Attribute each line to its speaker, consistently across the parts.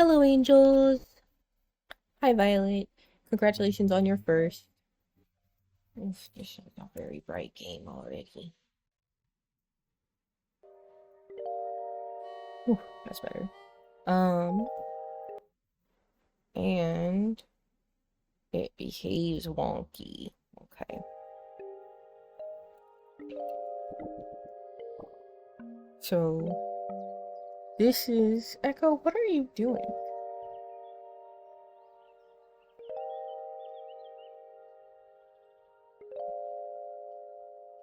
Speaker 1: Hello, angels. Hi, Violet. Congratulations on your first. It's just a very bright game already. Whew, that's better. Um, and it behaves wonky. Okay. So, this is Echo. What are you doing?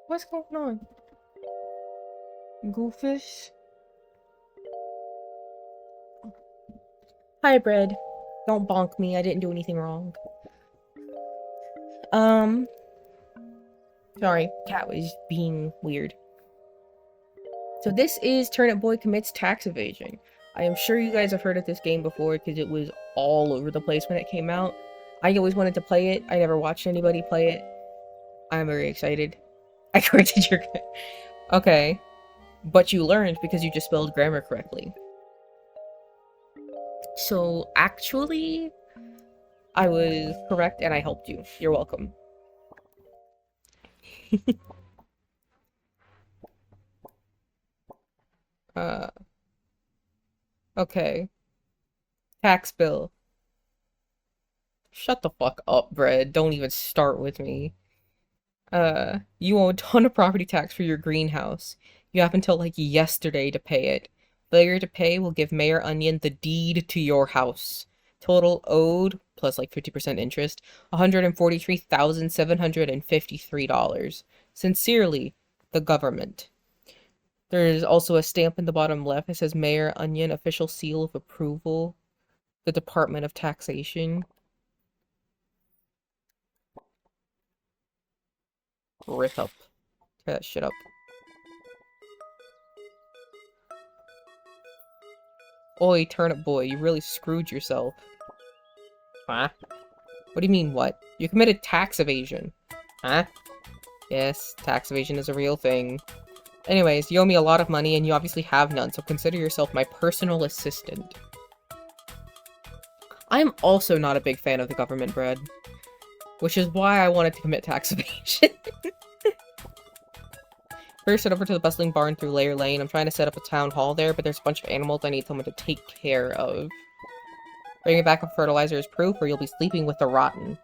Speaker 1: What's going on? Goofish? Hi, Bread. Don't bonk me. I didn't do anything wrong. Um, sorry. Cat was being weird. So this is Turnip Boy Commits Tax Evasion. I am sure you guys have heard of this game before because it was all over the place when it came out. I always wanted to play it. I never watched anybody play it. I'm very excited. I corrected your... Okay. But you learned because you just spelled grammar correctly. So, actually, I was correct and I helped you. You're welcome. uh... Okay. Tax bill. Shut the fuck up, Bread. Don't even start with me. You owe a ton of property tax for your greenhouse. You have until like yesterday to pay it. Failure to pay will give Mayor Onion the deed to your house. Total owed, plus like 50% interest, $143,753. Sincerely, the government. There is also a stamp in the bottom left that says Mayor Onion, official seal of approval, the Department of Taxation. Rip up. Tear that shit up. Oi, Turnip Boy, you really screwed yourself. Huh? What do you mean, what? You committed tax evasion. Huh? Yes, tax evasion is a real thing. Anyways, you owe me a lot of money and you obviously have none, so consider yourself my personal assistant. I'm also not a big fan of the government, Bread. Which is why I wanted to commit tax evasion. First, head over to the bustling barn through Layer Lane. I'm trying to set up a town hall there, but there's a bunch of animals I need someone to take care of. Bringing back a fertilizer is proof, or you'll be sleeping with the rotten.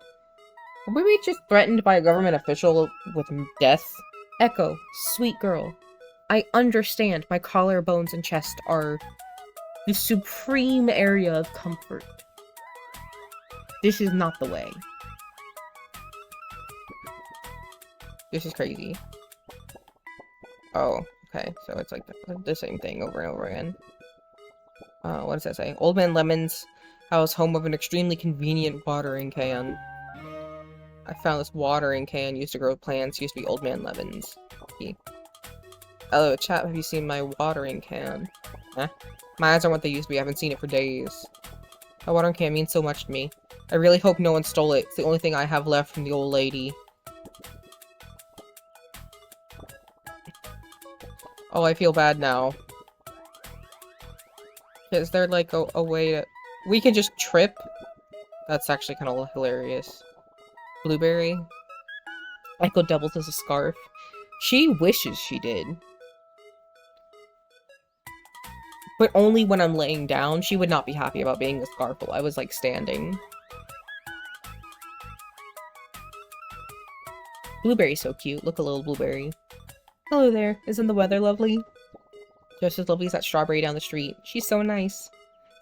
Speaker 1: Were we just threatened by a government official with death? Echo, sweet girl. I understand my collarbones and chest are the supreme area of comfort. This is not the way. This is crazy. Oh, okay. So it's like the same thing over and over again. What does that say? Old Man Lemon's house, home of an extremely convenient watering can. I found this watering can used to grow plants. Used to be Old Man Lemon's. Hello, chat. Have you seen my watering can? Huh? My eyes aren't what they used to be. I haven't seen it for days. My watering can means so much to me. I really hope no one stole it. It's the only thing I have left from the old lady. Oh, I feel bad now. Is there like a way to... We can just trip? That's actually kind of hilarious. Blueberry. Echo doubles as a scarf. She wishes she did. But only when I'm laying down. She would not be happy about being a scarf while I was like standing. Blueberry's so cute. Look, a little blueberry. Hello there. Isn't the weather lovely? Just as lovely as that strawberry down the street. She's so nice.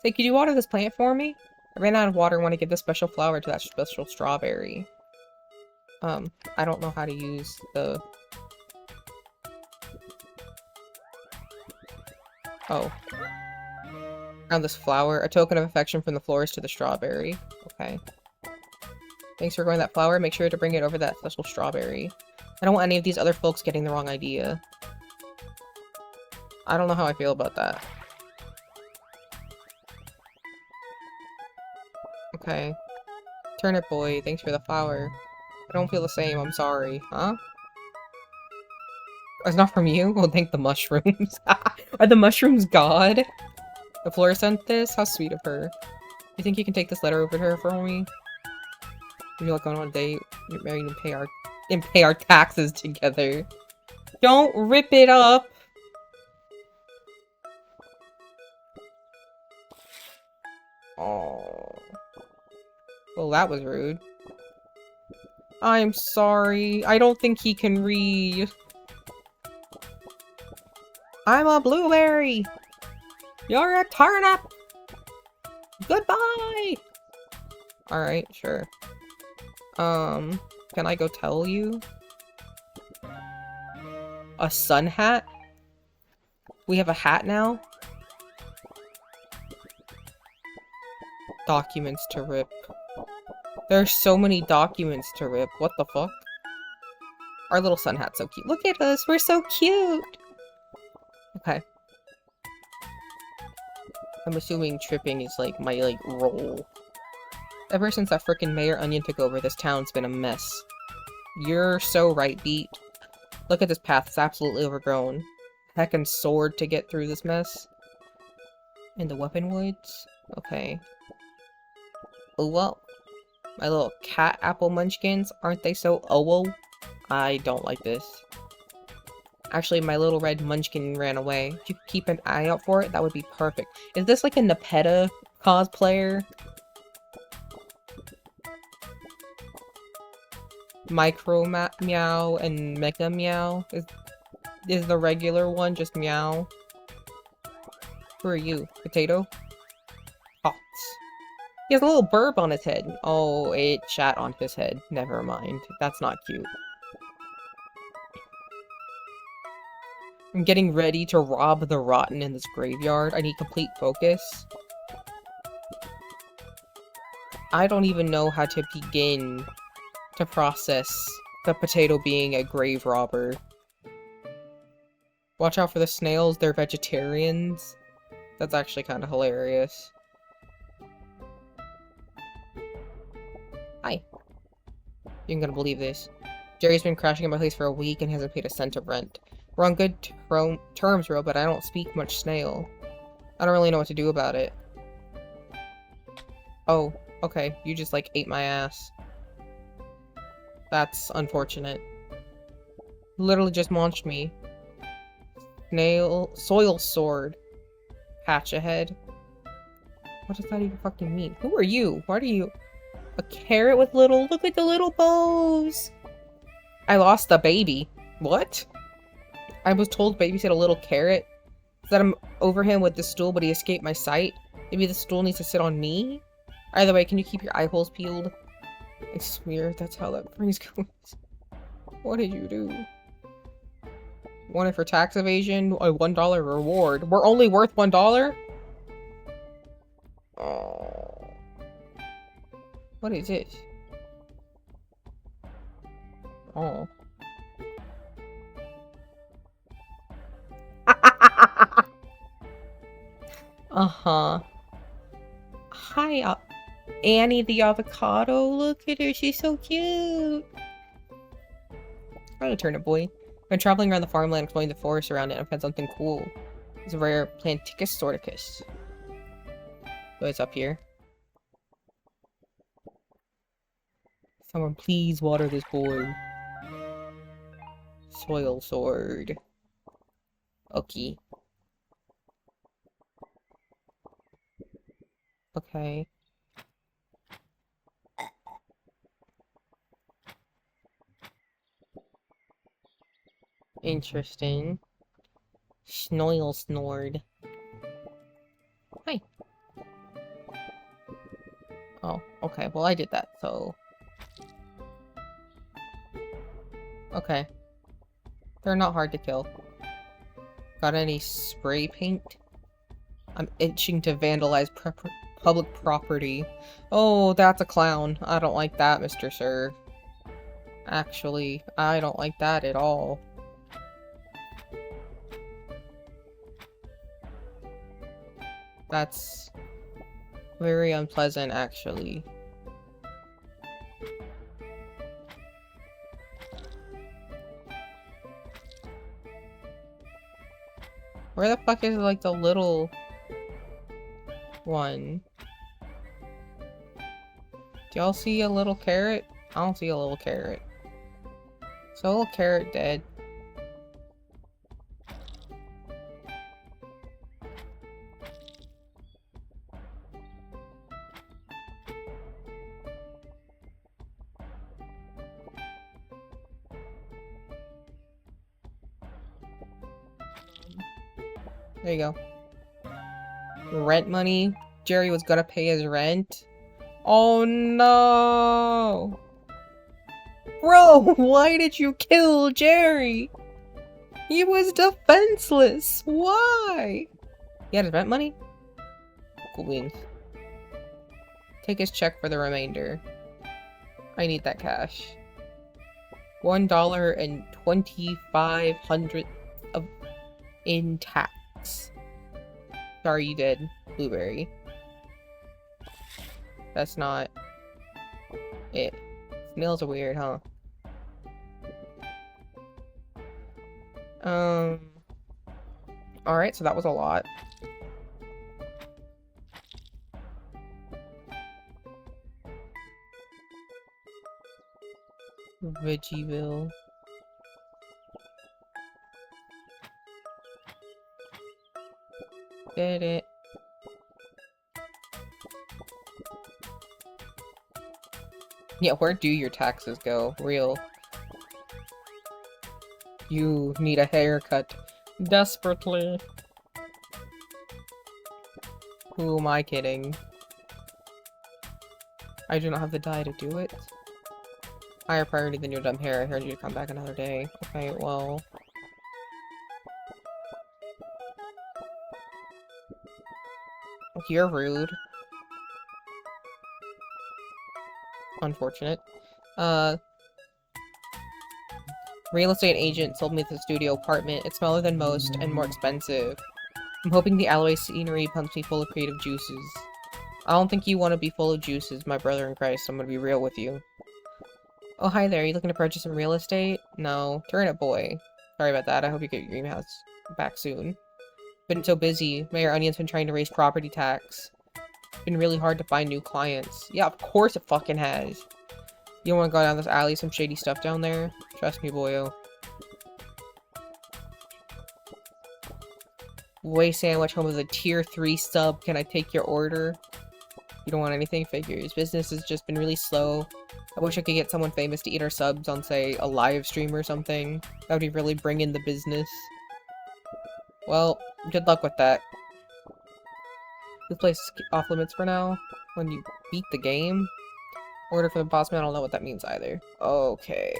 Speaker 1: Say, could you water this plant for me? I ran out of water and want to give this special flower to that special strawberry. I don't know how to use the... Oh. Found this flower. A token of affection from the florist to the strawberry. Okay. Thanks for growing that flower. Make sure to bring it over that special strawberry. I don't want any of these other folks getting the wrong idea. I don't know how I feel about that. Okay. Turnip Boy, thanks for the flower. I don't feel the same, I'm sorry. Huh? It's not from you? Well, thank the mushrooms. Are the mushrooms God? The Flora sent this? How sweet of her. You think you can take this letter over to her for me? We're like going on a date, get married and pay our taxes together. Don't rip it up! Oh. Well, that was rude. I'm sorry. I don't think he can read. I'm a blueberry! You're a turnip! Goodbye! Alright, sure. Can I go tell you? A sun hat? We have a hat now? Documents to rip. There's so many documents to rip. What the fuck? Our little sun hat's so cute. Look at us! We're so cute! Okay. I'm assuming tripping is like my role. Ever since that frickin' Mayor Onion took over, this town's been a mess. You're so right, Beat. Look at this path, it's absolutely overgrown. Heckin' sword to get through this mess. In the weapon woods? Okay. Oh well. My little cat apple munchkins, aren't they so oh? I don't like this. Actually, my little red munchkin ran away. If you could keep an eye out for it, that would be perfect. Is this like a Nepeta cosplayer? Micro Meow and Mega Meow? Is the regular one just Meow? Who are you? Potato? Pots. He has a little burb on his head. Oh, it shat on his head. Never mind. That's not cute. I'm getting ready to rob the rotten in this graveyard. I need complete focus. I don't even know how to begin to process the potato being a grave robber. Watch out for the snails, they're vegetarians. That's actually kind of hilarious. Hi. You ain't gonna believe this. Jerry's been crashing at my place for a week and hasn't paid a cent of rent. We're on good terms, bro, but I don't speak much snail. I don't really know what to do about it. Oh, okay. You just, ate my ass. That's unfortunate. Literally just launched me. Soil sword. Patch ahead. What does that even fucking mean? Who are you? Why do you... A carrot with look at the little bows! I lost the baby. What? I was told babysit a little carrot. That I'm over him with the stool, but he escaped my sight. Maybe the stool needs to sit on me? Either way, can you keep your eye holes peeled? It's weird, that's how that phrase goes. What did you do? Wanted for tax evasion? A $1 reward. We're only worth $1? Oh. What is it? Oh. Uh-huh. Hi, Annie the avocado. Look at her, she's so cute. I'm a turnip boy. Been traveling around the farmland, exploring the forest around it, and I found something cool. It's a rare Planticus sorticus. So it's up here. Someone please water this boy. Soil sword. Okay. Okay. Interesting. Snoil snored. Hi. Oh, okay. Well, I did that, so... Okay. They're not hard to kill. Got any spray paint? I'm itching to vandalize public property. Oh, that's a clown. I don't like that, Mr. Sir. Actually, I don't like that at all. That's very unpleasant, actually. Where the fuck is, the little... 1. Do y'all see a little carrot? I don't see a little carrot. So a little carrot dead. There you go. Rent money. Jerry was gonna pay his rent. Oh no! Bro, why did you kill Jerry? He was defenseless. Why? He had his rent money? Cool beans. Take his check for the remainder. I need that cash. $1 and 2,500 of in tax. Sorry, you did, Blueberry. That's not it. Snails are weird, huh? Alright, so that was a lot. Veggieville. Did it. Yeah, where do your taxes go? Real. You need a haircut. Desperately. Who am I kidding? I do not have the dye to do it. Higher priority than your dumb hair. I heard you to come back another day. Okay, well... You're rude. Unfortunate. Real estate agent sold me the studio apartment. It's smaller than most and more expensive. I'm hoping the alleyway scenery pumps me full of creative juices. I don't think you want to be full of juices, my brother in Christ. I'm gonna be real with you. Oh, hi there. Are you looking to purchase some real estate? No. Turnip boy. Sorry about that. I hope you get your greenhouse back soon. Been so busy. Mayor Onion's been trying to raise property tax. Been really hard to find new clients. Yeah, of course it fucking has. You don't want to go down this alley, some shady stuff down there? Trust me, boyo. Way sandwich, home of the tier 3 sub. Can I take your order? You don't want anything? Figures. Business has just been really slow. I wish I could get someone famous to eat our subs on, say, a live stream or something. That would be really bring in the business. Well, good luck with that. This place is off limits for now. When you beat the game? Order for the boss man, I don't know what that means either. Okay.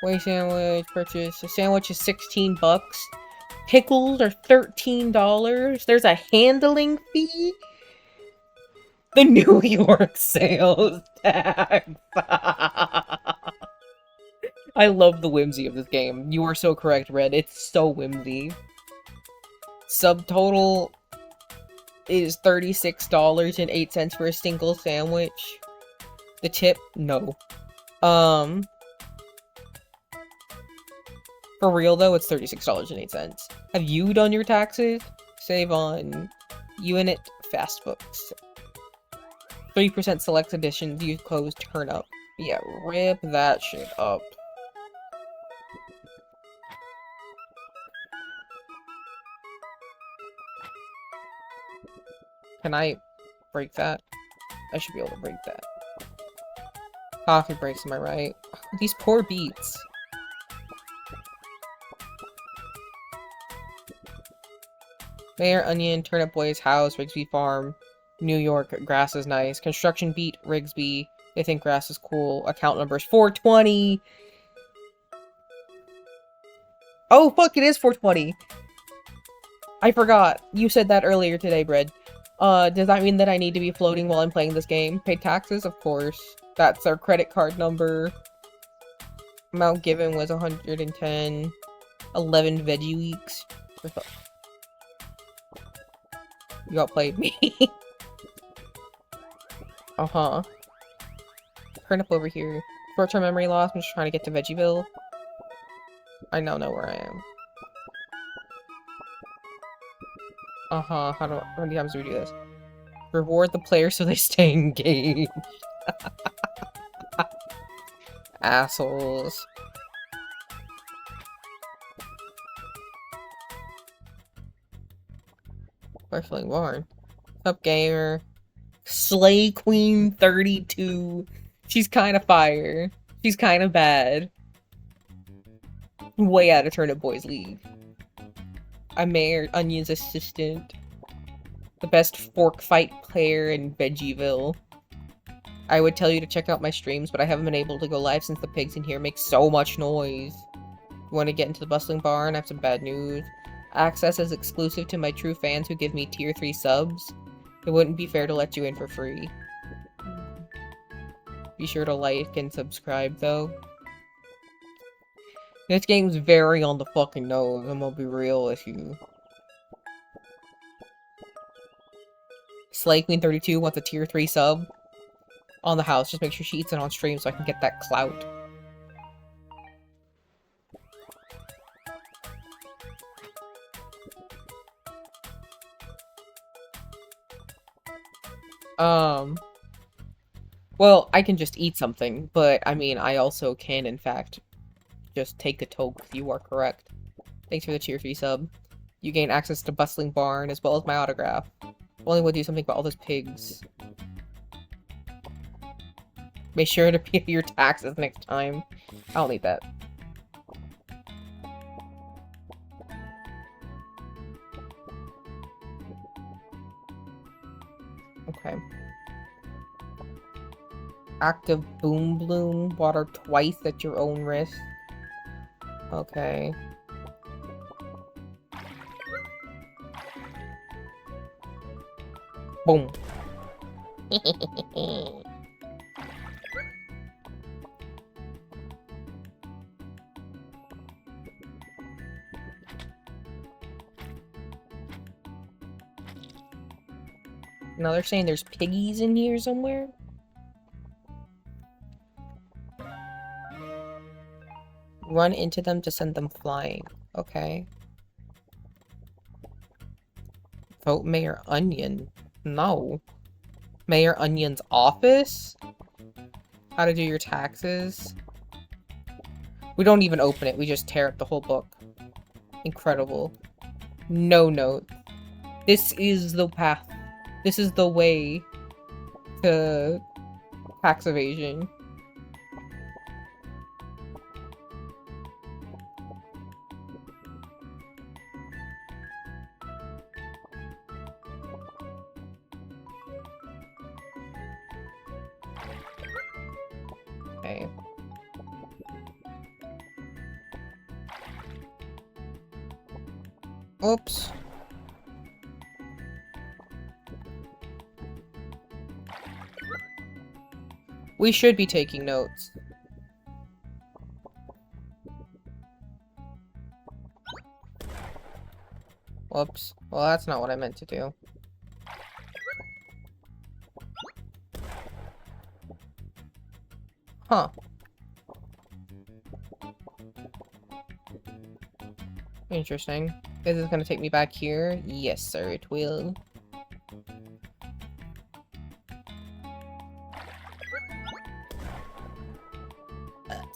Speaker 1: Way sandwich, purchase. A sandwich is 16 bucks. Pickles are $13. There's a handling fee? The New York sales tax. I love the whimsy of this game. You are so correct, Red. It's so whimsy. Subtotal is $36.08 for a single sandwich. The tip? No. For real though, it's $36.08. Have you done your taxes? Save on Unit Fast Books. 30% select editions, use code TURNUP. Yeah, rip that shit up. Can I break that? I should be able to break that. Coffee breaks, am I right? These poor beets. Mayor Onion, Turnip Boy's house, Rigsby Farm, New York, grass is nice. Construction beat, Rigsby. They think grass is cool. Account number is 420. Oh, fuck, it is 420. I forgot. You said that earlier today, Bread. Does that mean that I need to be floating while I'm playing this game? Pay taxes? Of course. That's our credit card number. Amount given was 110. 11 veggie weeks. You outplayed me. Uh-huh. Turn up over here. Short-term memory loss. I'm just trying to get to Veggieville. I now know where I am. Uh-huh. How many times do we do this? Reward the players so they stay engaged. Assholes. Bustling Barn. What's up, gamer? Slay Queen 32. She's kind of fire. She's kind of bad. Way out of Turnip Boys League. I'm Mayor Onion's assistant. The best fork fight player in Veggieville. I would tell you to check out my streams, but I haven't been able to go live since the pigs in here make so much noise. You want to get into the Bustling Barn? I have some bad news. Access is exclusive to my true fans who give me tier 3 subs. It wouldn't be fair to let you in for free. Be sure to like and subscribe, though. This game's very on the fucking nose, I'm gonna be real with you. Slay Queen 32 wants a tier 3 sub on the house. Just make sure she eats it on stream so I can get that clout. Well, I can just eat something, but I mean, I also can, in fact, just take a toke. You are correct. Thanks for the tier 3 sub. You gain access to Bustling Barn as well as my autograph. Only would do something about all those pigs. Make sure to pay your taxes next time. I'll need that. Okay. Active Boom Bloom. Water twice at your own risk. Okay. Boom. Now they're saying there's piggies in here somewhere? Run into them to send them flying. Okay. Vote Mayor Onion. No. Mayor Onion's office? How to do your taxes? We don't even open it. We just tear up the whole book. Incredible. No note. This is the path. This is the way to tax evasion. Okay. Oops. We should be taking notes. Whoops. Well, that's not what I meant to do. Huh. Interesting. Is this gonna take me back here? Yes, sir, it will.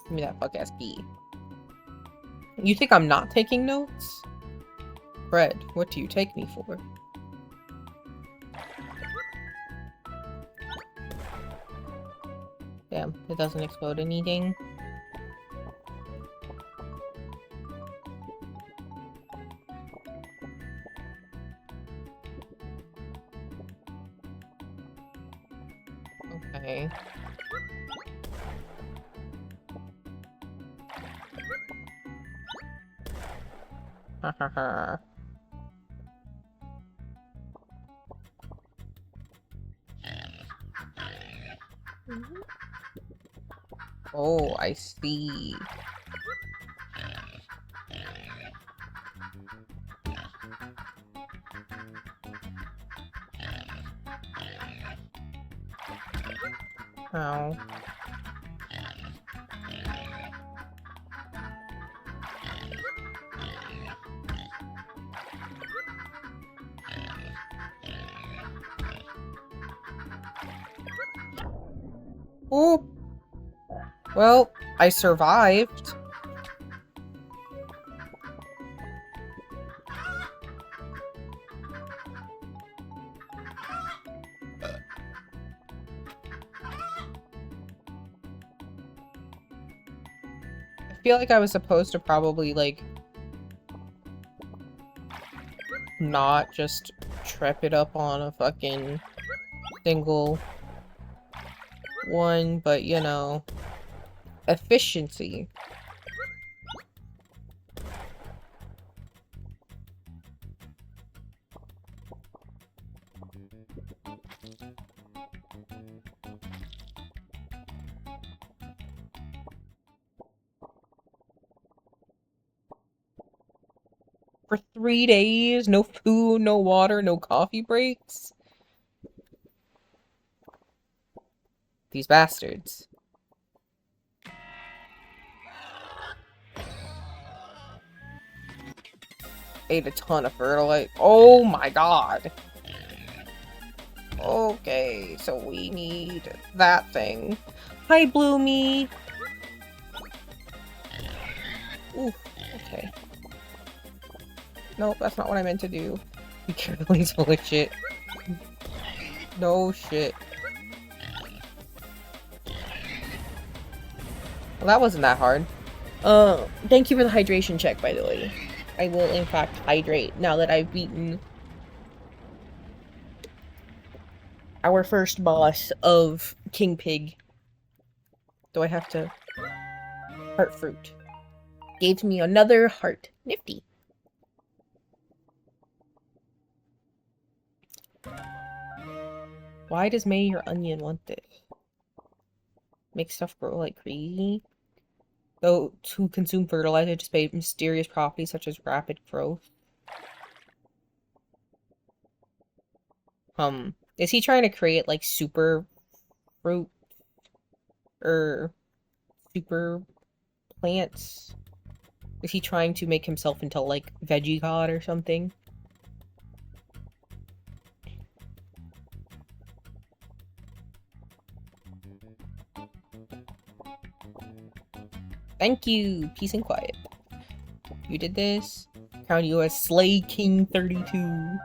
Speaker 1: Give me that fuck-ass key. You think I'm not taking notes? Fred, what do you take me for? Damn, it doesn't explode anything. Okay. Ha ha ha. Oh, I see. Ow. Oh! Well, I survived. I feel like I was supposed to probably, like, not just trip it up on a fucking single one, but, you know, efficiency. For 3 days, no food, no water, no coffee breaks? These bastards. Ate a ton of fertilizer. Oh my god. Okay, so we need that thing. Hi, Bloomy! Ooh, okay. Nope, that's not what I meant to do. Be careful, he's full of shit. No shit. Well, that wasn't that hard. Thank you for the hydration check, by the way. I will, in fact, hydrate now that I've beaten our first boss of King Pig. Do I have to... Heart fruit. Gave me another heart. Nifty. Why does May your onion want this? Make stuff grow like crazy? Though to consume fertilizer display mysterious properties such as rapid growth. Is he trying to create like super fruit or super plants? Is he trying to make himself into like veggie god or something? Thank you, peace and quiet. You did this. Crown you as Slay King 32.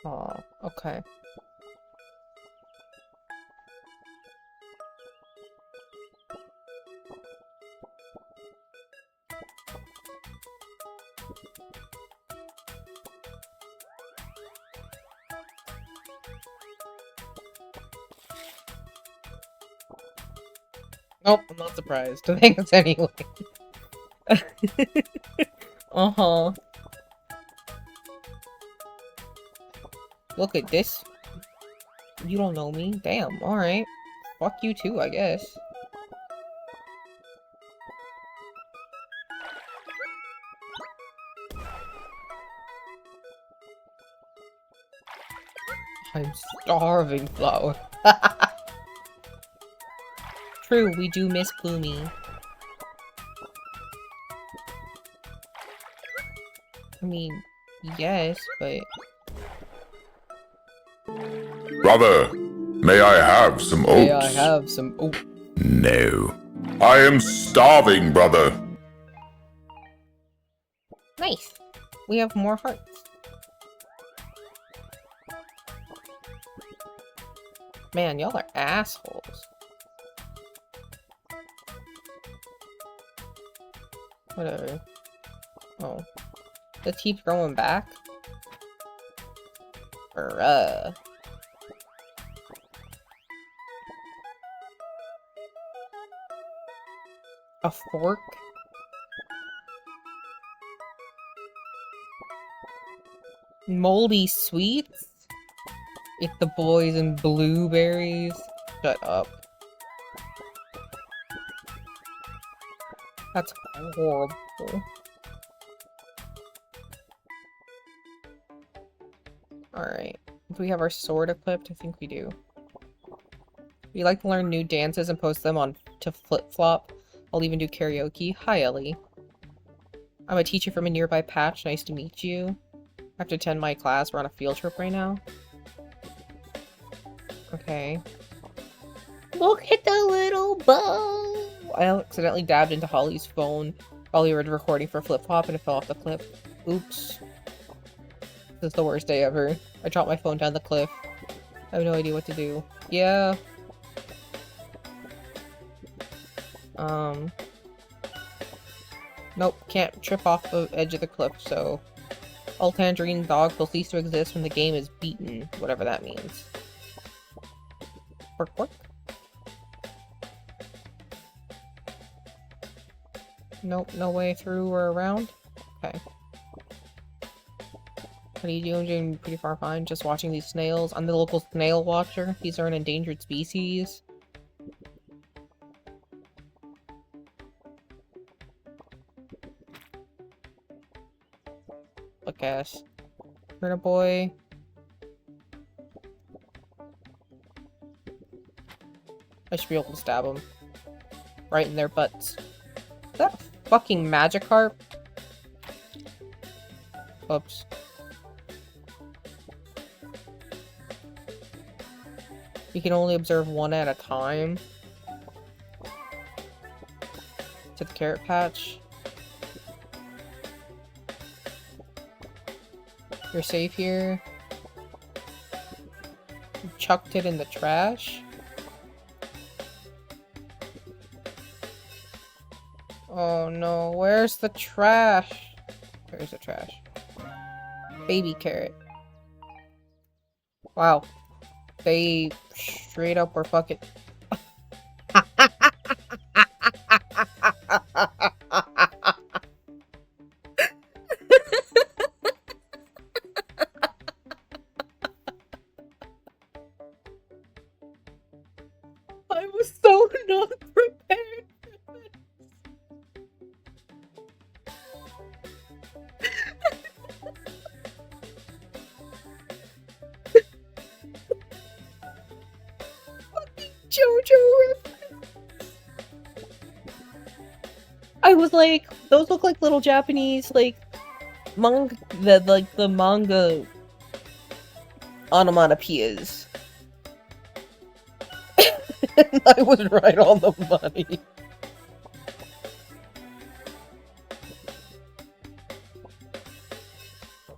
Speaker 1: Oh, okay. Nope, I'm not surprised. Thanks anyway. Uh-huh. Look at this. You don't know me? Damn, alright. Fuck you too, I guess. I'm starving, Flower. True, we do miss Gloomy. I mean, yes, but...
Speaker 2: Brother, may I have some oats?
Speaker 1: May I have some oats?
Speaker 2: No. I am starving, brother.
Speaker 1: Nice. We have more hearts. Man, y'all are assholes. Whatever. Oh. It keeps growing back? Bruh. A fork? Moldy sweets? Eat the boys and blueberries? Shut up. That's horrible. Alright. Do we have our sword equipped? I think we do. We like to learn new dances and post them on to Flip-Flop. I'll even do karaoke. Hi, Ellie. I'm a teacher from a nearby patch. Nice to meet you. I have to attend my class. We're on a field trip right now. Okay. Look at the little bow! I accidentally dabbed into Holly's phone while we were recording for Flip-Flop and it fell off the cliff. Oops. This is the worst day ever. I dropped my phone down the cliff. I have no idea what to do. Yeah. Nope, can't trip off the edge of the cliff, so... All tangerine dogs will cease to exist when the game is beaten, whatever that means. Quirk, quirk. Nope, no way through or around? Okay. What are you doing? Doing pretty far fine. Just watching these snails. I'm the local snail watcher. These are an endangered species. Look at us. Turtle boy. I should be able to stab them. Right in their butts. Is that a fucking Magikarp? Oops. You can only observe one at a time. To the carrot patch. You're safe here. You chucked it in the trash. Oh no, where's the trash? Where's the trash? Baby carrot. Wow. They straight up were fucking... I was so not prepared for this. Fucking JoJo reference. I was like, those look like little Japanese, like, manga, the manga onomatopoeias. And I was right on the money.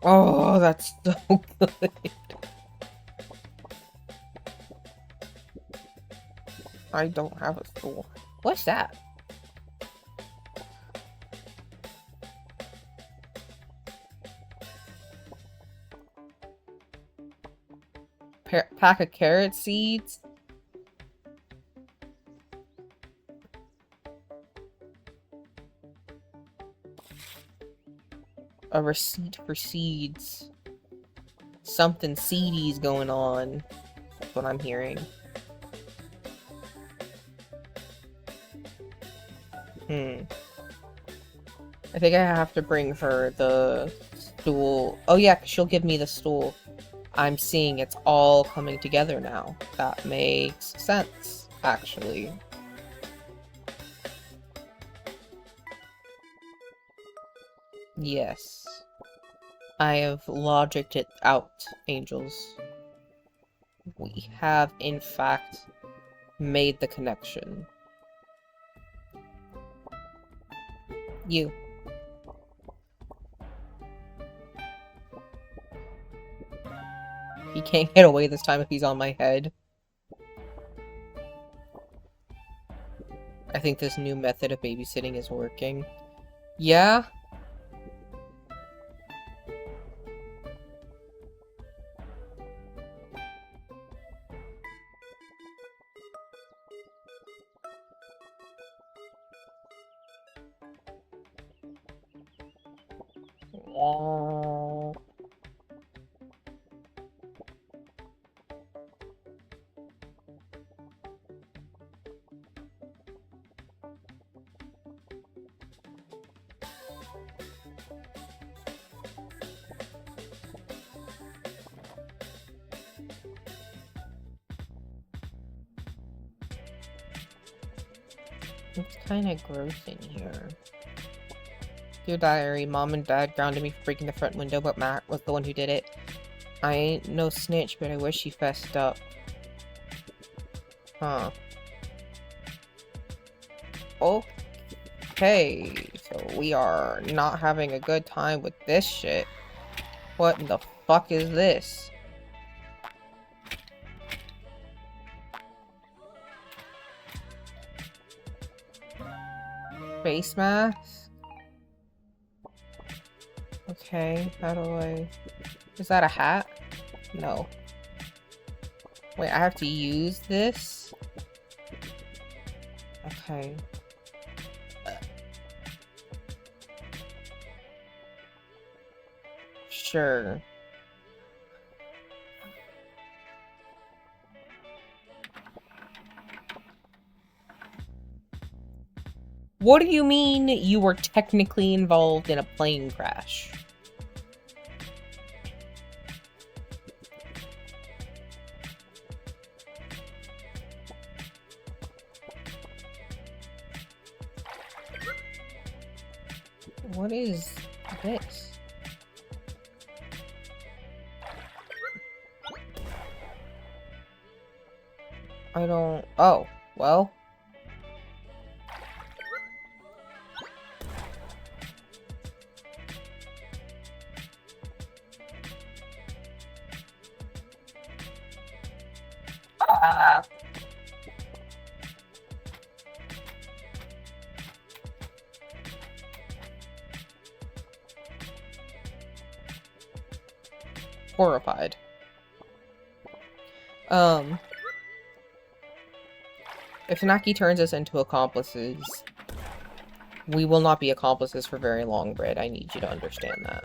Speaker 1: Oh, that's so good. I don't have a stool. What's that? Pack of carrot seeds? A receipt for seeds. Something seedy's going on. That's what I'm hearing. I think I have to bring her the stool. Oh yeah, 'cause she'll give me the stool. I'm seeing it's all coming together now. That makes sense, actually. Yes. I have logicked it out, angels. We have, in fact, made the connection. You. He can't get away this time if he's on my head. I think this new method of babysitting is working. Yeah? Oh. It's kind of gross in here. Dear diary, Mom and Dad grounded me for breaking the front window, but Matt was the one who did it. I ain't no snitch, but I wish he fessed up. Huh. Okay, so we are not having a good time with this shit. What in the fuck is this? Face mask? Okay, how do I... Is that a hat? No. Wait, I have to use this? Okay. Sure. What do you mean you were technically involved in a plane crash? What is this? I don't... Oh, well... Horrified. If Naki turns us into accomplices, we will not be accomplices for very long, Brit. I need you to understand that.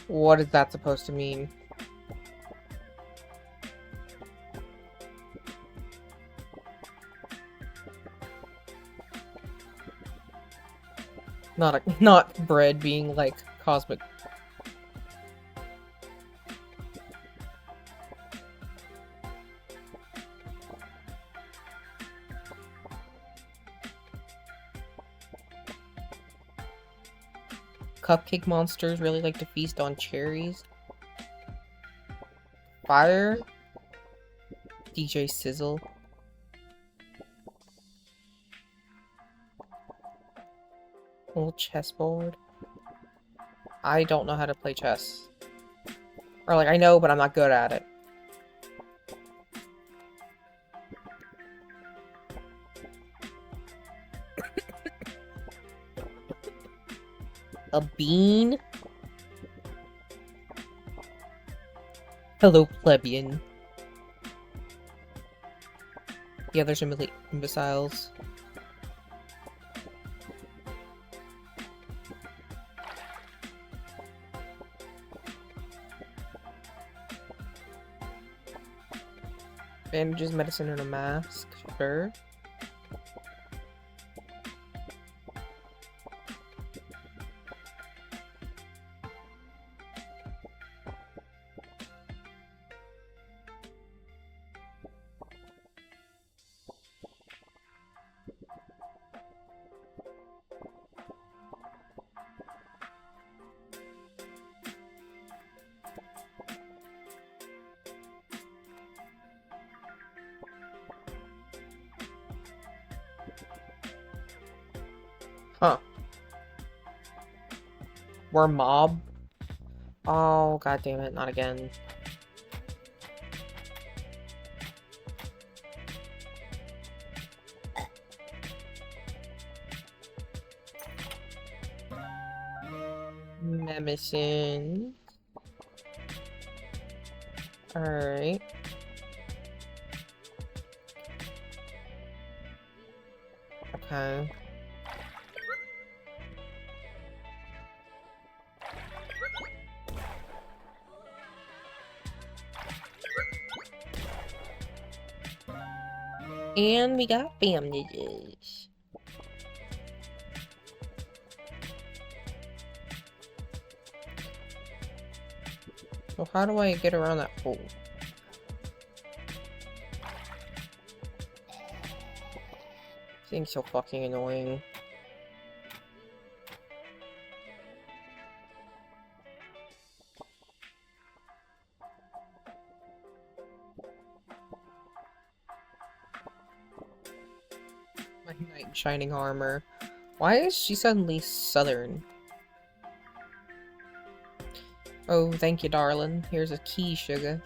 Speaker 1: What is that supposed to mean? Not bread being like cosmic. Cupcake monsters really like to feast on cherries. Fire. DJ Sizzle. Old chessboard. I don't know how to play chess. Or like, I know, but I'm not good at it. A bean? Hello, plebeian. The others are imbeciles. Bandages, medicine, and a mask. Sure. Huh. We're mob? Oh, god damn it, not again. Memison. Alright. Okay. And we got bandages. So how do I get around that hole? This thing's so fucking annoying. My knight in shining armor. Why is she suddenly southern? Oh, thank you, darling. Here's a key, sugar.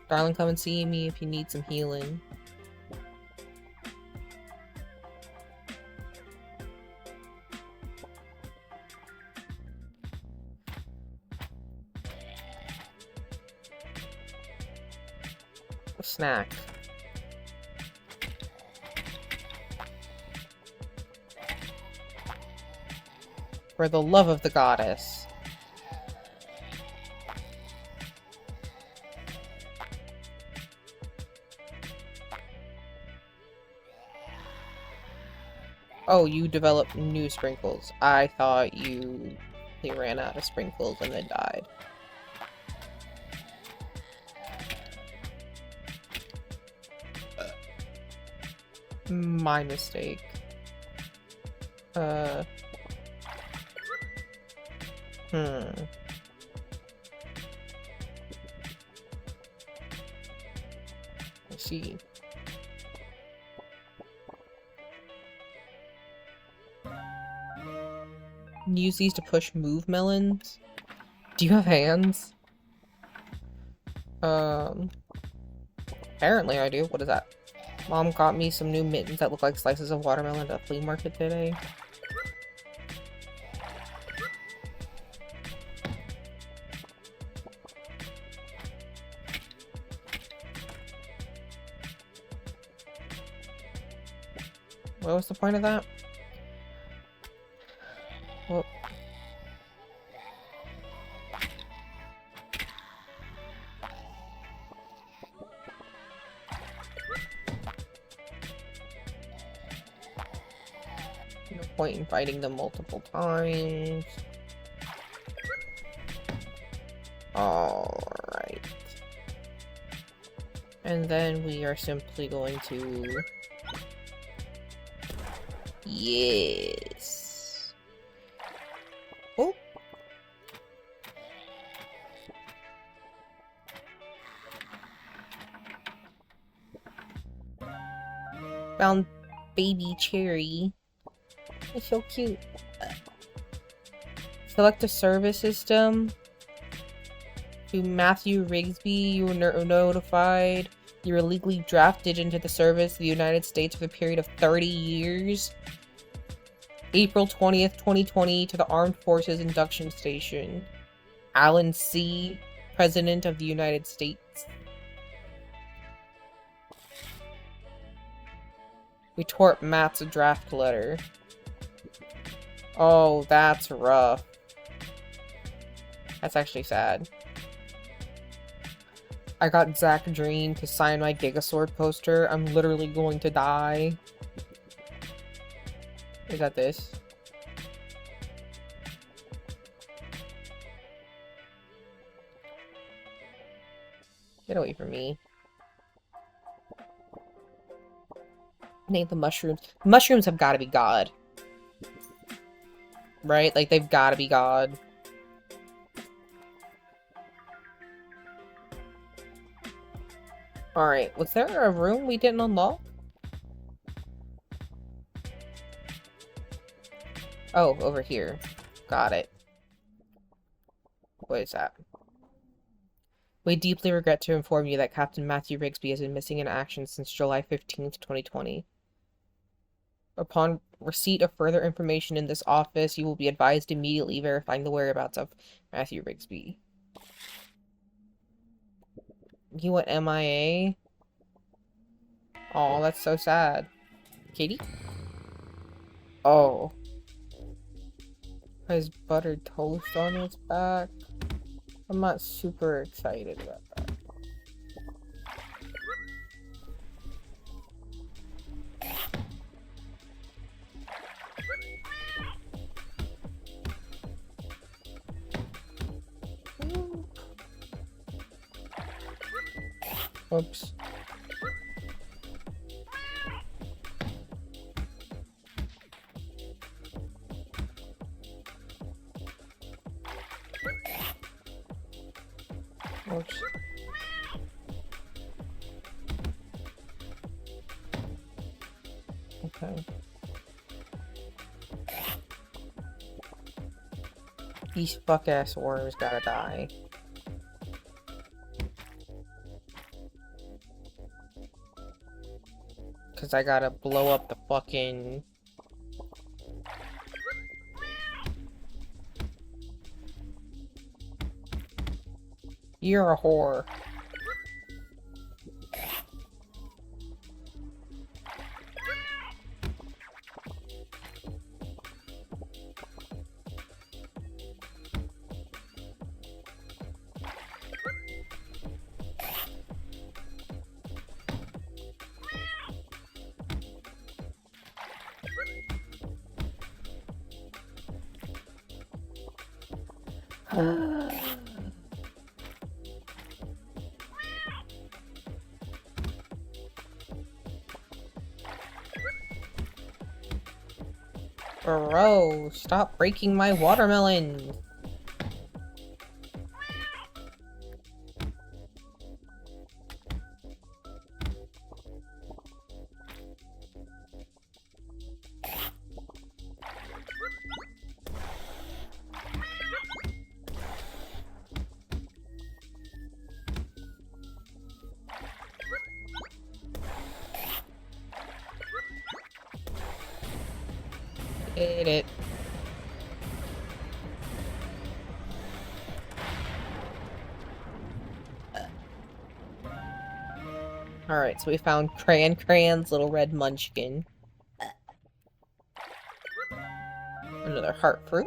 Speaker 1: Darling, come and see me if you need some healing. A snack. For the love of the goddess. Oh, you developed new sprinkles. I thought they ran out of sprinkles and then died. My mistake. I see. Use these to push move melons. Do you have hands? Apparently I do. What is that? Mom got me some new mittens that look like slices of watermelon at the flea market today. What was the point of that? Well, no point in fighting them multiple times. Alright. And then we are simply going to... Yes. Oh. Found baby cherry. It's so cute. Select a service system. To Matthew Rigsby, you were notified. You were legally drafted into the service of the United States for the period of 30 years. April 20th, 2020 to the Armed Forces Induction Station. Alan C., President of the United States. We tore up Matt's draft letter. Oh, that's rough. That's actually sad. I got Zach Dream to sign my Gigasword poster. I'm literally going to die. Is that this? Get away from me. Name the mushrooms. Mushrooms have got to be God. Right? Like, they've got to be God. Alright, was there a room we didn't unlock? Oh, over here. Got it. What is that? We deeply regret to inform you that Captain Matthew Rigsby has been missing in action since July 15th, 2020. Upon receipt of further information in this office, you will be advised immediately verifying the whereabouts of Matthew Rigsby. He went MIA? Oh, that's so sad. Katie? Oh. Has buttered toast on its back? I'm not super excited about that. Oops. Oops. Okay. These fuck-ass worms gotta die. Cause I gotta blow up the fucking... You're a whore. Bro, stop breaking my watermelon! Hit it. Alright, so we found Cran's little red munchkin. Another heart fruit.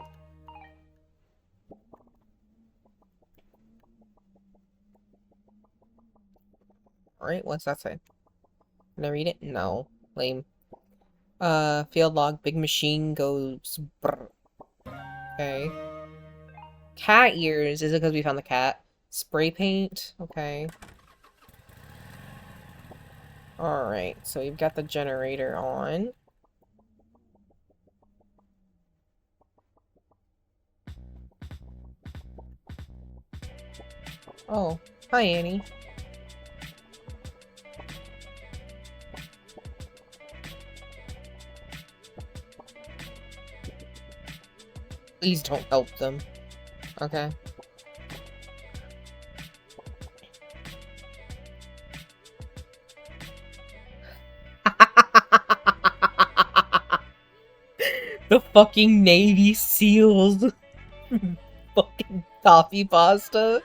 Speaker 1: Alright, what's that say? Can I read it? No. Lame. Field log, big machine goes brr. Okay. Cat ears. Is it because we found the cat? Spray paint. Okay. Alright, so we've got the generator on. Oh, hi Annie. Please don't help them. Okay. The fucking Navy SEALs. Fucking coffee pasta.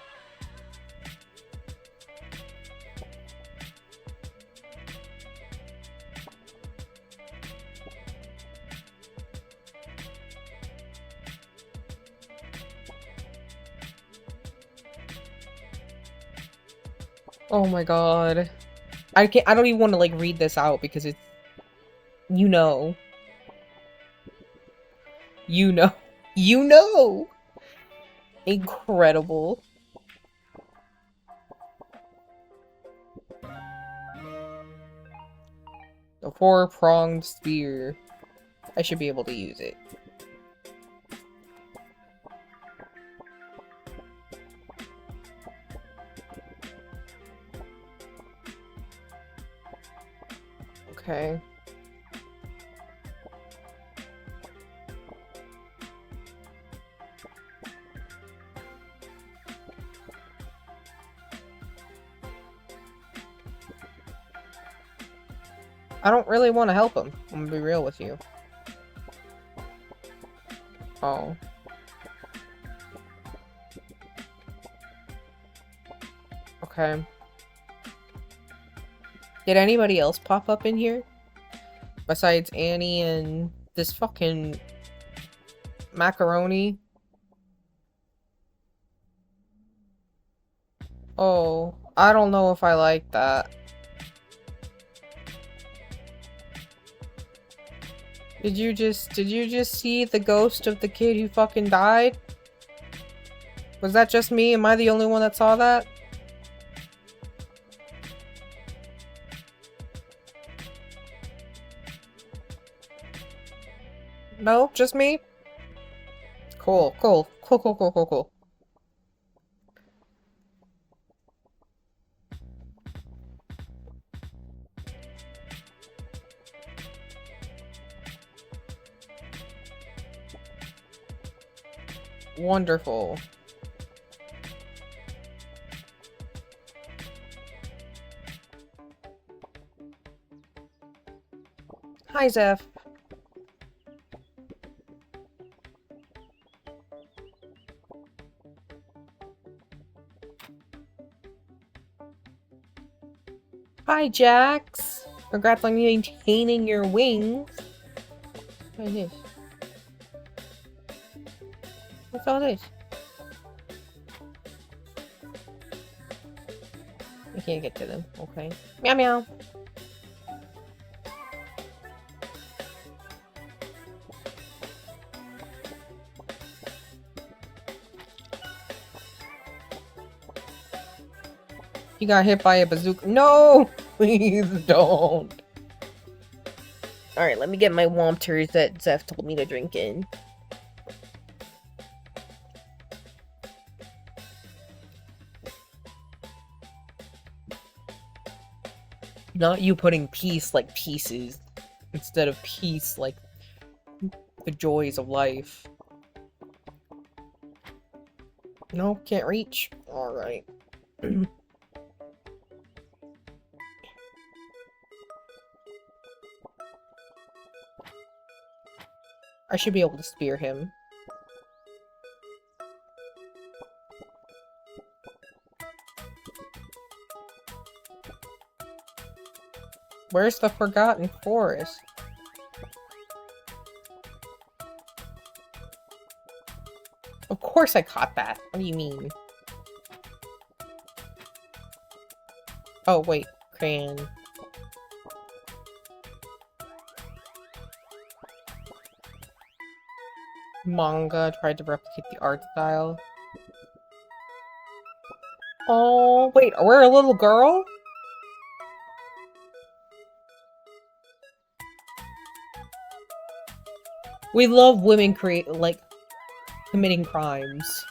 Speaker 1: Oh my god. I don't even want to, like, read this out because it's... You know. You know. You know! Incredible. The four-pronged spear. I should be able to use it. Okay. I don't really want to help him. I'm gonna be real with you. Oh. Okay. Did anybody else pop up in here? Besides Annie and this fucking macaroni? Oh, I don't know if I like that. Did you just see the ghost of the kid who fucking died? Was that just me? Am I the only one that saw that? No? Just me? Cool, cool. Cool, cool, cool, cool, cool. Wonderful. Hi, Zeph. Hi, Jax. Congrats on maintaining your wings. What is this? What's all this? I can't get to them. Okay. Meow meow. You got hit by a bazooka. No! Please don't. Alright, let me get my Wompters that Zeph told me to drink in. Not you putting peace like pieces, instead of peace like the joys of life. No, can't reach. Alright. I should be able to spear him. Where's the Forgotten Forest? Of course I caught that. What do you mean? Oh, wait. Crayon. Manga tried to replicate the art style. Oh, wait. We're a little girl? We love women committing crimes.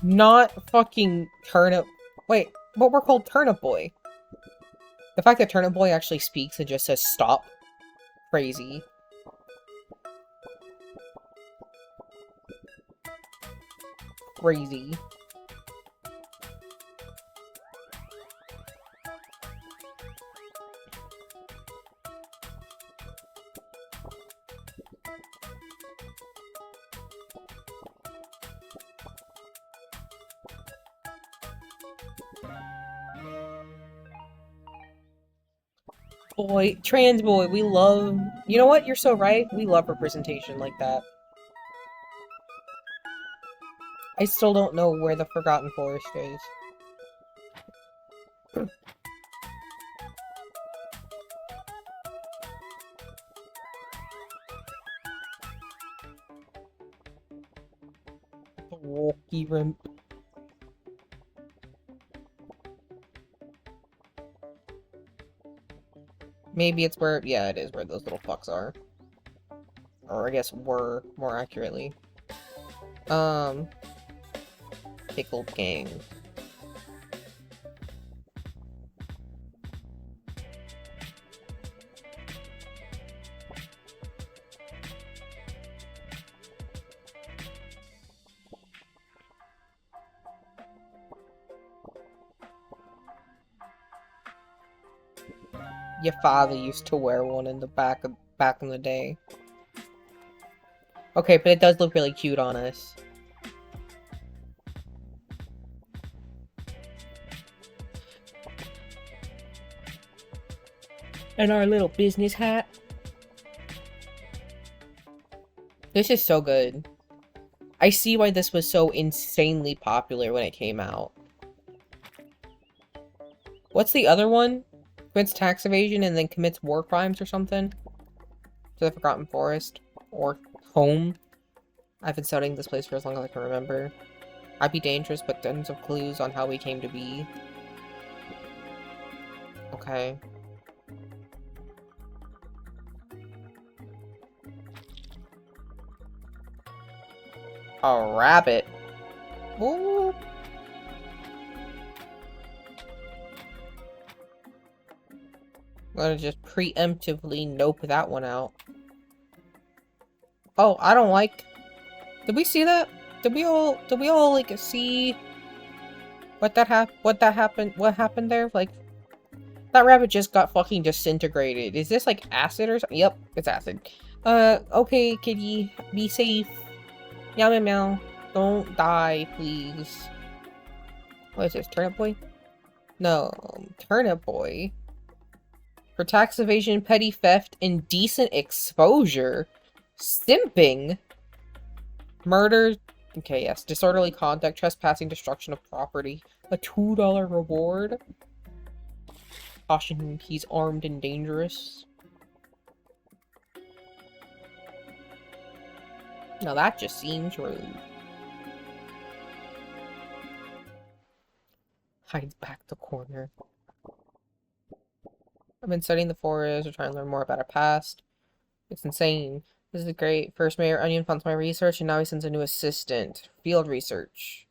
Speaker 1: Not fucking Turnip... Wait, but we're called Turnip Boy. The fact that Turnip Boy actually speaks and just says stop. Crazy. Crazy. Boy, trans boy, we love... You know what? You're so right. We love representation like that. I still don't know where the Forgotten Forest is. The Walkie Rim. Maybe it's where... Yeah, it is where those little fucks are. Or I guess were, more accurately. Pickled Gang. Your father used to wear one in the back in the day. Okay, but it does look really cute on us. And our little business hat. This is so good. I see why this was so insanely popular when it came out. What's the other one? Commits tax evasion and then commits war crimes or something? To the Forgotten Forest? Or home? I've been studying this place for as long as I can remember. I'd be dangerous, but tons of clues on how we came to be. Okay. A rabbit. Ooh. I'm gonna just preemptively nope that one out. Oh, I don't like... Did we see that? Did we all like see what happened there? Like, that rabbit just got fucking disintegrated. Is this like acid or something? Yep, it's acid. Okay, kitty, be safe. Meow meow meow. Don't die, please. What is this, Turnip Boy? No, Turnip Boy. For tax evasion, petty theft, indecent exposure, simping, murder, okay, yes, disorderly conduct, trespassing, destruction of property, a $2 reward. Caution, he's armed and dangerous. Now that just seems rude. Hides back the corner. I've been studying the forest or trying to learn more about our past. It's insane. This is great. First Mayor Onion funds my research, and now he sends a new assistant. Field research.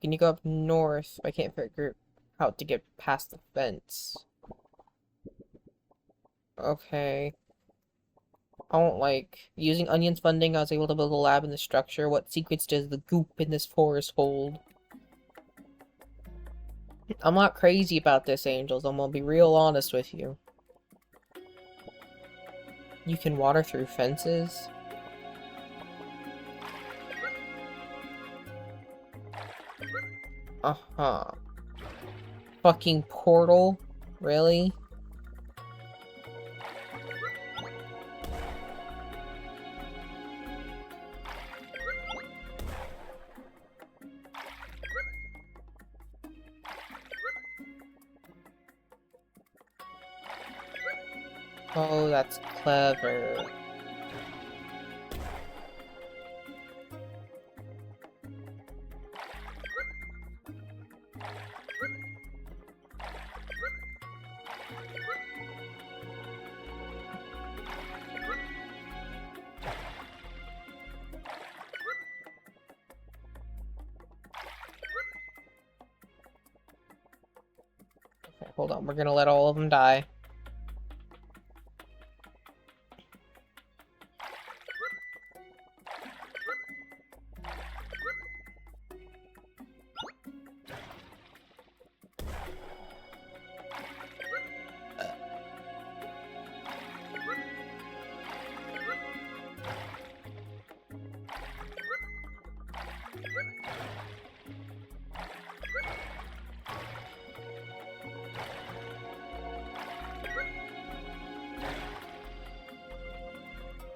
Speaker 1: Can you go up north? I can't figure out to get past the fence. Okay. I don't like... Using Onion's funding, I was able to build a lab in the structure. What secrets does the goop in this forest hold? I'm not crazy about this, Angels. I'm gonna be real honest with you. You can water through fences? Uh-huh. Fucking portal? Really? Oh, that's clever. Okay, hold on. We're gonna let all of them die.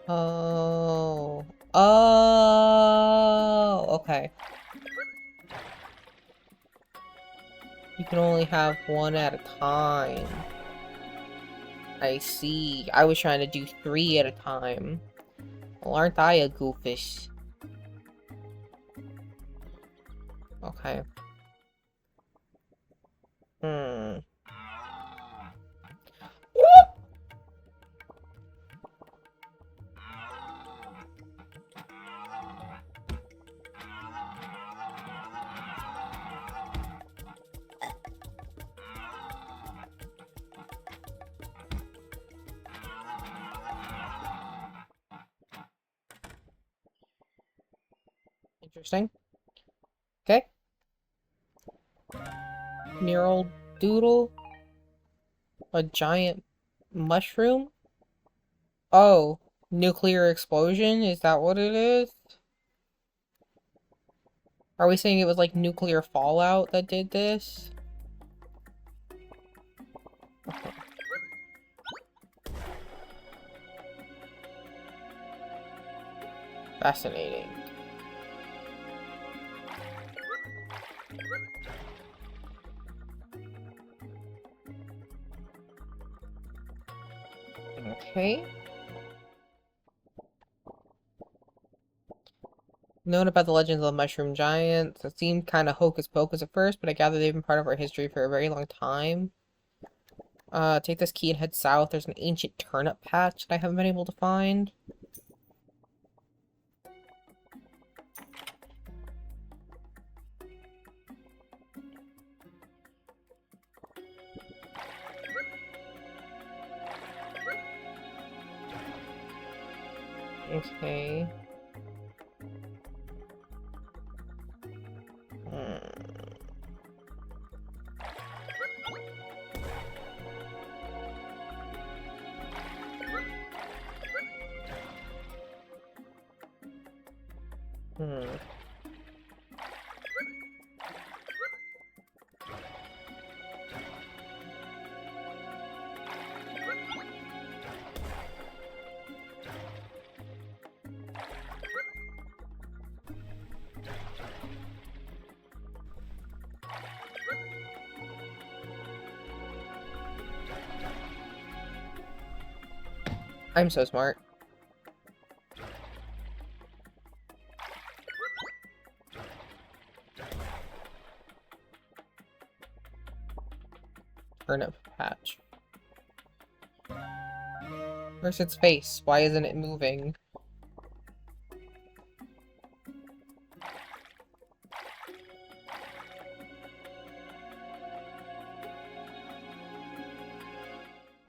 Speaker 1: Oh. Oh. Okay. You can only have one at a time. I see. I was trying to do 3 at a time. Well, aren't I a goofish? Okay. Hmm. Interesting. Okay. Mural doodle. A giant mushroom? Oh, nuclear explosion? Is that what it is? Are we saying it was like nuclear fallout that did this? Fascinating. Okay. Known about the legends of the mushroom giants. It seemed kind of hocus pocus at first, but I gather they've been part of our history for a very long time. Take this key and head south. There's an ancient turnip patch that I haven't been able to find. Okay. Hmm. I'm so smart. Turnip patch. Where's its face? Why isn't it moving?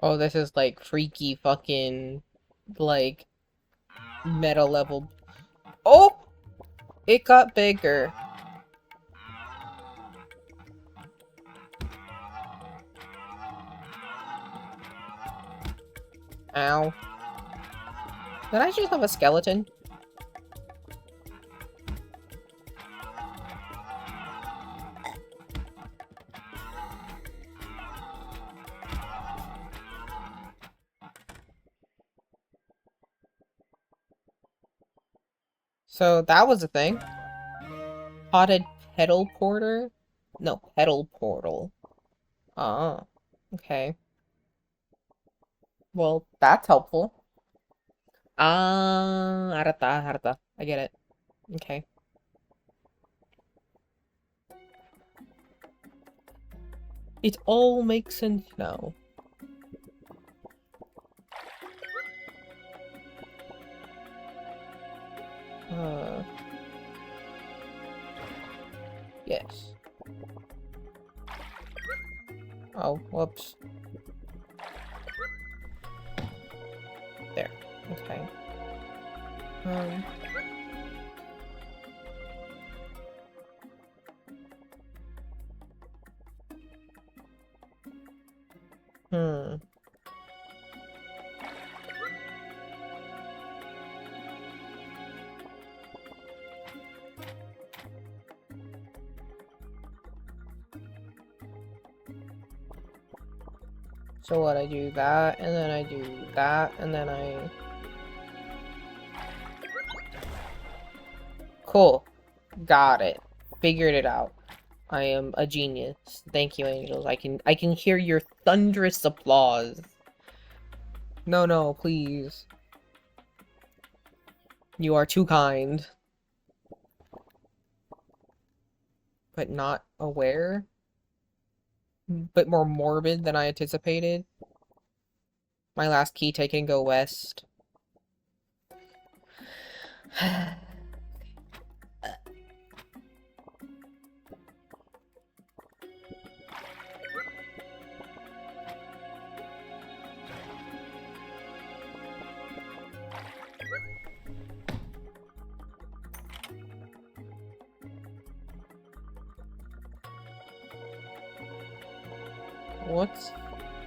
Speaker 1: Oh, this is like freaky fucking like meta level. Oh! It got bigger. Ow. Did I just have a skeleton? So that was a thing. Potted petal porter? No, petal portal. Ah, okay. Well, that's helpful. Ah, harata, harata. I get it. Okay. It all makes sense now. Yes. Oh, whoops. There. Okay. Hmm. So what, I do that, and then I do that, and then I... Cool. Got it. Figured it out. I am a genius. Thank you, angels. I can hear your thunderous applause. No, no, please. You are too kind. But not aware? Bit more morbid than I anticipated. My last key taken, go west.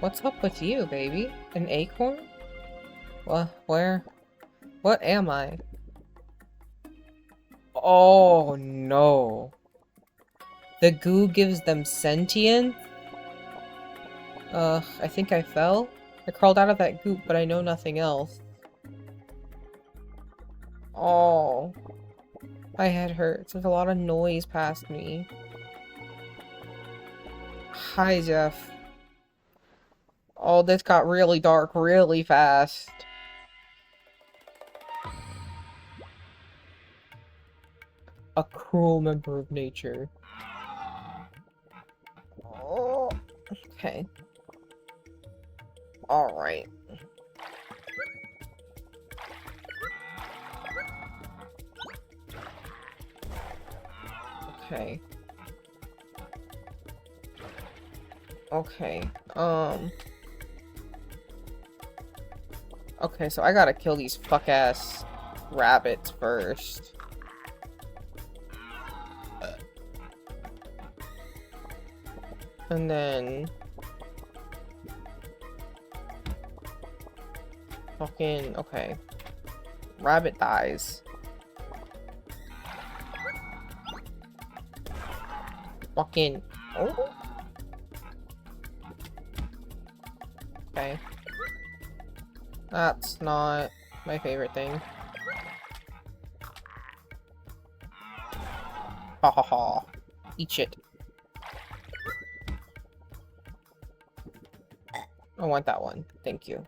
Speaker 1: What's up with you, baby? An acorn? Where? What am I? Oh no. The goo gives them sentience? I think I fell. I crawled out of that goop, but I know nothing else. Oh. My head hurts. There's a lot of noise past me. Hi, Jeff. Oh, this got really dark really fast. A cruel member of nature. Oh, okay. Alright. Okay. Okay. Okay, so I gotta kill these fuck-ass rabbits first. And then... Fucking... Okay. Rabbit dies. Fucking... Oh? Okay. That's not my favorite thing. Ha ha ha. Eat shit. I want that one. Thank you.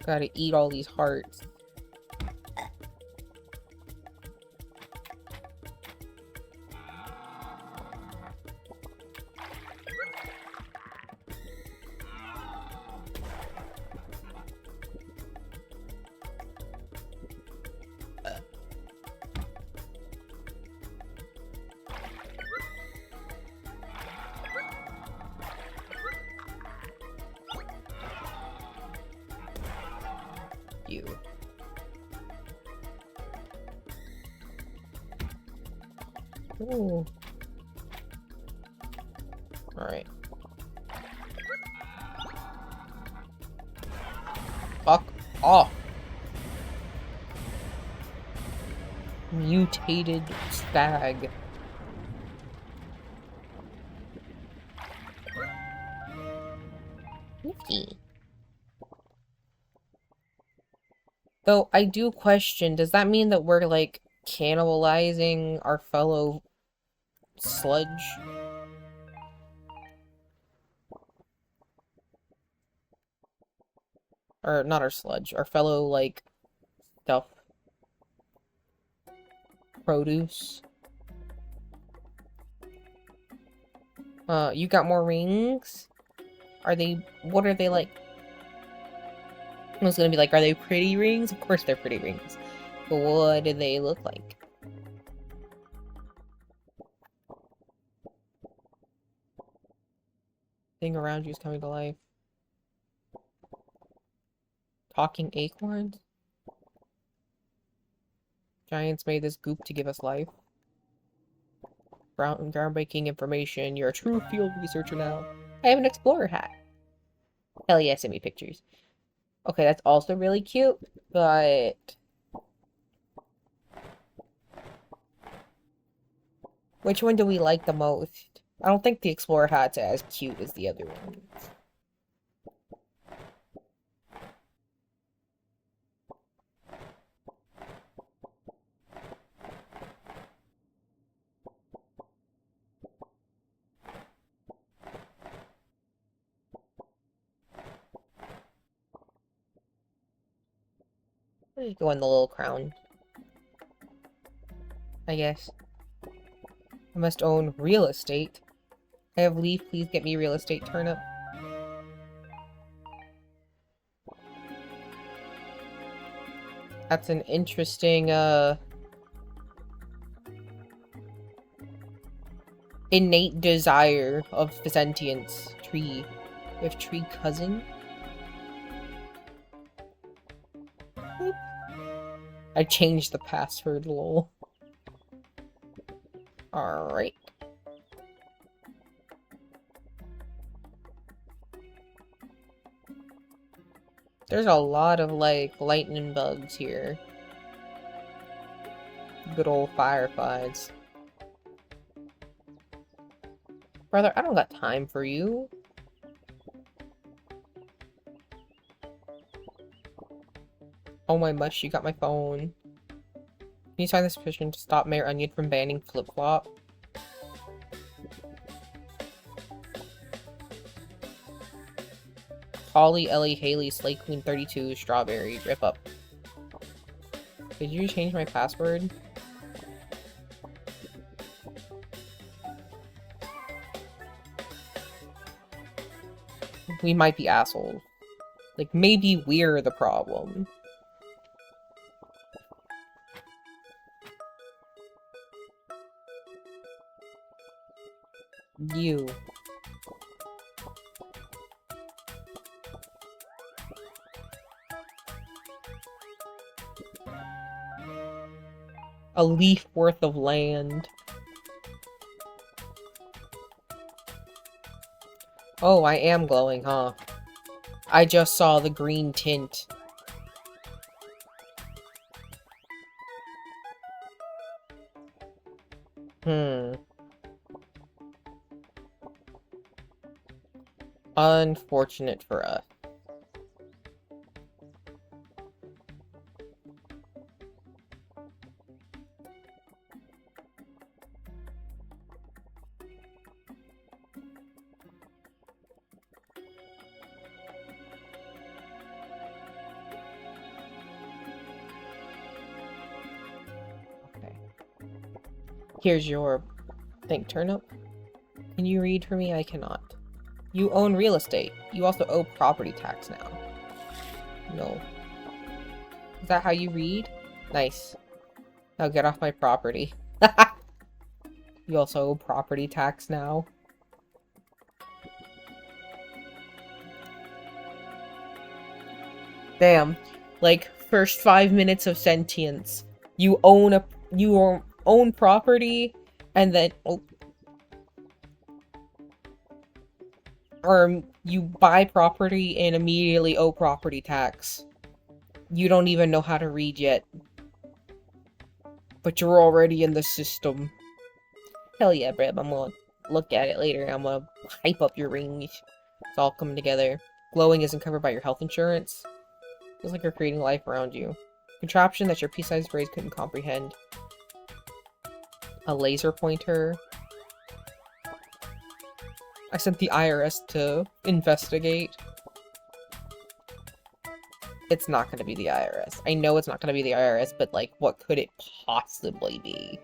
Speaker 1: Gotta eat all these hearts. You. Ooh. Alright. Fuck off. Mutated stag. Nifty. Though, I do question, does that mean that we're, like, cannibalizing our fellow sludge? Or, not our sludge, our fellow, like, stuff. Produce. You got more rings? Are they, what are they like? I was gonna be like, are they pretty rings? Of course they're pretty rings. But what do they look like? Thing around you is coming to life. Talking acorns? Giants made this goop to give us life. Groundbreaking information. You're a true field researcher now. I have an explorer hat. Hell yeah, send me pictures. Okay, that's also really cute, but... Which one do we like the most? I don't think the explorer hat's as cute as the other ones. Let's go in the little crown. I guess. I must own real estate. I have leaf, please get me real estate turnip. That's an interesting, innate desire of sentience. Tree. We have tree cousin. Boop. I changed the password, lol. Alright. There's a lot of, like, lightning bugs here. Good old fireflies. Brother, I don't got time for you. Oh my mush, you got my phone. Can you sign this petition to stop Mayor Onion from banning Flip-Flop? Holly, Ellie, Haley, Slay Queen 32, Strawberry, Rip Up. Did you change my password? We might be assholes. Like, maybe we're the problem. You. A leaf worth of land. Oh, I am glowing, huh? I just saw the green tint. Unfortunate for us. Okay. Here's your thing, turnip. Can you read for me? I cannot. You own real estate. You also owe property tax now. No. Is that how you read? Nice. Now get off my property. You also owe property tax now. Damn. Like, first 5 minutes of sentience. You own property, and then... Oh. Or you buy property and immediately owe property tax. You don't even know how to read yet. But you're already in the system. Hell yeah, Breb. I'm gonna look at it later. I'm gonna hype up your rings. It's all coming together. Glowing isn't covered by your health insurance. Feels like you're creating life around you. Contraption that your pea-sized brain couldn't comprehend. A laser pointer. I sent the IRS to investigate. It's not gonna be the IRS. I know it's not gonna be the IRS, but like, what could it possibly be?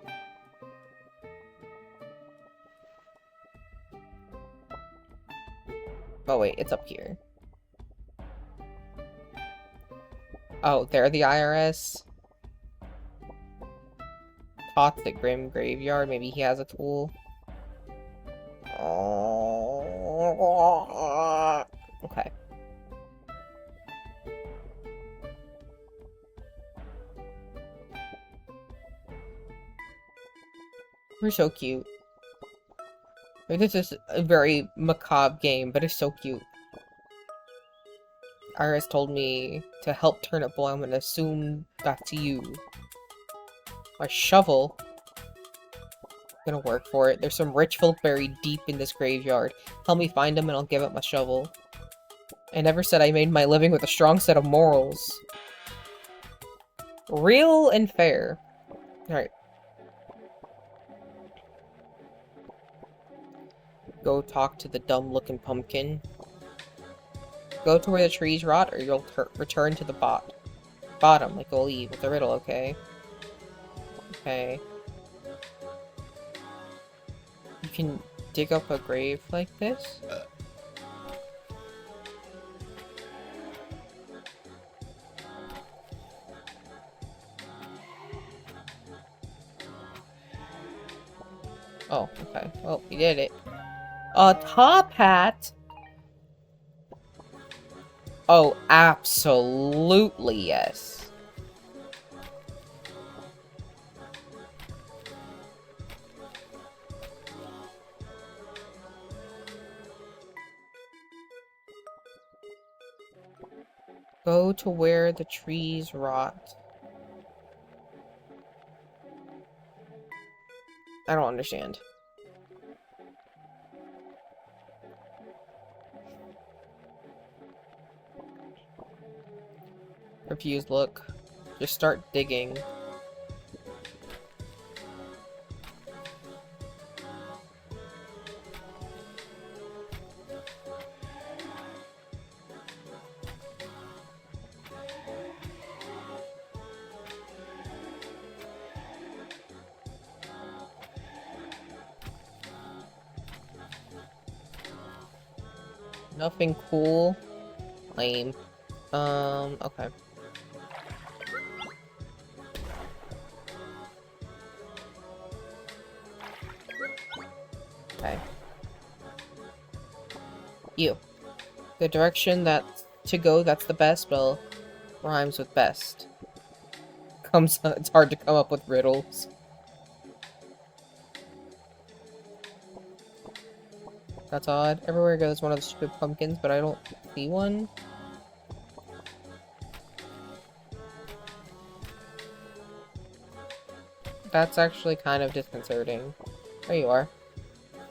Speaker 1: Oh wait, it's up here. Oh, they're the IRS? Todd's the Grim Graveyard. Maybe he has a tool. Okay. We're so cute. Like, this is a very macabre game, but it's so cute. Iris told me to help Turnip Boy. I'm gonna assume that's you. My shovel? Gonna work for it. There's some rich folk buried deep in this graveyard. Help me find them and I'll give up my shovel. I never said I made my living with a strong set of morals. Real and fair. Alright. Go talk to the dumb-looking pumpkin. Go to where the trees rot, or you'll return to the bottom, like you'll leave with the riddle, okay? Okay. You can dig up a grave like this? Oh, okay. Well, we did it. A top hat? Oh, absolutely yes. Go to where the trees rot. I don't understand. Confused look. Just start digging. Nothing cool. Lame. Okay. Okay. You. The direction that's to go that's the best, well, rhymes with best. It's hard to come up with riddles. That's odd. Everywhere goes one of the stupid pumpkins, but I don't see one. That's actually kind of disconcerting. There you are.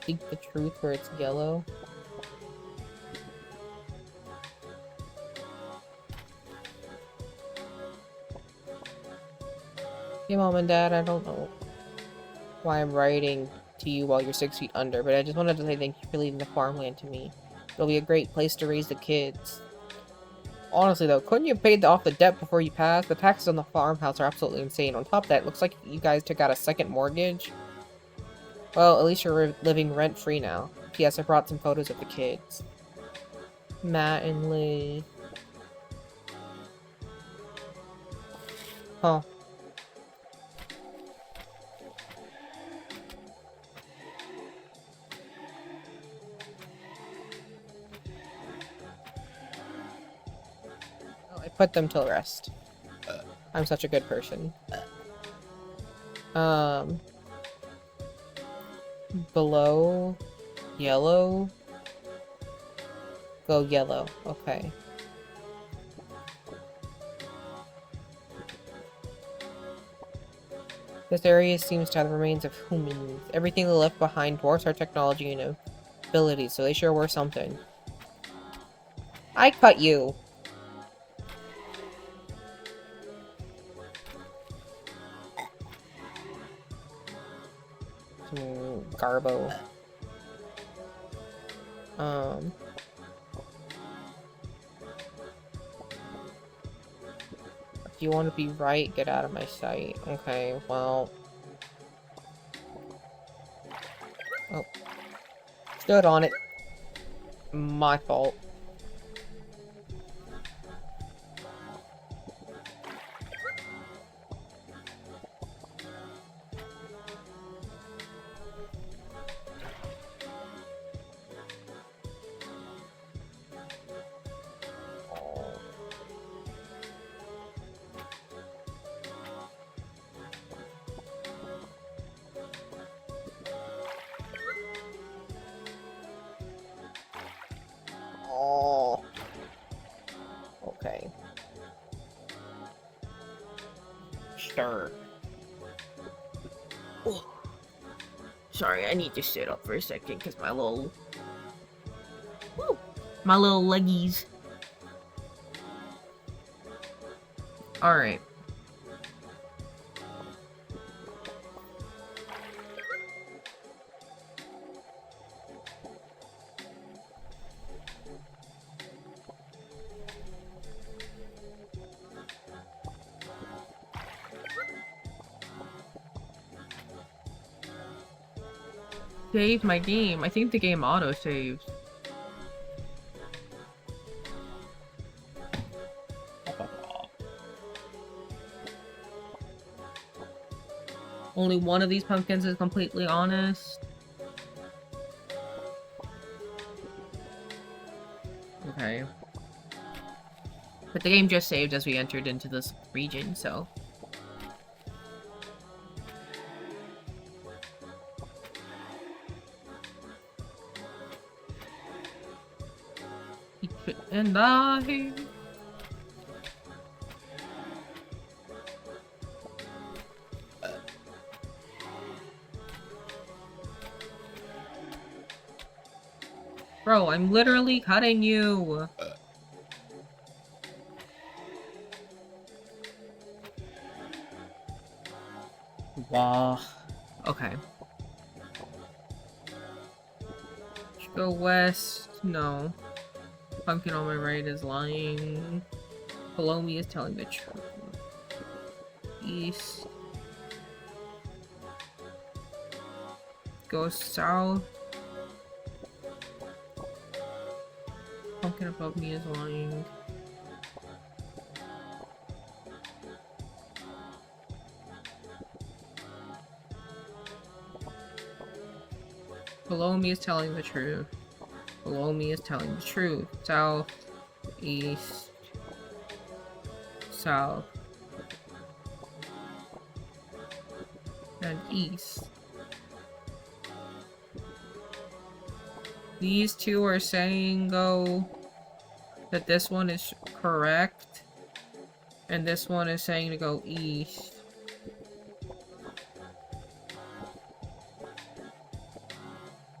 Speaker 1: Seek the truth where it's yellow. Hey, Mom and Dad, I don't know why I'm writing to you while you're 6 feet under, but I just wanted to say thank you for leaving the farmland to me. It'll be a great place to raise the kids. Honestly, though, couldn't you have paid off the debt before you passed? The taxes on the farmhouse are absolutely insane. On top of that, it looks like you guys took out a second mortgage. Well, at least you're living rent-free now. P.S. I brought some photos of the kids. Matt and Lee. Huh. Oh, I put them to rest. I'm such a good person. Below yellow. Go yellow. Okay. This area seems to have the remains of humans. Everything they left behind dwarfs our technology and abilities, so they sure were something. I cut you! Garbo. If you want to be right, get out of my sight. Okay, well... Oh. Stood on it. My fault. Oh. Okay. Sure. Oh. Sorry, I need to sit up for a second because my little... Woo! My little leggies. Alright. Save my game. I think the game auto-saves. Only one of these pumpkins is completely honest. Okay. But the game just saved as we entered into this region, so... And I... Bro, I'm literally cutting you! Wow. Okay. Should go west. No. Pumpkin on my right is lying. Below me is telling the truth. East. Go south. Pumpkin above me is lying. Below me is telling the truth. below me is telling the truth. South, east, south, and east. These two are saying, though, that this one is correct, and this one is saying to go east.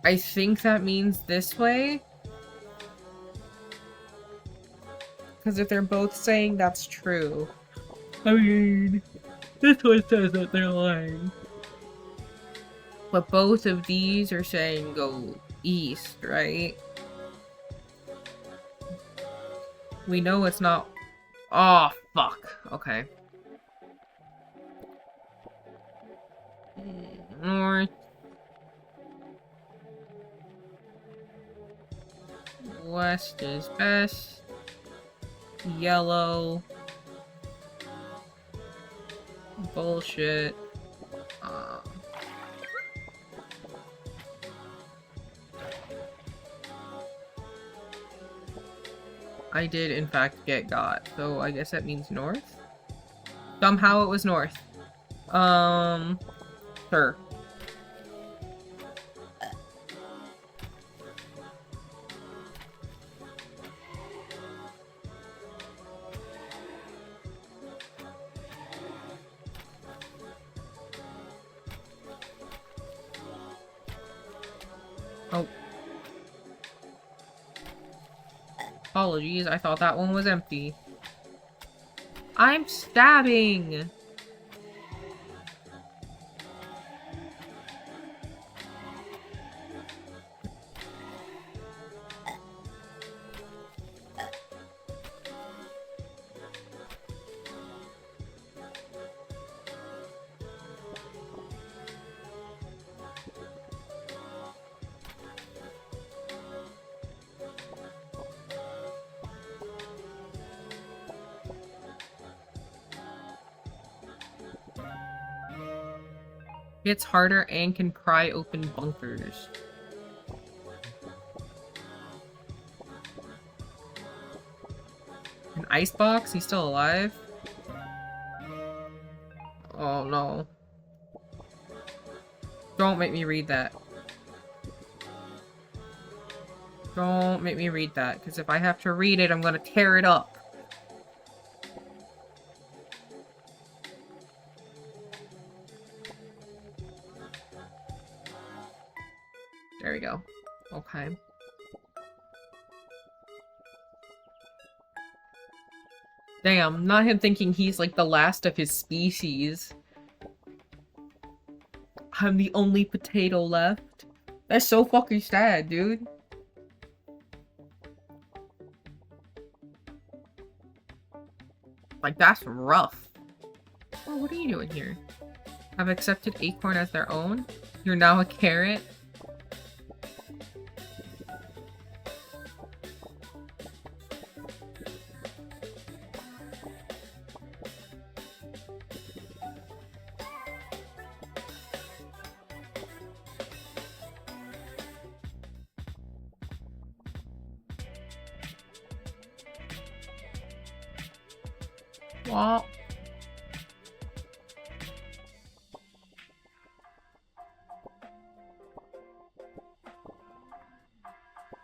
Speaker 1: I think that means this way. Because if they're both saying that's true, I mean, this one says that they're lying. But both of these are saying go east, right? We know it's not. Oh, fuck. Okay. North. West is best. Yellow. Bullshit. I did in fact get got, so I guess that means north? Somehow it was north. Sure. Oh. Apologies, I thought that one was empty. I'm stabbing! Hits harder and can pry open bunkers. An icebox? He's still alive? Oh no. Don't make me read that. Don't make me read that, because if I have to read it, I'm gonna tear it up. There we go. Okay. Damn, not him thinking he's like the last of his species. I'm the only potato left. That's so fucking sad, dude. Like, that's rough. Oh, what are you doing here? Have accepted Acorn as their own? You're now a carrot? What?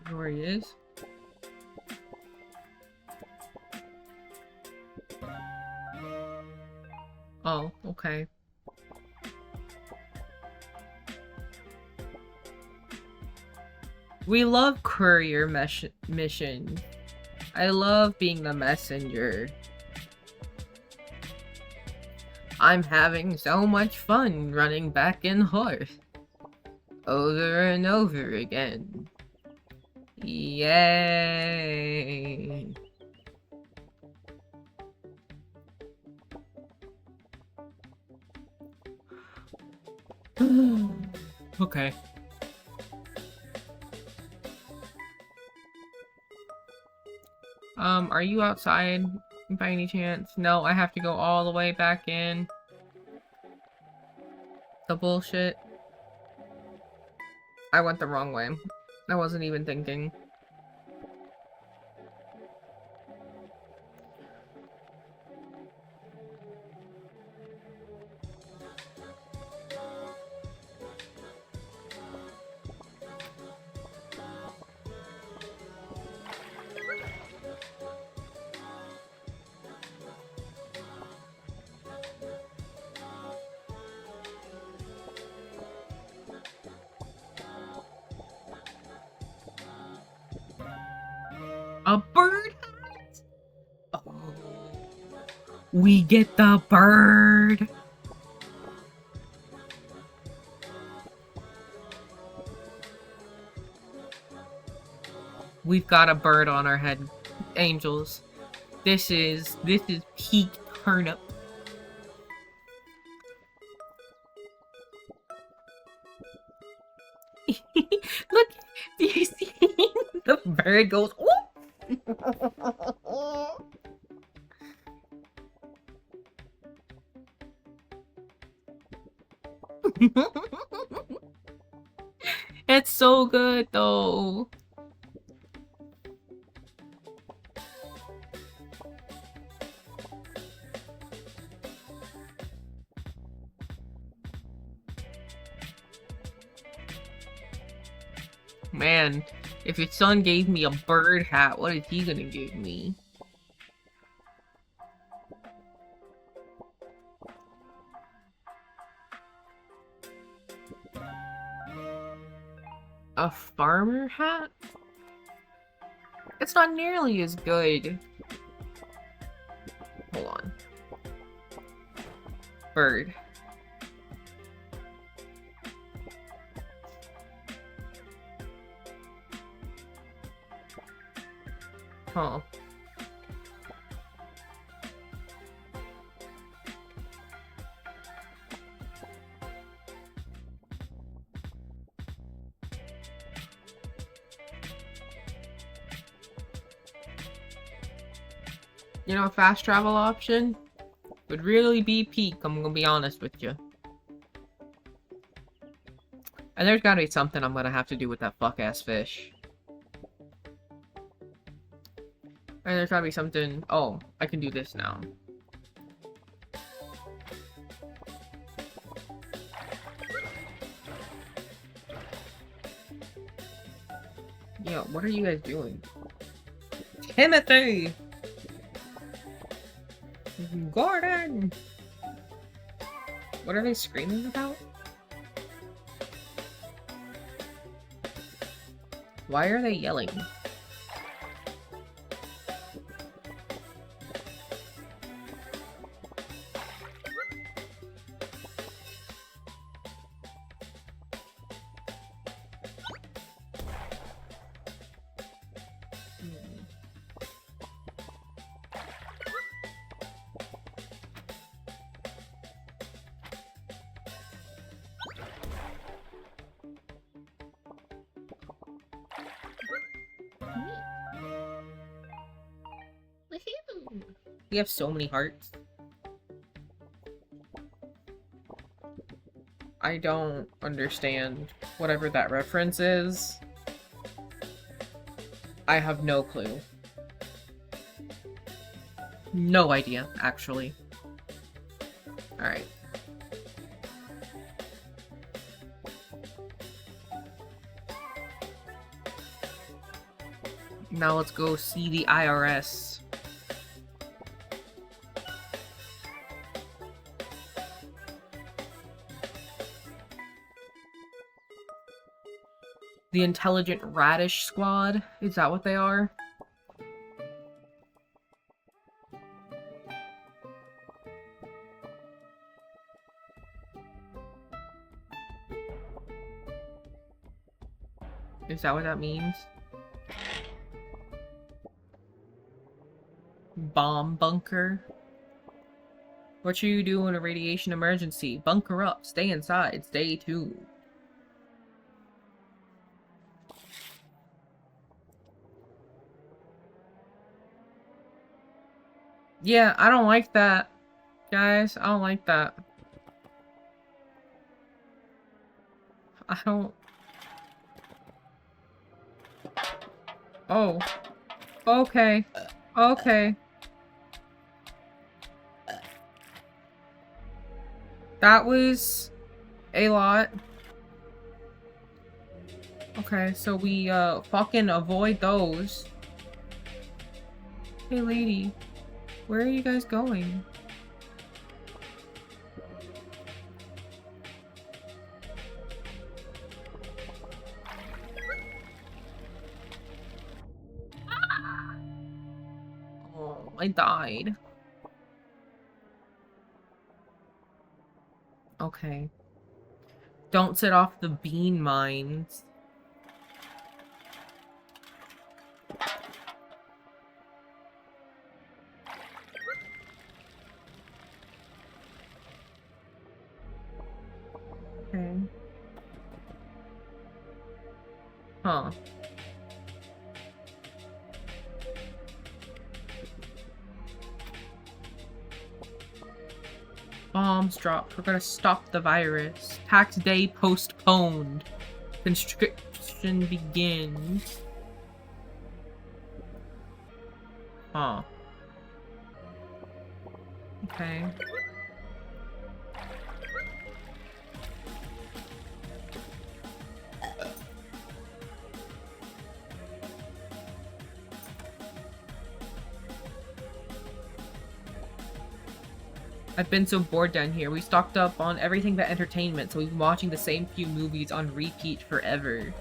Speaker 1: Where he is? Oh, okay. We love courier mission. I love being the messenger. I'm having so much fun running back and forth. Over and over again. Yay. Okay. Are you outside by any chance? No, I have to go all the way back in. The bullshit. I went the wrong way. I wasn't even thinking. We get the bird! We've got a bird on our head, angels. This is peak turnip. Look, do you see the bird goes, ooh! It's so good though. Man, if your son gave me a bird hat, what is he gonna give me? A farmer hat? It's not nearly as good. Hold on. Bird. Huh. You know, a fast travel option would really be peak, I'm gonna be honest with you. And there's gotta be something I'm gonna have to do with that fuck-ass fish. And there's gotta be something... Oh, I can do this now. Yo, what are you guys doing? Timothy! Gordon! What are they screaming about? Why are they yelling? We have so many hearts. I don't understand whatever that reference is. I have no clue. No idea, actually. Alright. Now let's go see the IRS. The Intelligent Radish Squad? Is that what they are? Is that what that means? Bomb bunker? What should you do in a radiation emergency? Bunker up, stay inside, stay tuned. Yeah, I don't like that. Guys, I don't like that. I don't... Oh. Okay. Okay. That was a lot. Okay, so we fucking avoid those. Hey lady, where are you guys going? Oh, I died. Okay. Don't set off the bean mines. Okay. Huh. Bombs dropped. We're gonna stop the virus. Tax day postponed. Constriction begins. Huh. Okay. I've been so bored down here. We stocked up on everything but entertainment, so we've been watching the same few movies on repeat forever.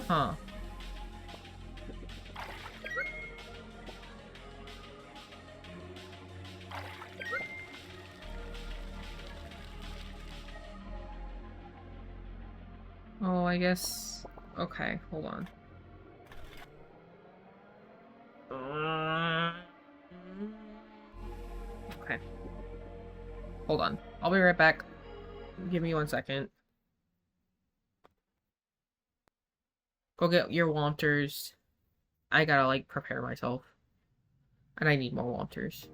Speaker 1: Huh. Oh, I guess... Okay, hold on. Okay. Hold on. I'll be right back. Give me 1 second. Go get your wanters. I gotta, like, prepare myself. And I need more wanters.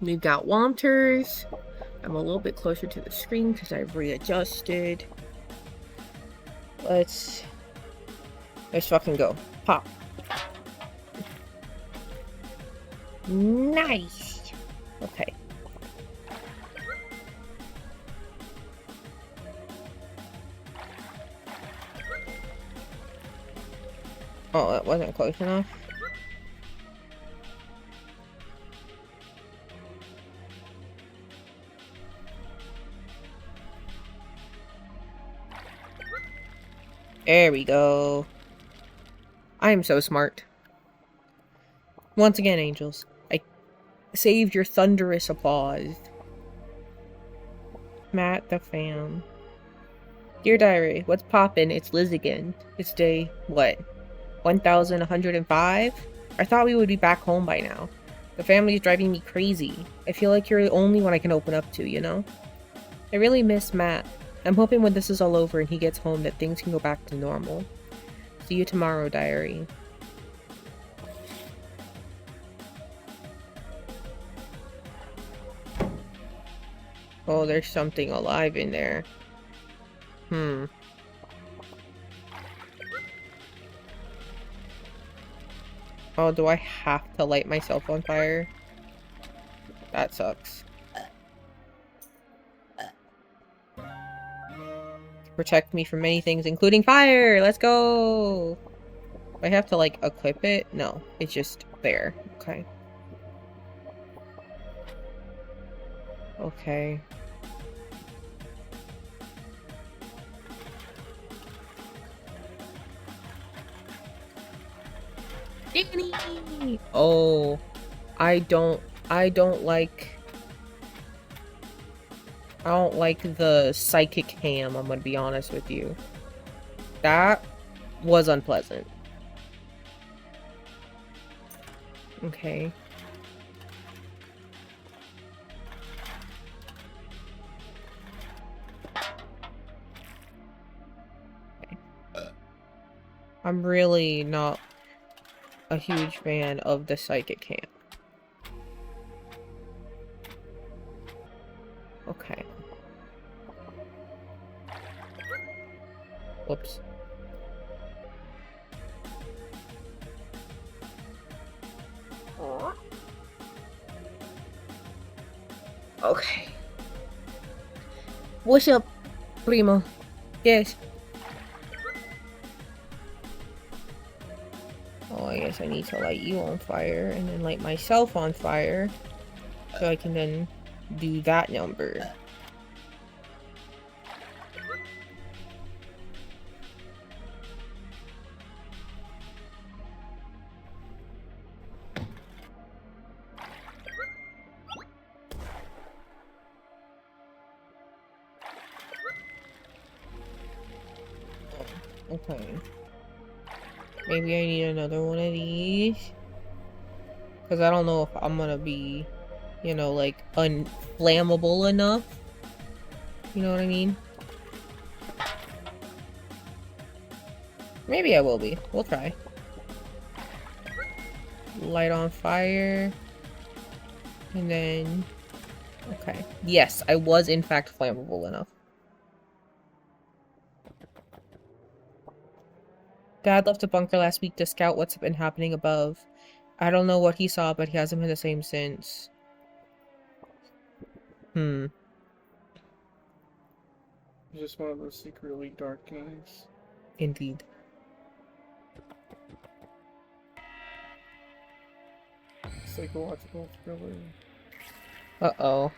Speaker 1: We've got Wanters. I'm a little bit closer to the screen because I've readjusted. Let's fucking go. Pop. Nice. Okay. Oh, that wasn't close enough. There we go. I am so smart. Once again, angels, I saved your thunderous applause. Matt the fam. Dear Diary, what's poppin'? It's Liz again. It's day, what? 1105? I thought we would be back home by now. The family's driving me crazy. I feel like you're the only one I can open up to, you know? I really miss Matt. I'm hoping when this is all over and he gets home that things can go back to normal. See you tomorrow, Diary. Oh, there's something alive in there. Oh, do I have to light myself on fire? That sucks. Protect me from many things, including fire! Let's go! Do I have to, like, equip it? No, it's just there. Okay. Okay. Danny! Oh, I don't like the psychic ham, I'm gonna be honest with you. That was unpleasant. Okay. I'm really not a huge fan of the psychic ham. Okay. Whoops. Okay. What's up, primo? Yes. Oh, I guess I need to light you on fire and then light myself on fire so I can then do that number. Okay. Maybe I need another one of these. Because I don't know if I'm gonna be, you know, like, unflammable enough. You know what I mean? Maybe I will be. We'll try. Light on fire. And then... Okay. Yes, I was in fact flammable enough. Dad left a bunker last week to scout what's been happening above. I don't know what he saw, but he hasn't been the same since.
Speaker 3: Just one of those secretly dark games.
Speaker 1: Indeed.
Speaker 3: Psychological thriller.
Speaker 1: Uh-oh.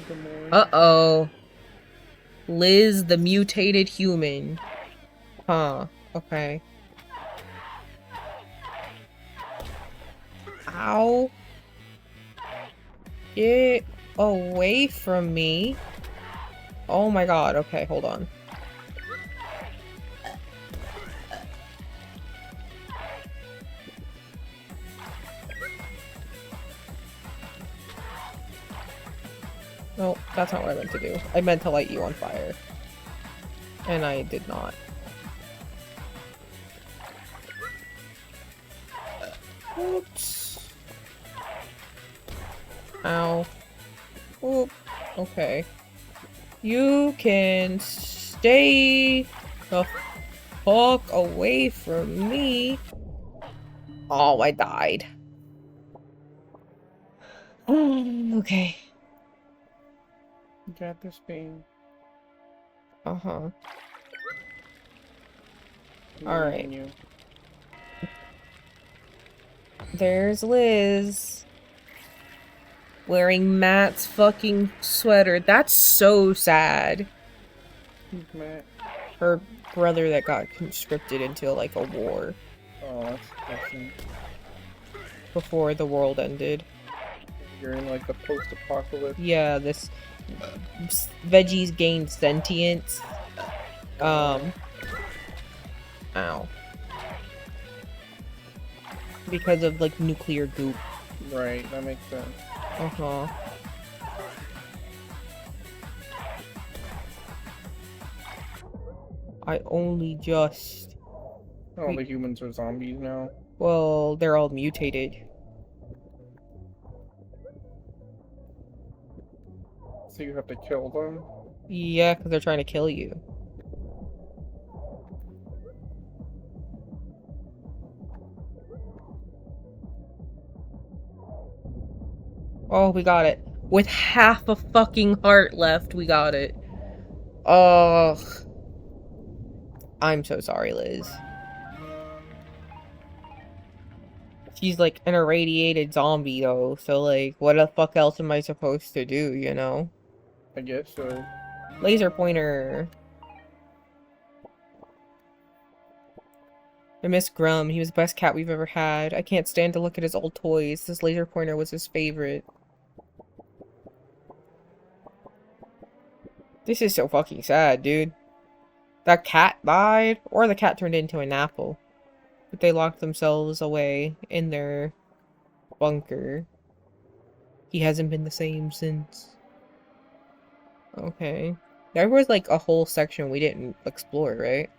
Speaker 3: More...
Speaker 1: Uh-oh. Liz, the mutated human. Huh. Okay. Ow. Get away from me. Oh my god. Okay, hold on. No, that's not what I meant to do. I meant to light you on fire. And I did not. Oops. Ow. Oop. Okay. You can stay the fuck away from me. Oh, I died. Okay.
Speaker 3: You got this, Bane.
Speaker 1: Uh-huh.
Speaker 3: I'm
Speaker 1: Alright.
Speaker 3: leaving you.
Speaker 1: There's Liz. Wearing Matt's fucking sweater. That's so sad.
Speaker 3: Who's Matt?
Speaker 1: Her brother that got conscripted into, like, a war
Speaker 3: Oh, that's depressing.
Speaker 1: before the world ended.
Speaker 3: You're in like a post-apocalypse.
Speaker 1: Yeah, this veggies gained sentience. Ow. Because of, like, nuclear goop.
Speaker 3: Right, that makes sense.
Speaker 1: Uh-huh. I only just...
Speaker 3: All the humans are zombies now.
Speaker 1: Well, they're all mutated.
Speaker 3: So you have to kill them?
Speaker 1: Yeah, because they're trying to kill you. Oh, we got it. With half a fucking heart left, we got it. Ugh. I'm so sorry, Liz. She's like an irradiated zombie, though, so like, what the fuck else am I supposed to do, you know?
Speaker 3: I guess so.
Speaker 1: Laser pointer. I miss Grum. He was the best cat we've ever had. I can't stand to look at his old toys. This laser pointer was his favorite. This is so fucking sad, dude. That cat died, or the cat turned into an apple. But they locked themselves away in their bunker. He hasn't been the same since. Okay. There was like a whole section we didn't explore, right?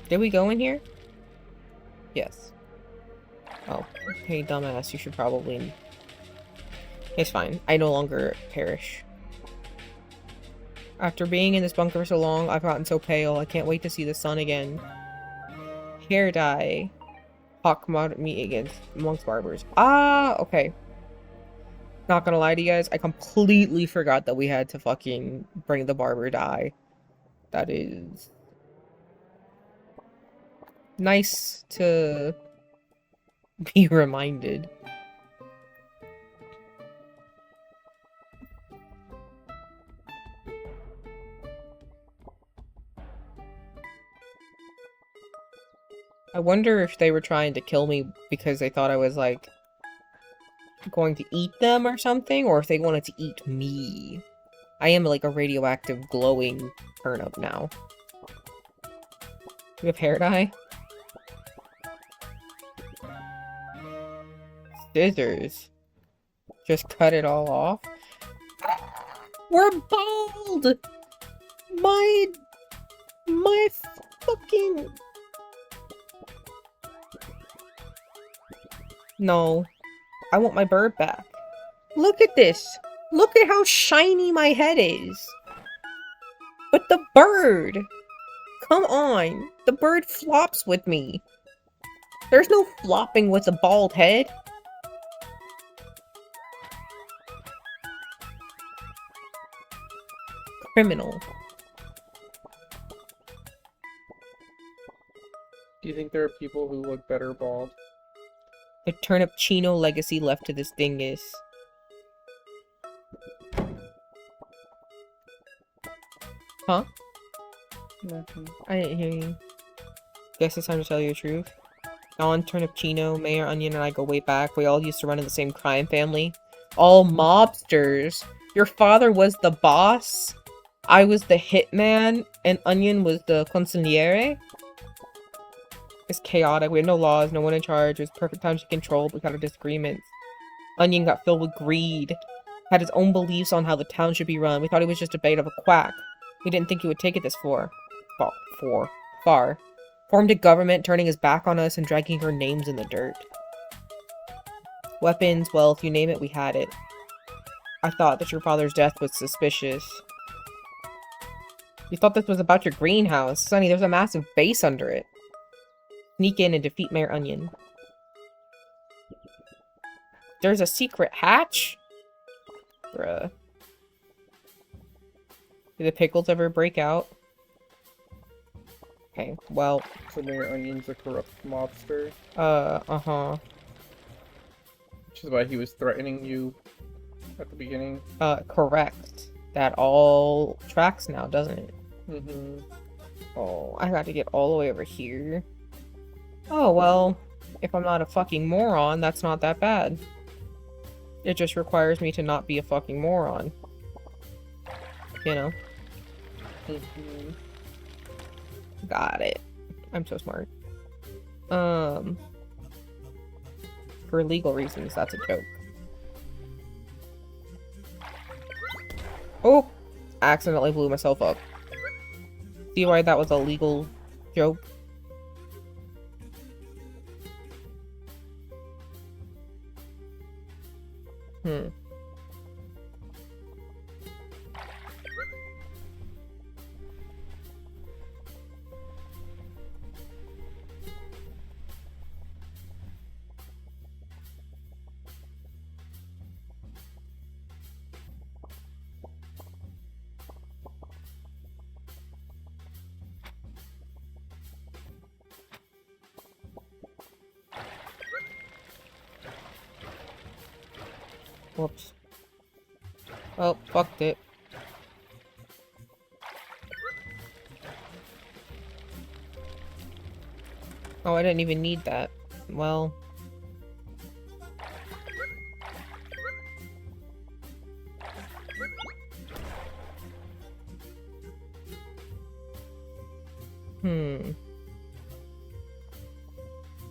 Speaker 1: Did we go in here? Yes. Oh, hey dumbass, you should probably... It's fine. I no longer perish. After being in this bunker for so long, I've gotten so pale. I can't wait to see the sun again. Hair dye. Hawk mod me against amongst barbers. Ah, okay. Not gonna lie to you guys, I completely forgot that we had to fucking bring the barber dye. That is... nice to be reminded. I wonder if they were trying to kill me because they thought I was, like, going to eat them or something, or if they wanted to eat me. I am, like, a radioactive glowing turnip now. Do we have hair dye? Scissors. Just cut it all off? We're bald! My fucking... No. I want my bird back. Look at this! Look at how shiny my head is! But the bird! Come on! The bird flops with me! There's no flopping with a bald head! Criminal.
Speaker 3: Do you think there are people who look better bald?
Speaker 1: The turnip chino legacy left to this dingus. Huh?
Speaker 3: Nothing.
Speaker 1: I didn't hear you. Guess it's time to tell you the truth. Don, Turnip Chino, Mayor Onion, and I go way back. We all used to run in the same crime family. All mobsters. Your father was the boss. I was the hitman, and Onion was the consigliere. It's chaotic. We had no laws, no one in charge. It was perfect time to control, but we got our disagreements. Onion got filled with greed. Had his own beliefs on how the town should be run. We thought he was just a bait of a quack. We didn't think he would take it this far. Formed a government, turning his back on us and dragging our names in the dirt. Weapons, wealth, you name it, we had it. I thought that your father's death was suspicious. You thought this was about your greenhouse. Sonny, there's a massive base under it. Sneak in and defeat Mayor Onion. There's a secret hatch? Bruh. Did the pickles ever break out? Okay, well...
Speaker 3: So Mayor Onion's a corrupt mobster,
Speaker 1: uh-huh.
Speaker 3: which is why he was threatening you at the beginning.
Speaker 1: Correct. That all tracks now, doesn't it?
Speaker 3: Mm-hmm.
Speaker 1: Oh, I got to get all the way over here. Oh, well, if I'm not a fucking moron, that's not that bad. It just requires me to not be a fucking moron. You know?
Speaker 3: Mm-hmm.
Speaker 1: Got it. I'm so smart. For legal reasons, that's a joke. Oh! Accidentally blew myself up. See why that was a legal joke? Whoops. Well, fucked it. Oh, I didn't even need that. Well...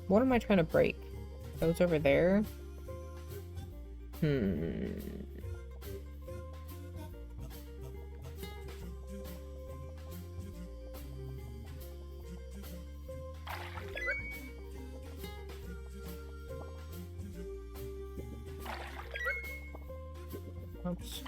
Speaker 1: What am I trying to break? Those over there? Oops.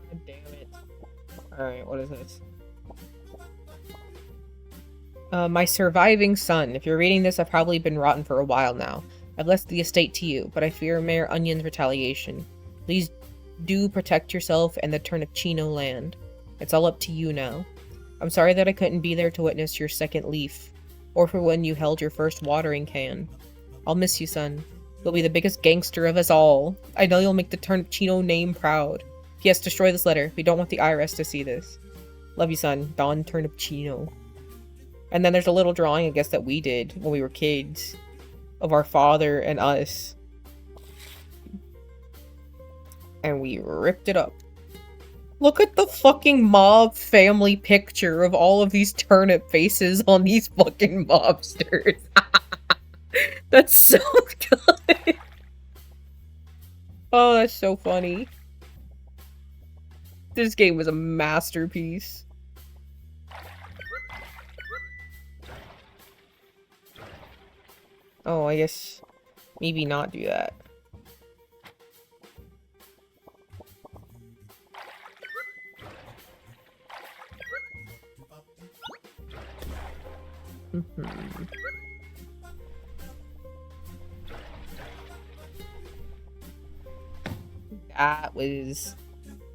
Speaker 1: God damn it. Alright, what is this? My surviving son. If you're reading this, I've probably been rotten for a while now. I've left the estate to you, but I fear Mayor Onion's retaliation. Please do protect yourself and the Turnipchino land. It's all up to you now. I'm sorry that I couldn't be there to witness your second leaf, or for when you held your first watering can. I'll miss you, son. You'll be the biggest gangster of us all. I know you'll make the Turnipchino name proud. P.S. Destroy this letter. We don't want the IRS to see this. Love you, son. Don Turnipchino. And then there's a little drawing, I guess, that we did when we were kids of our father and us. And we ripped it up. Look at the fucking mob family picture of all of these turnip faces on these fucking mobsters. That's so good. Oh, that's so funny. This game was a masterpiece. Oh, I guess maybe not do that. That was...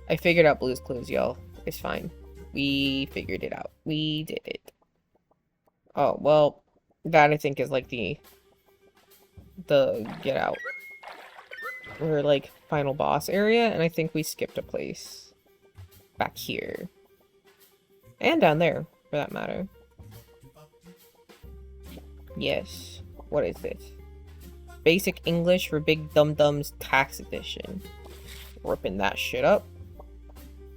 Speaker 1: I figured out Blue's Clues, y'all. It's fine. We figured it out. We did it. Oh, well, that I think is like the get out. Or like final boss area, and I think we skipped a place. Back here. And down there, for that matter. Yes. What is this? Basic English for Big Dum Dums Tax Edition. Ripping that shit up.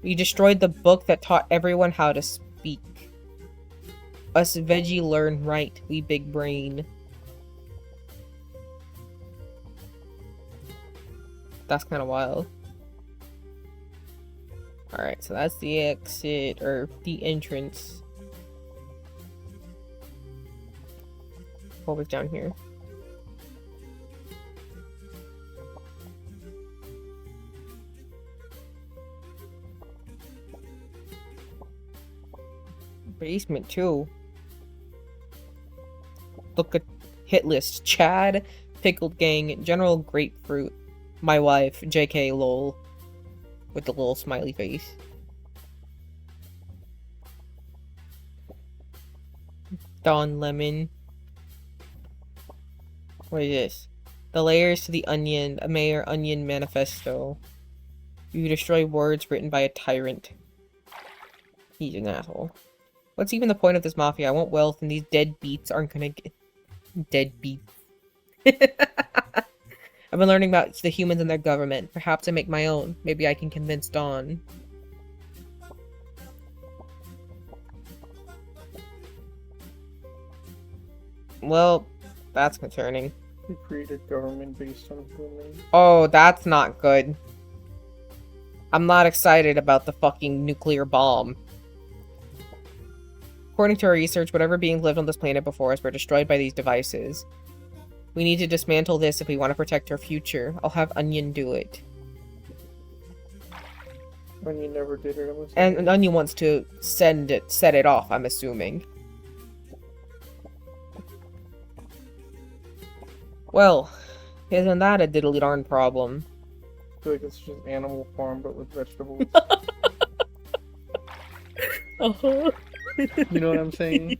Speaker 1: We destroyed the book that taught everyone how to speak. Us veggie learn right, we big brain. That's kind of wild. Alright, so that's the exit, or the entrance. What was down here? Basement too. Look at hit list. Chad, Pickled Gang, General Grapefruit, my wife, JK lol. With the little smiley face. Don Lemon. What is this? The layers to the onion, a Mayor Onion manifesto. You destroy words written by a tyrant. He's an asshole. What's even the point of this mafia? I want wealth, and these dead beats aren't gonna get... Dead beats. I've been learning about the humans and their government. Perhaps I make my own. Maybe I can convince Dawn. Well, that's concerning.
Speaker 3: We created government based on humans.
Speaker 1: Oh, that's not good. I'm not excited about the fucking nuclear bomb. According to our research, whatever beings lived on this planet before us were destroyed by these devices. We need to dismantle this if we want to protect our future. I'll have Onion do it.
Speaker 3: Onion never did it.
Speaker 1: And Onion wants to set it off, I'm assuming. Well, isn't that a diddly darn problem?
Speaker 3: I feel like it's just Animal Farm, but with vegetables.
Speaker 1: Uh-huh.
Speaker 3: You know what I'm saying?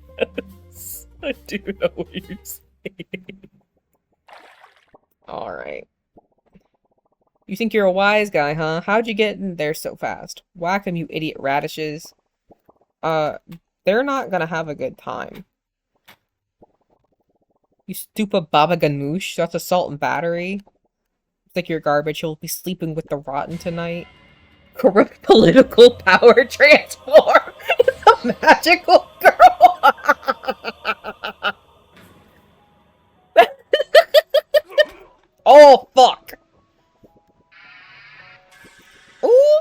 Speaker 1: Yes, I do know what you're saying. Alright. You think you're a wise guy, huh? How'd you get in there so fast? Whack 'em, you idiot radishes. They're not gonna have a good time. You stupid baba ganoush, that's assault and battery. It's like you're garbage, you'll be sleeping with the rotten tonight. Corrupt political power transform! It's a magical girl! Oh, fuck! Ooh!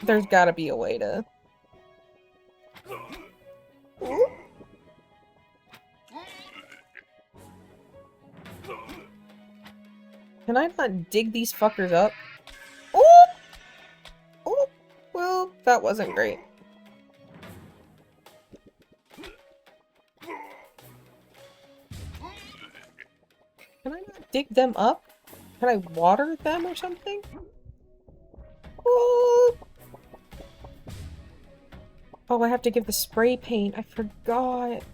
Speaker 1: There's gotta be a way to... Ooh. Can I not dig these fuckers up? Ooh! Ooh! Well, that wasn't great. Can I not dig them up? Can I water them or something? Ooh! Oh, I have to give the spray paint. I forgot.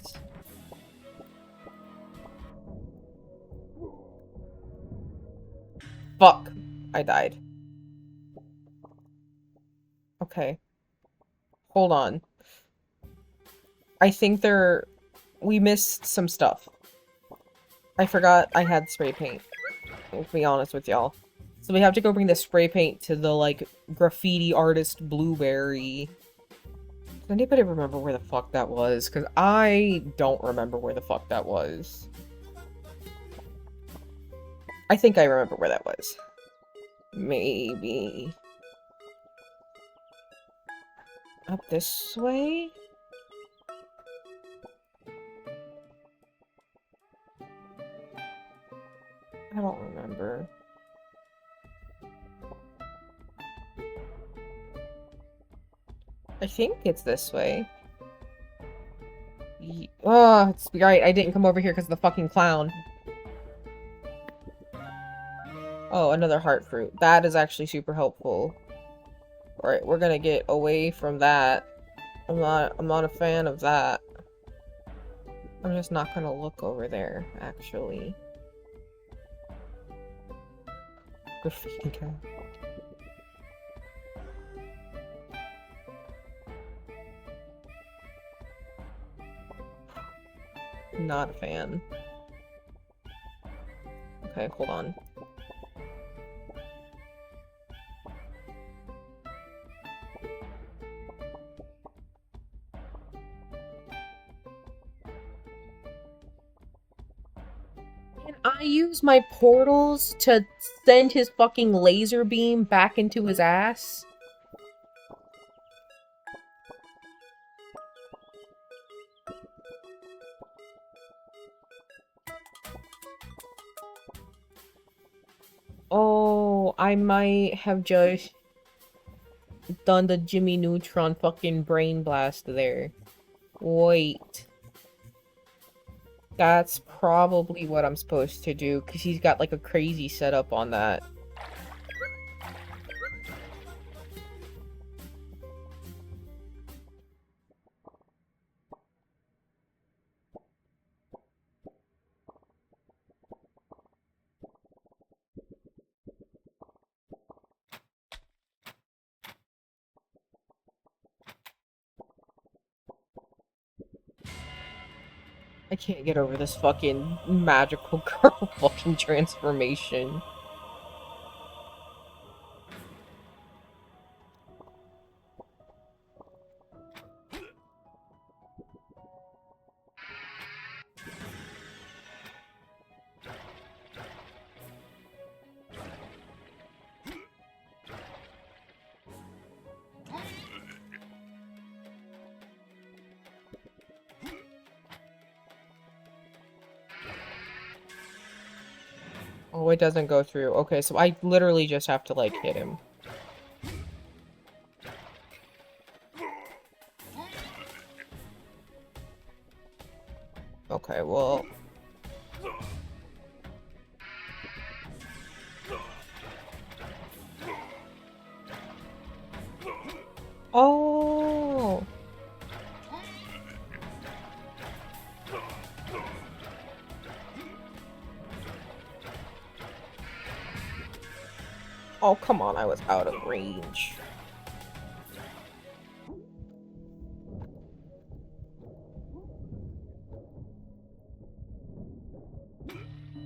Speaker 1: Fuck. I died. Okay. Hold on. I think we missed some stuff. I forgot I had spray paint. To be honest with y'all. So we have to go bring the spray paint to the, like, graffiti artist Blueberry. Does anybody remember where the fuck that was? Because I don't remember where the fuck that was. I think I remember where that was. Maybe... up this way? I don't remember. I think it's this way. Oh, it's right. I didn't come over here because of the fucking clown. Oh, another heart fruit. That is actually super helpful. Alright, we're gonna get away from that. I'm not a fan of that. I'm just not gonna look over there, actually. Graffiti cat. Not a fan. Okay, hold on. Can I use my portals to send his fucking laser beam back into his ass? Oh, I might have just done the Jimmy Neutron fucking brain blast there. Wait. That's probably what I'm supposed to do, because he's got like a crazy setup on that. I can't get over this fucking magical girl fucking transformation. Oh, it doesn't go through. Okay, so I literally just have to, like, hit him. Okay, well... Oh! Oh, come on, I was out of range.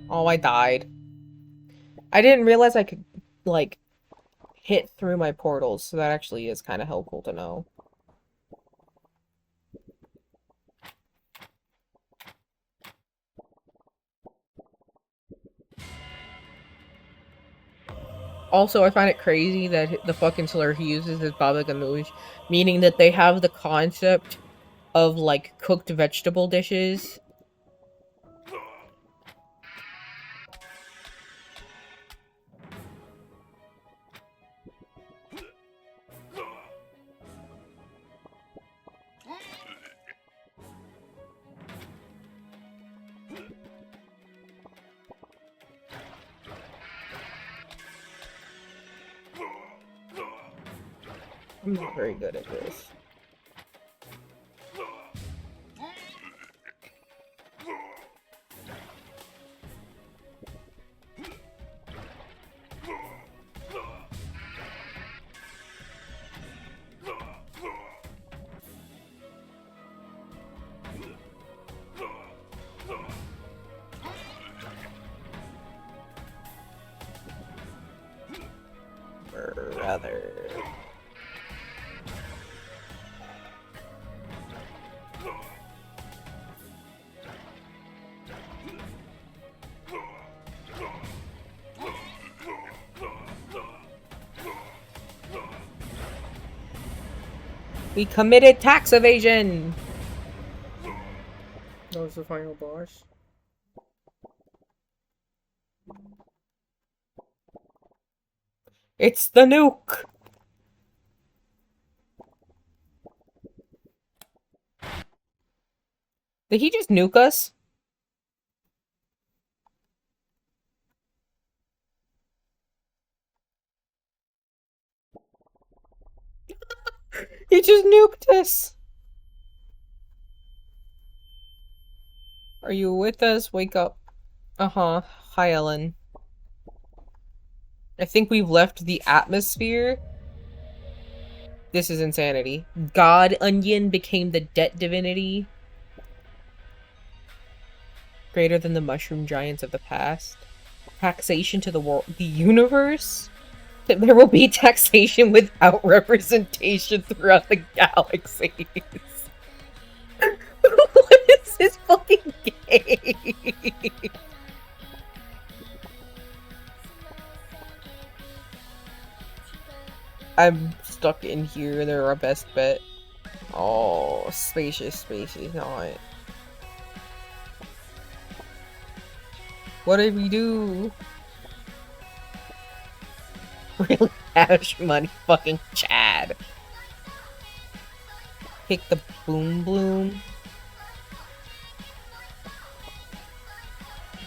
Speaker 1: Oh, I died. I didn't realize I could, like, hit through my portals, so that actually is kind of helpful to know. Also, I find it crazy that the fucking slur he uses is Baba Ganoush, meaning that they have the concept of, like, cooked vegetable dishes. I'm not very good at this. Brother. We committed tax evasion!
Speaker 3: That was the final boss.
Speaker 1: It's the nuke! Did he just nuke us? He just nuked us! Are you with us? Wake up. Uh-huh. Hi, Ellen. I think we've left the atmosphere. This is insanity. God Onion became the debt divinity. Greater than the mushroom giants of the past. Taxation to the world, the universe. There will be taxation without representation throughout the galaxies. What is this fucking game? I'm stuck in here. They're our best bet. Oh, spacious, not. What did we do? Really cash money, fucking Chad. Pick the Boom Bloom.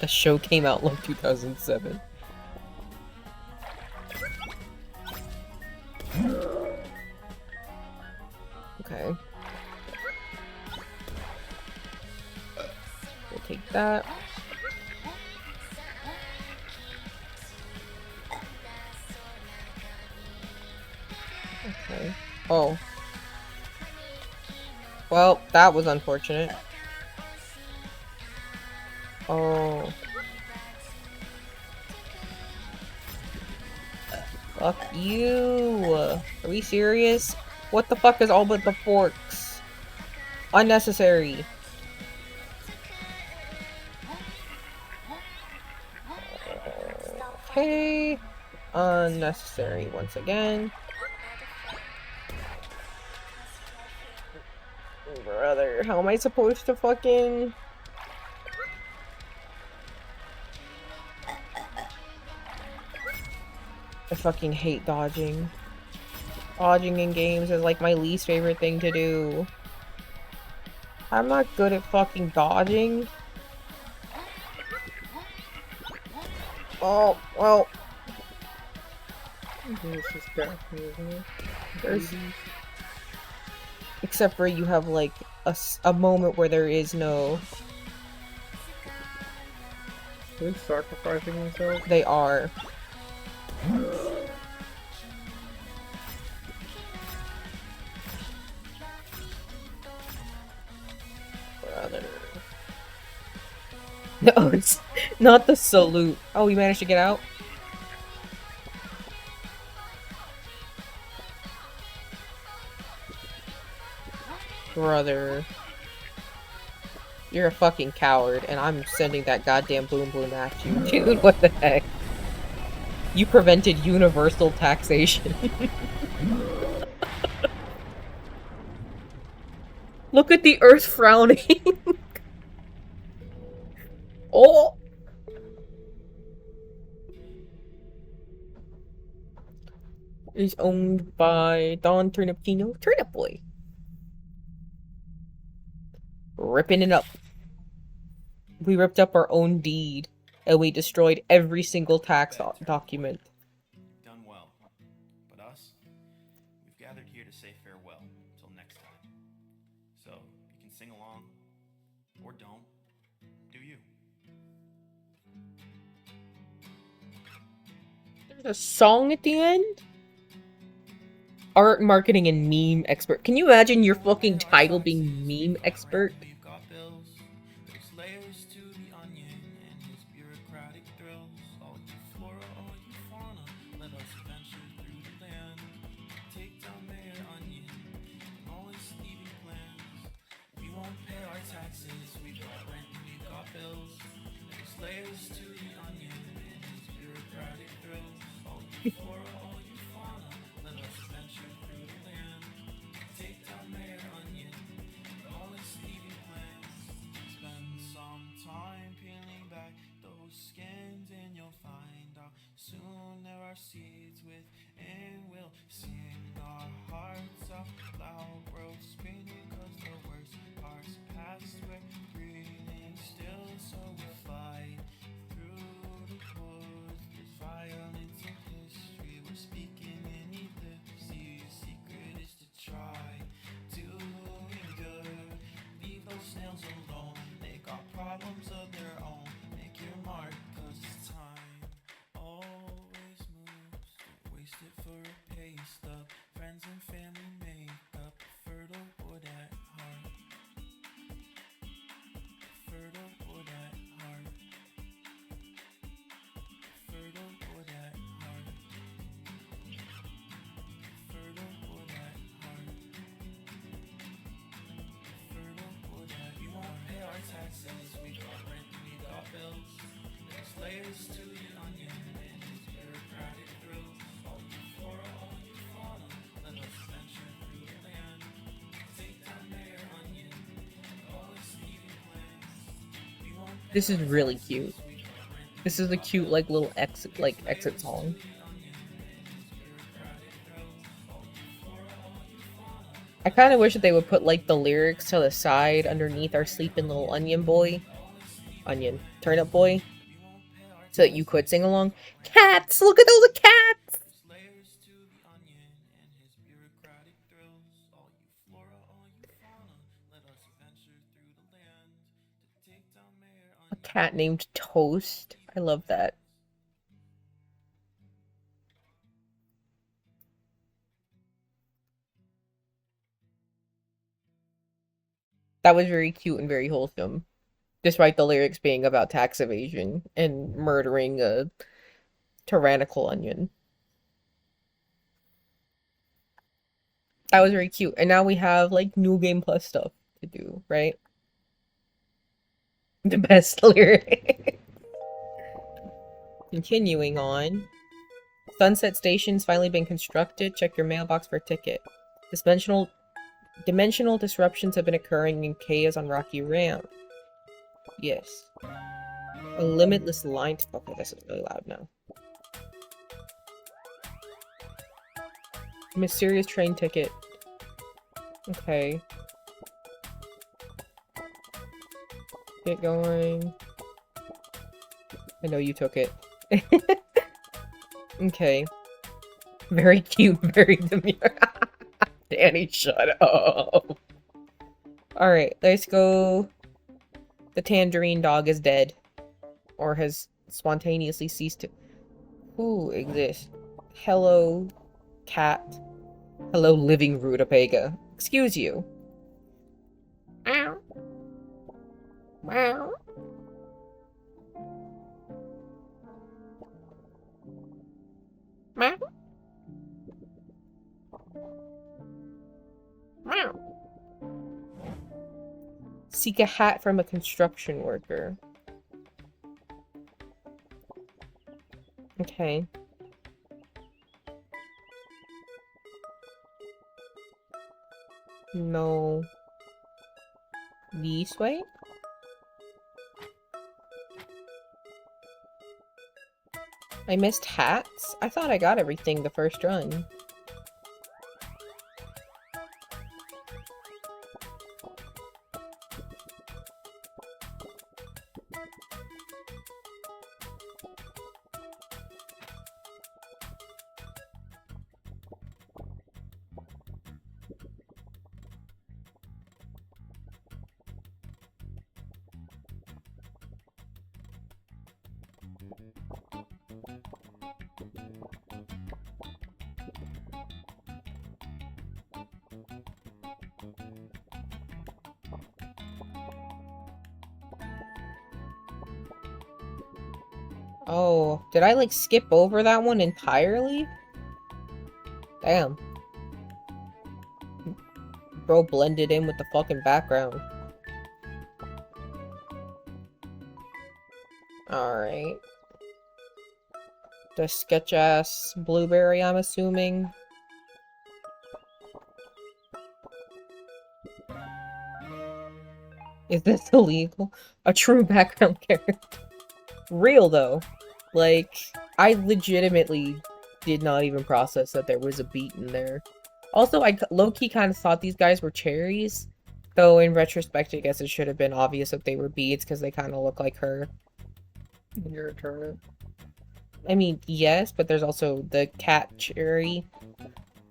Speaker 1: The show came out like 2007. Okay. We'll take that. Okay. Oh. Well, that was unfortunate. Oh. Fuck you. Are we serious? What the fuck is all but the forks? Unnecessary. Okay. Unnecessary once again. Brother, how am I supposed to fucking... I fucking hate dodging. Dodging in games is like my least favorite thing to do. I'm not good at fucking dodging. Oh, well. There's... Except for you have like a moment where there is no...
Speaker 3: Are they sacrificing themselves?
Speaker 1: They are. Brother. No, it's not the salute. Oh, we managed to get out? Brother. You're a fucking coward, and I'm sending that goddamn Boom Bloom at you. Dude, what the heck? You prevented universal taxation. Look at the earth frowning. Oh! Is owned by Don Turnipino, Turnip Boy. Ripping it up. We ripped up our own deed, and we destroyed every single tax document.
Speaker 4: Done well. But us, we've gathered here to say farewell till next time. So, you can sing along, or don't. Do you?
Speaker 1: There's a song at the end? Art, marketing, and meme expert. Can you imagine your fucking title being meme expert?
Speaker 4: We've got bills. There's layers to the onion and his bureaucratic thrills. All you flora, all you fauna, let us venture through the land. Take down Mayor Onion and all his thieving plans. We won't pay our taxes, we've got rent and we've got bills. There's layers to the onion and his bureaucratic thrills. All you flora, all you fauna, let us venture through the land. Take down Mayor Onion and all his thieving plans. Spend some time peeling back those skins and you'll find out soon there are seeds within. We'll sing our hearts out loud, world spinning, cause the worst part's past. We're breathing still, so we fight through friends and family make up a fertile wood at heart. Fertile wood at heart. Fertile wood at heart. Fertile wood at heart. Fertile wood at heart. We won't pay our taxes, we got rent, we got bills. There's layers to the onion and its bureaucratic thrills. All you flora, all you fauna, let us venture through the land. Take down Mayor Onion and all its thieving plans. We won't pay
Speaker 1: This is
Speaker 4: our
Speaker 1: really
Speaker 4: taxes,
Speaker 1: cute.
Speaker 4: we got rent,
Speaker 1: This is a cute, like, little exit song. I kind of wish that they would put, like, the lyrics to the side underneath our sleeping little onion boy. Turnip boy. So that you could sing along. Cats! Look at those cats!
Speaker 4: layers to the onion and his bureaucratic thrills. All you flora, all you fauna, let us venture through the land to take down Mayor
Speaker 1: A
Speaker 4: Onion.
Speaker 1: cat named Toast. I love that. That was very cute and very wholesome. Despite the lyrics being about tax evasion and murdering a tyrannical onion. That was very cute. And now we have, like, New Game Plus stuff to do, right? The best lyric. Continuing on. Sunset Station's finally been constructed. Check your mailbox for a ticket. Dimensional disruptions have been occurring in chaos on Rocky Ramp. Yes. A limitless line. Okay, this is really loud now. Mysterious train ticket. Okay. Get going. I know you took it. Okay. Very cute, very demure. Danny, shut up. Alright, let's go. The tangerine dog is dead. Or has spontaneously ceased to... Who exists? Hello, cat. Hello, living rutabaga. Excuse you. Meow. Meow. Meow. Meow. Seek a hat from a construction worker. Okay. No. This way? I missed hats? I thought I got everything the first run. Oh, did I like skip over that one entirely? Damn. Bro blended in with the fucking background. Alright. The sketch-ass blueberry, I'm assuming. Is this illegal? A true background character. Real, though. Like, I legitimately did not even process that there was a beat in there. Also, I low-key kind of thought these guys were cherries. Though, in retrospect, I guess it should have been obvious that they were beads, because they kind of look like her.
Speaker 3: You're a turnip.
Speaker 1: I mean, yes, but there's also the cat cherry.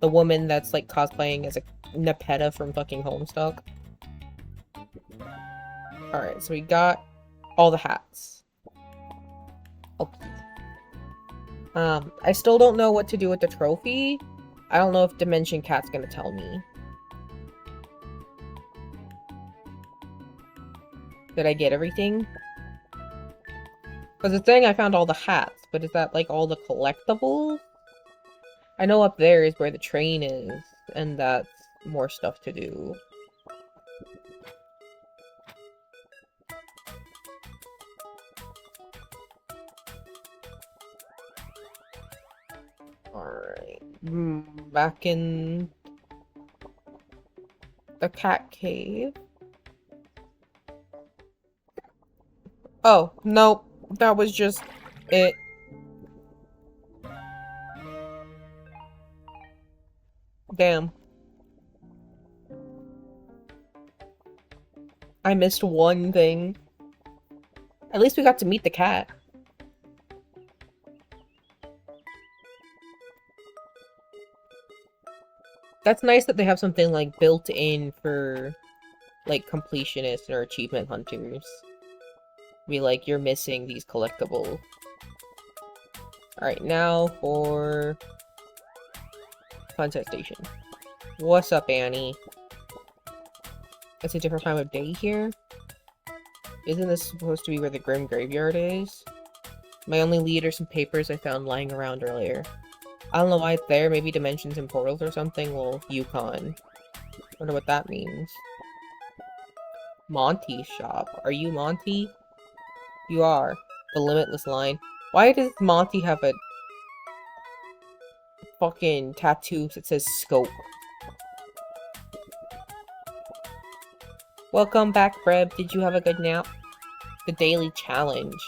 Speaker 1: The woman that's, like, cosplaying as a Nepeta from fucking Homestuck. Alright, so we got all the hats. Okay. I still don't know what to do with the trophy. I don't know if Dimension Cat's gonna tell me. Did I get everything? Because it's saying I found all the hats, but is that like all the collectibles? I know up there is where the train is, and that's more stuff to do. Alright. Back in the cat cave. Oh, nope. That was just it. Damn. I missed one thing. At least we got to meet the cat. That's nice that they have something like built in for like completionists or achievement hunters. Be like, you're missing these collectibles. Alright, now for Sunset Station. What's up, Annie? It's a different time of day here? Isn't this supposed to be where the Grim Graveyard is? My only lead are some papers I found lying around earlier. I don't know why it's there, maybe dimensions and portals or something. Well, Yukon. Wonder what that means. Monty's shop. Are you Monty? You are. The Limitless line. Why does Monty have a fucking tattoo that says scope? Welcome back, Breb. Did you have a good nap? The daily challenge.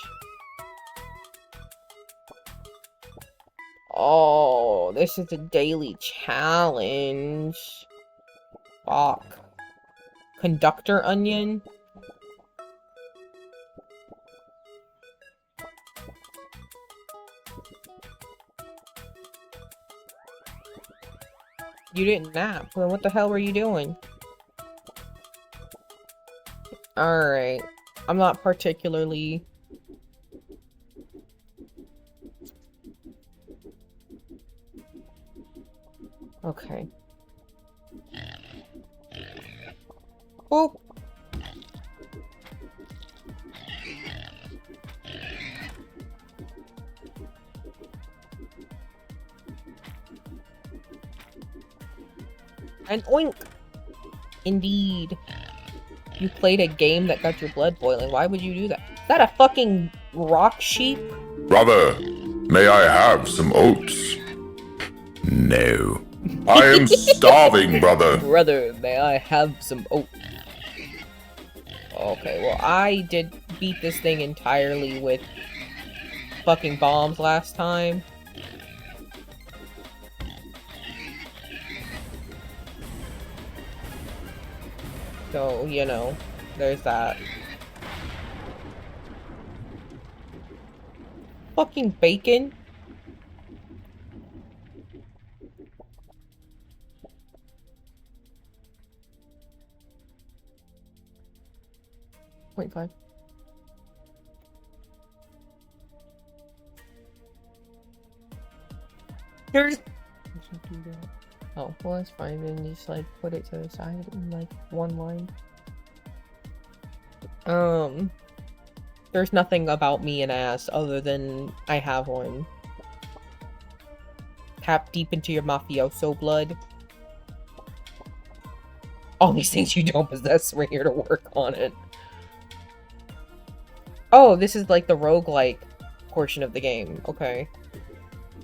Speaker 1: Oh, this is a daily challenge. Fuck. Conductor onion? You didn't nap. Then what the hell were you doing? Alright. I'm not particularly... Okay. Oh! And oink! Indeed. You played a game that got your blood boiling. Why would you do that? Is that a fucking rock sheep?
Speaker 2: Brother, may I have some oats? No. I am starving, brother.
Speaker 1: Brother, may I have some oats? Okay, well, I did beat this thing entirely with fucking bombs last time. So, you know, there's that. Fucking bacon. Point 0.5. There's... Oh, well, that's fine. Then just, like, put it to the side in, like, one line. There's nothing about me and ass other than I have one. Tap deep into your mafioso blood. All these things you don't possess, we're here to work on it. Oh, this is like the roguelike portion of the game. Okay.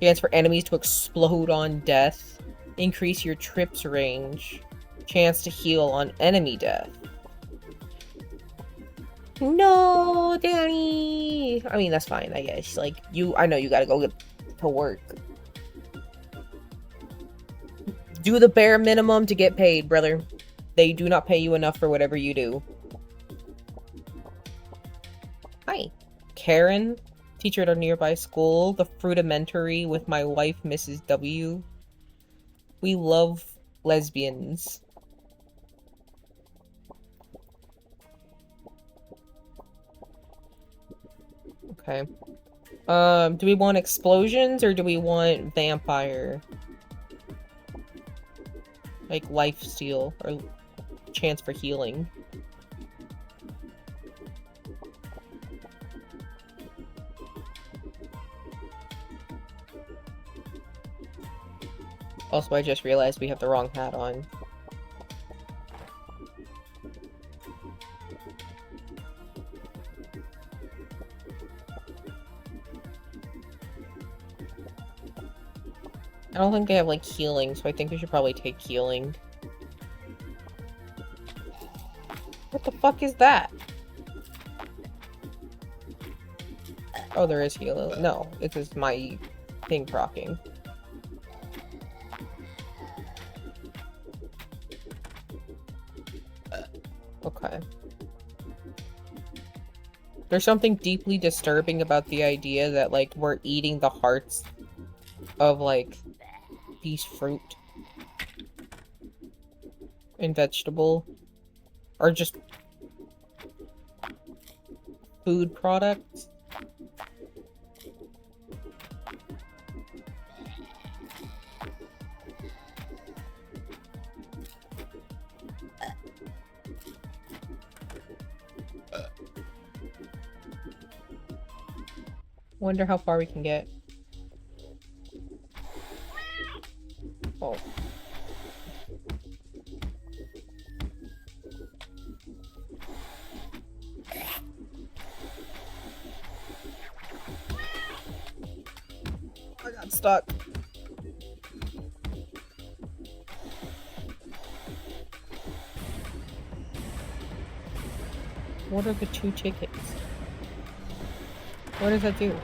Speaker 1: Chance for enemies to explode on death. Increase your trip's range. Chance to heal on enemy death. No, Danny! I mean, that's fine, I guess. Like, I know you gotta go to work. Do the bare minimum to get paid, brother. They do not pay you enough for whatever you do. Hi. Karen, teacher at a nearby school, the Fruitimentary with my wife, Mrs. W. We love lesbians. Okay. Do we want explosions or do we want vampire? Like life steal or chance for healing. Also, I just realized we have the wrong hat on. I don't think they have, like, healing, so I think we should probably take healing. What the fuck is that? Oh, there is healing. No, this is my thing proccing. Okay. There's something deeply disturbing about the idea that, like, we're eating the hearts of, like, these fruit and vegetable, or just food products. Wonder how far we can get. Oh. I got stuck. What are the 2 tickets? What does that do?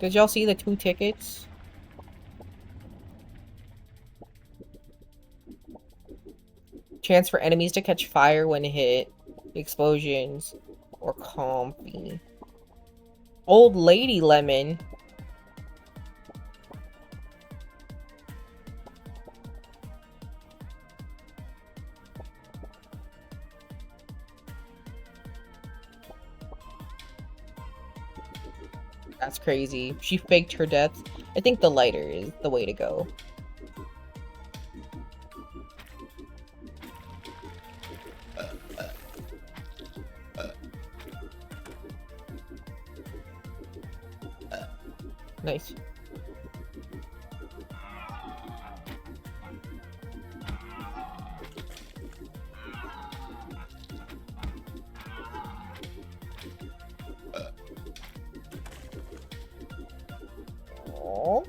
Speaker 1: Did y'all see the 2 tickets? Chance for enemies to catch fire when hit, explosions, or comfy. Old Lady Lemon. That's crazy. She faked her death. I think the lighter is the way to go. Nice. Oh.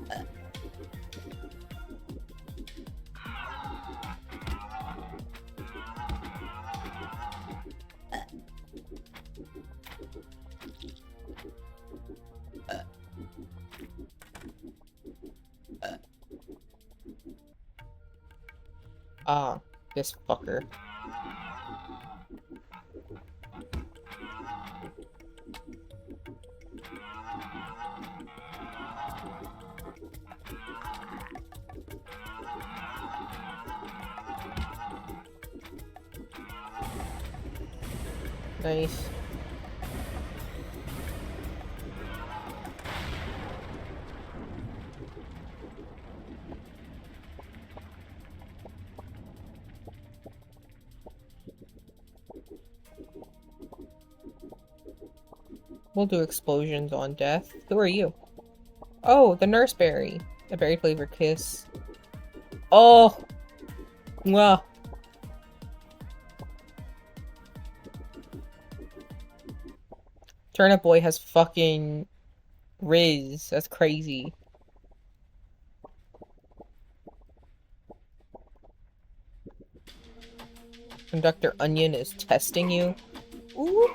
Speaker 1: Ah, this fucker. Nice. We'll do explosions on death. Who are you? Oh, the nurse berry. A berry flavored kiss. Oh! Mwah. Turnip Boy has fucking Riz. That's crazy. Conductor Onion is testing you. Ooh.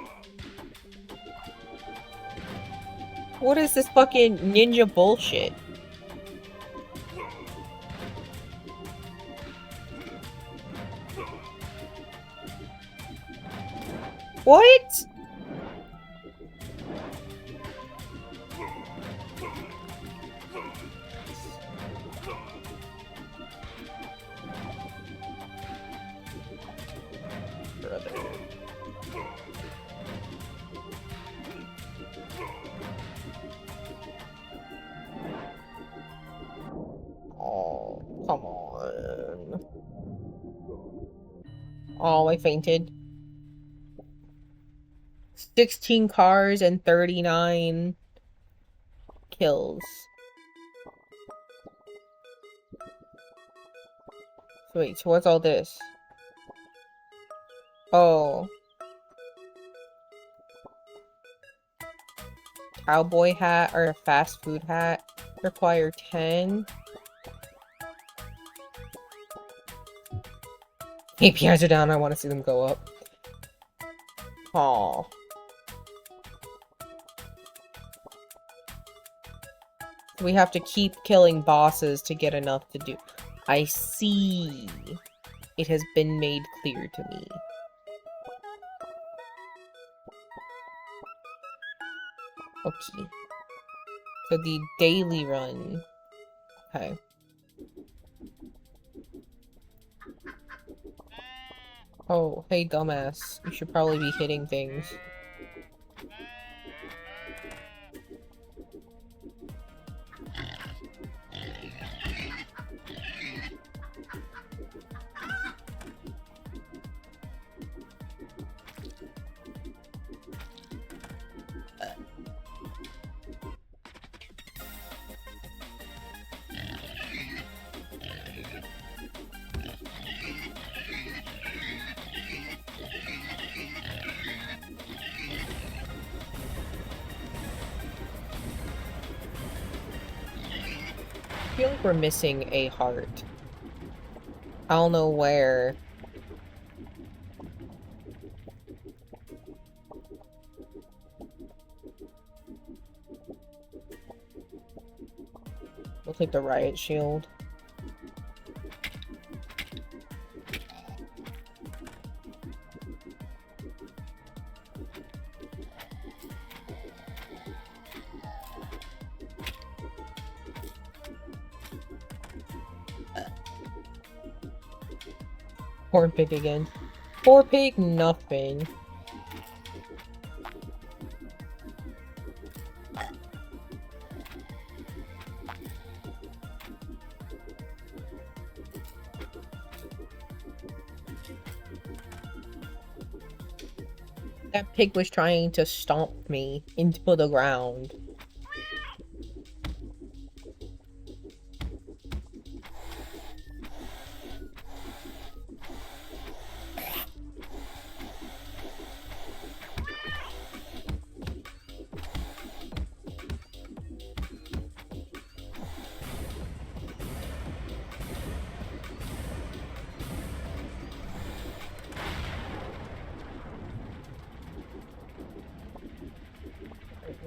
Speaker 1: What is this fucking ninja bullshit? What? Brother. Oh, come Oh, I fainted. 16 cars and 39 kills. So wait, so what's all this? Oh. Cowboy hat or a fast food hat require 10. KPIs are down, I want to see them go up. Aw. We have to keep killing bosses to get enough to do. I see. It has been made clear to me. Okay. So the daily run. Okay. Oh, hey dumbass. You should probably be hitting things. I feel like we're missing a heart. I don't know where. Looks like the riot shield. Corn pig again. Poor pig, nothing. That pig was trying to stomp me into the ground.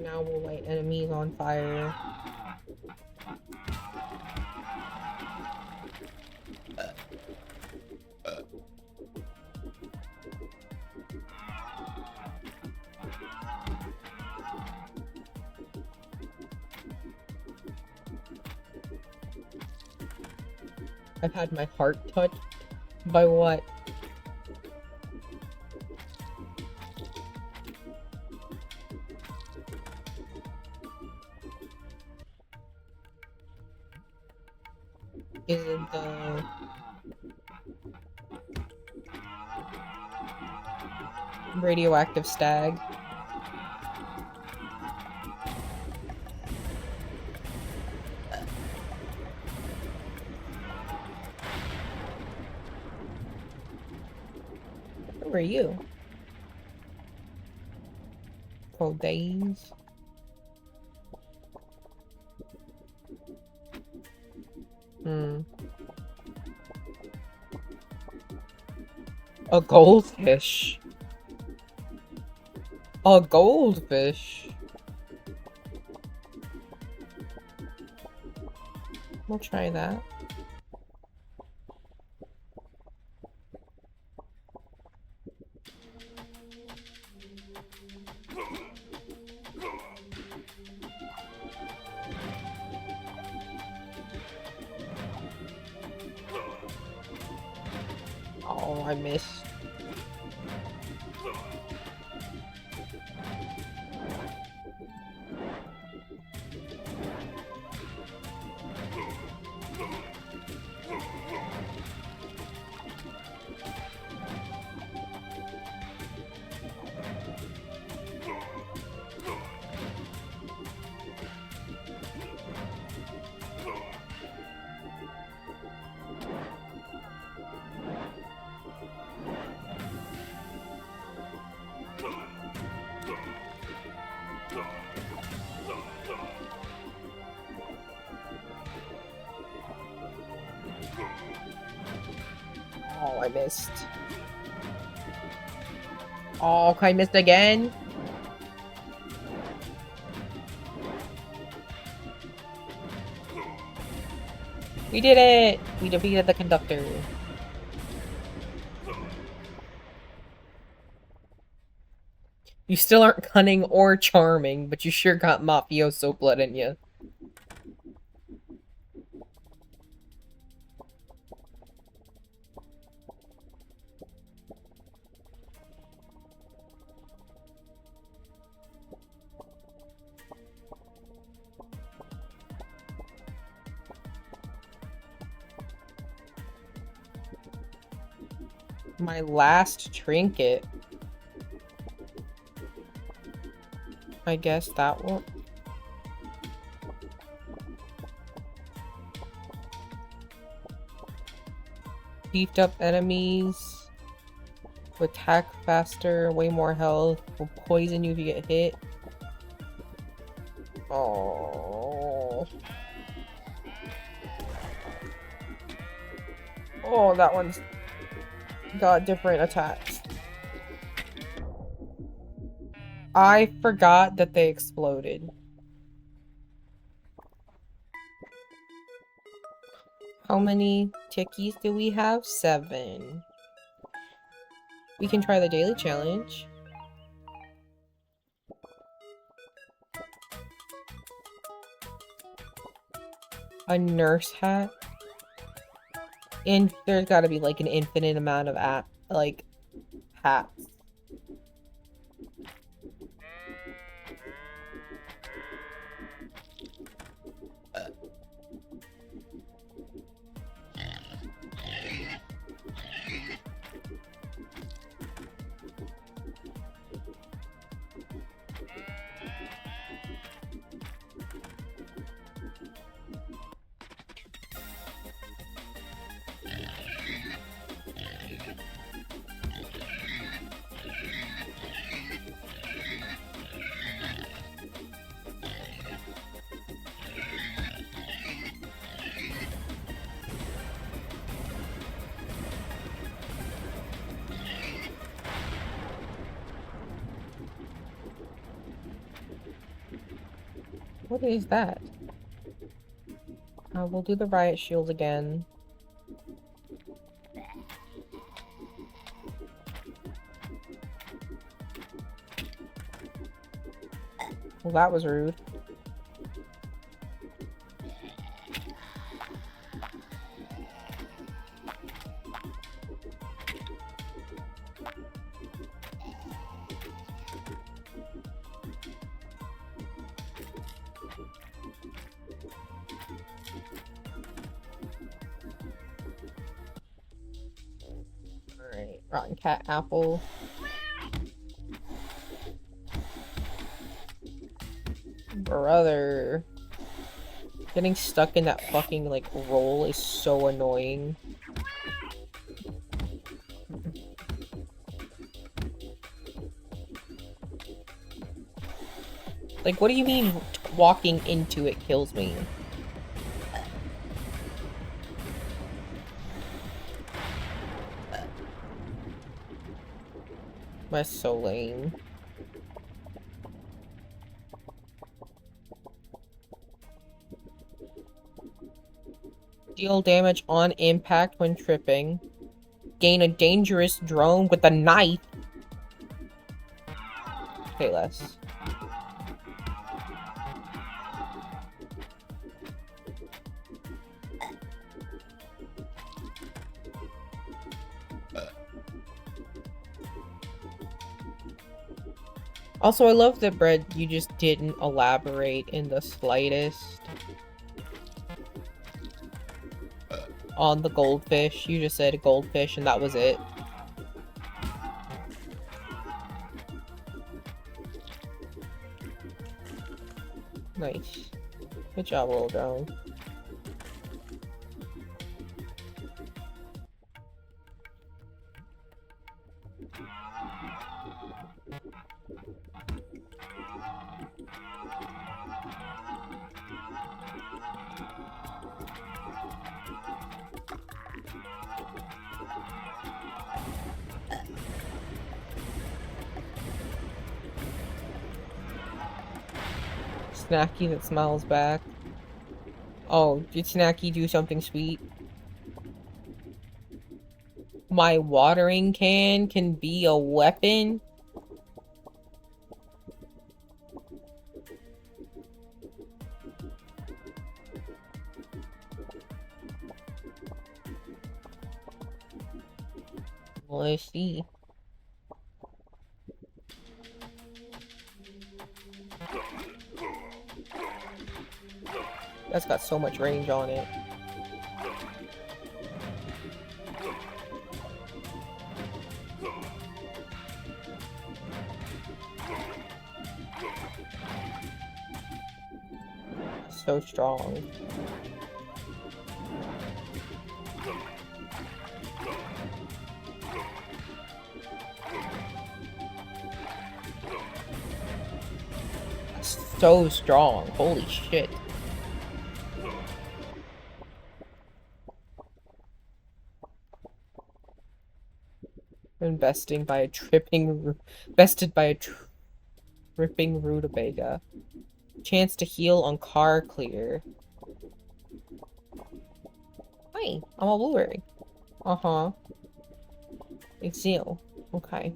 Speaker 1: Now we'll light enemies on fire. I've had my heart touched by what? Is it the radioactive stag? Who are you? Cold days. A goldfish. A goldfish. We'll try that. Oh, I missed. Oh, I missed. Oh, I missed again? We did it! We defeated the conductor. You still aren't cunning or charming, but you sure got mafioso blood in you. My last trinket. I guess that one. Beefed up enemies. Will attack faster, way more health. Will poison you if you get hit. Oh. Oh, that one's got different attacks. I forgot that they exploded. How many tickies do we have? 7. We can try the daily challenge. A nurse hat. And there's gotta be like an infinite amount of hats. What is that? We'll do the riot shield again. Well, that was rude. Alright, rotten cat apple. Brother. Getting stuck in that fucking, like, roll is so annoying. Like, what do you mean walking into it kills me? That's so lame. Deal damage on impact when tripping. Gain a dangerous drone with a knife. Okay, less. Also, I love that, Bread, you just didn't elaborate in the slightest on the goldfish. You just said goldfish and that was it. Nice. Good job, little drone. Snacky that smiles back. Oh, did Snacky do something sweet? My watering can be a weapon? Let's see. That's got so much range on it. So strong. So strong. Holy shit. Investing by a bested by a tripping rutabaga. Chance to heal on car clear. Hi, I'm a blueberry. Uh-huh. Exil. Okay.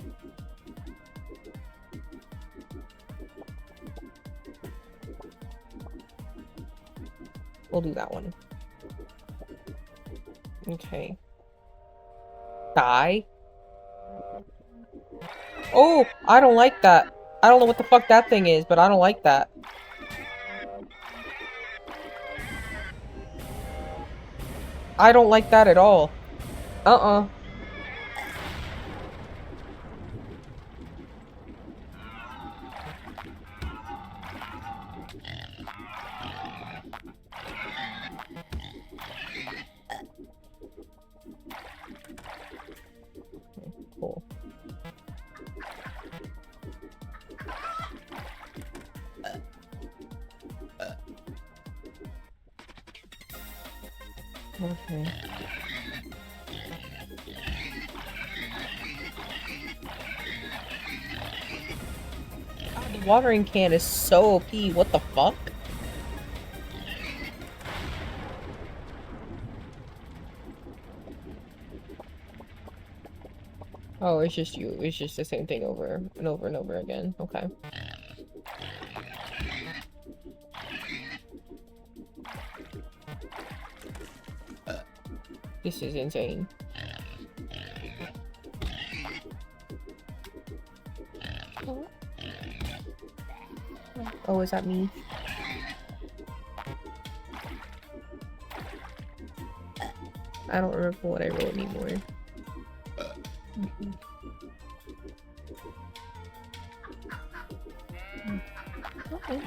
Speaker 1: We'll do that one. Okay. Die? Oh, I don't like that. I don't know what the fuck that thing is, but I don't like that. I don't like that at all. Uh-uh. Cool. Okay. God, the watering can is so OP. What the fuck? Oh, it's just you. It's just the same thing over and over and over again. Okay. This is insane. Oh, is that me? I don't remember what I wrote anymore. Okay.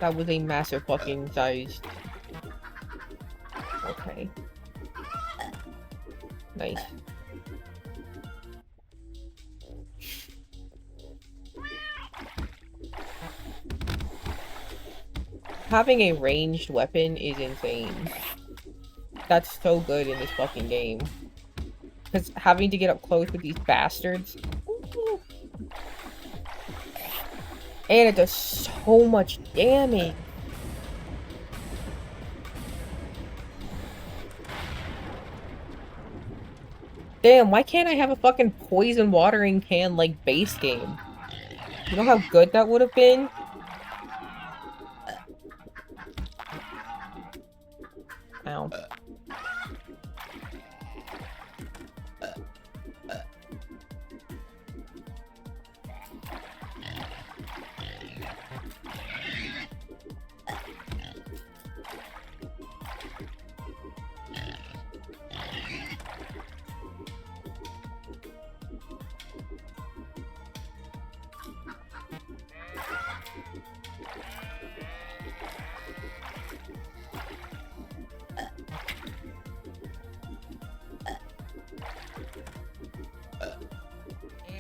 Speaker 1: That was a massive fucking size. Okay. Nice. Having a ranged weapon is insane. That's so good in this fucking game. Because having to get up close with these bastards. And it does so much damage. Damn, why can't I have a fucking poison watering can like base game? You know how good that would have been? Ow.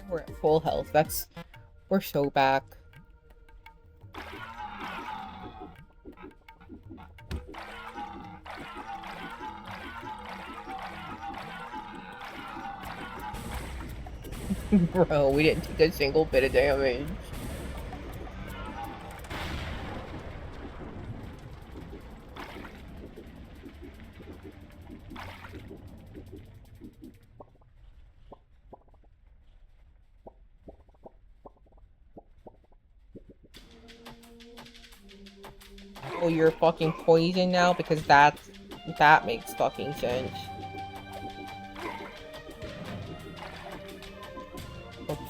Speaker 1: We're at full health. We're so back. Bro, we didn't take a single bit of damage. oh, you're fucking poison now, because that makes fucking sense. Oops.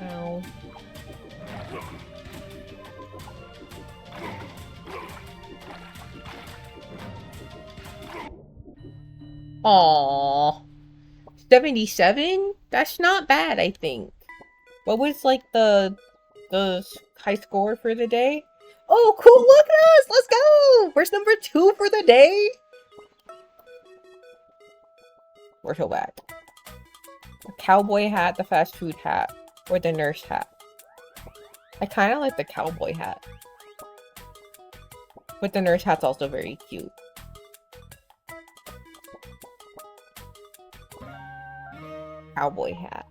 Speaker 1: Ow. Aww. 77? That's not bad, I think. What was, like, the high score for the day? Oh, cool, look at us! Let's go! Where's number 2 for the day? We're so back. The cowboy hat, the fast food hat, or the nurse hat. I kind of like the cowboy hat. But the nurse hat's also very cute. Cowboy hat.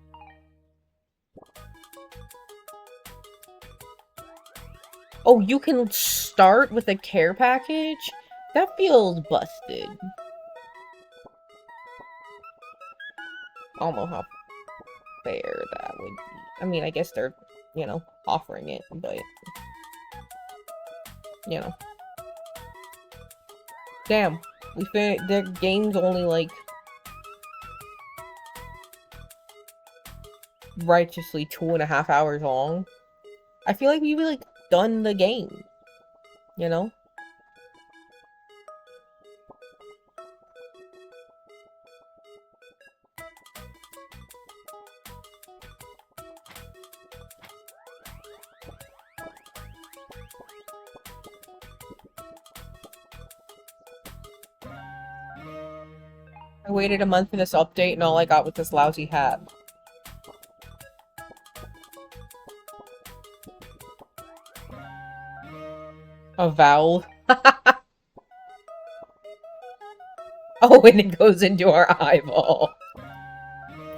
Speaker 1: Oh, you can start with a care package? That feels busted. I don't know how fair that would be. I mean, I guess they're, you know, offering it, but... You know. Damn. The game's only, like... righteously 2.5 hours long. I feel like we've, like, done the game. You know? I waited a month for this update and all I got was this lousy hat. A vowel. Oh, and it goes into our eyeball.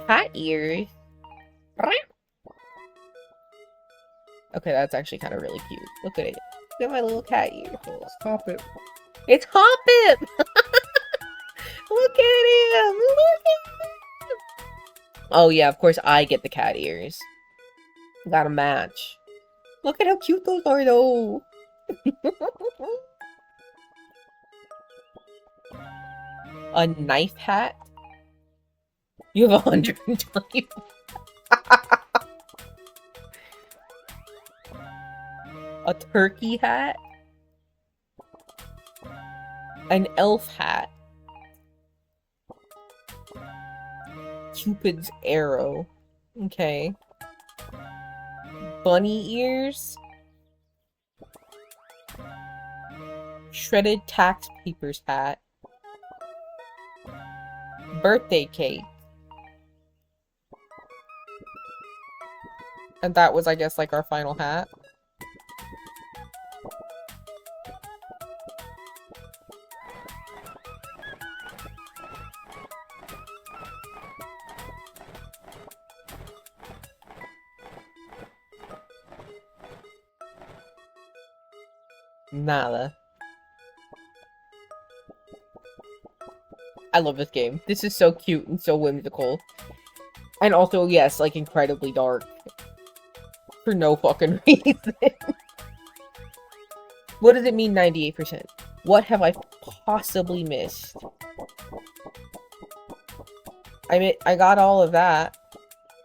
Speaker 1: Cat ears. Okay, that's actually kind of really cute. Look at it. Look at my little cat ears.
Speaker 3: Stop it.
Speaker 1: It's Hoppip! Look at him! Look at him! Oh yeah, of course I get the cat ears. Gotta match. Look at how cute those are though! A knife hat? You have 120. A turkey hat? An elf hat? Cupid's arrow. Okay. Bunny ears? Shredded tax papers hat. Birthday cake. And that was, I guess, like our final hat. Nada. I love this game. This is so cute and so whimsical. And also, yes, like, incredibly dark. For no fucking reason. What does it mean 98%? What have I possibly missed? I got all of that.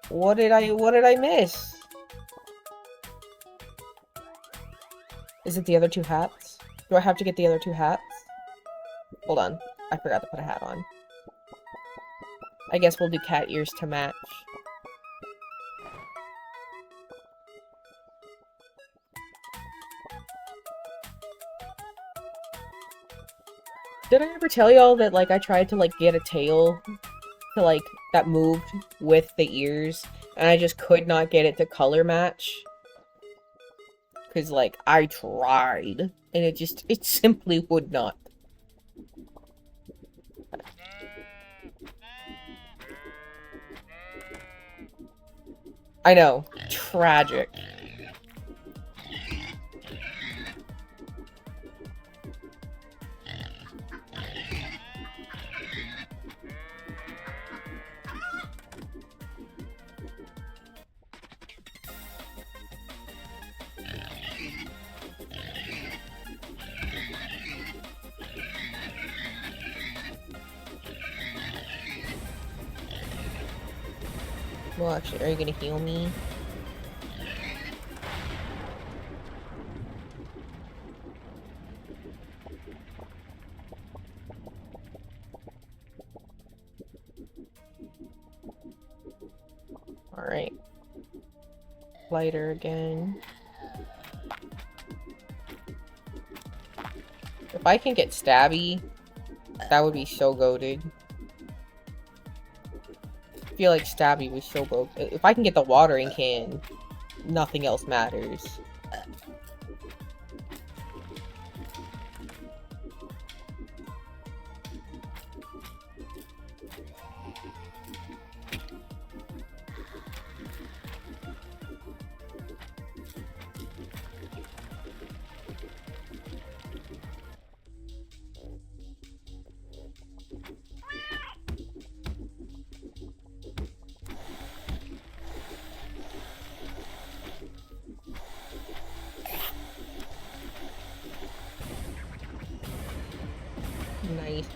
Speaker 1: What did I miss? Is it the other 2 hats? Do I have to get the other 2 hats? Hold on. I forgot to put a hat on. I guess we'll do cat ears to match. Did I ever tell y'all that, like, I tried to, like, get a tail to, like, that moved with the ears, and I just could not get it to color match? Because, like, I tried, and it simply would not. I know. Tragic. Well, actually, are you gonna heal me? Alright. Lighter again. If I can get stabby, that would be so goated. I feel like stabby was so broke. If I can get the watering can, nothing else matters. Nice.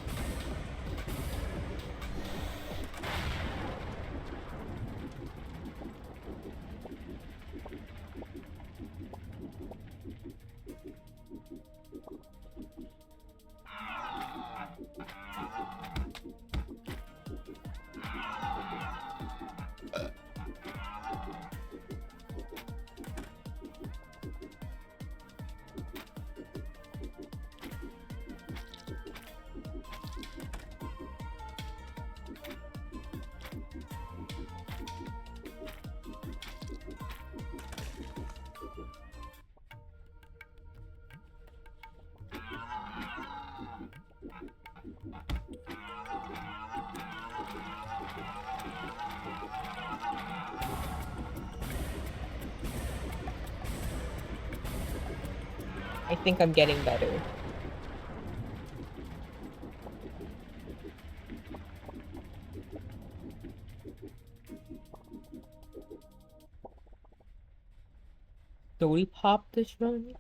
Speaker 1: I think I'm getting better. Do we pop this run?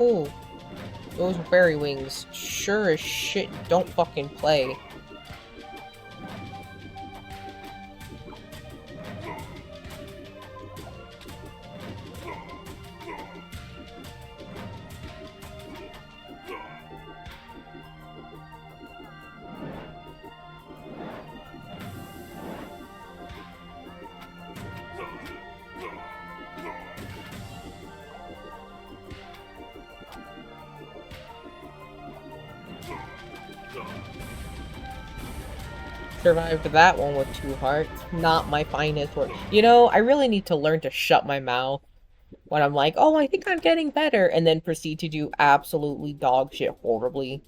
Speaker 1: Oh, those berry wings sure as shit don't fucking play. Survived that one with 2 hearts. Not my finest work. You know, I really need to learn to shut my mouth when I'm like, oh, I think I'm getting better, and then proceed to do absolutely dog shit horribly.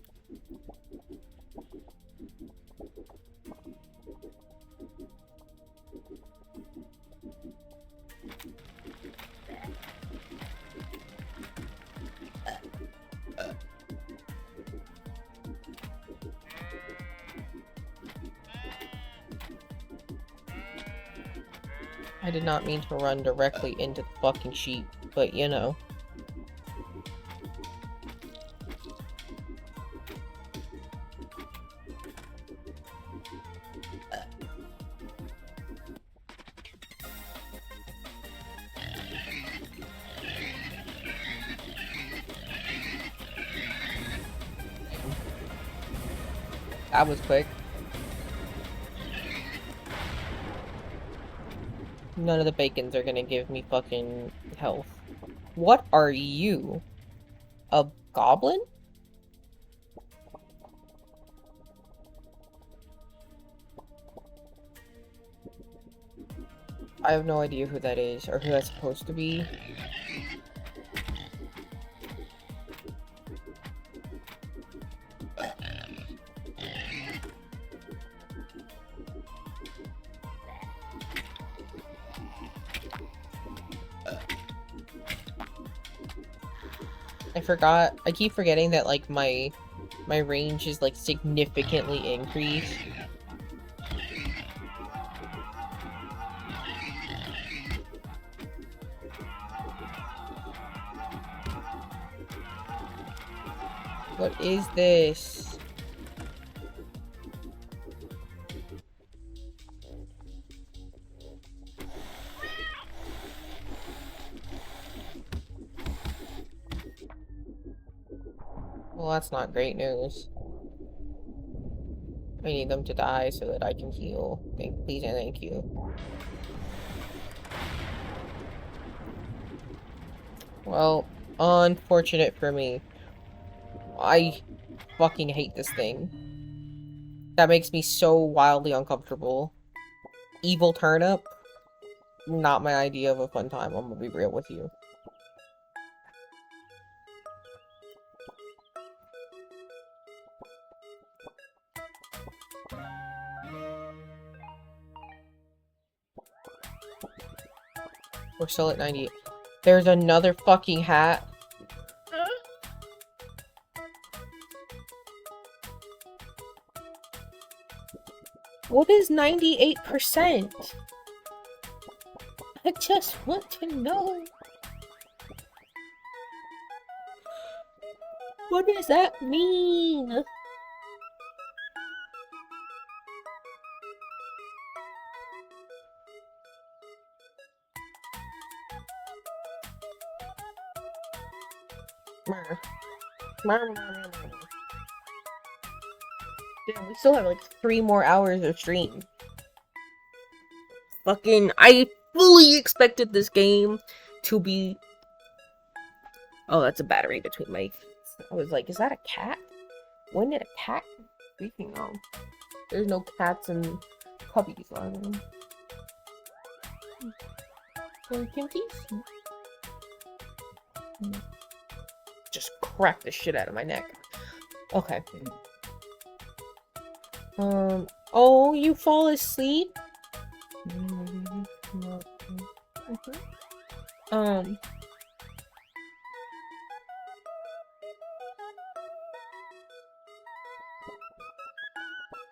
Speaker 1: I did not mean to run directly into the fucking sheep, but you know. That was quick. None of the bacons are gonna give me fucking health. What are you? A goblin? I have no idea who that is, or who that's supposed to be. I forgot. I keep forgetting that, like, my range is, like, significantly increased. What is this? Well, that's not great news. I need them to die so that I can heal. Please and thank you. Well, unfortunate for me. I fucking hate this thing. That makes me so wildly uncomfortable. Evil turnip? Not my idea of a fun time, I'm gonna be real with you. We're still at 98. There's another fucking hat. What is 98%? I just want to know. What does that mean? Damn, we still have like 3 more hours of stream. Fucking, I fully expected this game to be... Oh, that's a battery between my feet. I was like, is that a cat? When did a cat... Speaking of... There's no cats and puppies on them. Just crack the shit out of my neck. Okay. Oh, you fall asleep?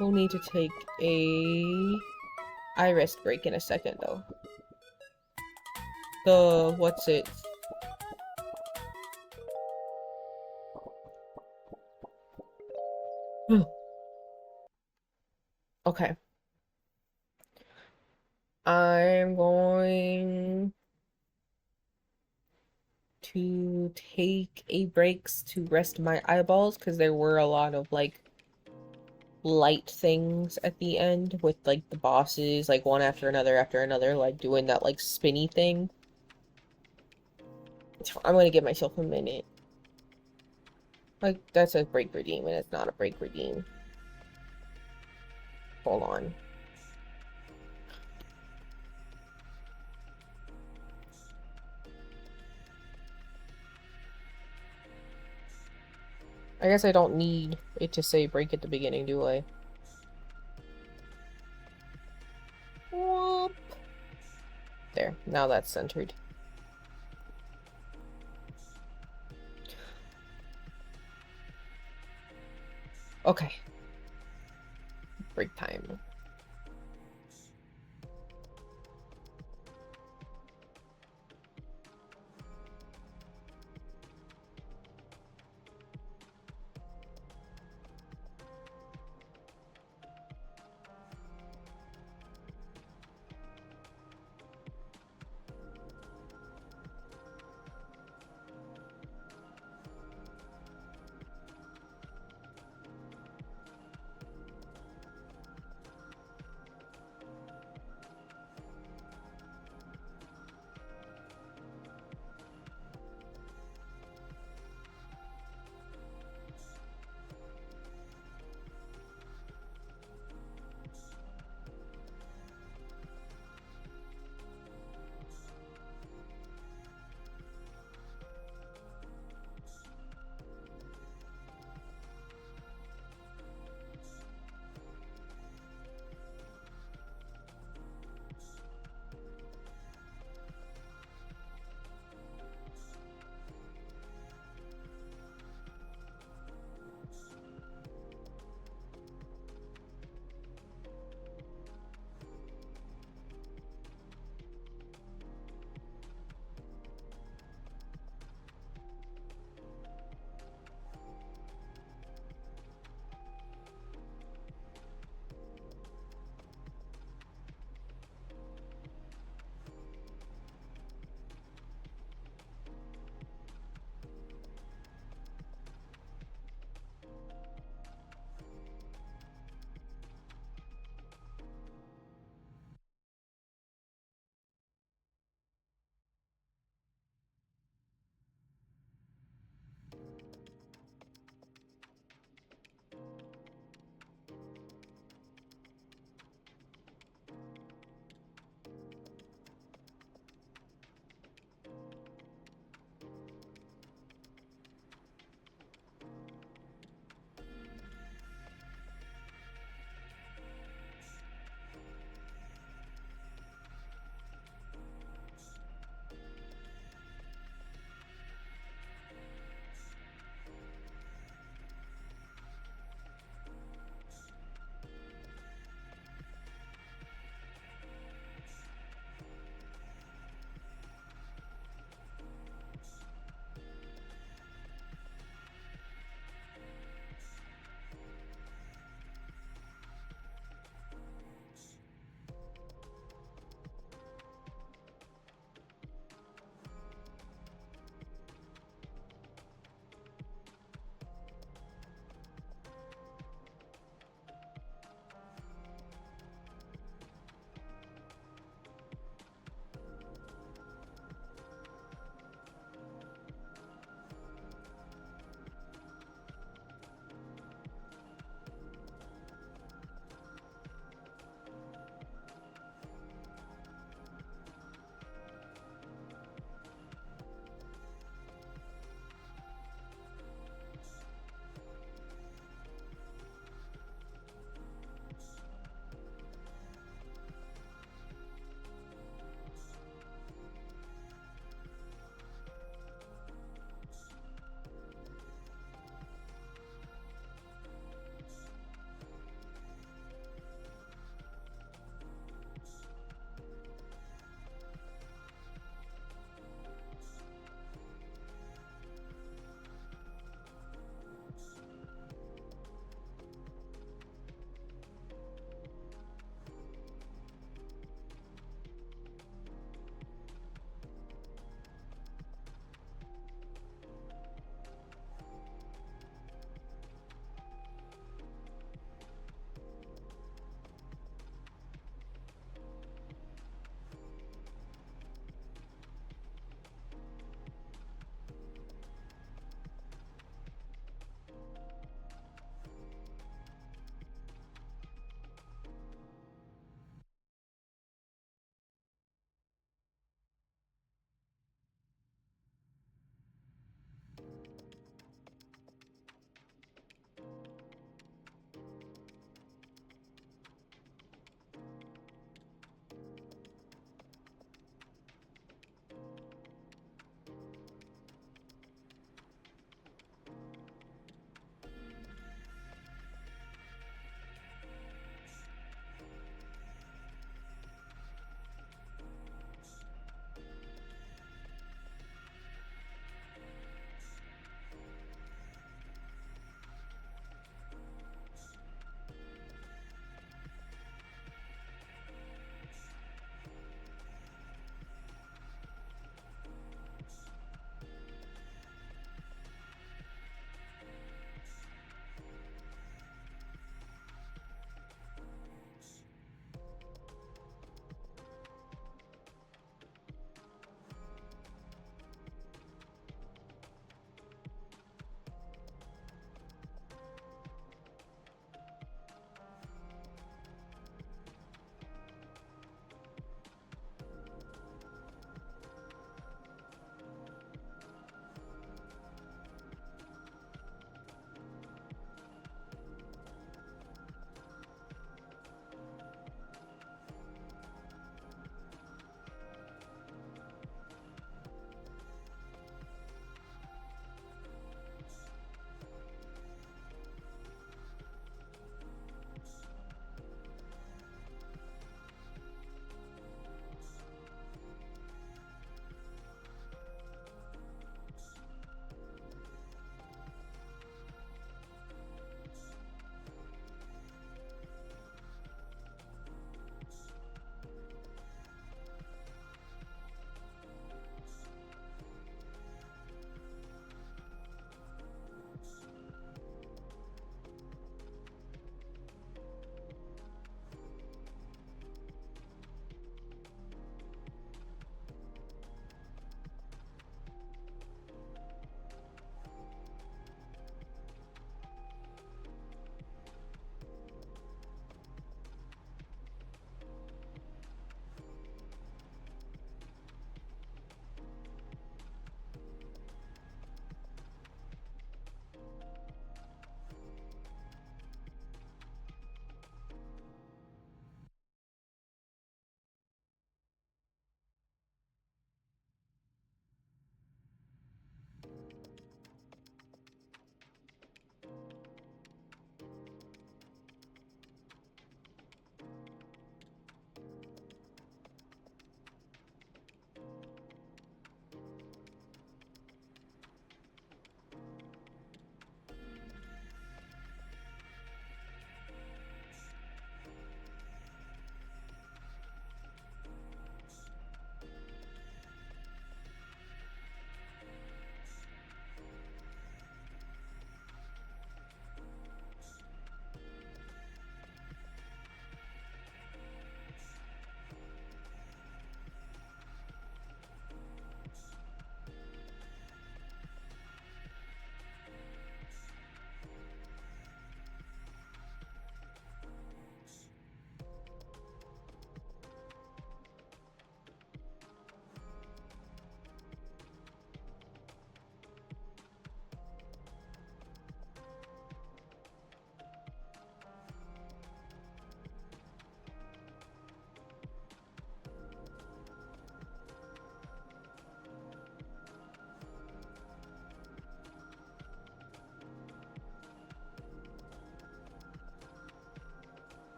Speaker 1: We'll need to take a eye rest break in a second, though. What's it? Okay. I'm going to take a breaks to rest my eyeballs because there were a lot of like light things at the end with like the bosses, like one after another, like doing that like spinny thing. I'm gonna give myself a minute. Like, that says break redeem, and it's not a break redeem. Hold on. I guess I don't need it to say break at the beginning, do I? Whoop. There, now that's centered. Okay. Break time.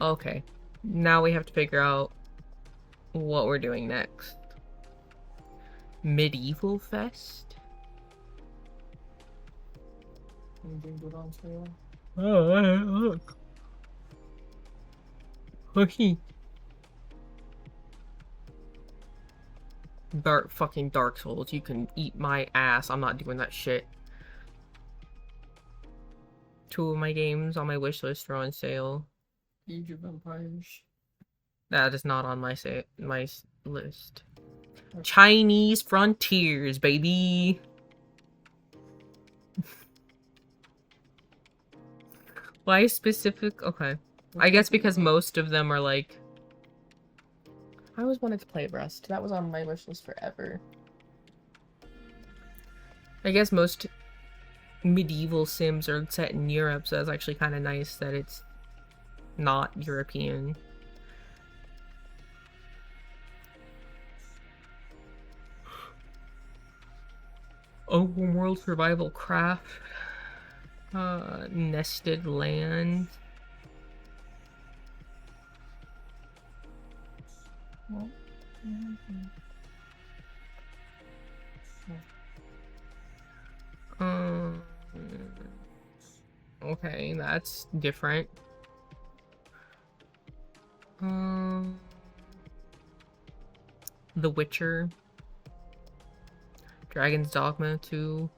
Speaker 1: Okay. Now we have to figure out what we're doing next. Medieval Fest?
Speaker 3: Anything good on sale?
Speaker 1: Oh, look. Looky. Dark Souls. You can eat my ass. I'm not doing that shit. 2 of my games on my wish list are on sale.
Speaker 3: Age of Empires.
Speaker 1: That is not on my list. Chinese Frontiers, baby. Why specific? Okay. I guess because most of them are like... I always wanted to play Rust. That was on my wish list forever. I guess most medieval sims are set in Europe, so that's actually kind of nice that it's not European. Open world survival craft. Nested land.
Speaker 3: Well,
Speaker 1: Okay, that's different. The Witcher. Dragon's Dogma 2.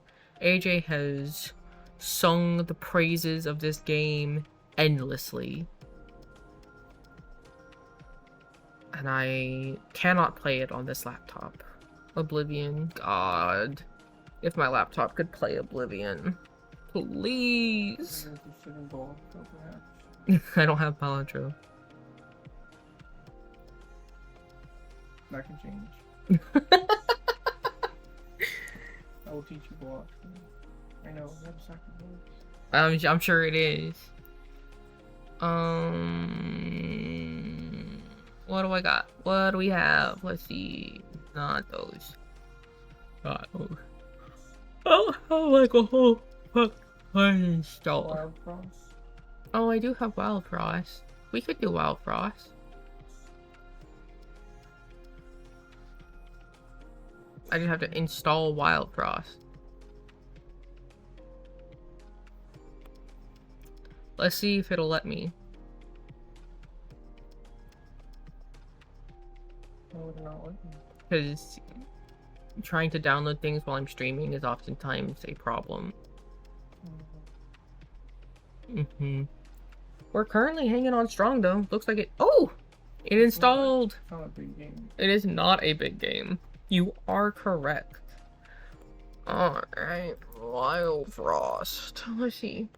Speaker 1: AJ has sung the praises of this game endlessly. And I cannot play it on this laptop. Oblivion. God. If my laptop could play Oblivion. Please. I don't have Palantir.
Speaker 3: That can change. I will teach you block. I know, that's sacrifice.
Speaker 1: I'm sure it is. What do I got? What do we have? Let's see. Not those. Not those. Oh, like a whole install.
Speaker 3: Wild Frost.
Speaker 1: Oh, I do have Wild Frost. We could do Wild Frost. I just have to install Wild Frost. Let's see if it'll let me.
Speaker 3: No, it's not working.
Speaker 1: Because trying to download things while I'm streaming is oftentimes a problem. We're currently hanging on strong though. Looks like it. Oh! It installed!
Speaker 3: It's not a big game.
Speaker 1: It is not a big game. You are correct. Alright. Wild Frost. Let's see.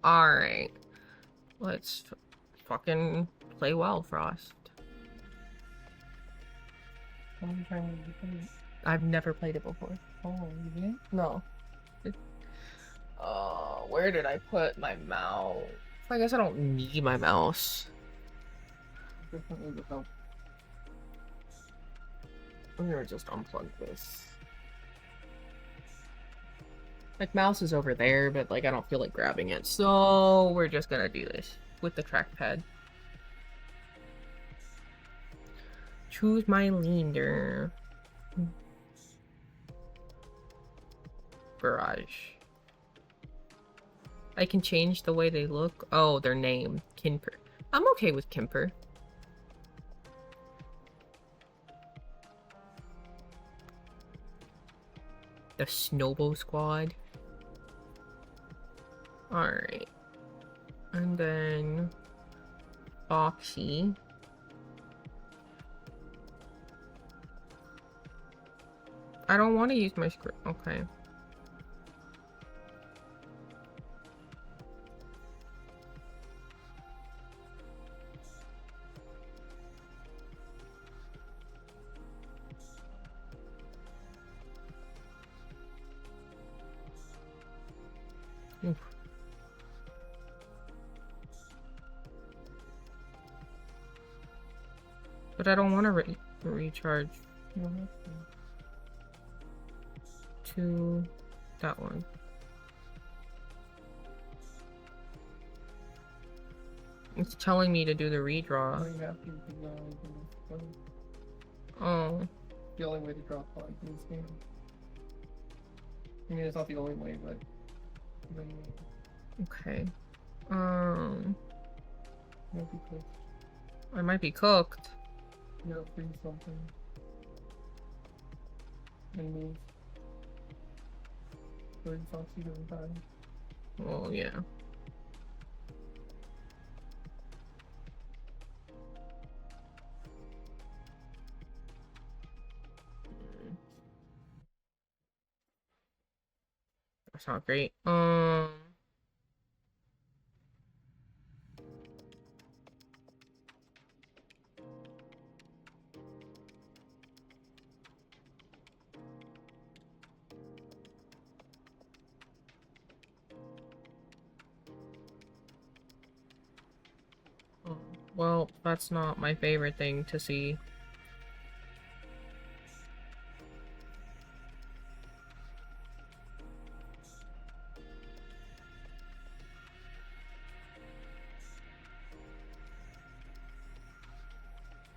Speaker 1: Alright. Let's fucking play Wild Frost.
Speaker 3: How many times did you play it?
Speaker 1: I've never played it before.
Speaker 3: Oh, you didn't?
Speaker 1: No. Where did I put my mouse? I guess I don't need my mouse.
Speaker 3: Definitely would help.
Speaker 1: I'm gonna just unplug this. Like, mouse is over there, but, like, I don't feel like grabbing it. So, we're just gonna do this with the trackpad. Choose my leader. Barrage. I can change the way they look. Oh, their name. Kimper. I'm okay with Kimper. The Snowbow Squad. Alright. And then... Foxy. I don't want to use my script. Okay. But I don't want to recharge
Speaker 3: You don't have to.
Speaker 1: to that one. It's telling me to do the
Speaker 3: Oh,
Speaker 1: redraw.
Speaker 3: you have to, because now you can.
Speaker 1: Oh,
Speaker 3: The only way to draw cards in this game. I mean, it's not the only way, but.
Speaker 1: okay.
Speaker 3: Might be close.
Speaker 1: I might be cooked.
Speaker 3: You gotta freeze something. And move. So you don't see every time.
Speaker 1: Oh, yeah. That's not great. Well, that's not my favorite thing to see.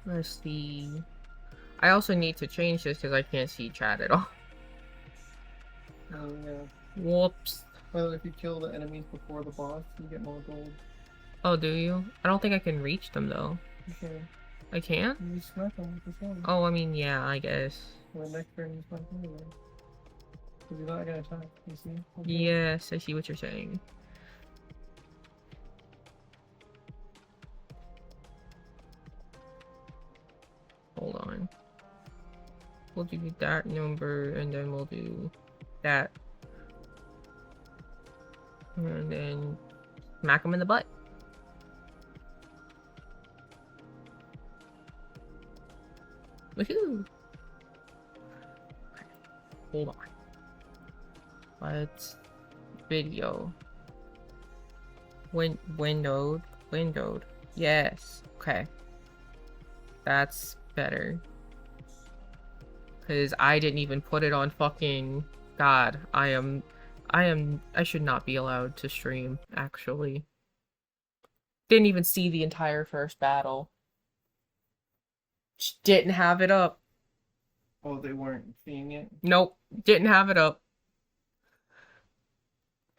Speaker 1: Let's see. I also need to change this because I can't see chat at all.
Speaker 3: Oh, yeah.
Speaker 1: Whoops.
Speaker 3: Well, if you kill the enemies before the boss, you get more gold.
Speaker 1: Oh, do you? I don't think I can reach them though.
Speaker 3: You can.
Speaker 1: I can't?
Speaker 3: You just smack them with this one.
Speaker 1: Oh, I mean, yeah, I guess.
Speaker 3: And the next turn you smack them anyway. Because you're not gonna attack, you see? Okay.
Speaker 1: Yes, I see what you're saying. Hold on. We'll do that number and then we'll do that. And then smack him in the butt. Woohoo! Okay. Hold on. Let's video. Windowed. Yes. Okay. That's better. Because I didn't even put it on fucking... God, I should not be allowed to stream, actually. Didn't even see the entire first battle. Just didn't have it up.
Speaker 3: Oh, they weren't seeing it?
Speaker 1: Nope, didn't have it up.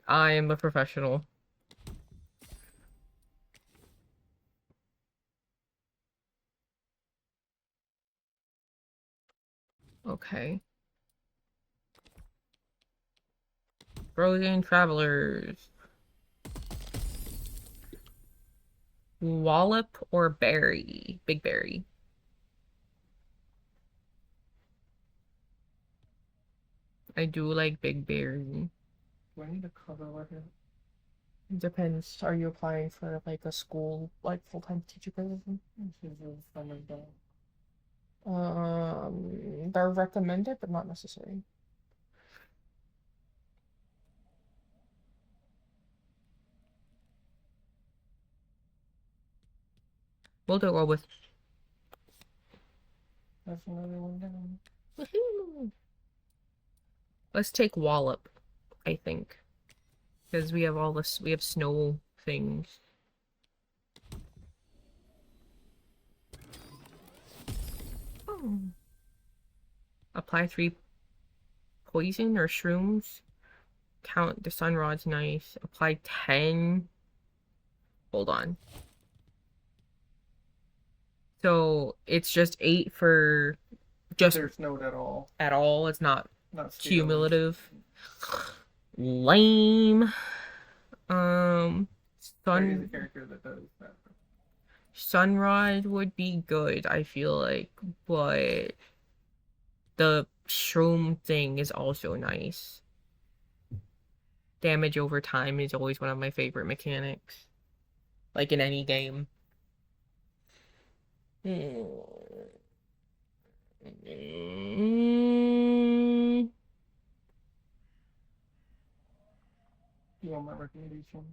Speaker 1: I am a professional. Okay. Frozen Travelers. Wallop or Berry? Big Berry. I do like Big Berry.
Speaker 3: Do I need a cover letter?
Speaker 1: Depends. Are you applying for like a school, like full-time teacher position?
Speaker 3: This is a summer job.
Speaker 1: They're recommended, but not necessary. We'll do it with.
Speaker 3: That's another one down.
Speaker 1: Woohoo! Let's take Wallop, I think. Because we have all this, we have snow things. Oh. Apply 3 poison or shrooms. Count the sunrod's nice. Apply 10. Hold on. So it's just 8 for just
Speaker 3: There's no at all.
Speaker 1: at all. It's not
Speaker 3: Not scaled.
Speaker 1: cumulative. Lame.
Speaker 3: There is a
Speaker 1: Sun
Speaker 3: character that does that.
Speaker 1: Sunrod would be good, I feel like, but the shroom thing is also nice. Damage over time is always one of my favorite mechanics. Like in any game.
Speaker 3: You want my recommendation?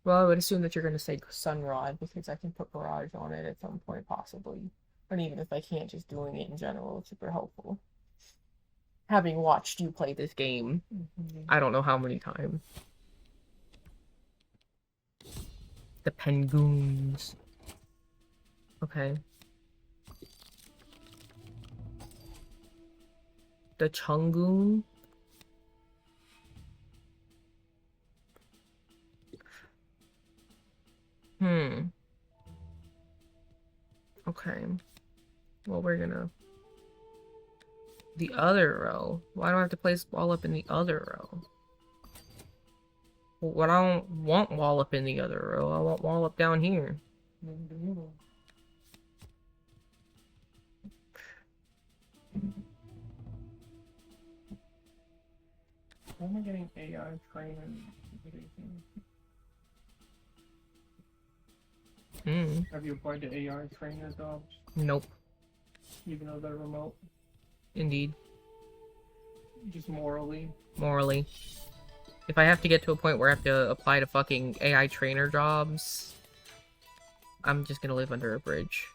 Speaker 1: Well, I would assume that you're going to say Sunrod because I can put Garage on it at some point, possibly. But even if I can't, just doing it in general is super helpful. Having watched you play this game, I don't know how many times. The Penguins. Okay. The Chungoon. Okay. Well, we're gonna... The other row? Why do I have to place Wallop in the other row? Well, I don't want Wallop in the other row. I want Wallop down here.
Speaker 3: How am I getting AI training? Have you applied to AI trainer jobs,
Speaker 1: Nope.
Speaker 3: even though they're remote?
Speaker 1: Indeed.
Speaker 3: Just morally?
Speaker 1: Morally. If I have to get to a point where I have to apply to fucking AI trainer jobs, I'm just gonna live under a bridge.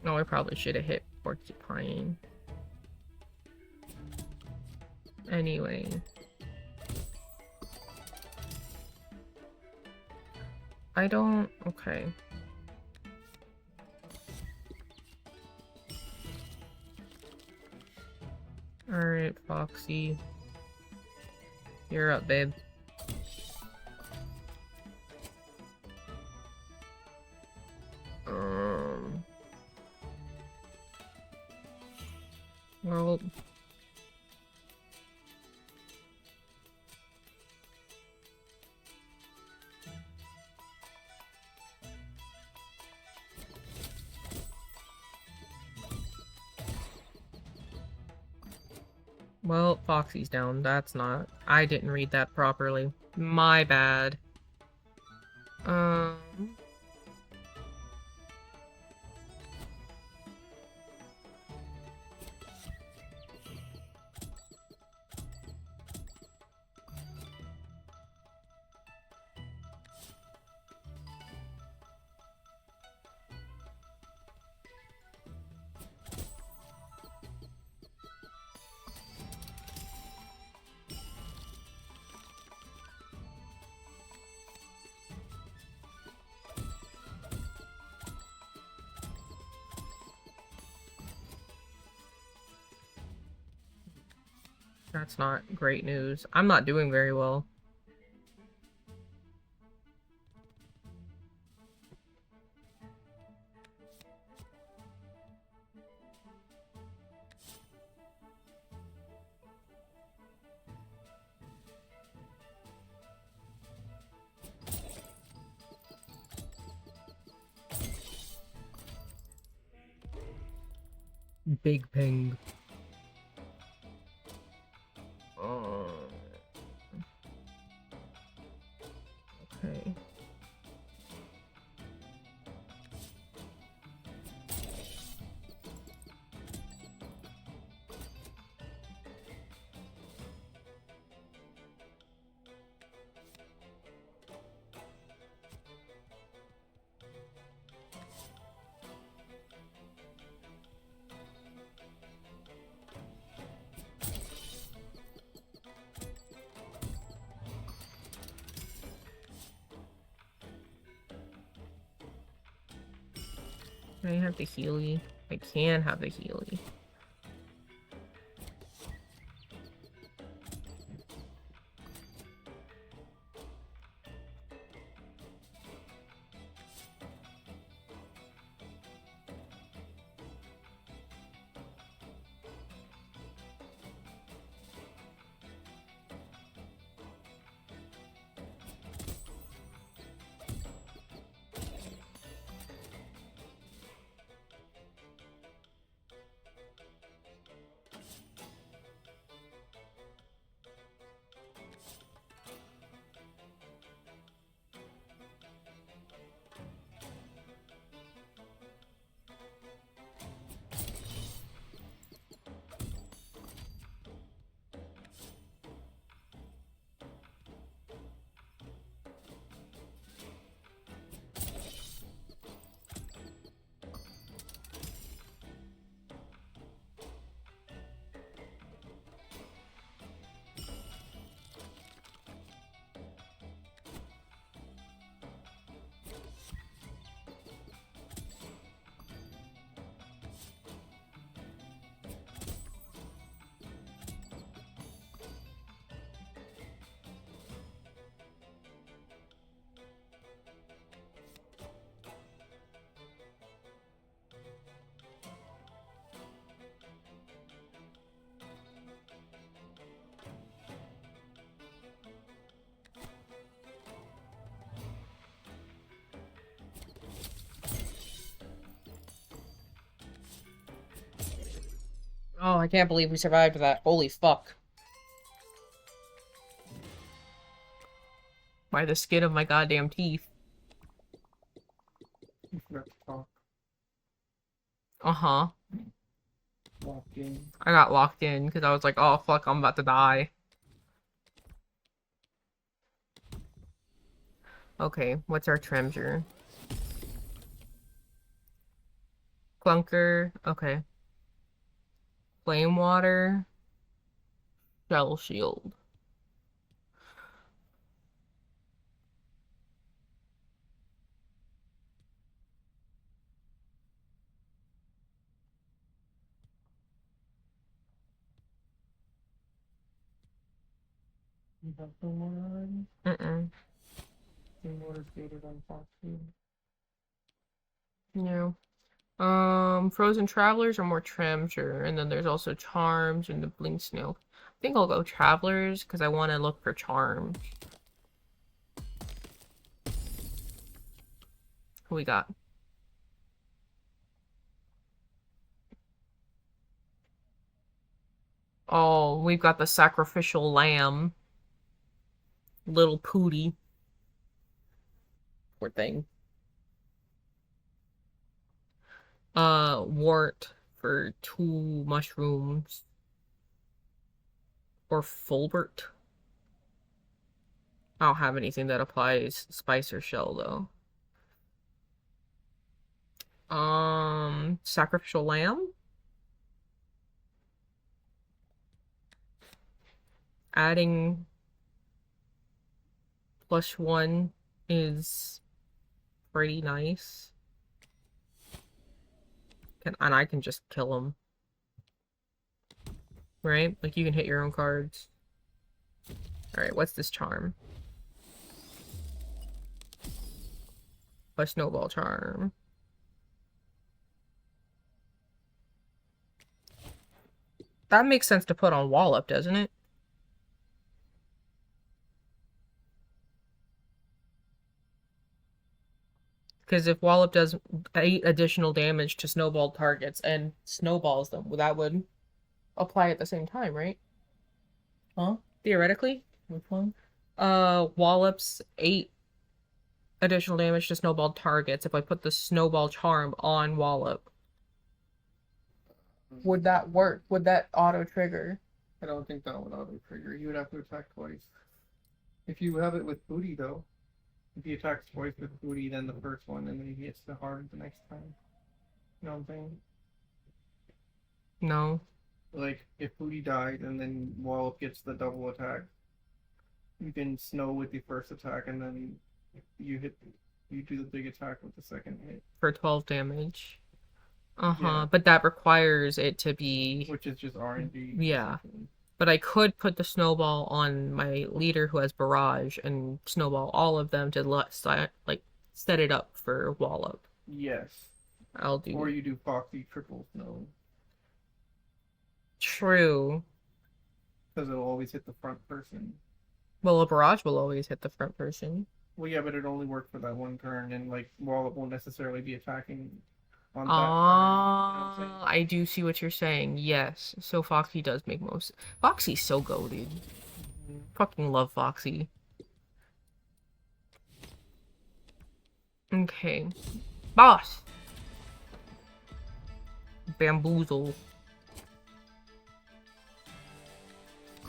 Speaker 1: Oh, I probably should have hit Porcupine. Anyway. I don't... Okay. Alright, Foxy. You're up, babe. Well... Well, Foxy's down. That's not... I didn't read that properly. My bad. That's not great news. I'm not doing very well. Big Ping. Okay. Can I have the Healy? I can have the Healy. Oh, I can't believe we survived that. Holy fuck. By the skin of my goddamn teeth.
Speaker 3: You forgot to talk.
Speaker 1: Uh-huh.
Speaker 3: Locked in.
Speaker 1: I got locked in because I was like, oh fuck, I'm about to die. Okay, what's our treasure? Clunker, okay. Flame water. Shell shield.
Speaker 3: You have some more already?
Speaker 1: Mm-mm.
Speaker 3: Some more stated on Foxy.
Speaker 1: Yeah. Frozen Travelers are more treasure, and then there's also Charms and the Blink Snail. I think I'll go Travelers because I want to look for Charms. Who we got? Oh, we've got the Sacrificial Lamb. Little Pooty. Poor thing. Wart for 2 mushrooms. Or Fulbert. I don't have anything that applies Spice or Shell, though. Sacrificial Lamb? Adding +1 is pretty nice. And I can just kill him. Right? Like, you can hit your own cards. Alright, what's this charm? A snowball charm. That makes sense to put on Wallop, doesn't it? Because if Wallop does 8 additional damage to snowball targets and snowballs them, that would apply at the same time, right?
Speaker 3: Huh?
Speaker 1: Theoretically?
Speaker 3: Which one?
Speaker 1: Wallop's 8 additional damage to snowball targets if I put the snowball charm on Wallop. Would that work? Would that auto trigger?
Speaker 3: I don't think that would auto trigger. You would have to attack twice. If you have it with Booty, though. If he attacks twice with Booty, then the first one, and then he gets the hard the next time. You know what I'm saying?
Speaker 1: No.
Speaker 3: Like, if Booty died and then Wallop gets the double attack, you can snow with the first attack, and then you do the big attack with the second hit.
Speaker 1: For 12 damage. Uh-huh.
Speaker 3: Yeah.
Speaker 1: But that requires it to be...
Speaker 3: Which is just RNG.
Speaker 1: Yeah. But I could put the snowball on my leader who has barrage and snowball all of them to like set it up for Wallop.
Speaker 3: Yes.
Speaker 1: I'll do.
Speaker 3: Or you do Foxy triple snow.
Speaker 1: True.
Speaker 3: Because it'll always hit the front person.
Speaker 1: Well, a barrage will always hit the front person.
Speaker 3: Well, yeah, but it only worked for that one turn, and like Wallop won't necessarily be attacking on that
Speaker 1: Ah,
Speaker 3: turn. You know what I'm saying?
Speaker 1: I do see what you're saying. Yes. So Foxy does make most. Foxy's so goated. Fucking love Foxy. Okay. Boss! Bamboozle.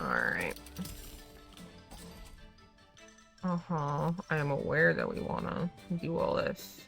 Speaker 1: Alright. Uh-huh. I am aware that we wanna do all this.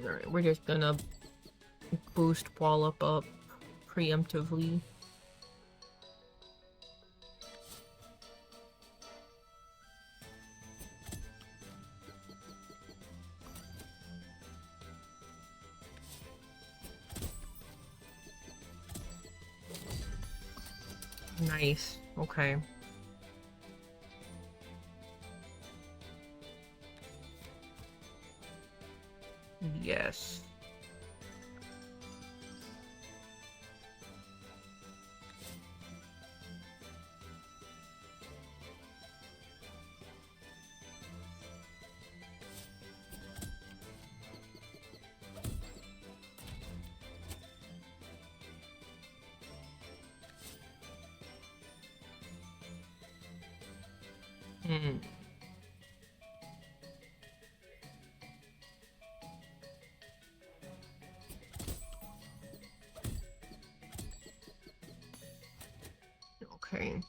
Speaker 1: Alright, we're just gonna boost Wallop up preemptively. Nice. Okay. Yes. Hmm. Okay.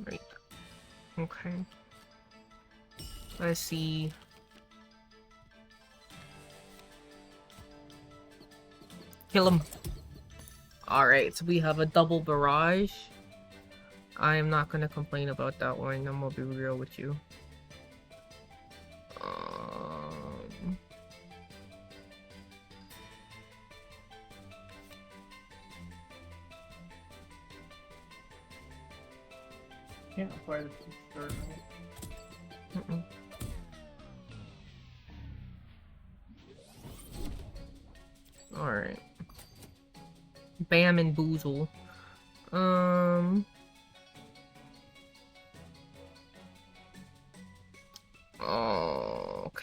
Speaker 1: Right. Okay. Let's see. Kill him. Alright, so we have a double barrage. I am not gonna complain about that one. I'm gonna be real with you.
Speaker 3: Can't apply the start.
Speaker 1: Mm-mm. Alright. Bam and Boozle.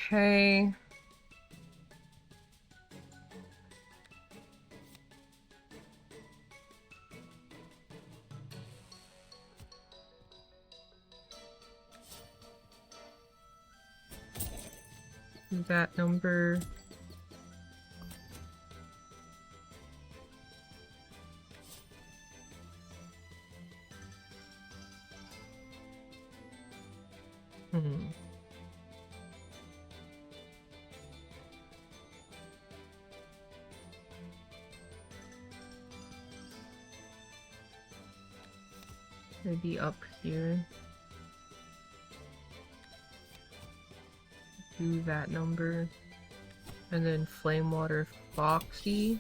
Speaker 1: Okay. That number. Hmm. Maybe up here. Do that number. And then Flame Water Foxy.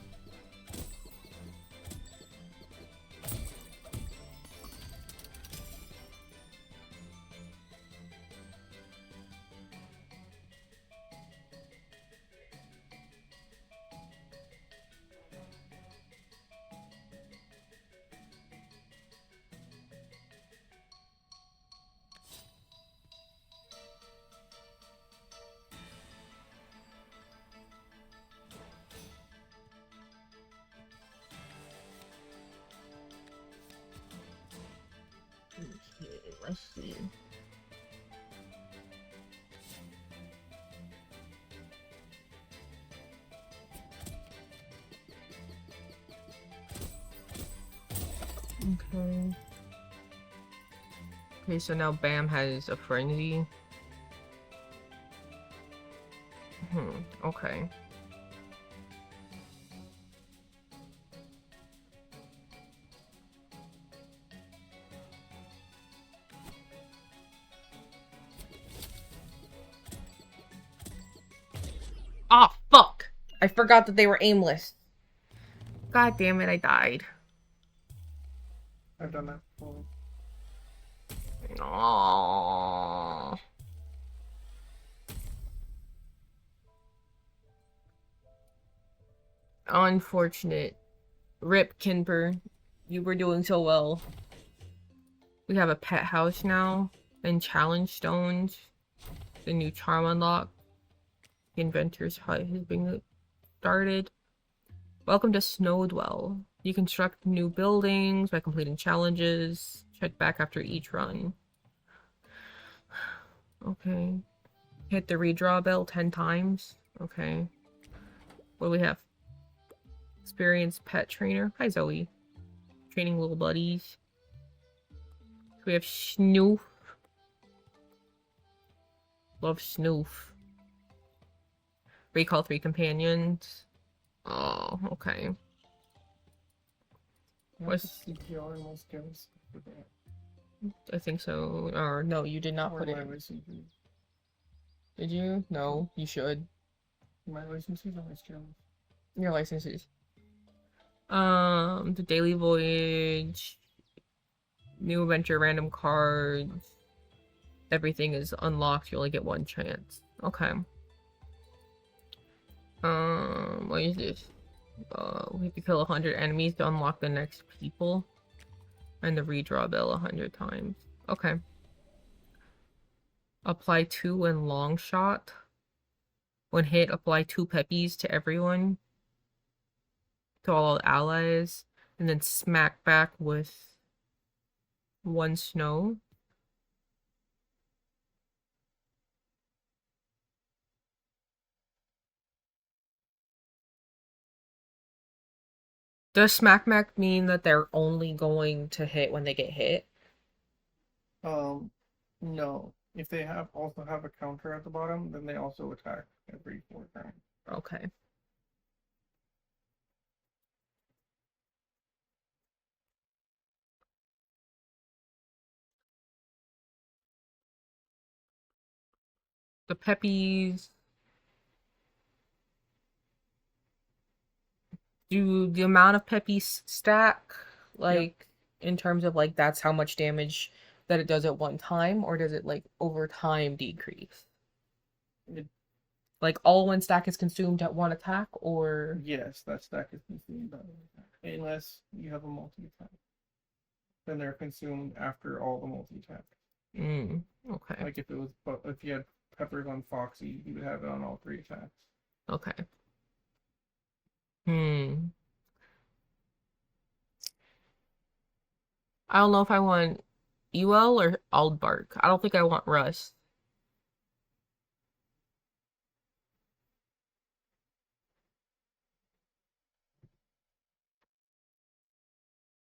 Speaker 1: Okay, let's see. Okay. Okay, so now Bam has a frenzy. Okay. Oh, fuck! I forgot that they were aimless. God damn it, I died.
Speaker 3: I've done that before.
Speaker 1: Aww. Unfortunate. Rip Kinper. You were doing so well. We have a pet house now. And challenge stones. The new charm unlock. The inventor's hut has been started. Welcome to Snowdwell. You construct new buildings by completing challenges. Check back after each run. Okay. Hit the redraw bell 10 times. Okay. What do we have? Experienced pet trainer. Hi, Zoe. Training little buddies. We have Snoof. Love Snoof. Recall 3 companions. Oh, okay. What's
Speaker 3: CPR and most skills for that?
Speaker 1: I think so. Or no, you did not
Speaker 3: Or
Speaker 1: put
Speaker 3: my
Speaker 1: it.
Speaker 3: licenses.
Speaker 1: Did you? No, you should.
Speaker 3: My licenses or my skills?
Speaker 1: Your licenses. The daily voyage, new adventure, random cards. Everything is unlocked. You only get one chance. Okay. What is this? We have to kill 100 enemies to unlock the next people. And the redraw bell 100 times. Okay. Apply 2 when long shot. When hit, apply 2 peppies to everyone. To all allies. And then smack back with 1 snow. Does smack back mean that they're only going to hit when they get hit?
Speaker 3: No. If they also have a counter at the bottom, then they also attack every 4 turns.
Speaker 1: Okay. The peppies. Do the amount of peppies stack? Like, in terms of, like, that's how much damage that it does at one time? Or does it, like, over time decrease?
Speaker 3: It-
Speaker 1: Like, all one stack is consumed at one attack? Or...
Speaker 3: Yes, that stack is consumed by one attack. Unless you have a multi-attack. Then they're consumed after all the multi-attacks.
Speaker 1: Okay.
Speaker 3: Like if you had peppers on Foxy, you would have it on all 3 attacks.
Speaker 1: Okay. I don't know if I want Ewell or Aldbark. I don't think I want Russ.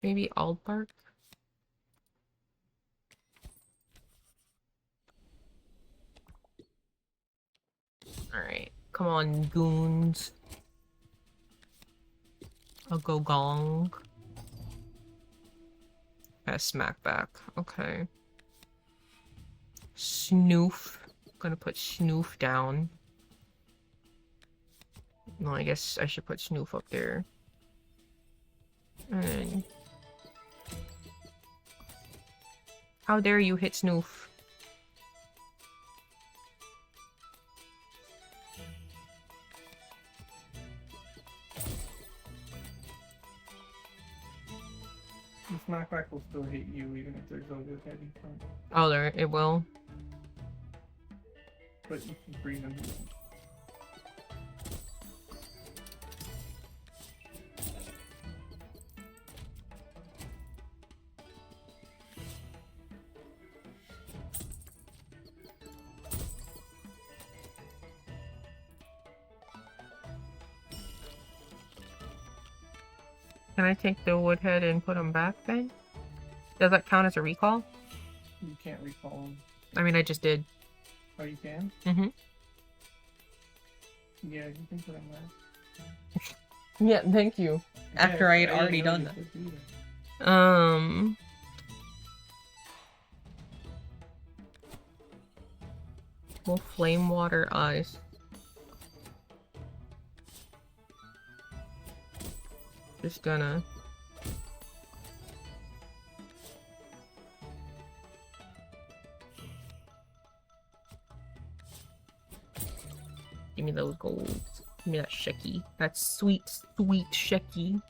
Speaker 1: Maybe Aldbark? Alright. Come on, goons. I'll go gong. Smack back. Okay. Snoof. Gonna put Snoof down. No, I guess I should put Snoof up there. And... How dare you hit Snoof?
Speaker 3: The smackback will still hit you even if there's overhead in front.
Speaker 1: Oh, there, it will.
Speaker 3: But you can freeze them.
Speaker 1: Can I take the woodhead and put them back then? Does that count as a recall?
Speaker 3: You can't recall them.
Speaker 1: I mean, I just did.
Speaker 3: Oh, you can?
Speaker 1: Mm-hmm.
Speaker 3: Yeah, you can put them back.
Speaker 1: Yeah, thank you. After I had
Speaker 3: didn't
Speaker 1: already
Speaker 3: know
Speaker 1: done
Speaker 3: you
Speaker 1: that.
Speaker 3: could do that.
Speaker 1: Well, flame water ice. Just gonna... Give me those golds. Give me that Shecky. That sweet, sweet Shecky.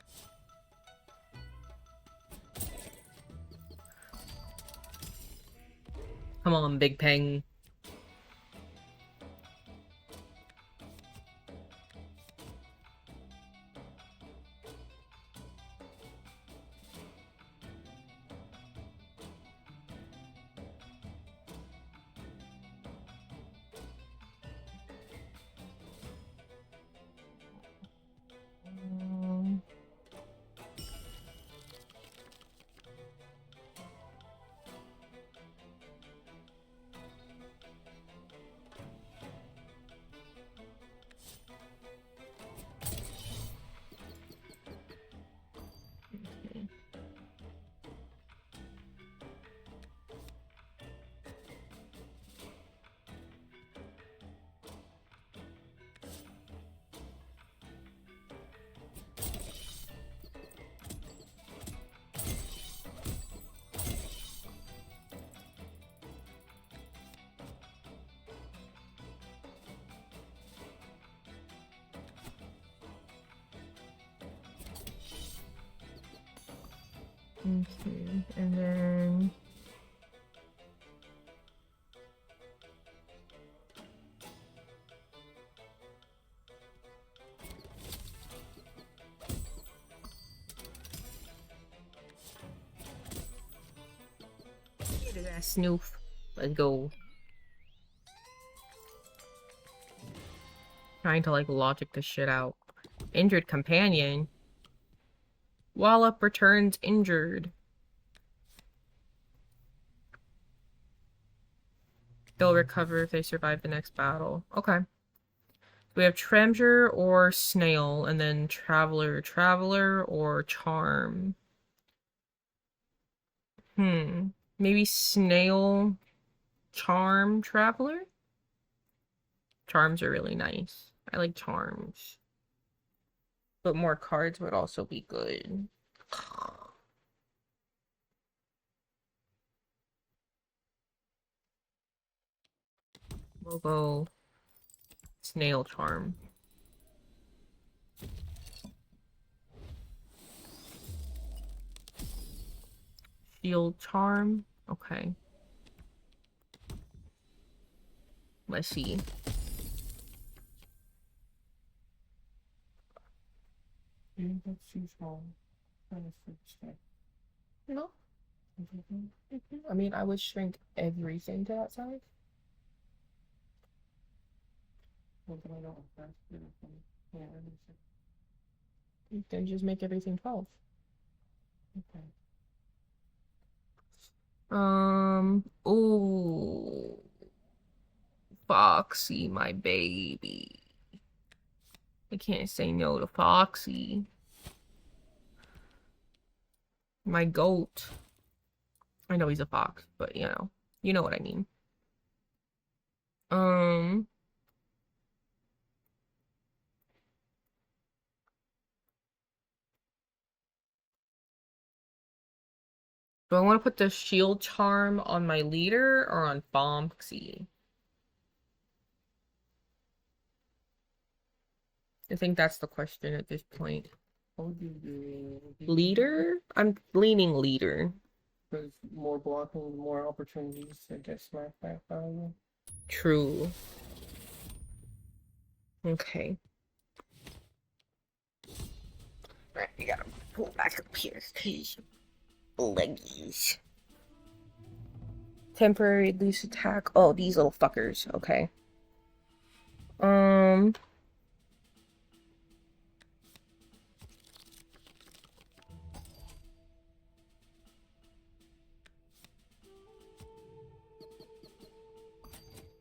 Speaker 1: Come on, Big Peng. Okay, and then get his ass snoof. Let's go. Trying to like logic this shit out. Injured companion. Wallop returns injured. They'll recover if they survive the next battle. Okay. We have Treasure or Snail, and then Traveler or Charm. Maybe Snail, Charm, Traveler? Charms are really nice. I like charms. But more cards would also be good. We'll go Snail Charm. Shield Charm. Okay. Let's see.
Speaker 3: That's too small.
Speaker 1: No. I mean, I would shrink everything to that size.
Speaker 3: Yeah,
Speaker 1: Then just make everything 12.
Speaker 3: okay.
Speaker 1: Ooh. Foxy, my baby. I can't say no to Foxy. My goat. I know he's a fox, but you know what I mean. Do I want to put the shield charm on my leader or on Foxy? I think that's the question at this point.
Speaker 3: What would you do?
Speaker 1: Leader? I'm leaning leader.
Speaker 3: Because more blocking, more opportunities to get smacked back by you.
Speaker 1: True. Okay. Alright, you gotta pull back up here, cause leggies. Temporary loose attack. Oh, these little fuckers. Okay.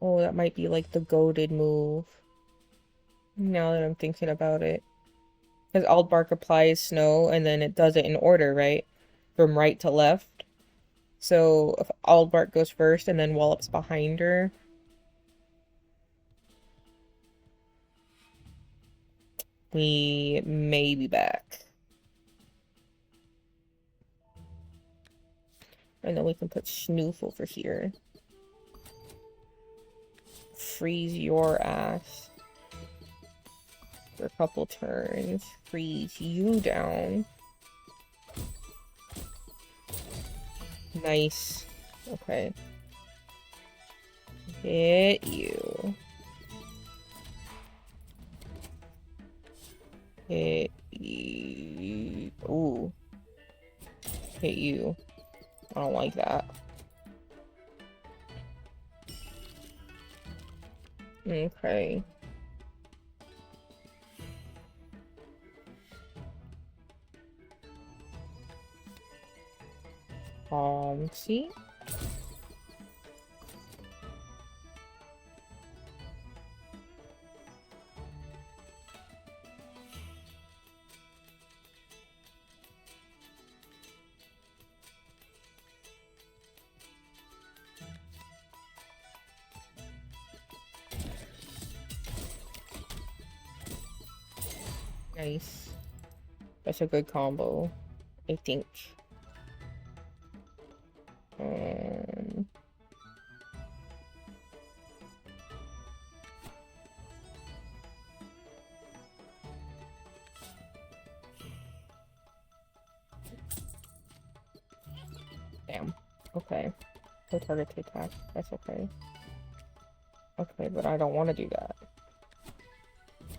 Speaker 1: Oh, that might be like the goaded move. Now that I'm thinking about it. Because Aldbark applies snow and then it does it in order, right? From right to left. So if Aldbark goes first and then Wallop's behind her. We may be back. And then we can put Snoof over here. Freeze your ass. For a couple turns. Freeze you down. Nice. Okay. Hit you. Hit you. Ooh. Hit you. I don't like that. Okay. See? Nice. That's a good combo, I think. Okay. So target to attack. That's okay. Okay, but I don't want to do that.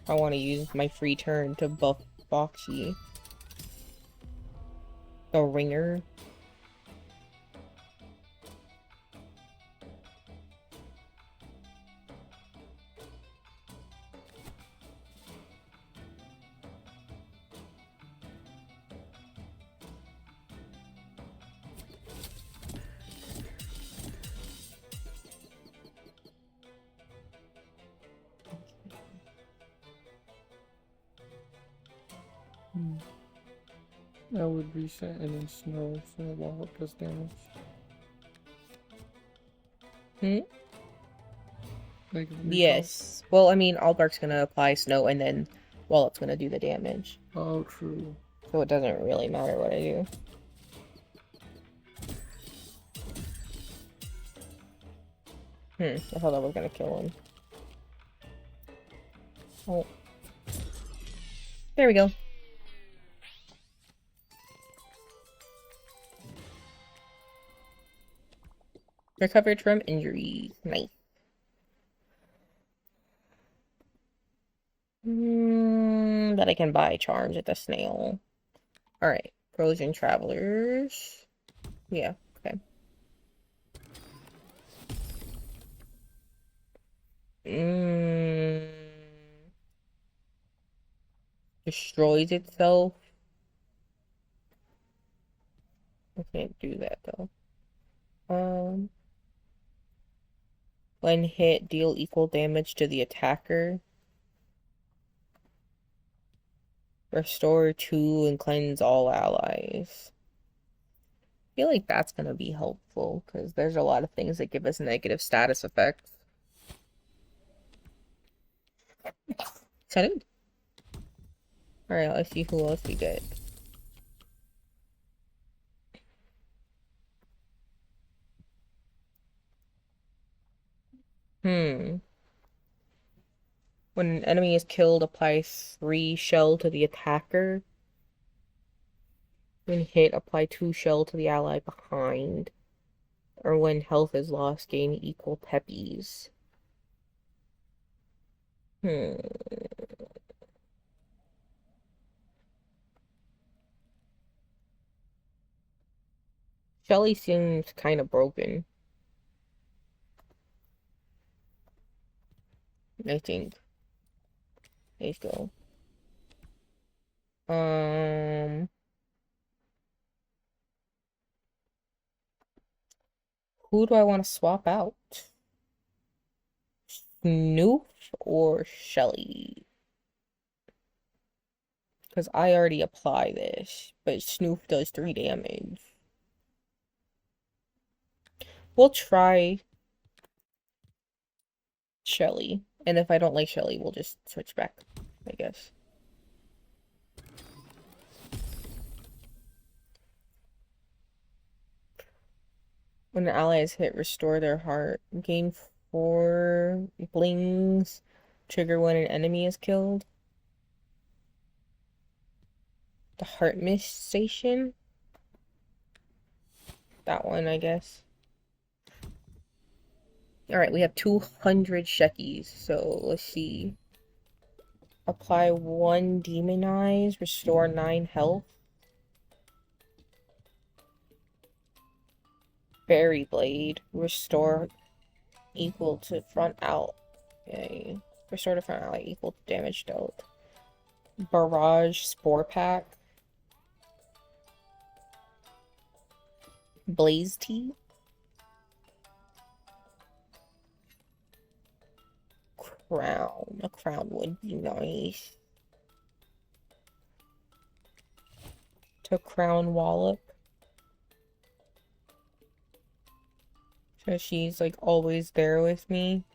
Speaker 1: I want to use my free turn to buff Foxy. The ringer.
Speaker 3: I would reset and then snow so the wall does damage.
Speaker 1: Hmm?
Speaker 3: Like
Speaker 1: Yes. Well, I mean, Albark's gonna apply snow and then Wallet's gonna do the damage.
Speaker 3: Oh, true.
Speaker 1: So it doesn't really matter what I do. I thought that was gonna kill him. Oh. There we go. Recovered from injury. Nice. That I can buy charms at the snail. Alright. Frozen Travelers. Yeah, okay. Destroys itself. I can't do that though. When hit, deal equal damage to the attacker. Restore 2 and cleanse all allies. I feel like that's gonna be helpful because there's a lot of things that give us negative status effects. Salud. Alright, let's see who else we get. When an enemy is killed, apply 3 shell to the attacker. When hit, apply 2 shell to the ally behind. Or when health is lost, gain equal peppies. Shelly seems kind of broken. I think. Let's go. Who do I want to swap out? Snoof or Shelly? Because I already apply this, but Snoof does 3 damage. We'll try Shelly. And if I don't like Shelly, we'll just switch back, I guess. When an ally is hit, restore their heart. Gain 4 blings. Trigger when an enemy is killed. The heart miss station. That one, I guess. Alright, we have 200 shekis, so let's see. Apply 1 demonize, restore 9 health. Fairy Blade, restore equal to front out. Okay. Restore to front ally equal to damage dealt. Barrage Spore Pack. Blaze Tea. Crown. A crown would be nice. To crown Wallop. So she's like always there with me.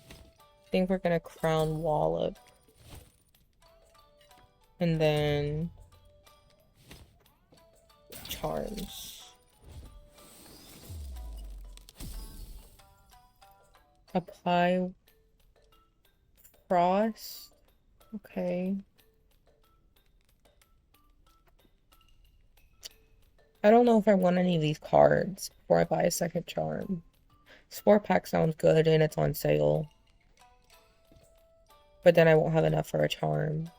Speaker 1: I think we're gonna crown Wallop. And then charms. Apply frost. Okay. I don't know if I want any of these cards before I buy a second charm. Spore Pack sounds good and it's on sale. But then I won't have enough for a charm.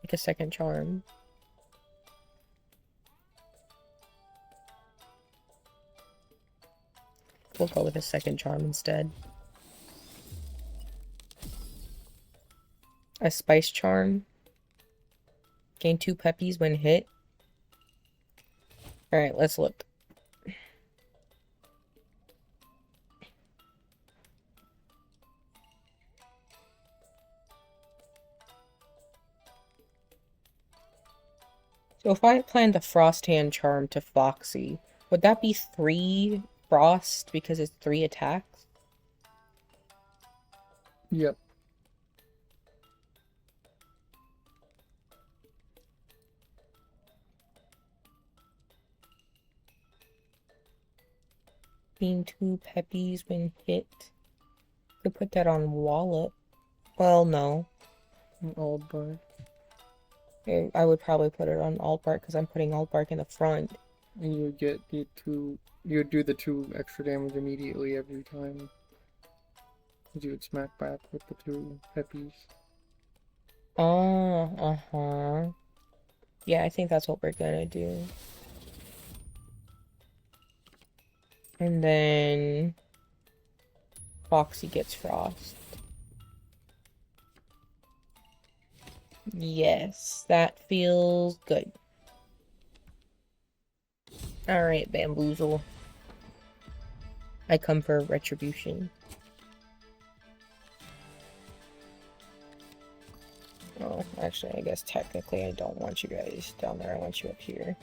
Speaker 1: Like a second charm. We'll go with a second charm instead. A spice charm. Gain 2 peppies when hit. Alright, let's look. So if I applied the Frost Hand charm to Foxy, would that be 3 frost because it's 3 attacks?
Speaker 3: Yep.
Speaker 1: Gain 2 peppies when hit. Could put that on Wallop. Well, no.
Speaker 3: Old boy.
Speaker 1: I would probably put it on Altbark because I'm putting Altbark in the front.
Speaker 3: And you would get the 2. You would do the 2 extra damage immediately every time. You would smack back with the 2 peppies.
Speaker 1: Oh, uh-huh. Yeah, I think that's what we're gonna do. And then Foxy gets Frost. Yes, that feels good. Alright, Bamboozle. I come for retribution. Oh, actually, I guess technically I don't want you guys down there. I want you up here.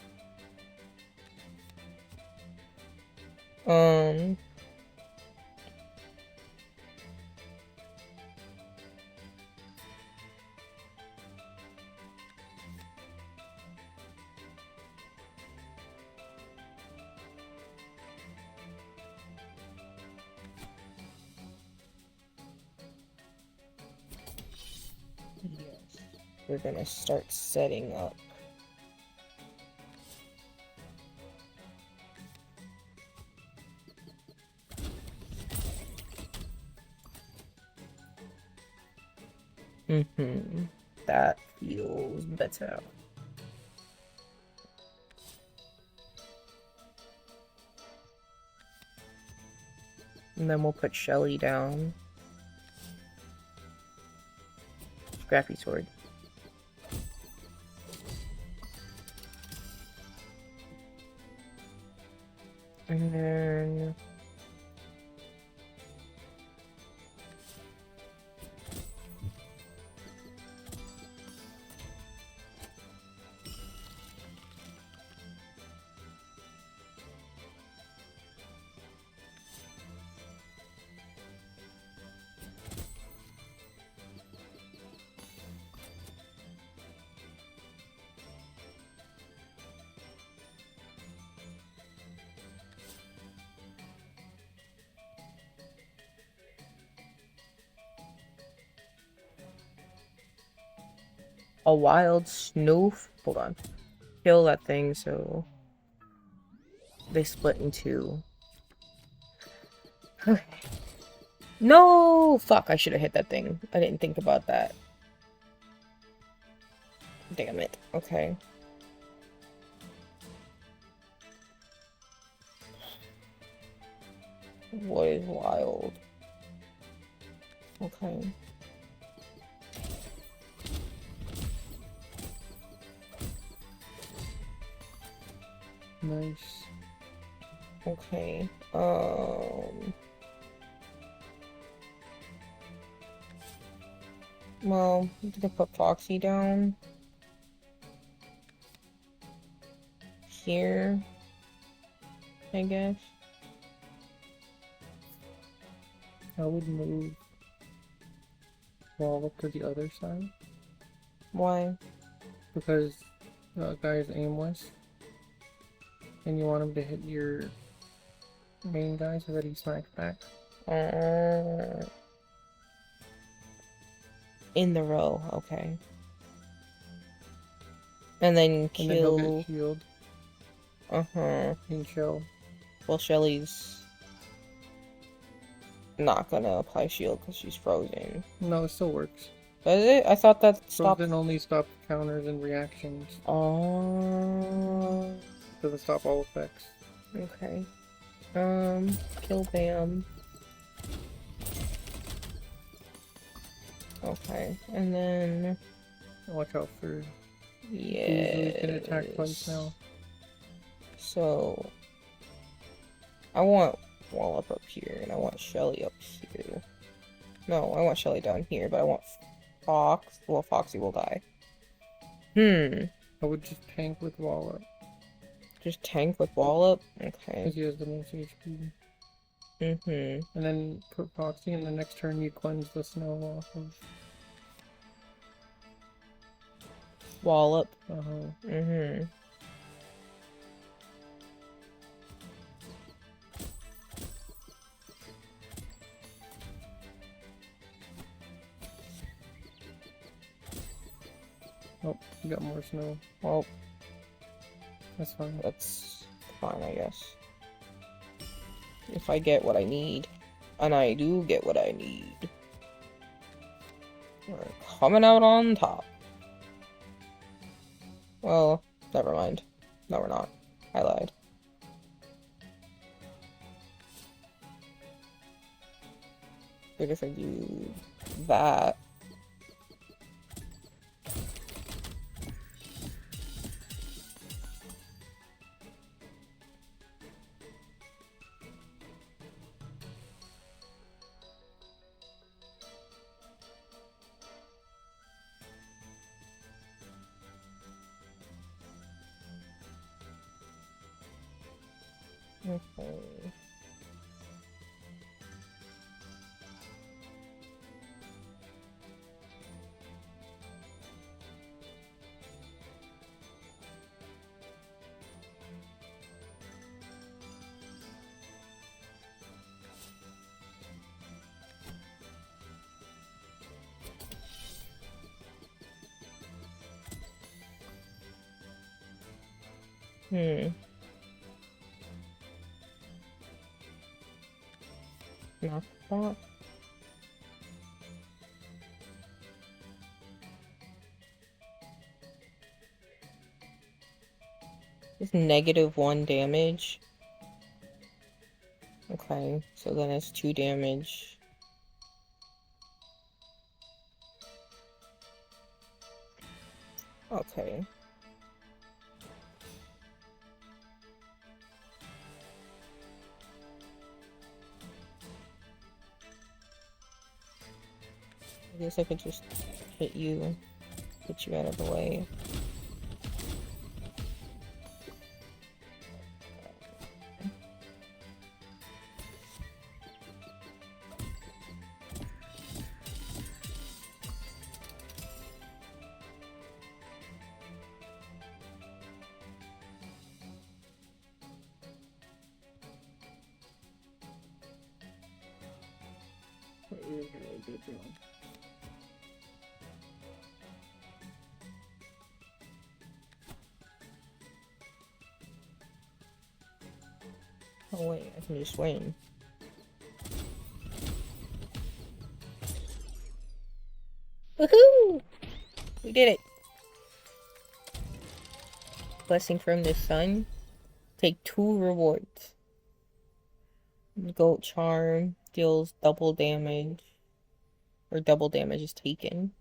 Speaker 1: We're gonna start setting up. That feels better. And then we'll put Shelly down. Scrappy sword. And then a wild snoof. Hold on. Kill that thing so they split in 2. Okay. No! Fuck, I should have hit that thing. I didn't think about that. Damn it. Okay. What is wild? Okay.
Speaker 3: Nice.
Speaker 1: Okay. Well, I'm gonna put Foxy down. Here. I guess.
Speaker 3: I would move Wall up to the other side.
Speaker 1: Why?
Speaker 3: Because the guy is aimless. And you want him to hit your main guy so that he smacks back.
Speaker 1: In the row, okay. And then
Speaker 3: And then he'll
Speaker 1: kill.
Speaker 3: get healed.
Speaker 1: Uh-huh.
Speaker 3: in Shell.
Speaker 1: Well, Shelly's not gonna apply shield because she's frozen.
Speaker 3: No, it still works.
Speaker 1: Does it? I thought that stopped.
Speaker 3: Frozen only stops counters and reactions.
Speaker 1: Oh.
Speaker 3: Doesn't stop all effects.
Speaker 1: Okay. Kill Bam. Okay, and then
Speaker 3: Watch out for.
Speaker 1: yeah.
Speaker 3: You can attack twice now.
Speaker 1: So I want Wallop up here, and I want Shelly up here. No, I want Shelly down here, but I want Fox. Well, Foxy will die.
Speaker 3: I would just tank with Wallop.
Speaker 1: Just tank with Wallop? Okay.
Speaker 3: Because he has the most HP.
Speaker 1: And
Speaker 3: then put Foxy, and the next turn you cleanse the snow off of.
Speaker 1: Wallop.
Speaker 3: Uh-huh. Oh, you got more snow.
Speaker 1: Well,
Speaker 3: That's fine.
Speaker 1: that's fine, I guess. If I get what I need. And I do get what I need. We're coming out on top. Well, never mind. No, we're not. I lied. I guess I do that. Okay. Not that. It's -1 damage. Okay, so then it's 2 damage. Okay. I guess I could just hit you, get you out of the way. Oh wait, I can just win. Woohoo! We did it! Blessing from the sun. Take 2 rewards. Goat Charm deals double damage. Or double damage is taken.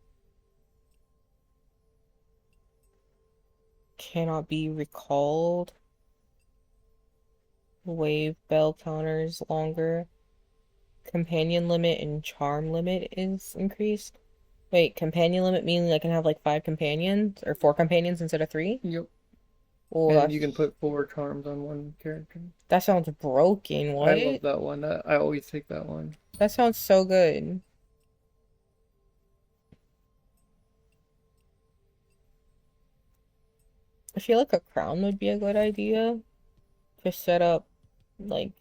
Speaker 1: Cannot be recalled. Wave bell counters longer. Companion limit and charm limit is increased. Wait, companion limit meaning I can have like 5 companions or 4 companions instead of 3?
Speaker 3: Yep.
Speaker 1: Well,
Speaker 3: And you can put 4 charms on one character.
Speaker 1: that sounds broken. What?
Speaker 3: I love that one. I always take that one.
Speaker 1: That sounds so good. I feel like a crown would be a good idea to set up like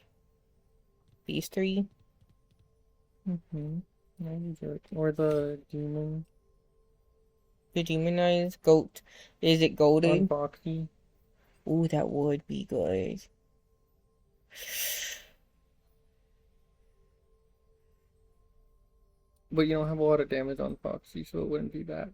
Speaker 1: these 3.
Speaker 3: Or the demon
Speaker 1: The demonized goat. Is it
Speaker 3: on
Speaker 1: goaded?
Speaker 3: Foxy.
Speaker 1: Ooh, that would be good.
Speaker 3: But you don't have a lot of damage on Foxy, so it wouldn't be bad.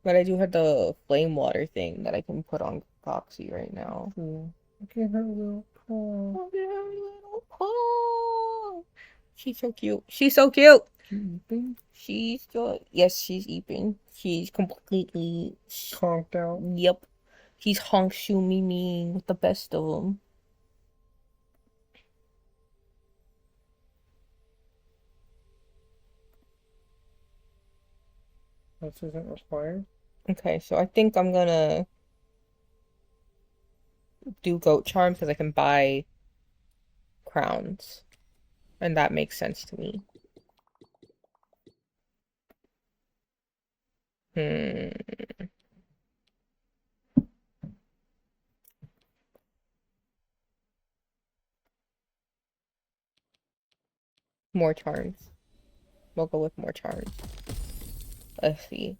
Speaker 1: But I do have the flame water thing that I can put on Foxy right now.
Speaker 3: Cool. Look at her little paw.
Speaker 1: Look at her little paw. She's so cute. She's so cute.
Speaker 3: Eating.
Speaker 1: She's so, yes, she's eating. She's completely,
Speaker 3: Conked out.
Speaker 1: yep. She's honk shoo me me with the best of them.
Speaker 3: This isn't required.
Speaker 1: Okay, so I think I'm gonna do goat charm because I can buy crowns. And that makes sense to me. More charms. We'll go with more charms. Let's see.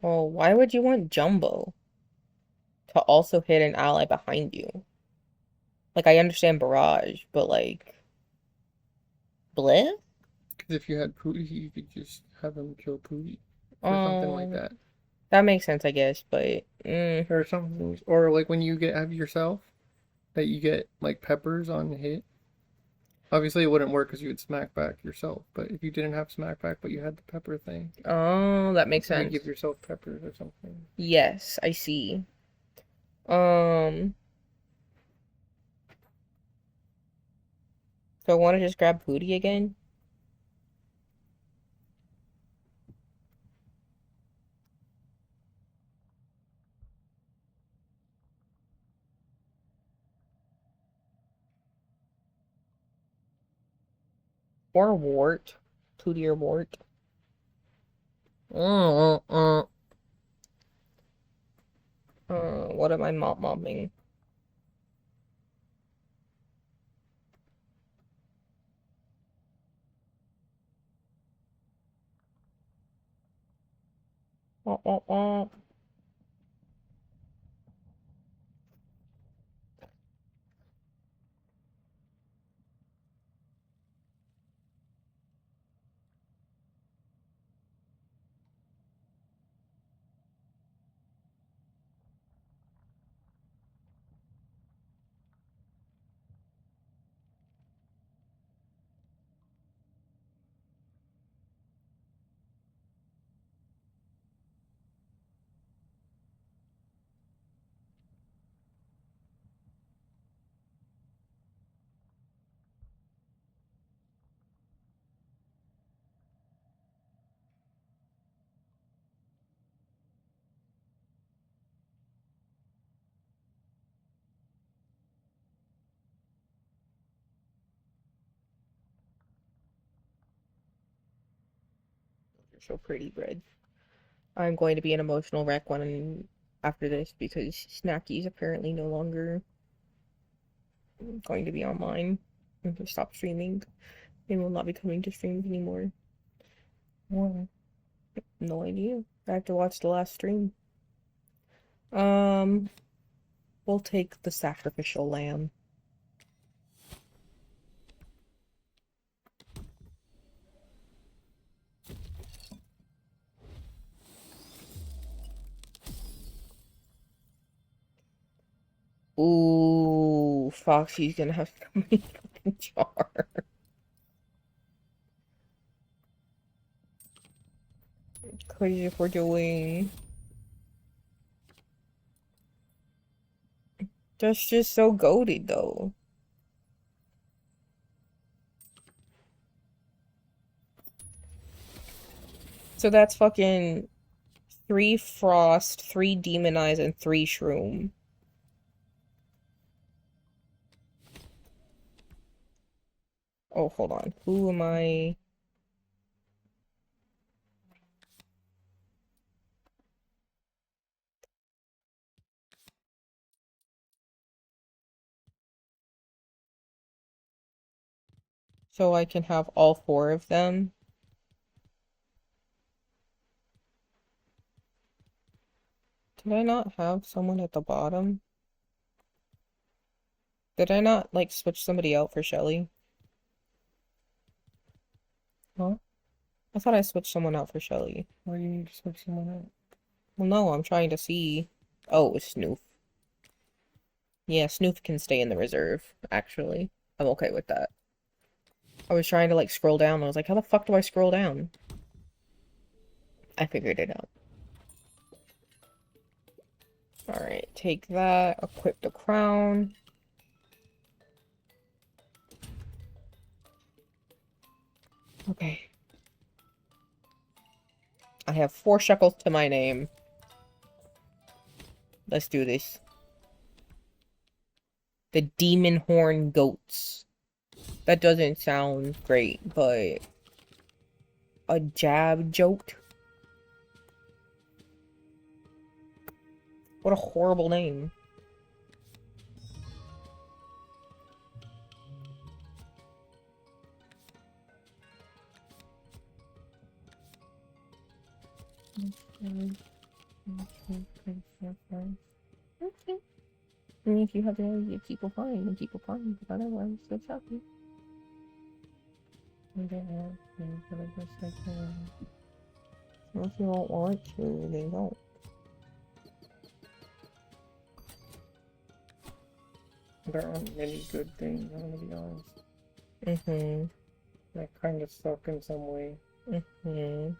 Speaker 1: Oh, why would you want Jumbo to also hit an ally behind you? Like, I understand Barrage, but like, bleh?
Speaker 3: Because if you had Pooty, you could just have him kill Pooty. Or something like that.
Speaker 1: That makes sense, I guess, but
Speaker 3: Or something. Or like when you have yourself, that you get like peppers on hit. Obviously, it wouldn't work because you would smack back yourself. But if you didn't have smack back, but you had the pepper thing,
Speaker 1: oh, that makes
Speaker 3: you
Speaker 1: sense.
Speaker 3: could give yourself peppers or something.
Speaker 1: Yes, I see. So I want to just grab Booty again. Or Wart. Booty or Wart. What am I mobbing? You're so pretty, Bread. I'm going to be an emotional wreck when after this because Snacky is apparently no longer going to be online and to stop streaming and will not be coming to streams anymore.
Speaker 3: Why?
Speaker 1: No idea. I have to watch the last stream. We'll take the sacrificial lamb. Ooh, Foxy's gonna have so many fucking charms. Crazy if we're doing. That's just so goated though. So that's fucking 3 Frost, 3 Demonize, and 3 Shroom. Oh, hold on. Who am I? So I can have all 4 of them. Did I not have someone at the bottom? Did I not, like, switch somebody out for Shelly? Huh? I thought I switched someone out for Shelly.
Speaker 3: Why do you need to switch someone out?
Speaker 1: Well, no, I'm trying to see. Oh, it's Snoof. Yeah, Snoof can stay in the reserve, actually. I'm okay with that. I was trying to, like, scroll down. I was like, how the fuck do I scroll down? I figured it out. Alright, take that. Equip the crown. Okay. I have 4 shekels to my name. Let's do this. The Demon Horn Goats. That doesn't sound great, but... a jab joke? What a horrible name. Okay. I mean, if you have to keep applying, then keep applying, but otherwise, it's happy. If you don't want to, then don't.
Speaker 3: There aren't many good things, I'm gonna be honest.
Speaker 1: Mm-hmm.
Speaker 3: That kind of suck in some way.
Speaker 1: Mm-hmm.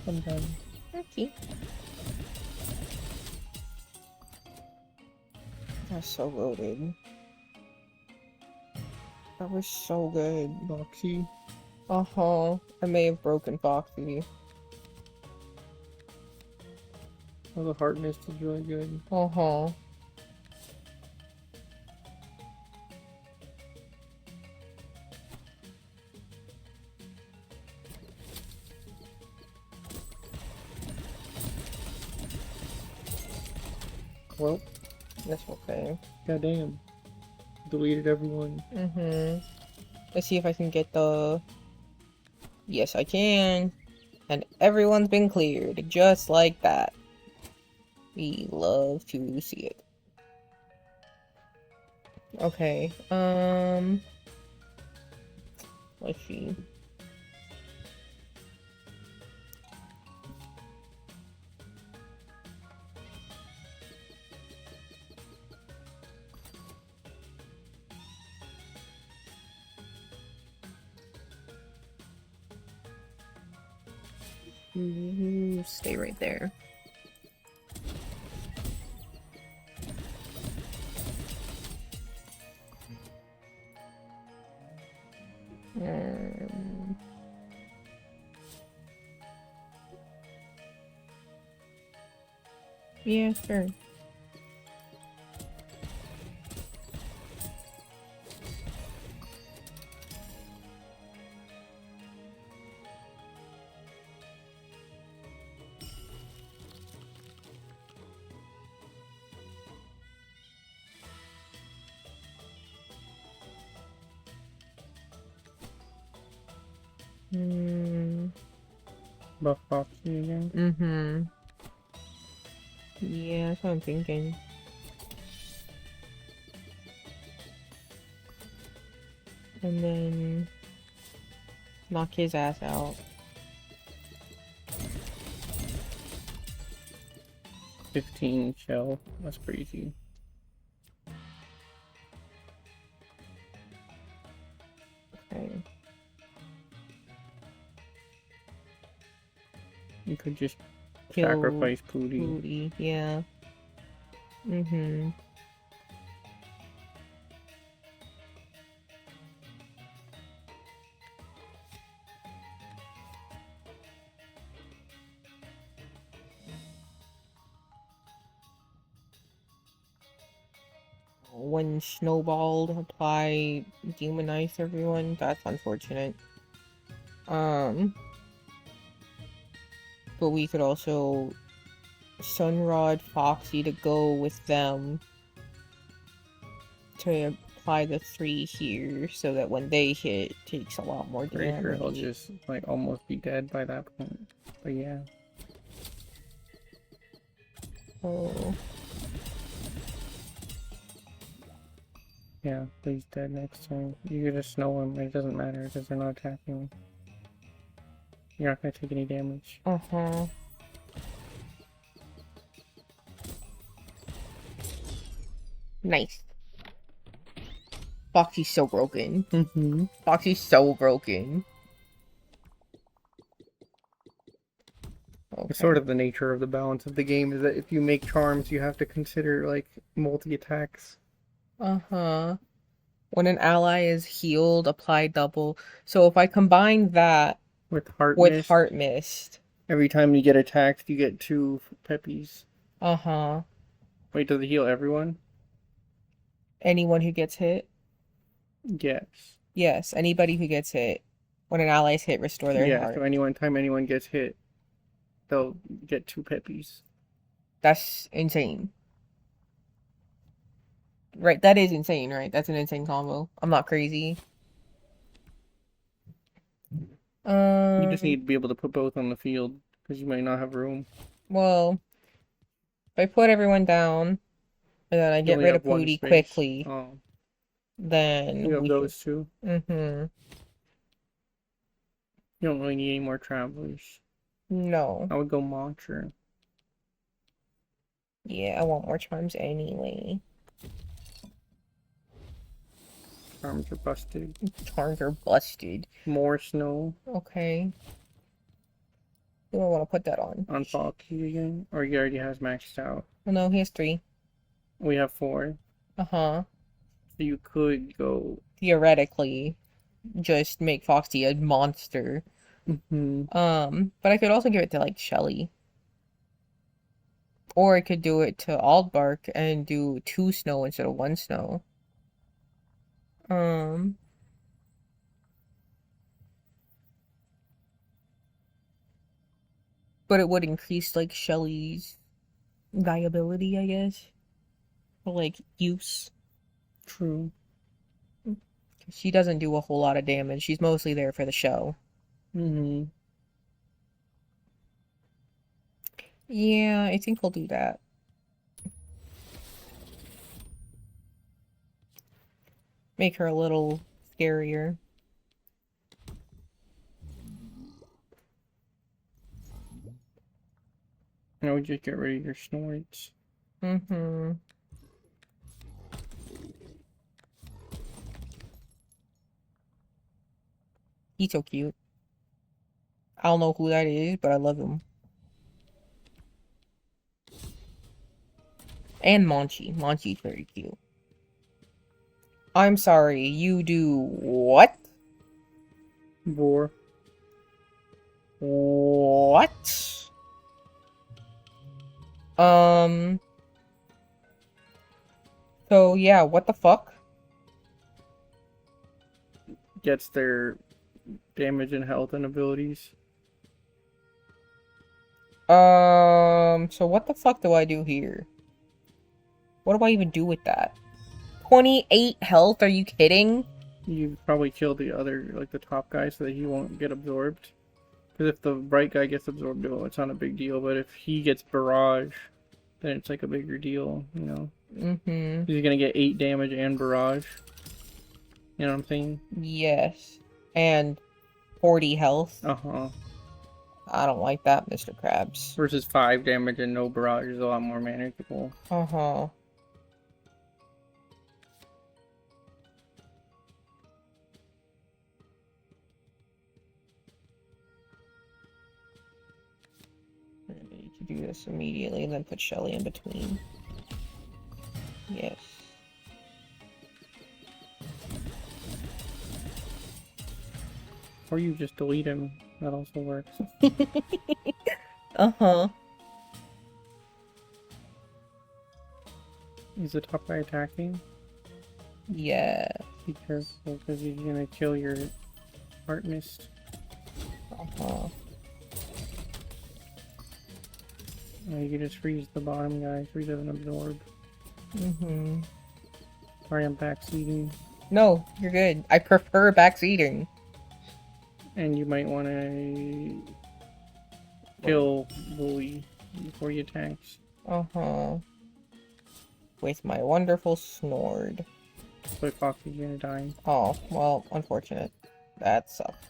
Speaker 3: I'm done.
Speaker 1: Okay. That's so loaded. That was so good.
Speaker 3: Boxy.
Speaker 1: Uh-huh. I may have broken Foxy.
Speaker 3: Oh, the hardness is really good.
Speaker 1: Uh-huh.
Speaker 3: Well,
Speaker 1: That's okay.
Speaker 3: goddamn. Deleted everyone.
Speaker 1: Mm-hmm. Let's see if I can get the... Yes, I can. And everyone's been cleared, just like that. We love to see it. Okay, let's see. Stay right there. Yeah, sure.
Speaker 3: Buff Boxy again.
Speaker 1: Mm-hmm. Yeah, that's what I'm thinking. And then knock his ass out.
Speaker 3: 15 shell. That's crazy.
Speaker 1: Okay.
Speaker 3: You could just
Speaker 1: Kill
Speaker 3: sacrifice Pooty.
Speaker 1: Booty, yeah. Mm-hmm. When snowballed, apply demonize everyone. That's unfortunate. But we could also Sunrod, Foxy to go with them to apply the 3 here so that when they hit, it takes a lot more
Speaker 3: Pretty sure he'll
Speaker 1: damage.
Speaker 3: just like almost be dead by that point. But yeah.
Speaker 1: Oh,
Speaker 3: Yeah, he's dead next time. You can just snow him, it doesn't matter because they're not attacking him. You're not gonna take any damage.
Speaker 1: uh-huh. Nice. Foxy's so broken.
Speaker 3: Mm-hmm.
Speaker 1: Foxy's so broken.
Speaker 3: It's sort of the nature of the balance of the game is that if you make charms, you have to consider like multi-attacks.
Speaker 1: Uh-huh. When an ally is healed, apply double. So if I combine that
Speaker 3: With Heart
Speaker 1: with
Speaker 3: Mist,
Speaker 1: Heart Mist.
Speaker 3: every time you get attacked, you get 2 peppies.
Speaker 1: Uh-huh.
Speaker 3: Wait, does it heal everyone?
Speaker 1: Anyone who gets hit?
Speaker 3: Yes.
Speaker 1: Yes, anybody who gets hit. When an ally is hit, restore their
Speaker 3: Yeah,
Speaker 1: heart.
Speaker 3: so time anyone gets hit, they'll get 2 peppies.
Speaker 1: That's insane. Right, that is insane, right? That's an insane combo. I'm not crazy.
Speaker 3: You just need to be able to put both on the field, because you might not have room.
Speaker 1: Well, if I put everyone down, and then I
Speaker 3: You
Speaker 1: get
Speaker 3: only
Speaker 1: rid
Speaker 3: have
Speaker 1: of
Speaker 3: one
Speaker 1: Booty
Speaker 3: space.
Speaker 1: quickly,
Speaker 3: Oh,
Speaker 1: then
Speaker 3: you have
Speaker 1: we
Speaker 3: those 2.
Speaker 1: Mm-hmm.
Speaker 3: You don't really need any more travelers.
Speaker 1: No.
Speaker 3: I would go Moncher.
Speaker 1: Yeah, I want more charms anyway.
Speaker 3: Charms are busted.
Speaker 1: Charms are busted.
Speaker 3: More snow
Speaker 1: Okay. Who do I want to put that on?
Speaker 3: on Foxy again. Or he already has maxed out.
Speaker 1: Oh no, he has 3.
Speaker 3: We have 4.
Speaker 1: Uh-huh.
Speaker 3: So you could go.
Speaker 1: Theoretically, just make Foxy a monster.
Speaker 3: Mm-hmm.
Speaker 1: But I could also give it to, like, Shelly. Or I could do it to Aldbark and do 2 snow instead of 1 snow. But it would increase, like, Shelly's viability, I guess. Or, like, use.
Speaker 3: True.
Speaker 1: She doesn't do a whole lot of damage. She's mostly there for the show.
Speaker 3: Mm-hmm.
Speaker 1: Yeah, I think I'll do that. Make her a little scarier.
Speaker 3: I would just get rid of your Snorts.
Speaker 1: Mm-hmm. He's so cute. I don't know who that is, but I love him. And Monchi. Monchi's very cute. I'm sorry, you do what?
Speaker 3: Boar.
Speaker 1: What? So yeah, what the fuck?
Speaker 3: Gets their damage and health and abilities.
Speaker 1: So what the fuck do I do here? What do I even do with that? 28 health, are you kidding?
Speaker 3: You probably kill the other, like the top guy, so that he won't get absorbed. Because if the bright guy gets absorbed, well, it's not a big deal. But if he gets barrage, then it's like a bigger deal, you know?
Speaker 1: Mm-hmm.
Speaker 3: He's gonna get 8 damage and barrage. You know what I'm saying?
Speaker 1: Yes. And 40 health.
Speaker 3: Uh-huh.
Speaker 1: I don't like that, Mr. Krabs.
Speaker 3: Versus 5 damage and no barrage is a lot more manageable.
Speaker 1: Uh-huh. You could do this immediately and then put Shelly in between. Yes.
Speaker 3: Or you just delete him. That also works.
Speaker 1: Uh-huh.
Speaker 3: Is the top guy attacking?
Speaker 1: Yeah.
Speaker 3: Be careful, because he's gonna kill your Heart Mist.
Speaker 1: Uh-huh.
Speaker 3: You can just freeze the bottom guy so he doesn't absorb.
Speaker 1: Mm-hmm.
Speaker 3: Sorry, I'm backseating.
Speaker 1: No, you're good. I prefer backseating.
Speaker 3: And you might want to kill Bully before he attacks.
Speaker 1: Uh-huh. With my wonderful Snord.
Speaker 3: But Foxy's gonna die.
Speaker 1: Oh, well, unfortunate. That sucks.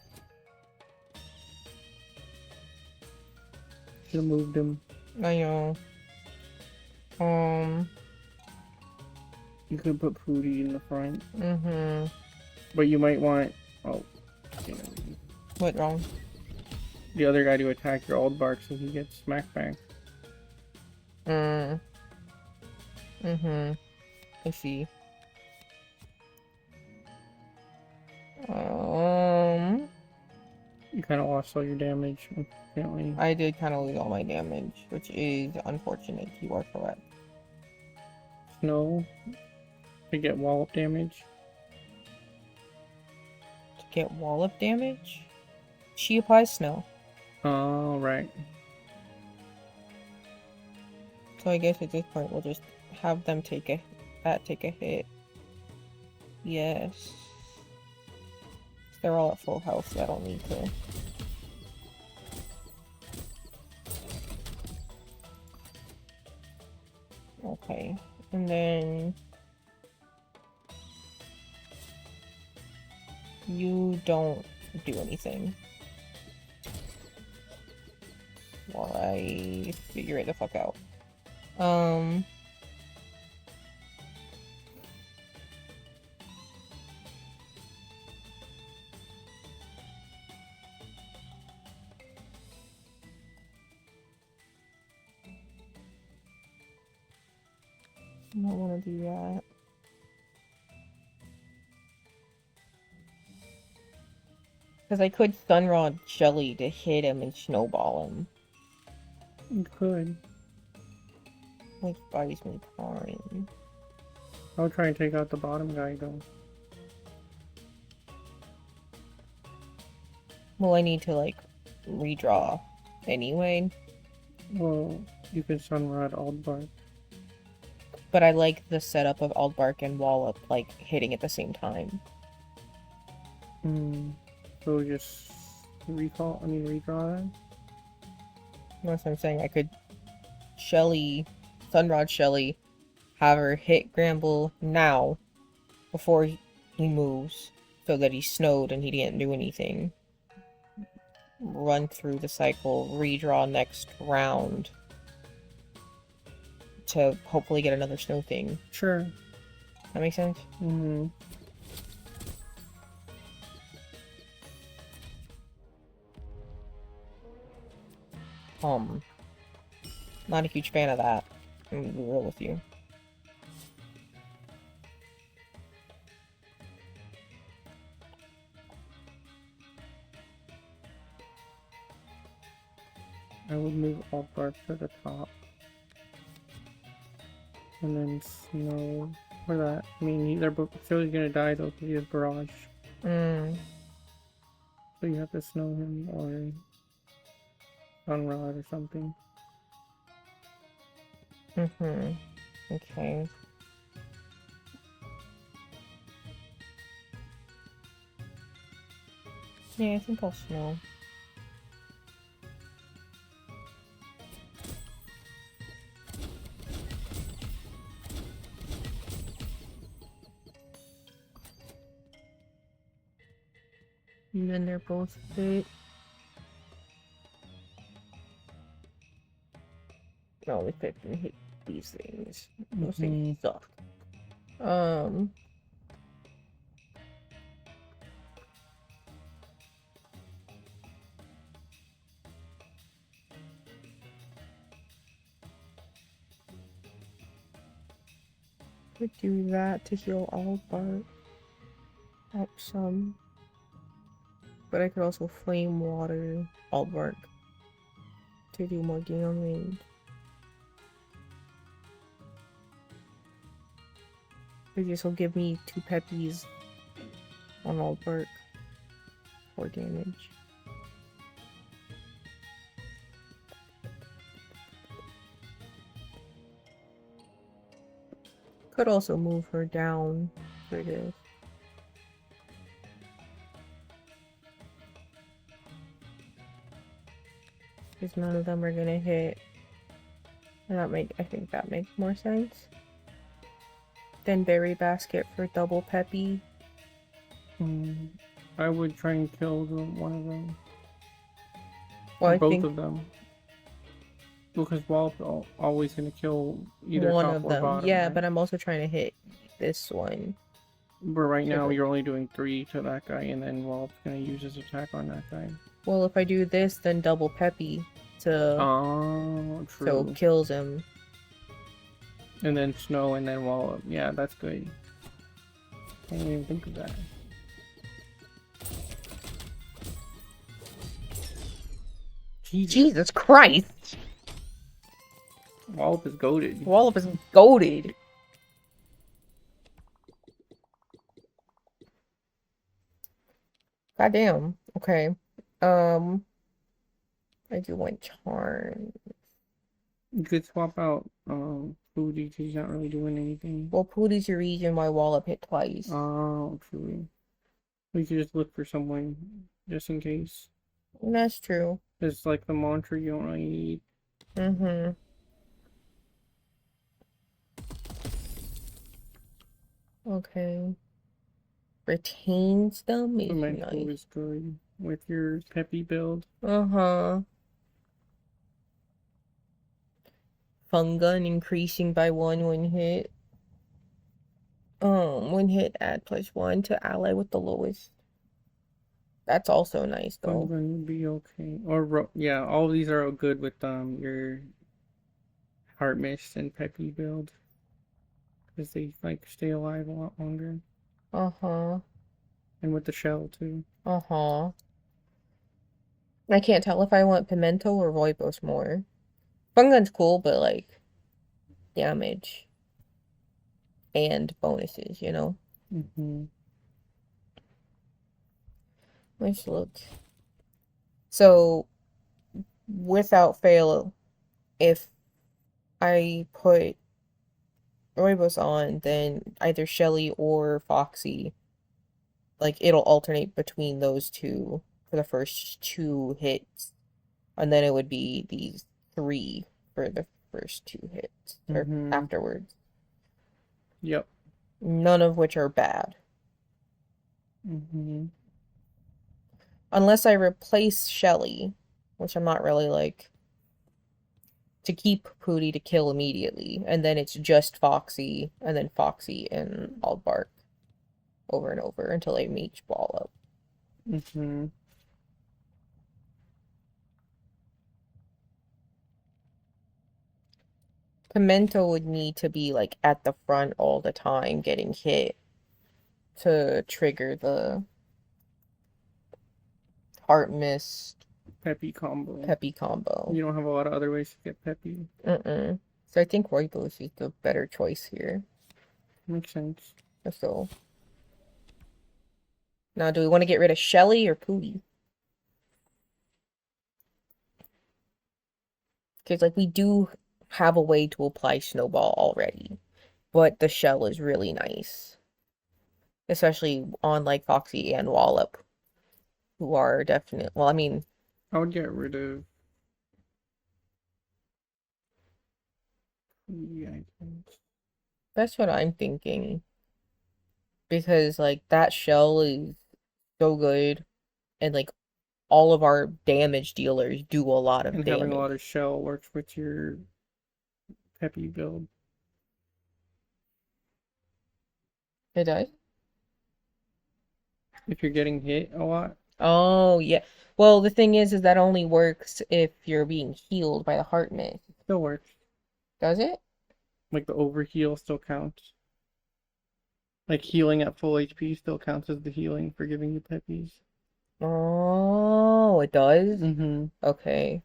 Speaker 3: Should've moved him.
Speaker 1: I know.
Speaker 3: You could put Foodie in the front.
Speaker 1: Mm-hmm.
Speaker 3: But you might want... Oh. Yeah.
Speaker 1: What wrong?
Speaker 3: The other guy to attack your old bark so he gets smacked back.
Speaker 1: Mm. Mm-hmm. I see.
Speaker 3: You kind of lost all your damage, apparently.
Speaker 1: I did kind of lose all my damage, which is unfortunate. You are correct.
Speaker 3: Snow. To get wallop damage.
Speaker 1: To get wallop damage? She applies snow.
Speaker 3: Oh, right.
Speaker 1: So I guess at this point we'll just have them take a hit. Yes. They're all at full health, so I don't need to. Okay. And then you don't do anything. While I figure it the fuck out. I don't want to do that. Because I could Sunrod Shelly to hit him and snowball him.
Speaker 3: You could.
Speaker 1: Which buys me time.
Speaker 3: I'll try and take out the bottom guy, though.
Speaker 1: Well, I need to, like, redraw anyway.
Speaker 3: Well, you can Sunrod Aldbark.
Speaker 1: But I like the setup of Aldbark and Wallop, like, hitting at the same time.
Speaker 3: So just redraw that?
Speaker 1: That's what I'm saying. I could Sunrod Shelly, have her hit Gramble now, before he moves, so that he's snowed and he didn't do anything. Run through the cycle, redraw next round, to hopefully get another snow thing.
Speaker 3: Sure.
Speaker 1: That makes sense?
Speaker 3: Mm-hmm.
Speaker 1: Not a huge fan of that. I'm gonna be real with you.
Speaker 3: I would move Aldbark to the top. And then Snow for that. I mean, they're both. Philly's gonna die though because he has Barrage. So you have to Snow him or Sunrod or something.
Speaker 1: Okay. Yeah, I think I'll Snow. And then they're both hit. No, if I can hit these things. Those things suck. Could do that to heal Aldbark. Help some. But I could also Flame Water Aldbark to do more damage. This will give me 2 peppies on Aldbark for damage. Could also move her down for this. Because none of them are gonna hit. And I think that makes more sense. Then Berry Basket for double Peppy.
Speaker 3: I would try and kill one of them.
Speaker 1: Well,
Speaker 3: Or
Speaker 1: I
Speaker 3: both
Speaker 1: think
Speaker 3: of them. Because Wallop's always gonna kill either
Speaker 1: one
Speaker 3: top
Speaker 1: of
Speaker 3: or
Speaker 1: them.
Speaker 3: bottom.
Speaker 1: Yeah,
Speaker 3: right?
Speaker 1: but I'm also trying to hit this one.
Speaker 3: But right now
Speaker 1: Trigger.
Speaker 3: you're only doing 3 to that guy, and then Wallop's gonna use his attack on that guy.
Speaker 1: Well, if I do this, then double Peppy to
Speaker 3: Oh, true.
Speaker 1: so kills him.
Speaker 3: And then Snow, and then Wallop. Yeah, that's good. I didn't even think of that.
Speaker 1: Jesus Christ!
Speaker 3: Wallop is goated.
Speaker 1: Wallop is goated. Goddamn. Okay. I do want charm.
Speaker 3: You could swap out Foodie because he's not really doing anything.
Speaker 1: Well, Pootie's your reason why Wallop hit twice.
Speaker 3: Oh, true. We could just look for someone just in case.
Speaker 1: That's true.
Speaker 3: It's like the mantra you don't really need.
Speaker 1: Mm-hmm. Okay. Retains them is
Speaker 3: Mental
Speaker 1: nice.
Speaker 3: is good with your peppy build.
Speaker 1: Uh-huh. Fun gun increasing by 1 hit. 1 hit add +1 to ally with the lowest. That's also nice though.
Speaker 3: Gun would be okay. Or yeah, all of these are good with your Heart Mist and peppy build. Because they like stay alive a lot longer.
Speaker 1: Uh-huh.
Speaker 3: And with the shell too.
Speaker 1: Uh-huh. I can't tell if I want Pimento or Voipos more. Fun gun's cool, but like damage and bonuses, you know?
Speaker 3: Mm-hmm.
Speaker 1: Let's look. So, without fail, if I put Roibos on, then either Shelly or Foxy, like, it'll alternate between those two for the first 2 hits. And then it would be these 3 for the first 2 hits, or
Speaker 3: Mhm.
Speaker 1: afterwards.
Speaker 3: Yep.
Speaker 1: None of which are bad.
Speaker 3: Mm-hmm.
Speaker 1: Unless I replace Shelly, which I'm not really like, to keep Pootie to kill immediately, and then it's just Foxy, and then Foxy and Aldbark over and over until I meet Wallop.
Speaker 3: Mm-hmm.
Speaker 1: Pimento would need to be like at the front all the time getting hit to trigger the Heart Mist
Speaker 3: Peppy combo.
Speaker 1: Peppy combo.
Speaker 3: You don't have a lot of other ways to get peppy.
Speaker 1: So I think Roibos is the better choice here.
Speaker 3: Makes sense.
Speaker 1: So now, do we want to get rid of Shelly or Pootie? Because like we do have a way to apply Snowball already, but the shell is really nice, especially on like Foxy and Wallop, who are definite. Well, I mean,
Speaker 3: I would get rid of. Yeah,
Speaker 1: that's what I'm thinking. Because like that shell is so good, and like all of our damage dealers do a lot of
Speaker 3: and
Speaker 1: damage.
Speaker 3: having a lot of shell works with your peppy build.
Speaker 1: It does?
Speaker 3: If you're getting hit a lot.
Speaker 1: Oh, yeah. Well, the thing is that only works if you're being healed by the Heart Mist.
Speaker 3: Still works.
Speaker 1: Does it?
Speaker 3: Like the overheal still counts. Like healing at full HP still counts as the healing for giving you peppies.
Speaker 1: Oh, it does?
Speaker 3: Mm-hmm.
Speaker 1: Okay.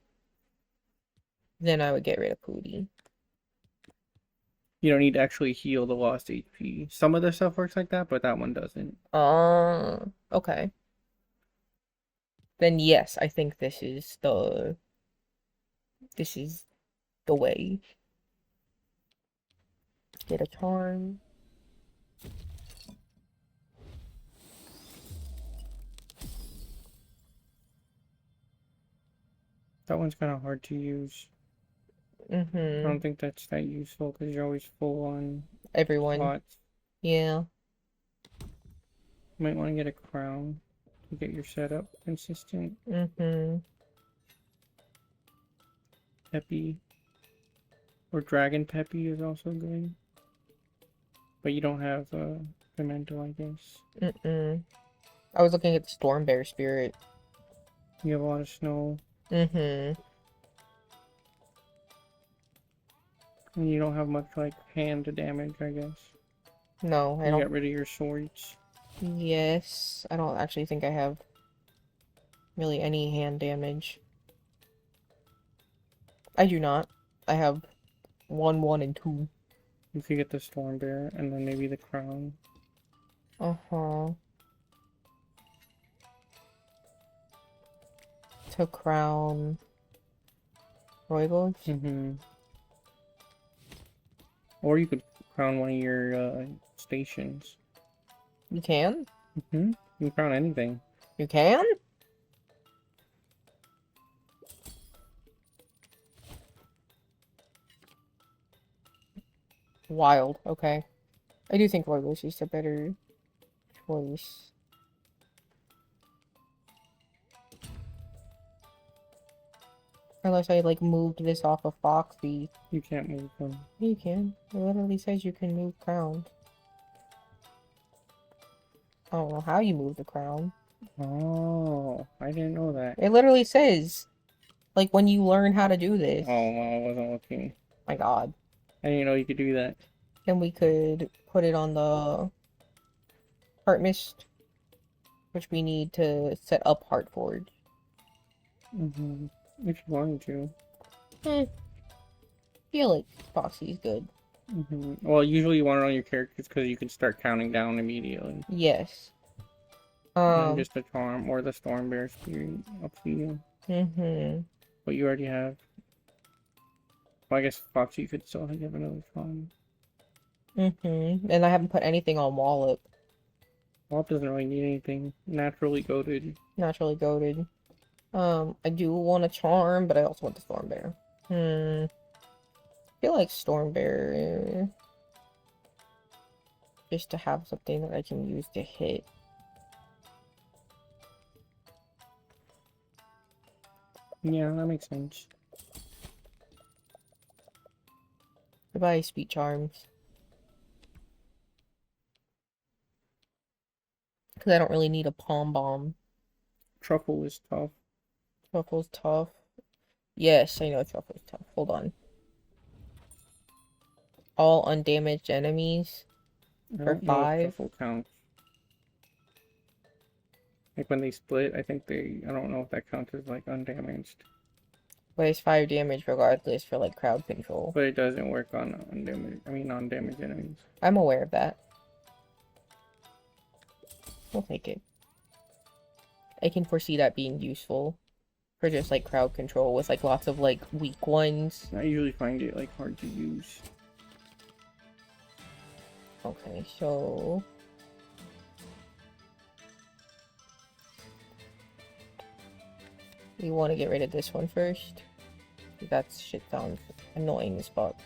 Speaker 1: Then I would get rid of Pootie.
Speaker 3: You don't need to actually heal the lost HP. Some of the stuff works like that, but that one doesn't.
Speaker 1: Oh, okay. Then yes, I think this is the way. Get a charm.
Speaker 3: That one's kind of hard to use. I
Speaker 1: Mm-hmm.
Speaker 3: don't think that's that useful because you're always full on
Speaker 1: Everyone.
Speaker 3: slots.
Speaker 1: Yeah.
Speaker 3: You might want to get a crown to get your setup consistent.
Speaker 1: Mm-hmm.
Speaker 3: Peppy. Or Dragon Peppy is also good. But you don't have Pimento, I guess.
Speaker 1: Mm-mm. I was looking at the Storm Bear Spirit.
Speaker 3: You have a lot of snow.
Speaker 1: Mm-hmm.
Speaker 3: And you don't have much, like, hand damage, I guess.
Speaker 1: No, I
Speaker 3: You
Speaker 1: don't.
Speaker 3: got rid of your swords.
Speaker 1: Yes. I don't actually think I have really any hand damage. I do not. I have 1, 1, and 2.
Speaker 3: You could get the Storm Bear and then maybe the crown.
Speaker 1: Uh-huh. To crown Royals?
Speaker 3: Mm-hmm. Or you could crown one of your stations.
Speaker 1: You can?
Speaker 3: Mm-hmm. You can crown anything.
Speaker 1: You can? Wild. Okay. I do think Royals is a better choice. Unless I, like, moved this off of Foxy.
Speaker 3: You can't move them.
Speaker 1: You can. It literally says you can move crowns. I don't know how you move the crown.
Speaker 3: Oh, I didn't know that.
Speaker 1: It literally says, like, when you learn how to do this.
Speaker 3: Oh, well, I wasn't looking.
Speaker 1: My god.
Speaker 3: I didn't know you could do that.
Speaker 1: Then we could put it on the Heart Mist, which we need to set up Heart Forge.
Speaker 3: Mm-hmm. If you wanted to.
Speaker 1: Feel like Foxy's good.
Speaker 3: Mm-hmm. Well, usually you want it on your characters because you can start counting down immediately.
Speaker 1: Yes.
Speaker 3: And just the charm or the Storm Bear Spirit, up to you.
Speaker 1: Mm-hmm.
Speaker 3: But you already have. Well, I guess Foxy could still have another charm.
Speaker 1: Mm-hmm. And I haven't put anything on Wallop.
Speaker 3: Wallop doesn't really need anything. Naturally goated.
Speaker 1: Naturally goaded. I do want a charm, but I also want the Storm Bear. I feel like Storm Bear. Just to have something that I can use to hit.
Speaker 3: Yeah, that makes sense.
Speaker 1: Goodbye, Speed Charms. Because I don't really need a Palm Bomb.
Speaker 3: Truffle is tough.
Speaker 1: Truffle's tough. Yes, I know Truffle's tough. Hold on. All undamaged enemies
Speaker 3: I
Speaker 1: for
Speaker 3: don't know if
Speaker 1: 5.
Speaker 3: Truffle counts. Like when they split, I think they. I don't know if that counts as like undamaged.
Speaker 1: But it's 5 damage regardless for like crowd control.
Speaker 3: But it doesn't work on undamaged. I mean, non-damaged enemies.
Speaker 1: I'm aware of that. We'll take it. I can foresee that being useful for just like crowd control with like lots of like weak ones.
Speaker 3: I usually find it like hard to use.
Speaker 1: Okay, so we want to get rid of this one first. That shit sounds annoying as fuck.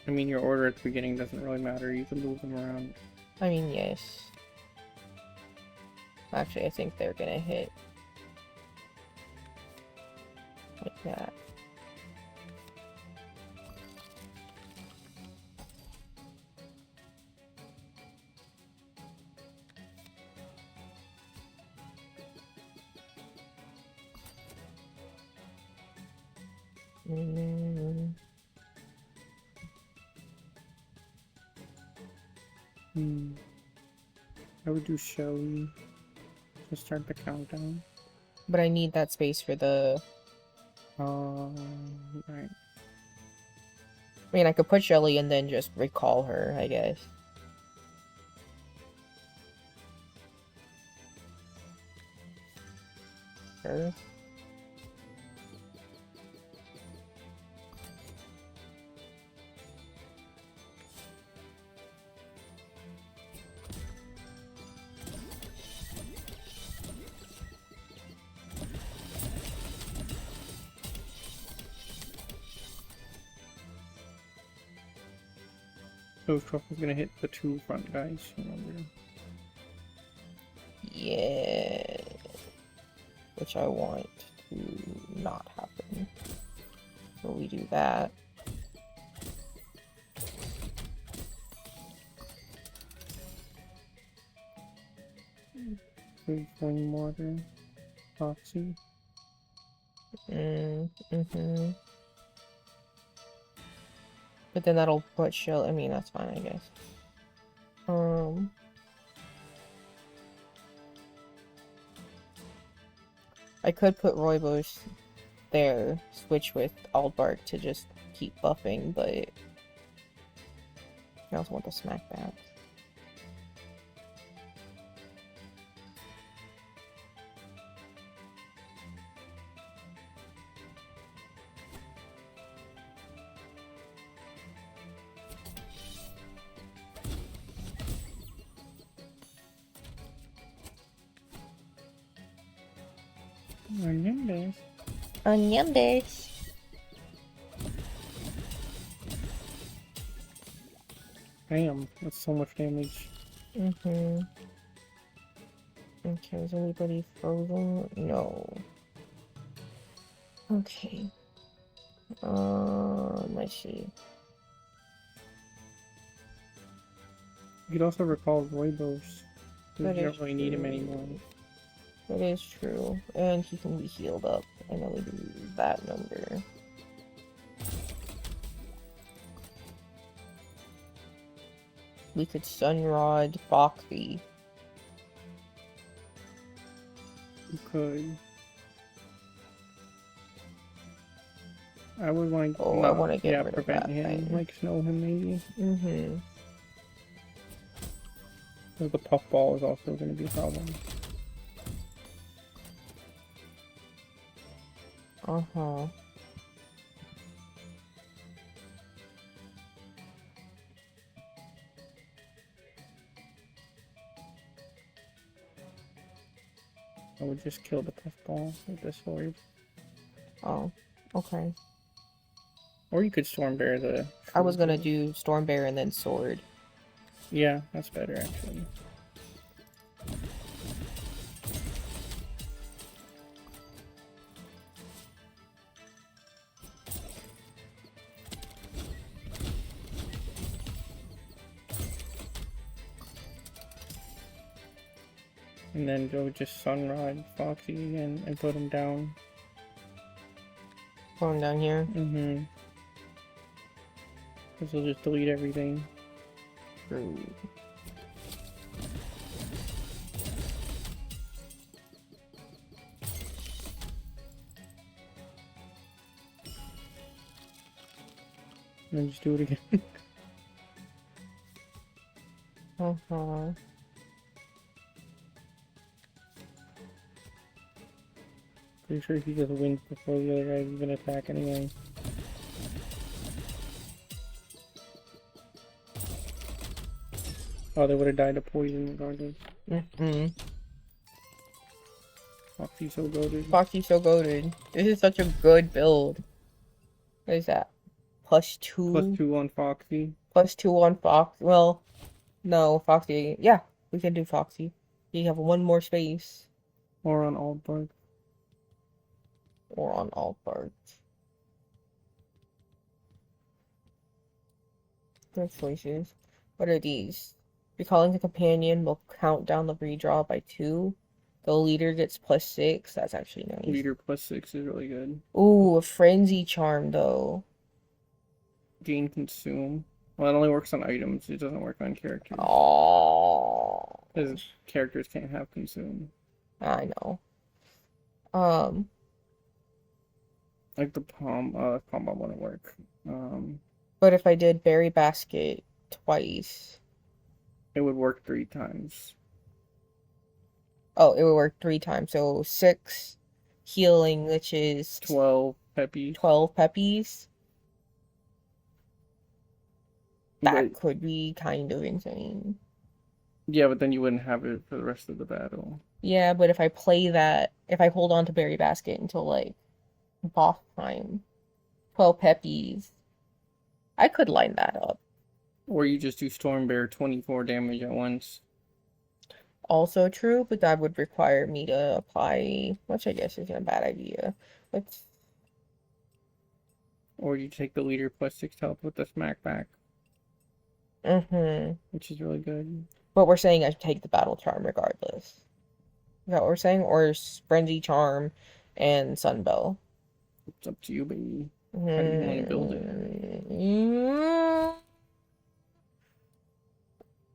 Speaker 3: I mean, your order at the beginning doesn't really matter. You can move them around.
Speaker 1: I mean, yes. Actually, I think they're gonna hit. Like that.
Speaker 3: I would do Shelly to start the countdown.
Speaker 1: But I need that space for the...
Speaker 3: Right.
Speaker 1: I mean, I could put Shelly and then just recall her, I guess. Sure.
Speaker 3: Those truffles gonna hit the 2 front guys, remember?
Speaker 1: Yeah. Which I want to not happen. So we do that.
Speaker 3: Flame water. Foxy.
Speaker 1: Mm-hmm. But then that'll put shield. I mean, that's fine, I guess. I could put Rooibos there, switch with Aldbark to just keep buffing, but I also want to smack that.
Speaker 3: Onion base.
Speaker 1: Onion base.
Speaker 3: Damn, that's so much damage.
Speaker 1: Mm-hmm. Okay, is anybody frozen? No. Okay. Let's see.
Speaker 3: You could also recall Rooibos.
Speaker 1: That
Speaker 3: You don't
Speaker 1: is
Speaker 3: really need him
Speaker 1: true.
Speaker 3: anymore.
Speaker 1: That is true. And he can be healed up. I know we do that number. We could Sunrod Foxy.
Speaker 3: You could. I would like.
Speaker 1: Oh, I wanna get rid of
Speaker 3: prevent
Speaker 1: that
Speaker 3: him.
Speaker 1: thing.
Speaker 3: Like snow him maybe.
Speaker 1: Mm-hmm.
Speaker 3: So the puffball is also going to be a problem.
Speaker 1: Uh-huh.
Speaker 3: I would just kill the puffball with the sword.
Speaker 1: Oh, okay.
Speaker 3: Or you could storm bear the.
Speaker 1: I was gonna do Storm Bear and then Sword.
Speaker 3: Yeah, that's better actually. And then go just Sunrod Foxy again and put him down.
Speaker 1: Going down here.
Speaker 3: Mm-hmm. Because he'll just delete everything.
Speaker 1: True.
Speaker 3: And then just do it again.
Speaker 1: Uh-huh.
Speaker 3: Pretty sure he just wins before the other guys even attack anyway. Oh, they would have died of poison regardless.
Speaker 1: Mm-hmm.
Speaker 3: Foxy's so goated.
Speaker 1: Foxy's so goated. This is such a good build. What is that? +2?
Speaker 3: +2 on Foxy.
Speaker 1: +2 on Fox. Well, no, Foxy. Yeah, we can do Foxy. You have one more space.
Speaker 3: Or on Aldbark.
Speaker 1: Or on Aldbark. Good choices. What are these? Recalling the companion will count down the redraw by 2. The leader gets +6. That's actually nice.
Speaker 3: Leader +6 is really good.
Speaker 1: Ooh, a Frenzy Charm, though.
Speaker 3: Gain Consume. Well, it only works on items. It doesn't work on characters.
Speaker 1: Oh,
Speaker 3: Because characters can't have Consume.
Speaker 1: I know.
Speaker 3: Like the Palm Bomb wouldn't work.
Speaker 1: But if I did Berry Basket twice,
Speaker 3: It would work 3 times.
Speaker 1: oh, it would work 3 times. So 6 healing, which is
Speaker 3: 12 Peppy.
Speaker 1: 12 peppies. That
Speaker 3: But,
Speaker 1: could be kind of insane.
Speaker 3: yeah, but then you wouldn't have it for the rest of the battle.
Speaker 1: Yeah, but if I play that, if I hold on to Berry Basket until like boss time, 12 peppies, I could line that up.
Speaker 3: Or you just do Storm Bear 24 damage at once.
Speaker 1: Also true, but that would require me to apply, which I guess isn't a bad idea. Let's.
Speaker 3: Or you take the leader plus 6 health with the smack back,
Speaker 1: Mm-hmm.
Speaker 3: which is really good.
Speaker 1: But we're saying I should take the battle charm regardless. Is that what we're saying? Or Frenzy Charm and Sunbell?
Speaker 3: It's up to you, baby. How do you want to build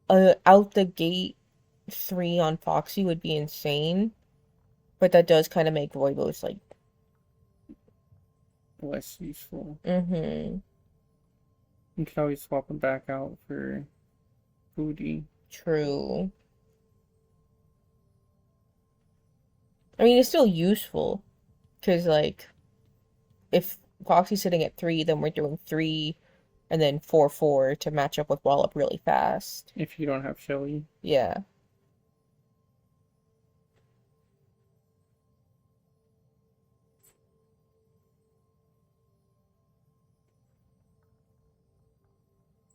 Speaker 3: it?
Speaker 1: Out the gate, 3 on Foxy would be insane. But that does kind of make Voivos like.
Speaker 3: Less useful.
Speaker 1: Mm-hmm.
Speaker 3: You could always swap them back out for Booty.
Speaker 1: True. I mean, it's still useful. Because, like, if Foxy's sitting at 3, then we're doing 3 and then 4-4 to match up with Wallop really fast.
Speaker 3: If you don't have Shelly.
Speaker 1: Yeah.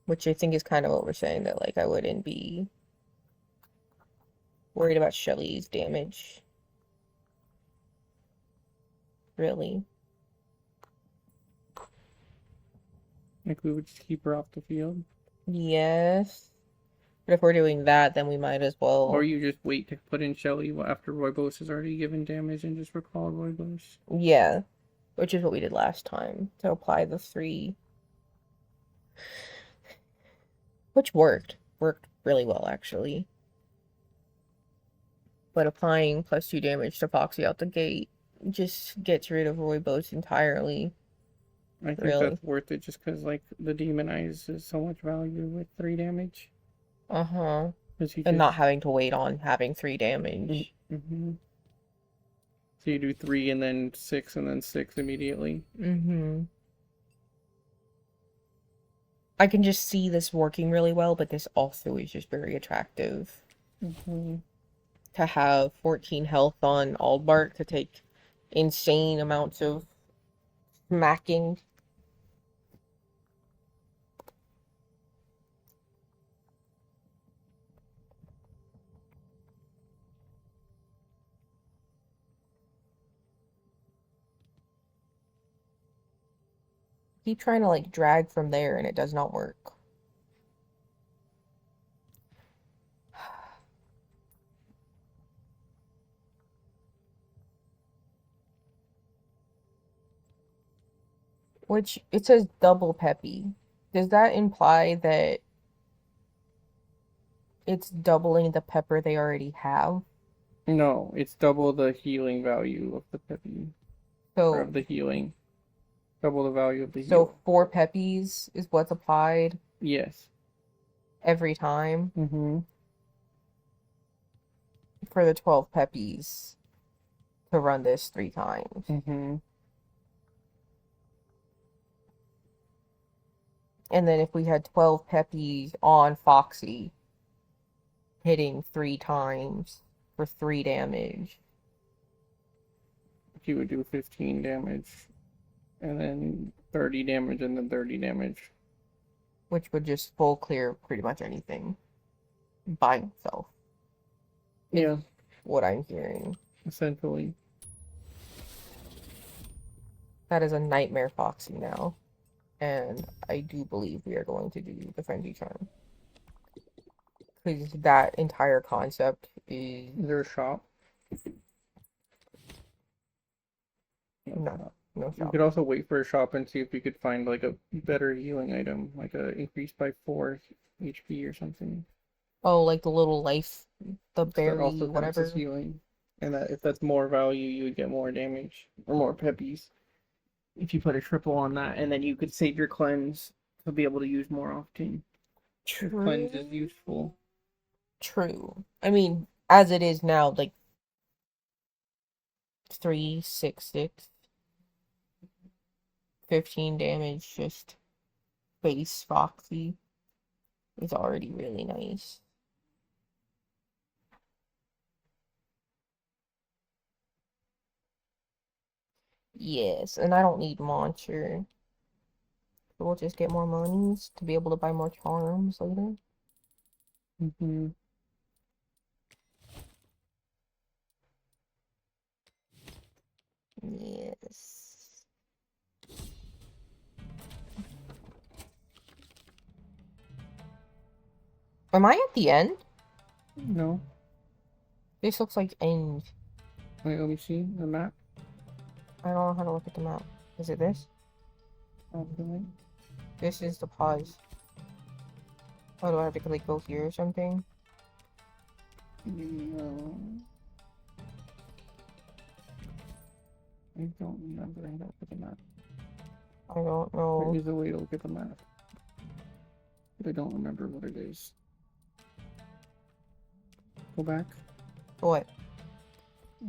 Speaker 1: Which I think is kind of what we're saying, that, like, I wouldn't be worried about Shelly's damage. Really.
Speaker 3: Like, we would just keep her off the field.
Speaker 1: Yes. But if we're doing that, then we might as well.
Speaker 3: Or you just wait to put in Shelly after Roybos has already given damage and just recall Roybos.
Speaker 1: Yeah. Which is what we did last time, to apply the 3. Which worked. Worked really well, actually. But applying +2 damage to Foxy out the gate just gets rid of Roybos entirely.
Speaker 3: I think
Speaker 1: Really?
Speaker 3: that's worth it just because, like, the Demon Eyes is so much value with 3 damage.
Speaker 1: Uh-huh.
Speaker 3: Because you
Speaker 1: And
Speaker 3: just...
Speaker 1: not having to wait on having 3 damage.
Speaker 3: Mm-hmm. So you do 3 and then 6 and then 6 immediately.
Speaker 1: Mm-hmm. I can just see this working really well, but this also is just very attractive.
Speaker 3: Mm-hmm.
Speaker 1: To have 14 health on Aldbark to take insane amounts of smacking. Keep trying to like drag from there and it does not work. Which, it says double peppy. Does that imply that it's doubling the pepper they already have?
Speaker 3: No, it's double the healing value of the Peppy. Or of
Speaker 1: So,
Speaker 3: the healing. Double the value of the
Speaker 1: so
Speaker 3: heal.
Speaker 1: 4 peppies is what's applied
Speaker 3: Yes.
Speaker 1: every time
Speaker 3: Mm-hmm.
Speaker 1: for the 12 peppies to run this 3 times.
Speaker 3: Mm-hmm.
Speaker 1: And then if we had 12 peppies on Foxy, hitting 3 times for 3 damage.
Speaker 3: He would do 15 damage. And then 30 damage and then 30 damage.
Speaker 1: Which would just full clear pretty much anything by himself.
Speaker 3: Yeah,
Speaker 1: What I'm hearing.
Speaker 3: essentially.
Speaker 1: That is a nightmare Foxy now. And I do believe we are going to do the Frenzy Charm. Because that entire concept is...
Speaker 3: Is there a shop?
Speaker 1: No, no
Speaker 3: You
Speaker 1: shop.
Speaker 3: could also wait for a shop and see if you could find like a better healing item, like a increased by 4 HP or something.
Speaker 1: Oh, like the little life, the
Speaker 3: That
Speaker 1: berry,
Speaker 3: also counts
Speaker 1: whatever.
Speaker 3: as healing. And that if that's more value, you would get more damage or more peppies. If you put a triple on that, and then you could save your cleanse to be able to use more often. Cleanse is useful.
Speaker 1: True. I mean, as it is now, like 3, 6, 6, 15 damage, just base Foxy is already really nice. Yes, and I don't need Launcher. So we'll just get more monies to be able to buy more charms later.
Speaker 3: Mm-hmm.
Speaker 1: Yes. Am I at the end?
Speaker 3: No.
Speaker 1: This looks like end.
Speaker 3: Wait, let me see the map.
Speaker 1: I don't know how to look at the map. Is it this?
Speaker 3: Okay.
Speaker 1: This is the pause. Oh, do I have to like go here or something?
Speaker 3: No. I don't remember how to look at the map.
Speaker 1: I don't know.
Speaker 3: There is a way to look at the map. But I don't remember what it is. Go back.
Speaker 1: What?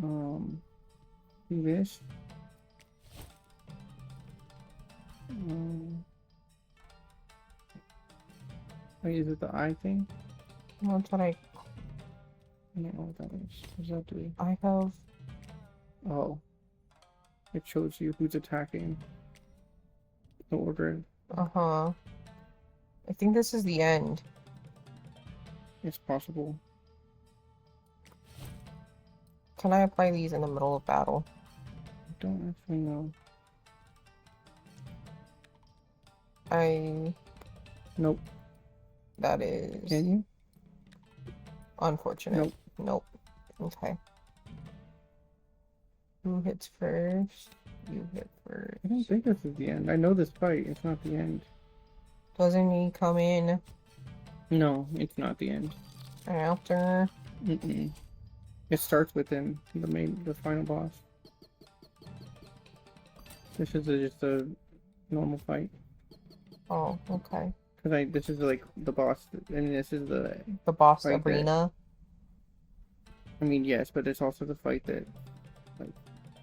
Speaker 3: Do this. Wait, is it the eye thing?
Speaker 1: That's what
Speaker 3: I don't know what that is. What does that do?
Speaker 1: I have.
Speaker 3: Oh. It shows you who's attacking. The order.
Speaker 1: Uh-huh. I think this is the end.
Speaker 3: It's possible.
Speaker 1: Can I apply these in the middle of battle?
Speaker 3: I don't actually know. Nope.
Speaker 1: That is
Speaker 3: Can you?
Speaker 1: unfortunate.
Speaker 3: Nope.
Speaker 1: Nope. Okay. Who hits first? You hit first.
Speaker 3: I don't think this is the end. I know this fight. It's not the end.
Speaker 1: Doesn't he come in
Speaker 3: No, it's not the end.
Speaker 1: after?
Speaker 3: Mm-mm. It starts with him, the final boss. This is just a normal fight.
Speaker 1: Oh, okay.
Speaker 3: Because this is like the boss. I mean, this is the.
Speaker 1: The boss
Speaker 3: Fight that-
Speaker 1: arena.
Speaker 3: I mean, yes, but it's also the fight that,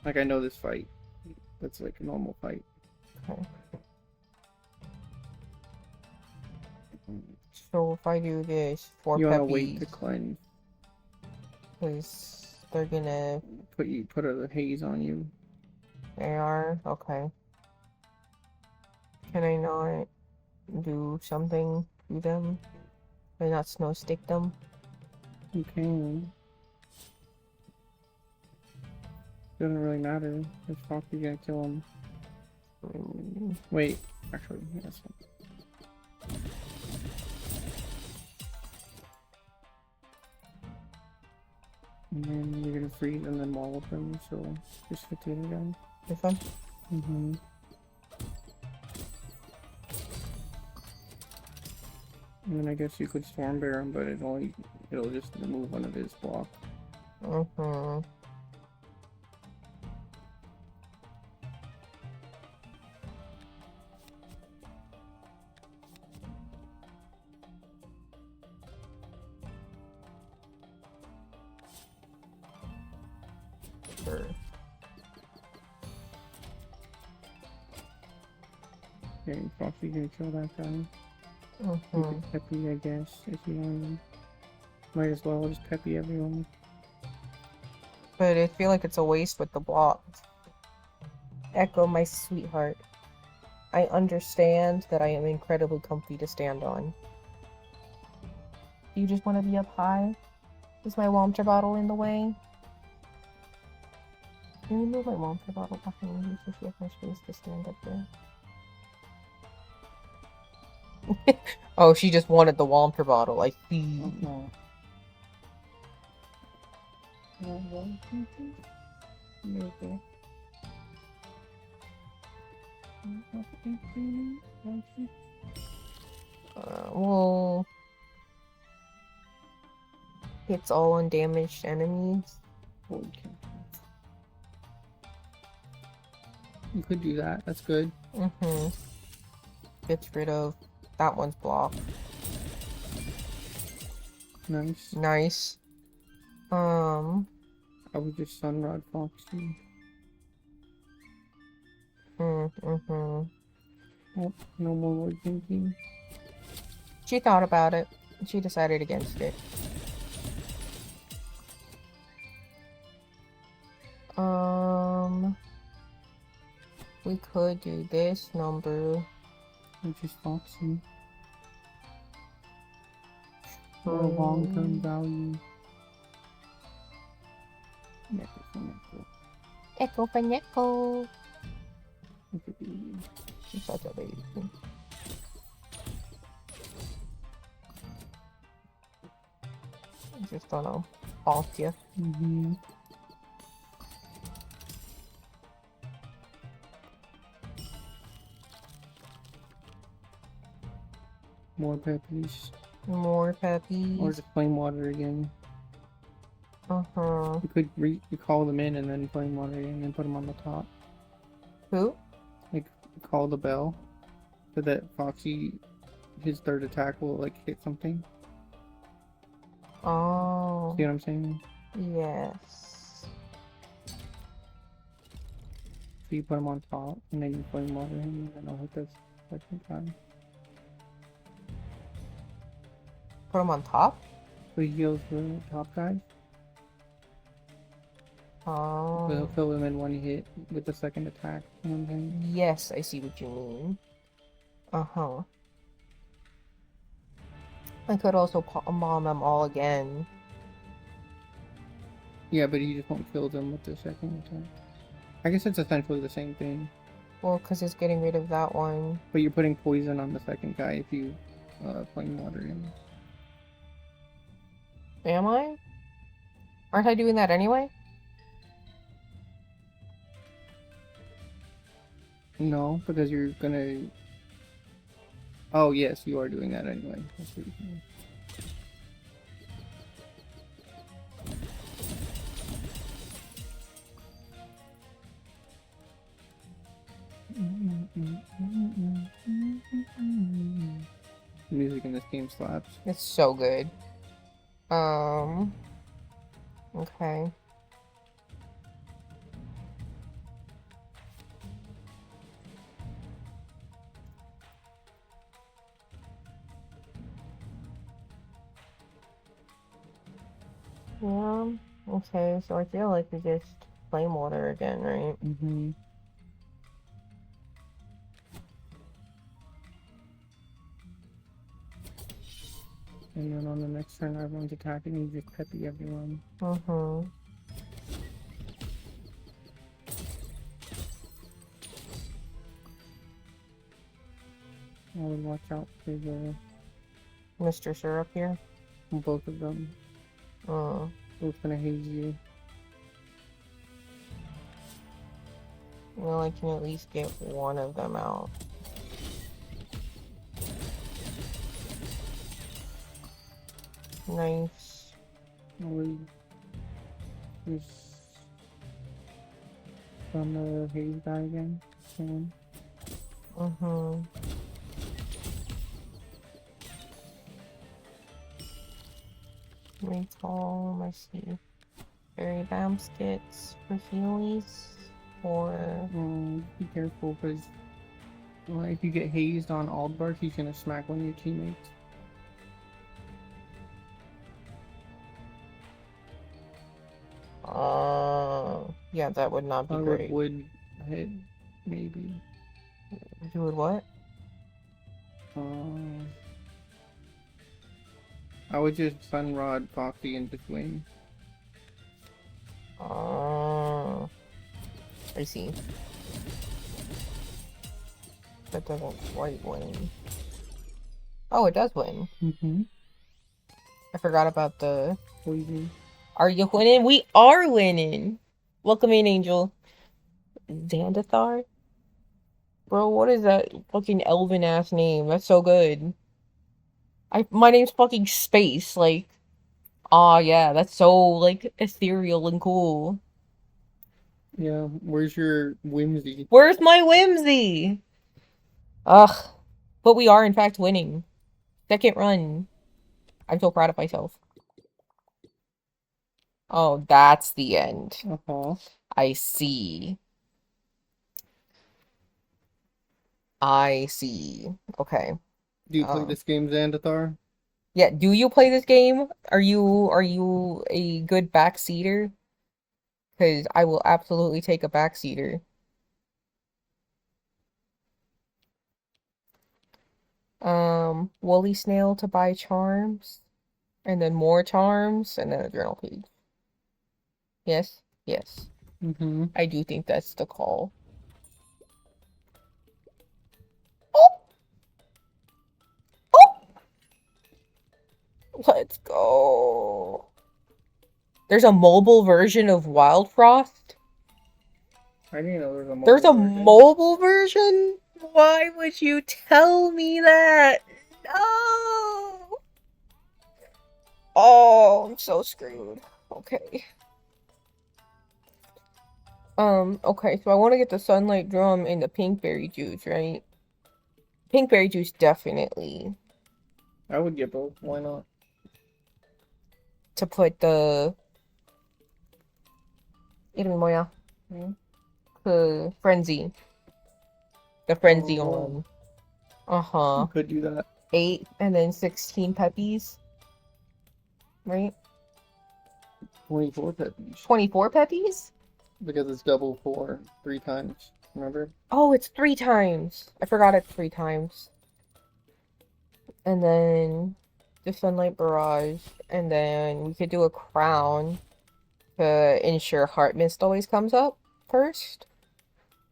Speaker 3: like I know this fight. That's like a normal fight.
Speaker 1: Okay. So if I do this for
Speaker 3: You wanna wait to
Speaker 1: Peppies,
Speaker 3: cleanse.
Speaker 1: because they're gonna.
Speaker 3: Put a haze on you.
Speaker 1: They are? Okay. Can I not do something to them? Can I not snow stick them?
Speaker 3: You can. Doesn't really matter. As fuck you gonna kill him. Wait, actually, yes. And then you're gonna freeze and then wall them, so just hit the other guy.
Speaker 1: This one?
Speaker 3: Mm-hmm. And then I guess you could storm bear him, but it'll just remove one of his blocks.
Speaker 1: Mm-hmm. Sure.
Speaker 3: Okay, Foxy gonna kill that guy. You
Speaker 1: Mm-hmm.
Speaker 3: could peppy, I guess, if you want. Might as well just peppy everyone.
Speaker 1: But I feel like it's a waste with the blocks. Echo, my sweetheart. I understand that I am incredibly comfy to stand on. You just want to be up high? Is my water bottle in the way? Can you move my water bottle behind me so she has more space to stand up there? Oh, she just wanted the water bottle. I see.
Speaker 3: Okay.
Speaker 1: Well, hits all undamaged enemies.
Speaker 3: Okay. You could do that. That's good.
Speaker 1: Mm-hmm. Gets rid of that one's block.
Speaker 3: Nice.
Speaker 1: Nice.
Speaker 3: I would just Sunrod Foxy.
Speaker 1: Mm-hmm.
Speaker 3: Oh, no more Lord Thinking.
Speaker 1: She thought about it. She decided against it. We could do this number.
Speaker 3: Which is Foxy. For a long-term value.
Speaker 1: Echo for Neko.
Speaker 3: Look at these.
Speaker 1: You're such a baby. I just don't know. False you.
Speaker 3: Mm-hmm. More peppies.
Speaker 1: More puppies.
Speaker 3: Or just flame water again.
Speaker 1: Uh-huh.
Speaker 3: You could you call them in and then flame water again and put them on the top.
Speaker 1: Who?
Speaker 3: Like, call the bell. So that Foxy, his third attack will, like, hit something.
Speaker 1: Oh.
Speaker 3: See what I'm saying?
Speaker 1: Yes.
Speaker 3: So you put him on top, and then you flame water him, and then I'll hit this second time.
Speaker 1: Put him on top?
Speaker 3: So he heals the top guy. So he'll
Speaker 1: Oh.
Speaker 3: kill him in one hit with the second attack. You know what I'm saying?
Speaker 1: Yes, I see what you mean. Uh-huh. I could also bomb them all again.
Speaker 3: Yeah, but he just won't kill them with the second attack. I guess it's essentially the same thing.
Speaker 1: Well, because it's getting rid of that one.
Speaker 3: But you're putting poison on the second guy if you flame water him.
Speaker 1: Am I? Aren't I doing that anyway?
Speaker 3: No, because you're gonna... Oh, yes, you are doing that anyway. That's what you're saying. Music in this game slaps.
Speaker 1: It's so good. Okay. Yeah, okay, so I feel like we just flame water again, right?
Speaker 3: Mm-hmm. And then on the next turn, everyone's attacking, you just peppy everyone.
Speaker 1: Mm-hmm.
Speaker 3: I would watch out for the
Speaker 1: Mr. Syrup here.
Speaker 3: both of them.
Speaker 1: Mm.
Speaker 3: Both gonna haze you.
Speaker 1: Well, I can at least get one of them out. Nice.
Speaker 3: Always just on the haze guy again. Someone.
Speaker 1: Mm-hmm. Recall, I see. Berry baskets for Heelys. Or
Speaker 3: Be careful, because if you get hazed on Aldbark, he's gonna smack one of your teammates.
Speaker 1: yeah, that would not be great.
Speaker 3: Would hit, maybe.
Speaker 1: You would what?
Speaker 3: I would just Sunrod Foxy into swing.
Speaker 1: I see. That doesn't quite win. Oh, it does win.
Speaker 3: Mm-hmm.
Speaker 1: I forgot about the...
Speaker 3: Poison.
Speaker 1: Are you winning? We are winning! Welcome in, Angel. Xandathar? Bro, what is that fucking elven-ass name? That's so good. My name's fucking Space, like... Aw, yeah, that's so, like, ethereal and cool.
Speaker 3: Yeah, where's your whimsy?
Speaker 1: Where's my whimsy? Ugh. But we are, in fact, winning. Second run. I'm so proud of myself. Oh, that's the end.
Speaker 3: Uh-huh.
Speaker 1: I see. I see. Okay.
Speaker 3: Do you play this game, Xandathar?
Speaker 1: Yeah, do you play this game? Are you a good backseater? Because I will absolutely take a backseater. Woolly Snail to buy charms, and then more charms, and then a journal page. Yes, yes.
Speaker 3: Mm-hmm.
Speaker 1: I do think that's the call. Oh! Oh! Let's go. There's a mobile version of Wild Frost.
Speaker 3: I didn't know there was a mobile
Speaker 1: There's a
Speaker 3: version.
Speaker 1: mobile version? Why would you tell me that? No! Oh, I'm so screwed. Okay. Okay, so I want to get the Sunlight Drum and the Pinkberry Juice, right? Pinkberry Juice, definitely.
Speaker 3: I would get both. Why not?
Speaker 1: To put the... 이름이 뭐야? 그 Frenzy. The Frenzy
Speaker 3: Oh.
Speaker 1: on. Uh-huh.
Speaker 3: You could do that.
Speaker 1: 8 and then 16 peppies. Right?
Speaker 3: 24 peppies.
Speaker 1: 24 peppies?
Speaker 3: Because it's double 4 3 times. Remember?
Speaker 1: Oh, it's 3 times. I forgot it's 3 times. And then the Sunlight Barrage. And then we could do a crown to ensure Heart Mist always comes up first.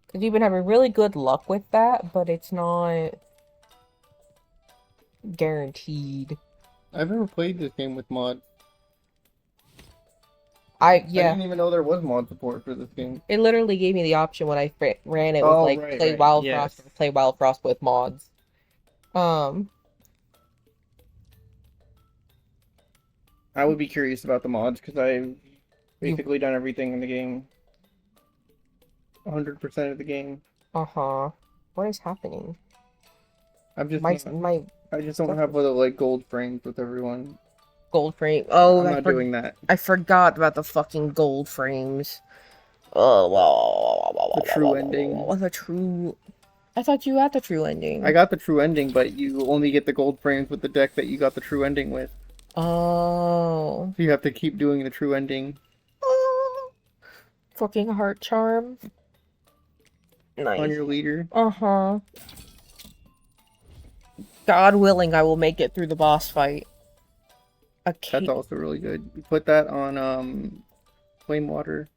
Speaker 1: Because you've been having really good luck with that, but it's not guaranteed.
Speaker 3: I've never played this game with mod.
Speaker 1: I
Speaker 3: I didn't even know there was mod support for this game.
Speaker 1: It literally gave me the option when I ran it with
Speaker 3: Oh,
Speaker 1: like
Speaker 3: right,
Speaker 1: play
Speaker 3: right.
Speaker 1: Wild
Speaker 3: Yes.
Speaker 1: Frost or play Wild Frost with mods.
Speaker 3: I would be curious about the mods because I've basically done everything in the game. 100% of the game.
Speaker 1: Uh-huh. What is happening?
Speaker 3: I'm just
Speaker 1: My
Speaker 3: not-
Speaker 1: my
Speaker 3: I just don't have the like gold frames with everyone.
Speaker 1: gold frame. Oh,
Speaker 3: I'm
Speaker 1: I
Speaker 3: not
Speaker 1: for-
Speaker 3: doing that.
Speaker 1: I forgot about the fucking gold frames. Oh,
Speaker 3: The true ending.
Speaker 1: The true. I thought you had the true ending.
Speaker 3: I got the true ending, but you only get the gold frames with the deck that you got the true ending with.
Speaker 1: Oh.
Speaker 3: So you have to keep doing the true ending.
Speaker 1: Fucking heart charm. Nice.
Speaker 3: On your leader.
Speaker 1: Uh-huh. God willing, I will make it through the boss fight. Okay.
Speaker 3: That's also really good. You put that on flame water.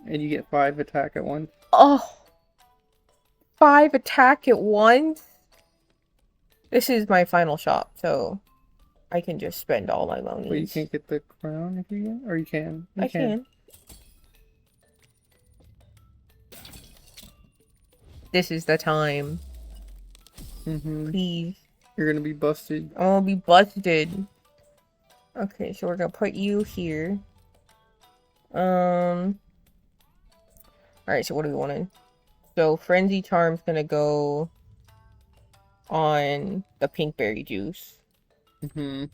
Speaker 3: And you get 5 attack at once.
Speaker 1: Oh. 5 attack at once? This is my final shot, so I can just spend all my money.
Speaker 3: But you can't get the crown if you get, or you can. You
Speaker 1: I can. This is the time.
Speaker 3: Mm-hmm.
Speaker 1: Please.
Speaker 3: You're gonna be busted.
Speaker 1: I'll be busted. Okay, so we're gonna put you here. Alright, so what do we want to... So, Frenzy Charm's gonna go on the Pinkberry Juice.
Speaker 3: Mm-hmm.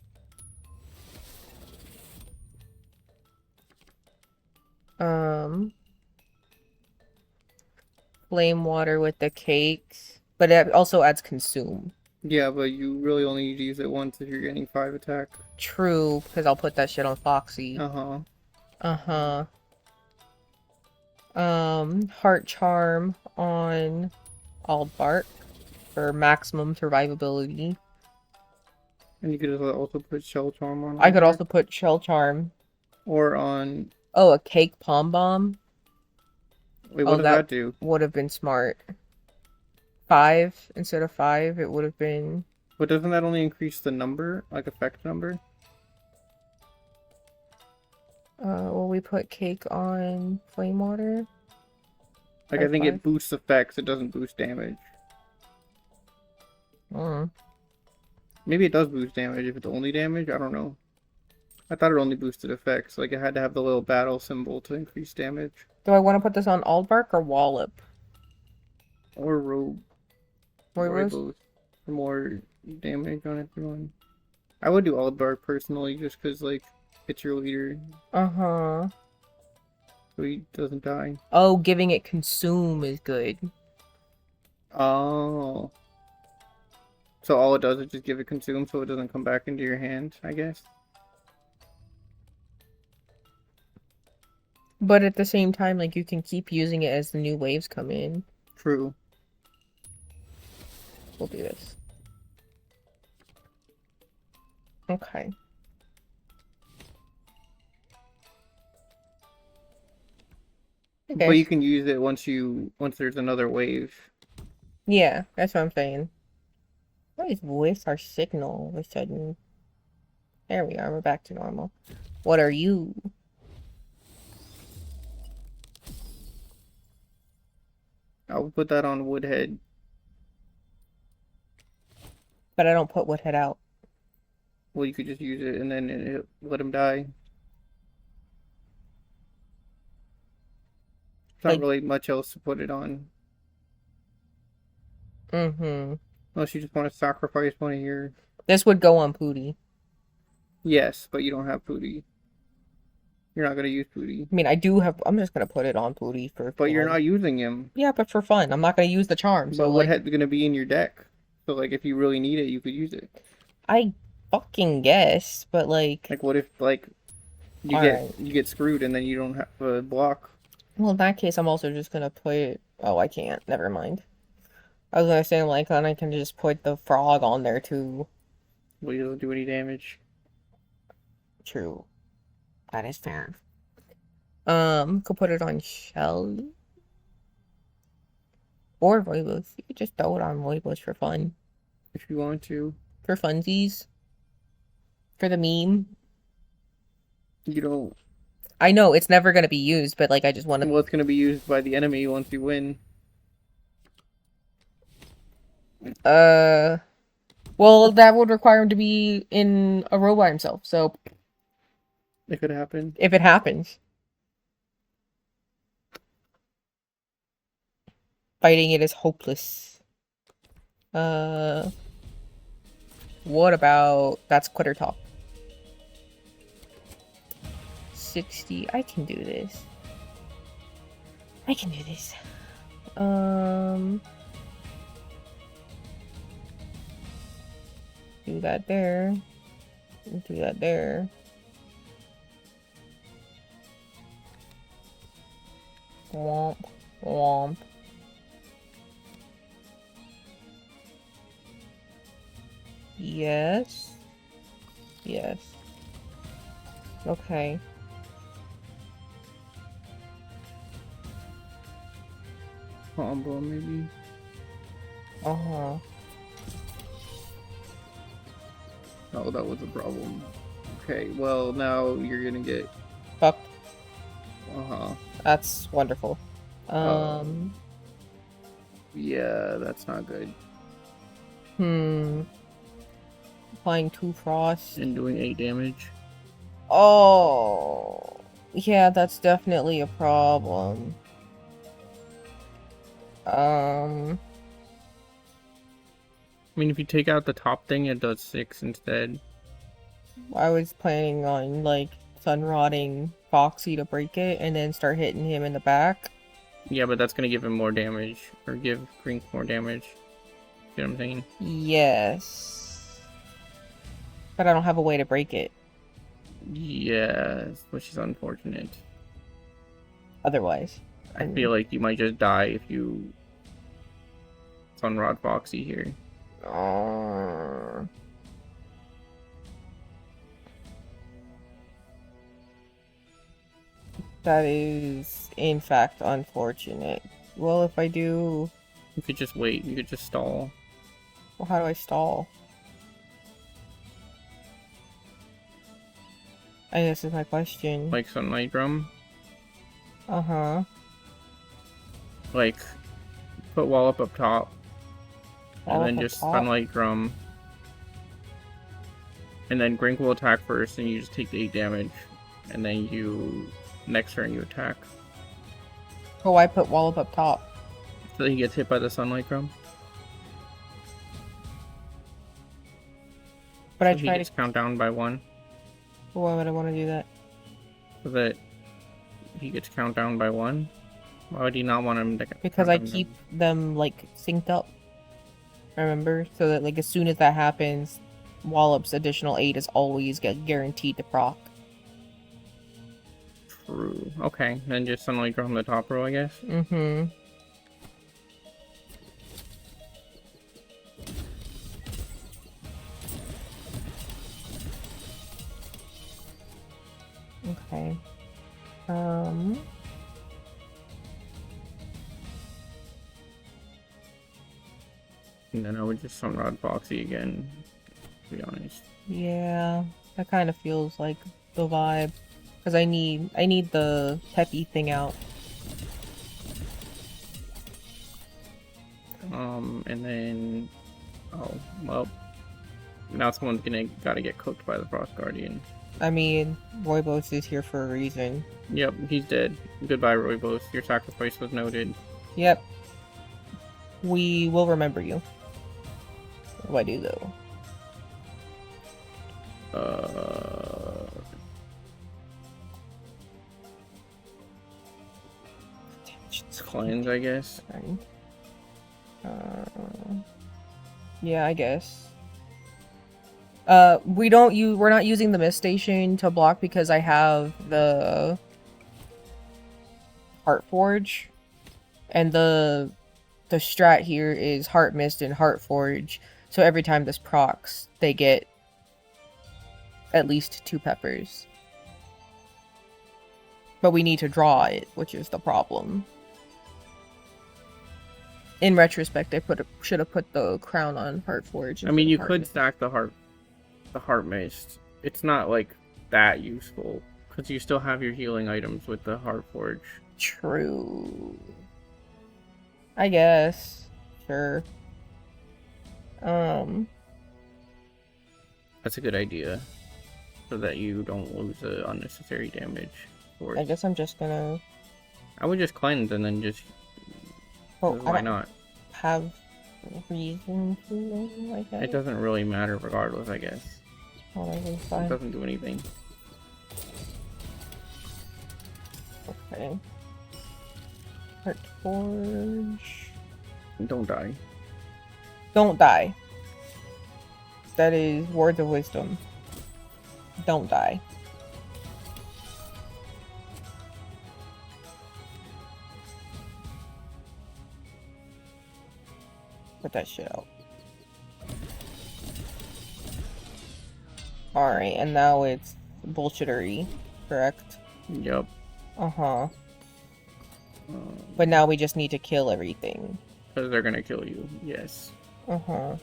Speaker 1: Flame Water with the cakes. But it also adds Consume.
Speaker 3: Yeah, but you really only need to use it once if you're getting 5 attack.
Speaker 1: True, because I'll put that shit on Foxy.
Speaker 3: Uh-huh.
Speaker 1: Uh-huh. Heart Charm on Aldbark for maximum survivability.
Speaker 3: And you could also put Shell Charm on.
Speaker 1: I could
Speaker 3: there.
Speaker 1: also put Shell Charm.
Speaker 3: Or on...
Speaker 1: Oh, a Cake Pom Bomb
Speaker 3: Wait,
Speaker 1: Oh,
Speaker 3: what does
Speaker 1: that-
Speaker 3: that do?
Speaker 1: would have been smart. 5 instead of 5, it would have been...
Speaker 3: But doesn't that only increase the number? Like, effect number?
Speaker 1: Will we put Cake on Flame Water?
Speaker 3: Like, I think it
Speaker 1: 5.
Speaker 3: boosts effects, it doesn't boost damage.
Speaker 1: Mm.
Speaker 3: Maybe it does boost damage if it's only damage, I don't know. I thought it only boosted effects, like it had to have the little battle symbol to increase damage.
Speaker 1: Do I want to put this on Aldbark or Wallop?
Speaker 3: Or Rogue.
Speaker 1: Roy
Speaker 3: Or
Speaker 1: Rose?
Speaker 3: both. For more damage on everyone. I would do Aldbark personally, just because, like, it's your leader,
Speaker 1: Uh-huh.
Speaker 3: so he doesn't die.
Speaker 1: Oh, giving it Consume is good.
Speaker 3: Oh. So all it does is just give it consume so it doesn't come back into your hand, I guess.
Speaker 1: But at the same time, like, you can keep using it as the new waves come in.
Speaker 3: True.
Speaker 1: We'll do this. Okay.
Speaker 3: But
Speaker 1: Okay.
Speaker 3: you can use it once there's another wave.
Speaker 1: Yeah, that's what I'm saying. What is with our signal all of a sudden? There we are, we're back to normal. What are you?
Speaker 3: I'll put that on Woodhead.
Speaker 1: But I don't put Woodhead out.
Speaker 3: Well, you could just use it and then let him die. There's
Speaker 1: Like-
Speaker 3: not really much else to put it on.
Speaker 1: Mm-hmm.
Speaker 3: Unless you just want to sacrifice one of your...
Speaker 1: This would go on Pooty.
Speaker 3: Yes, but you don't have Pooty. You're not going to use Pooty.
Speaker 1: I mean, I do have... I'm just gonna put it on Pooty for
Speaker 3: But you're
Speaker 1: fun.
Speaker 3: not using him.
Speaker 1: Yeah, but for fun. I'm not gonna use the charm, so
Speaker 3: But
Speaker 1: like...
Speaker 3: Woodhead's going to be in your deck. So, like, if you really need it, you could use it.
Speaker 1: I fucking guess, but like...
Speaker 3: Like, what if, like, you
Speaker 1: Alright.
Speaker 3: get screwed and then you don't have a block?
Speaker 1: Well, in that case, I'm also just gonna put... Oh, I can't. Never mind. I was gonna say, like, then I can just put the frog on there, too.
Speaker 3: Well, you don't do any damage.
Speaker 1: True. That is fair. Could put it on Shelly. Or Voivos. You could just throw it on Voivos for fun.
Speaker 3: If you want to.
Speaker 1: For funsies. For the meme.
Speaker 3: You don't...
Speaker 1: I know, it's never gonna be used, but, like, I just want to...
Speaker 3: Well, it's going to be used by the enemy once you win.
Speaker 1: Well, that would require him to be in a row by himself, so...
Speaker 3: It could happen.
Speaker 1: If it happens. Fighting it is hopeless. What about... That's quitter talk. 60. I can do this. I can do this. Do that there. Do that there. Womp. Womp. Yes. Yes. Okay.
Speaker 3: Combo, maybe.
Speaker 1: Uh-huh.
Speaker 3: Oh, that was a problem. Okay, well, now you're gonna get...
Speaker 1: Fuck.
Speaker 3: Uh-huh.
Speaker 1: That's wonderful.
Speaker 3: Yeah, that's not good.
Speaker 1: Applying 2 frost.
Speaker 3: And doing 8 damage.
Speaker 1: Oh. Yeah, that's definitely a problem.
Speaker 3: I mean, if you take out the top thing, it does 6 instead.
Speaker 1: I was planning on, like, sun rotting Foxy to break it and then start hitting him in the back.
Speaker 3: Yeah, but that's gonna give him more damage. Or give Grink more damage. You know what I'm saying?
Speaker 1: Yes. But I don't have a way to break it.
Speaker 3: Yes, which is unfortunate.
Speaker 1: Otherwise.
Speaker 3: I feel like you might just die if you Sunrod Foxy here.
Speaker 1: That is, in fact, unfortunate. Well, if I do...
Speaker 3: You could just wait. You could just stall.
Speaker 1: Well, how do I stall? I guess is my question.
Speaker 3: Like Sunlight Drum.
Speaker 1: Uh-huh.
Speaker 3: Like, put Wallop up top.
Speaker 1: Wallop
Speaker 3: and then
Speaker 1: up
Speaker 3: just
Speaker 1: top?
Speaker 3: Sunlight Drum. And then Grink will attack first, and you just take the 8 damage. And then you... Next turn you attack.
Speaker 1: Oh, I put Wallop up top.
Speaker 3: So he gets hit by the Sunlight Drum.
Speaker 1: But
Speaker 3: So
Speaker 1: I
Speaker 3: he
Speaker 1: tried
Speaker 3: gets
Speaker 1: to...
Speaker 3: count down by 1.
Speaker 1: Why would I want to do that?
Speaker 3: So that he gets count down by 1. Why would he not want him to
Speaker 1: Because
Speaker 3: count
Speaker 1: I
Speaker 3: down
Speaker 1: keep them, like, synced up. Remember? So that, like, as soon as that happens, Wallop's additional 8 is always guaranteed to proc.
Speaker 3: True. Okay, then just Sunlight Drum the top row, I guess.
Speaker 1: Mm-hmm.
Speaker 5: And then I would just Sunrod Foxy again, to be honest.
Speaker 1: Yeah, that kind of feels like the vibe. Because I need the peppy thing out.
Speaker 5: And then, oh, well, now someone's gotta get cooked by the Frost Guardian.
Speaker 1: I mean, Roybos is here for a reason.
Speaker 5: Yep, he's dead. Goodbye, Roybos. Your sacrifice was noted.
Speaker 1: Yep. We will remember you. What do I do, though?
Speaker 5: Cleanse, I guess.
Speaker 1: Fine. Yeah, I guess. We're not using the mist station to block because I have the Heart Forge, and the strat here is Heart Mist and Heart Forge. So every time this procs, they get at least 2 peppers. But we need to draw it, which is the problem. In retrospect, I should have put the crown on Heart Forge.
Speaker 5: I mean, you
Speaker 1: Heart
Speaker 5: could
Speaker 1: Mist.
Speaker 5: stack the Heart Mist. It's not like that useful because you still have your healing items with the Heart Forge.
Speaker 1: True. I guess. Sure.
Speaker 5: That's a good idea, so that you don't lose unnecessary damage.
Speaker 1: I guess I'm just gonna.
Speaker 5: I would just cleanse and then just.
Speaker 1: Oh,
Speaker 5: Why
Speaker 1: I don't
Speaker 5: not?
Speaker 1: have reason to. I guess.
Speaker 5: It doesn't really matter regardless, I guess.
Speaker 1: Whatever,
Speaker 5: It
Speaker 1: fine.
Speaker 5: doesn't do anything.
Speaker 1: Okay. Heart Forge.
Speaker 5: Don't die.
Speaker 1: Don't die. That is words of wisdom. Don't die. Put that shit out. Alright, and now it's bullshittery, correct?
Speaker 5: Yup.
Speaker 1: Uh-huh. But now we just need to kill everything.
Speaker 5: Because they're gonna kill you. Yes.
Speaker 1: Uh-huh.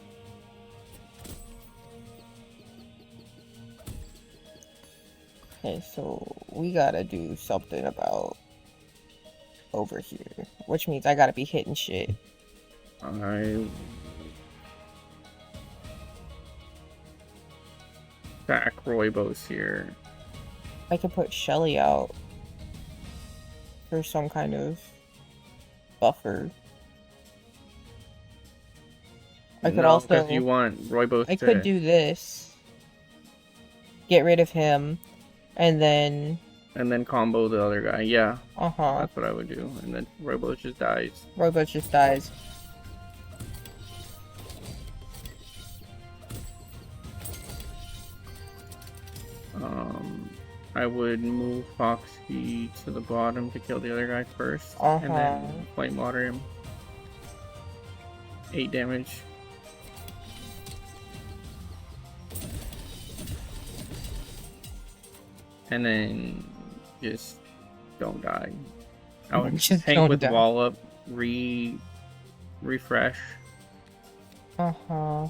Speaker 1: Okay, so we gotta do something about over here. Which means I gotta be hitting shit.
Speaker 5: I back Roybos here.
Speaker 1: I could put Shelly out for some kind of buffer. I could also
Speaker 5: because you want Roybos
Speaker 1: I
Speaker 5: to...
Speaker 1: could do this. Get rid of him, and then
Speaker 5: And then combo the other guy. Yeah,
Speaker 1: uh-huh.
Speaker 5: that's what I would do. And then Roybos just dies.
Speaker 1: Roybos just dies.
Speaker 5: I would move Foxy to the bottom to kill the other guy first. And
Speaker 1: Uh-huh.
Speaker 5: then Flame Water him. 8 damage. And then just don't die. I would
Speaker 1: Just
Speaker 5: tank
Speaker 1: don't
Speaker 5: with
Speaker 1: die.
Speaker 5: wall up, refresh.
Speaker 1: Uh-huh.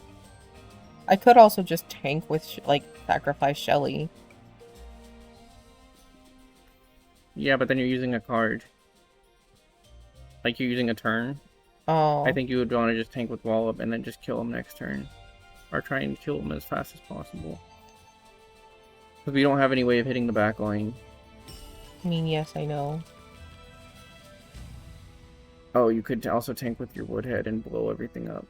Speaker 1: I could also just tank with, sacrifice Shelly.
Speaker 5: Yeah, but then you're using a card. Like you're using a turn.
Speaker 1: Oh.
Speaker 5: I think you would want to just tank with wall up and then just kill him next turn. Or try and kill him as fast as possible. Because we don't have any way of hitting the back line.
Speaker 1: I mean, yes, I know.
Speaker 5: Oh, you could also tank with your Woodhead and blow everything up.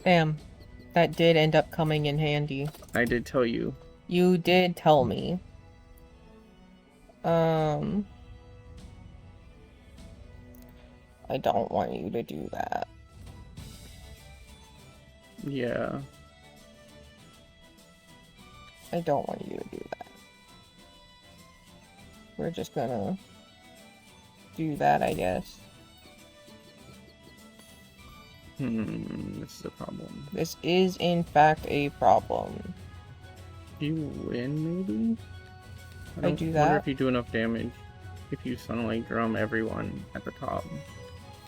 Speaker 1: Damn. That did end up coming in handy.
Speaker 5: I did tell you.
Speaker 1: You did tell me. I don't want you to do that.
Speaker 5: Yeah.
Speaker 1: I don't want you to do that. We're just gonna do that, I guess.
Speaker 5: This is a problem.
Speaker 1: This is, in fact, a problem.
Speaker 5: You win, maybe? I
Speaker 1: do
Speaker 5: wonder
Speaker 1: that?
Speaker 5: if you do enough damage if you Sunlight Drum everyone at the top.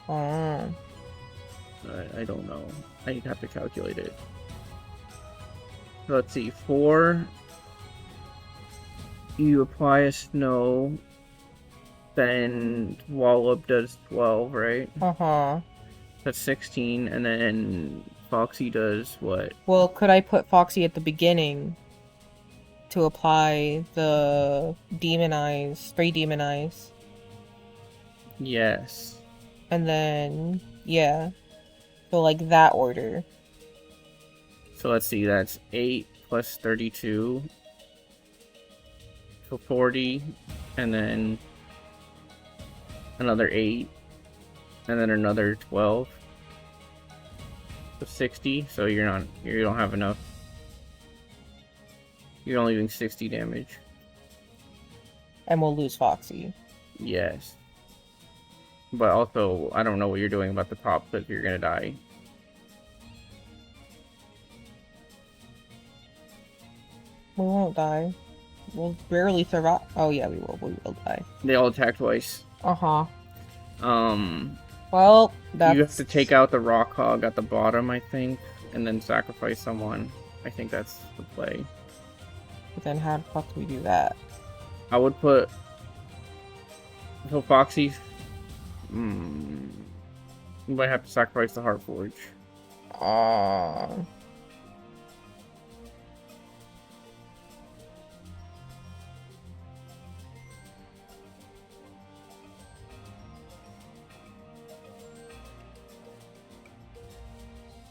Speaker 1: Oh.
Speaker 5: I don't know. I'd have to calculate it. So let's see. 4. You apply a snow. Then Wallop does 12, right?
Speaker 1: Uh-huh.
Speaker 5: That's 16. And then Foxy does what?
Speaker 1: Well, could I put Foxy at the beginning to apply the Demon Eyes, 3 Demon Eyes?
Speaker 5: Yes.
Speaker 1: And then, yeah. So, like, that order.
Speaker 5: So let's see. That's 8 plus 32. So 40. And then another 8. And then another 12. So 60. So you don't have enough. You're only doing 60 damage.
Speaker 1: And we'll lose Foxy.
Speaker 5: Yes. But also, I don't know what you're doing about the top because you're gonna die.
Speaker 1: We won't die. We'll barely survive. Oh, yeah, we will. We will die.
Speaker 5: They all attack twice.
Speaker 1: Uh-huh.
Speaker 5: You
Speaker 1: Well,
Speaker 5: have
Speaker 1: that's...
Speaker 5: to take out the rock hog at the bottom, I think, and then sacrifice someone. I think that's the play.
Speaker 1: But then how the fuck do we do that?
Speaker 5: I would put... So Foxy... You might have to sacrifice the Heart Forge.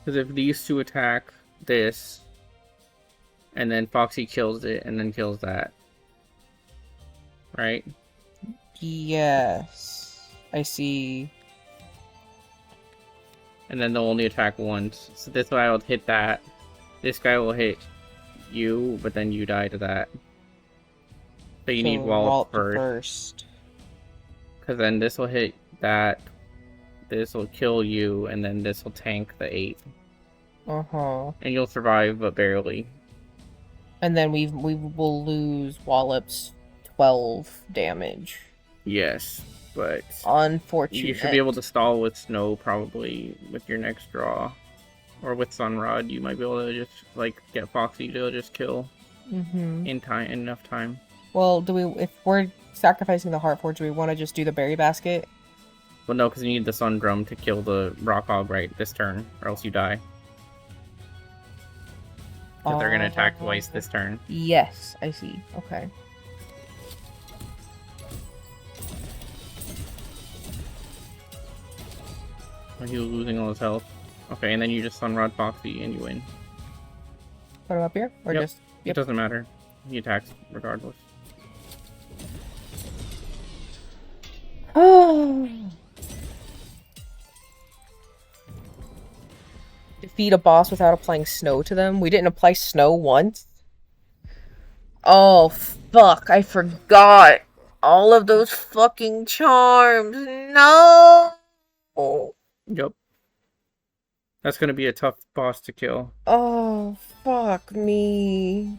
Speaker 5: Because if these two attack this, and then Foxy kills it, and then kills that. Right?
Speaker 1: Yes. I see.
Speaker 5: And then they'll only attack once. So this guy will hit that. This guy will hit you, but then you die to that. So you need Wallop first. Because then this will hit that. This will kill you, and then this will tank the 8.
Speaker 1: Uh-huh.
Speaker 5: And you'll survive, but barely.
Speaker 1: And then we will lose Wallop's 12 damage.
Speaker 5: Yes, but
Speaker 1: Unfortunate.
Speaker 5: you should be able to stall with Snow probably with your next draw. Or with Sunrod, you might be able to just like get Foxy to just kill in enough time.
Speaker 1: Well, if we're sacrificing the Heart Forge, do we want to just do the berry basket?
Speaker 5: Well, no, because you need the Sun Drum to kill the Rock Hog right this turn, or else you die. Because they're going to attack twice this turn.
Speaker 1: Yes, I see. Okay.
Speaker 5: He was losing all his health. Okay, and then you just Sunrod Foxy and you win.
Speaker 1: Put him up here? Or
Speaker 5: Yep.
Speaker 1: just...
Speaker 5: It doesn't matter. He attacks regardless.
Speaker 1: Defeat a boss without applying snow to them? We didn't apply snow once? Oh, fuck. I forgot. All of those fucking charms. No!
Speaker 5: Yep. That's going to be a tough boss to kill.
Speaker 1: Oh, fuck me.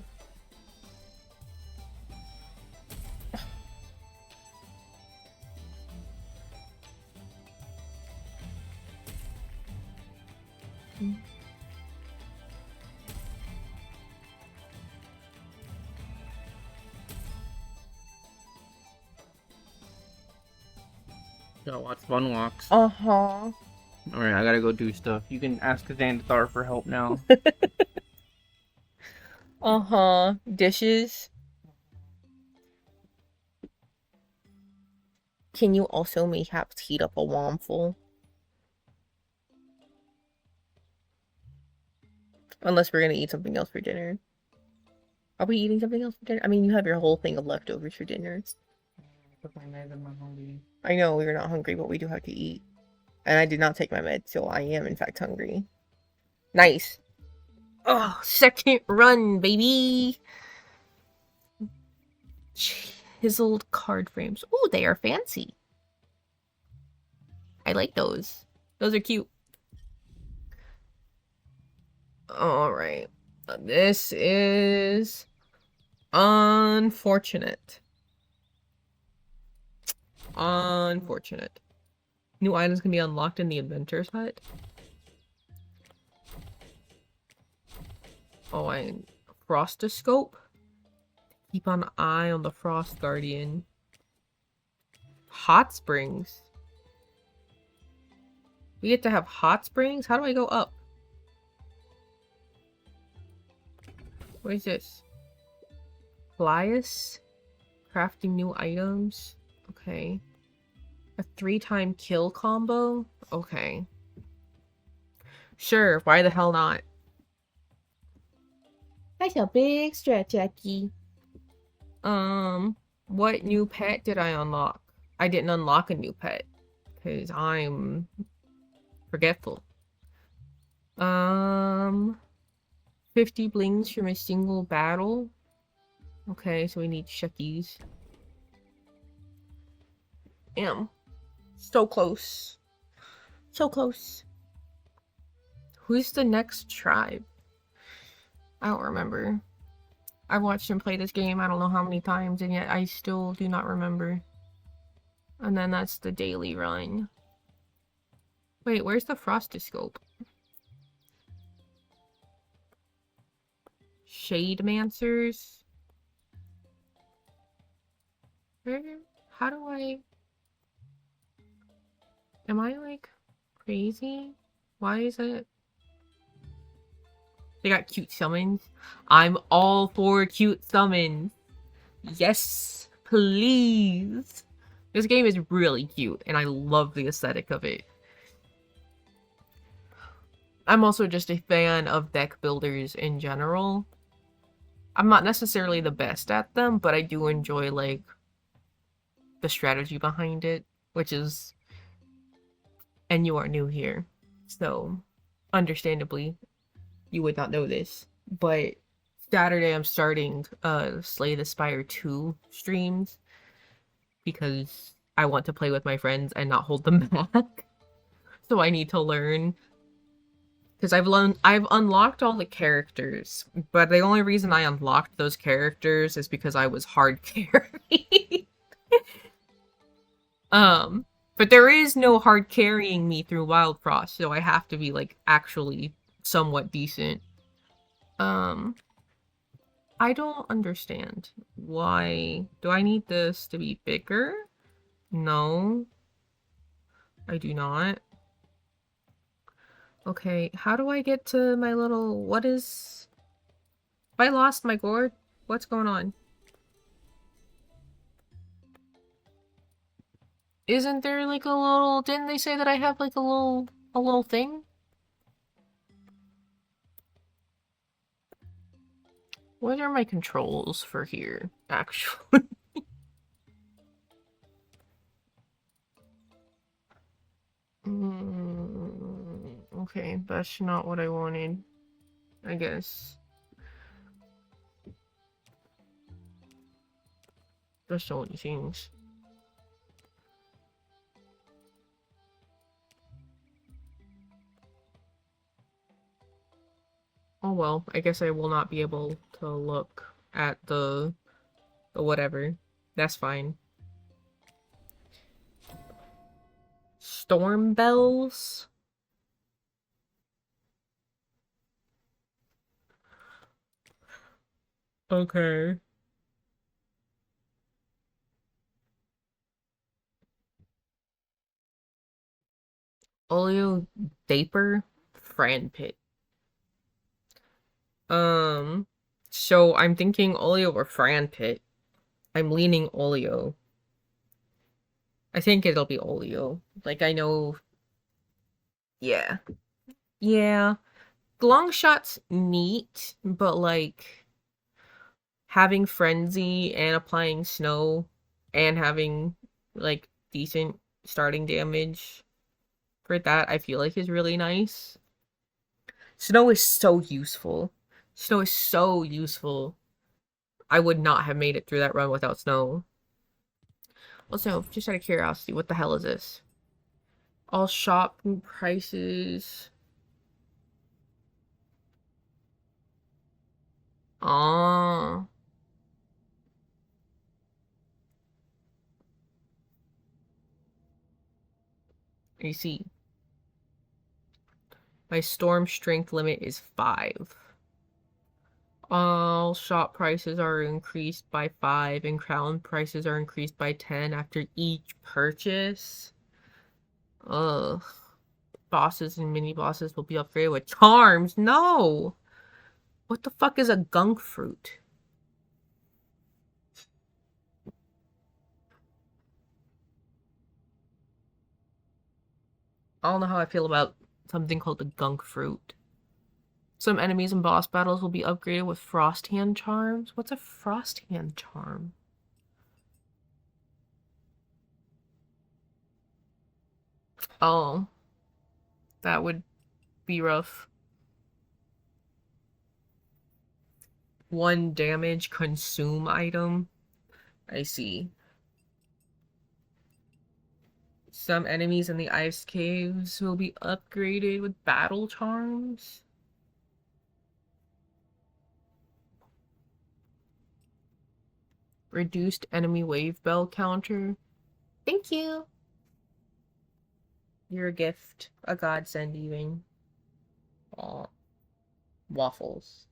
Speaker 5: Gotta watch Fun Walks.
Speaker 1: Uh-huh.
Speaker 5: Alright, I gotta go do stuff. You can ask Xandathar for help now.
Speaker 1: Uh-huh. Dishes. Can you also mayhaps heat up a womful? Unless we're gonna eat something else for dinner. Are we eating something else for dinner? I mean, you have your whole thing of leftovers for dinner. I know we're not hungry, but we do have to eat. And I did not take my meds, so I am in fact hungry. Nice. Oh, second run, baby! Chiseled card frames. Oh, they are fancy. I like those. Those are cute. Alright. This is unfortunate. Unfortunate. New items can be unlocked in the Inventor's Hut. Oh, and Frostoscope. Keep an eye on the Frost Guardian. Hot Springs. We get to have hot springs? How do I go up? What is this? Plius? Crafting new items? Okay. A 3-time kill combo? Okay. Sure, why the hell not? That's a big stretch, Jackie. What new pet did I unlock? I didn't unlock a new pet. Because I'm forgetful. 50 blings from a single battle. Okay, so we need Shuckies. Damn. So close. So close. Who's the next tribe? I don't remember. I've watched him play this game I don't know how many times, and yet I still do not remember. And then that's the daily run. Wait, where's the Frostoscope? Shademancers? Where? How do I... Am I, like, crazy? Why is it... They got cute summons. I'm all for cute summons. Yes, please. This game is really cute, and I love the aesthetic of it. I'm also just a fan of deck builders in general. I'm not necessarily the best at them, but I do enjoy, like, the strategy behind it, which is... And you are new here, so understandably, you would not know this, but Saturday I'm starting Slay the Spire 2 streams because I want to play with my friends and not hold them back. So I need to learn. Because I've unlocked all the characters, but the only reason I unlocked those characters is because I was hard carried. But there is no hard carrying me through Wild Frost, so I have to be, like, actually somewhat decent. I don't understand. Why? Do I need this to be bigger? No. I do not. Okay, how do I get to my little... What is... Have I lost my gourd? What's going on? Isn't there, like, a little... Didn't they say that I have, like, a little thing? What are my controls for here, actually? Okay, that's not what I wanted, I guess. That's the only things. Oh well, I guess I will not be able to look at the whatever. That's fine. Storm bells? Okay. Oleo Vapor Fran Pit. So I'm thinking Oleo or Fran Pit. I'm leaning Oleo. I think it'll be Oleo. Like, I know... Yeah. Yeah. Long shot's neat, but, like... Having Frenzy and applying Snow and having, like, decent starting damage for that, I feel like is really nice. Snow is so useful. Snow is so useful. I would not have made it through that run without Snow. Also, just out of curiosity, what the hell is this? All shop prices. Ah. I see. My storm strength limit is 5. All shop prices are increased by 5, and crown prices are increased by 10 after each purchase. Ugh. Bosses and mini bosses will be upgraded with charms. No! What the fuck is a gunk fruit? I don't know how I feel about something called the gunk fruit. Some enemies in boss battles will be upgraded with frost hand charms. What's a frost hand charm? Oh. That would be rough. 1 damage consume item. I see. Some enemies in the ice caves will be upgraded with battle charms. Reduced enemy wave bell counter. Thank you. You're a gift. A godsend even. Aw. Waffles.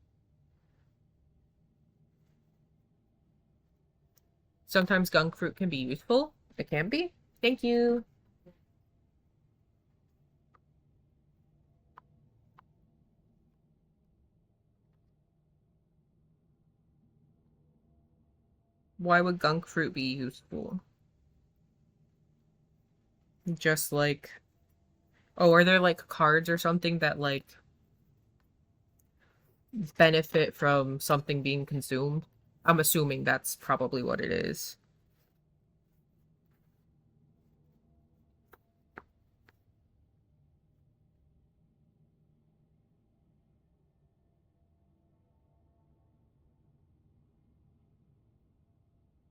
Speaker 1: Sometimes gunk fruit can be useful. It can be. Thank you. Why would gunk fruit be useful? Just like... Oh, are there like cards or something that like benefit from something being consumed? I'm assuming that's probably what it is.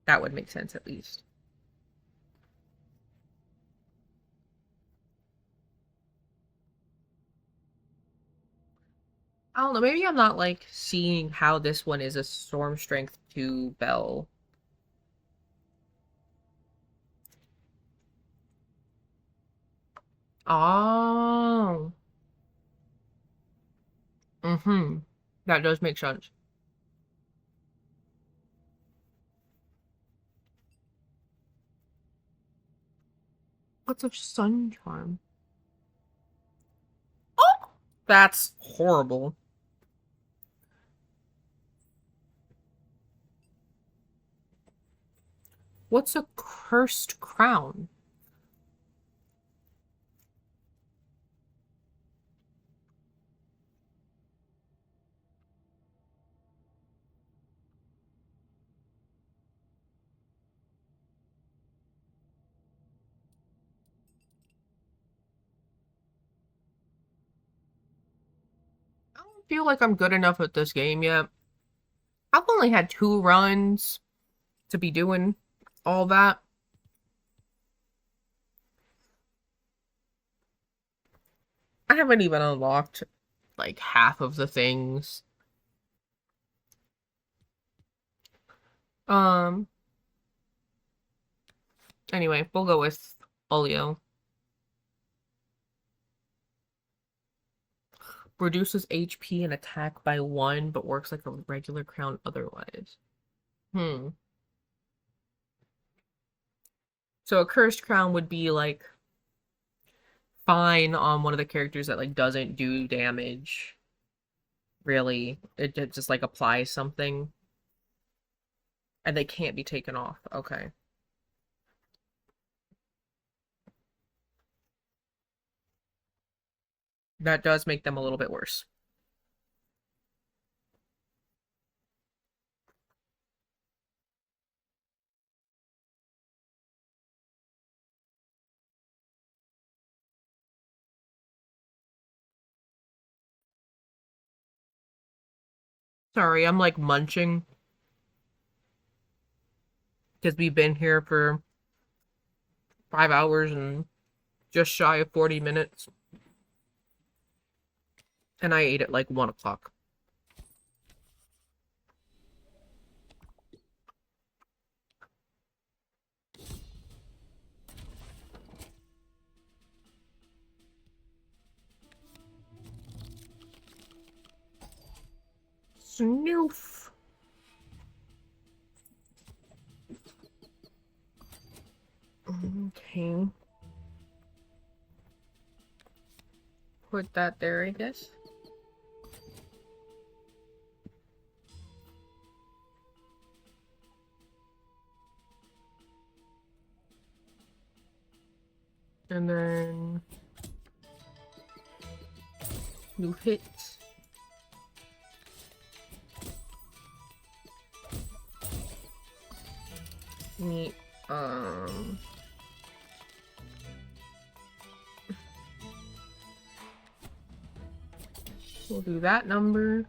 Speaker 1: That would make sense at least. I don't know, maybe I'm not like seeing how this one is a storm strength 2 bell. Oh. Mm-hmm. That does make sense. What's a sun charm? Oh! That's horrible. What's a cursed crown? I don't feel like I'm good enough at this game yet. I've only had 2 runs to be doing all that. I haven't even unlocked like half of the things. Um, anyway, we'll go with Olio. Reduces HP and attack by 1, but works like a regular crown otherwise. So a cursed crown would be like fine on one of the characters that like doesn't do damage. Really. It just like applies something. And they can't be taken off. Okay. That does make them a little bit worse. Sorry, I'm like munching. Because we've been here for 5 hours and just shy of 40 minutes. And I ate at like 1 o'clock. Snoof. Okay. Put that there, I guess. And then new hits. Neat. We'll do that number.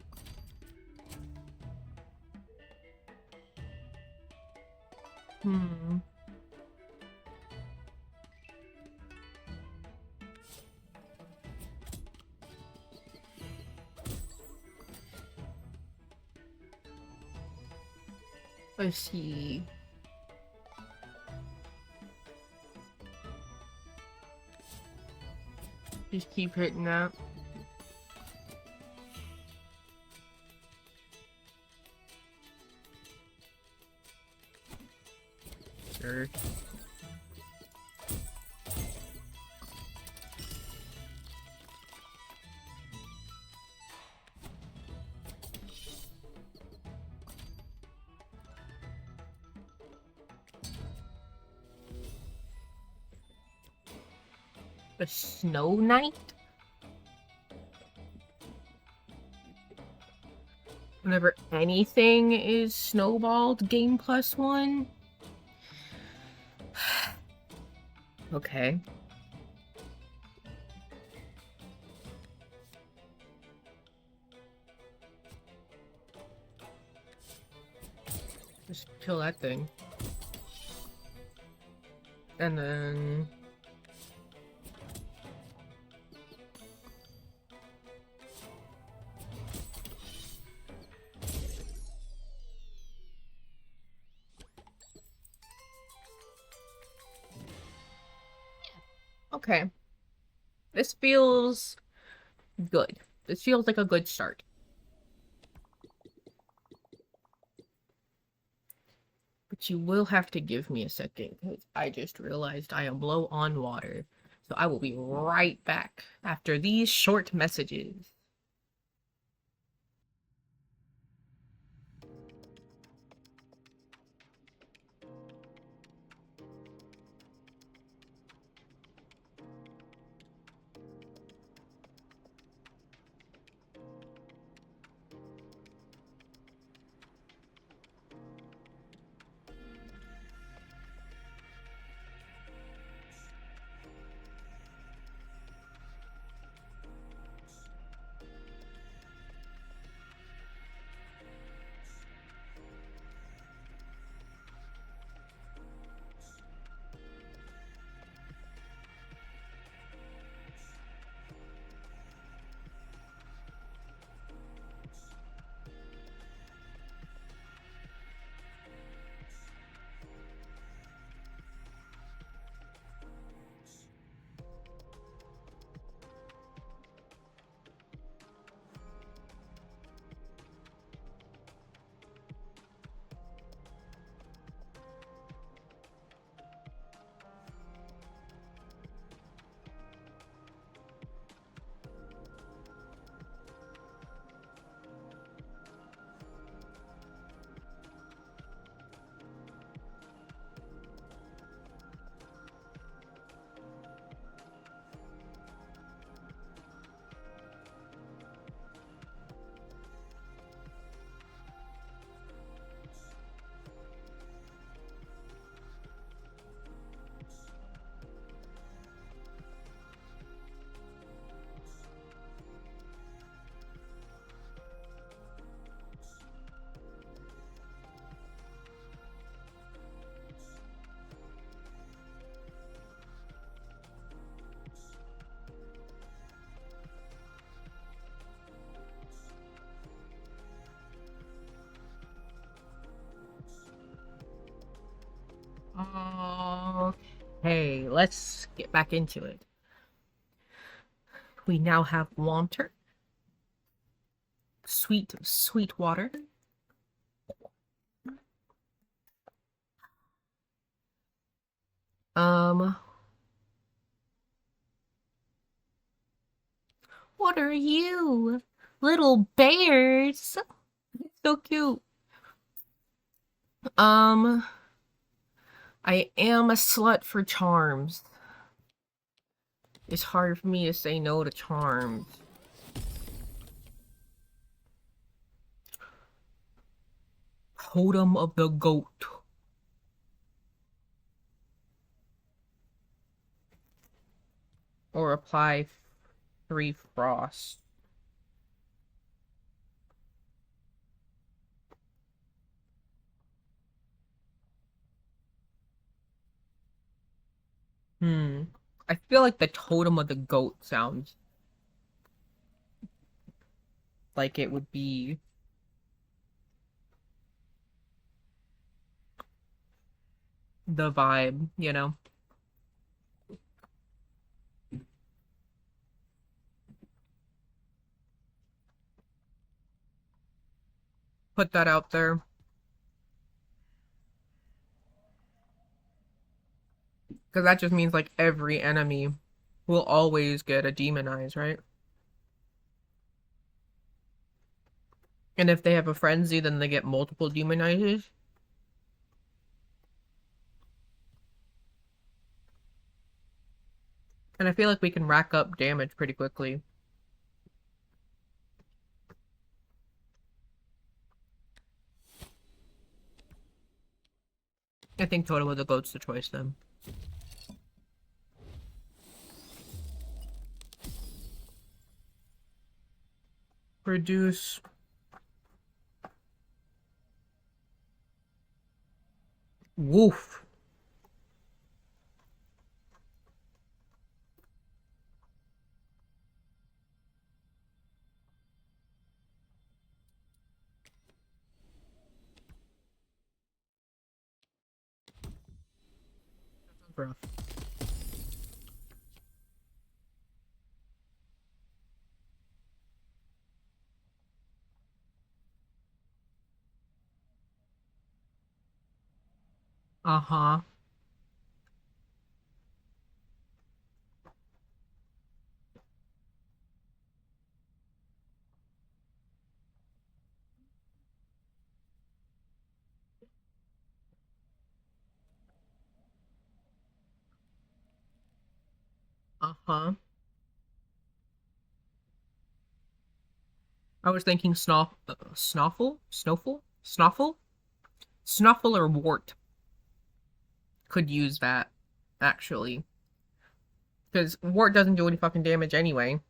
Speaker 1: Let's see. Just keep hitting that. Sure. A snow knight? Whenever anything is snowballed, game +1? Okay. Just kill that thing. And then... Okay. This feels good. This feels like a good start. But you will have to give me a second, because I just realized I am low on water. So I will be right back after these short messages. Okay, let's get back into it. We now have Wanter. sweet, sweet water. What are you? Little bears. So cute. I am a slut for charms. It's hard for me to say no to charms. Totem of the goat. Or apply 3 frost. I feel like the totem of the goat sounds like it would be the vibe, you know? Put that out there. Because that just means like every enemy will always get a demonize, right? And if they have a frenzy, then they get multiple demonizes. And I feel like we can rack up damage pretty quickly. I think Totem of the Goat's the choice then. Reduce. Woof. Rough. Uh-huh. Uh-huh. I was thinking Snuffle? Snowful? Snuffle? Snuffle or Wart could use that, actually. Because Wart doesn't do any fucking damage anyway.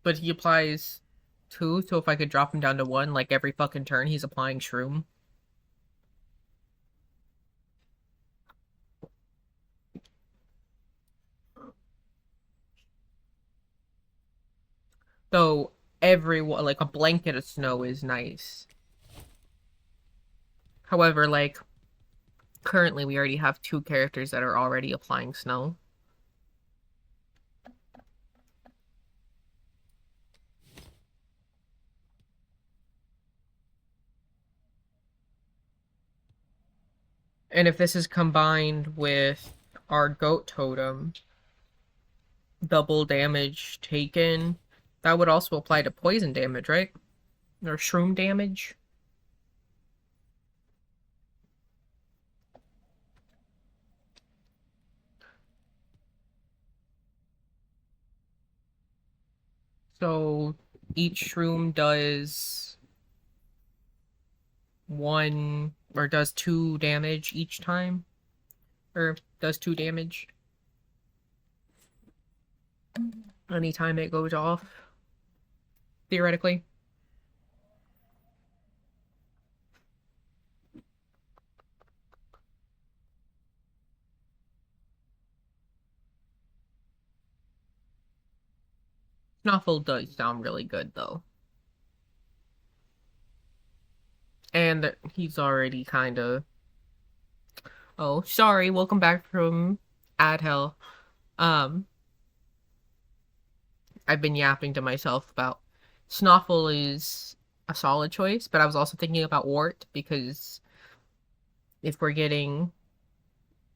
Speaker 1: But he applies 2, so if I could drop him down to 1, like every fucking turn he's applying Shroom. So everyone, like a blanket of snow is nice. However, like, currently we already have 2 characters that are already applying snow. And if this is combined with our goat totem, double damage taken, that would also apply to poison damage, right? Or shroom damage? So each shroom does 1 or does 2 damage each time? Or does 2 damage anytime it goes off, theoretically. Snuffle does sound really good, though. And he's already kind of... Oh, sorry, welcome back from Adhel. I've been yapping to myself about Snoffle is a solid choice, but I was also thinking about Wart because if we're getting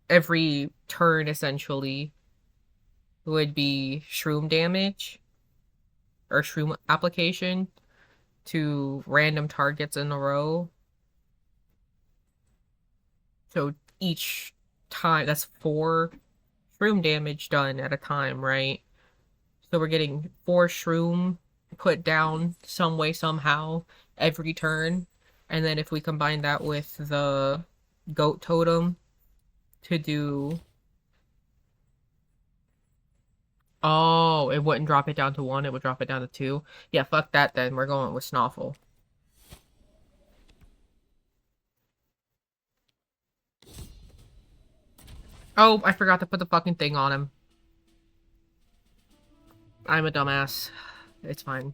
Speaker 1: every turn essentially would be shroom damage or shroom application to random targets in a row. So each time, that's 4 shroom damage done at a time, right? So we're getting 4 shroom put down some way, somehow, every turn. And then if we combine that with the goat totem to do... Oh, it wouldn't drop it down to 1, it would drop it down to 2. Yeah, fuck that then, we're going with Snoffle. Oh, I forgot to put the fucking thing on him. I'm a dumbass. It's fine.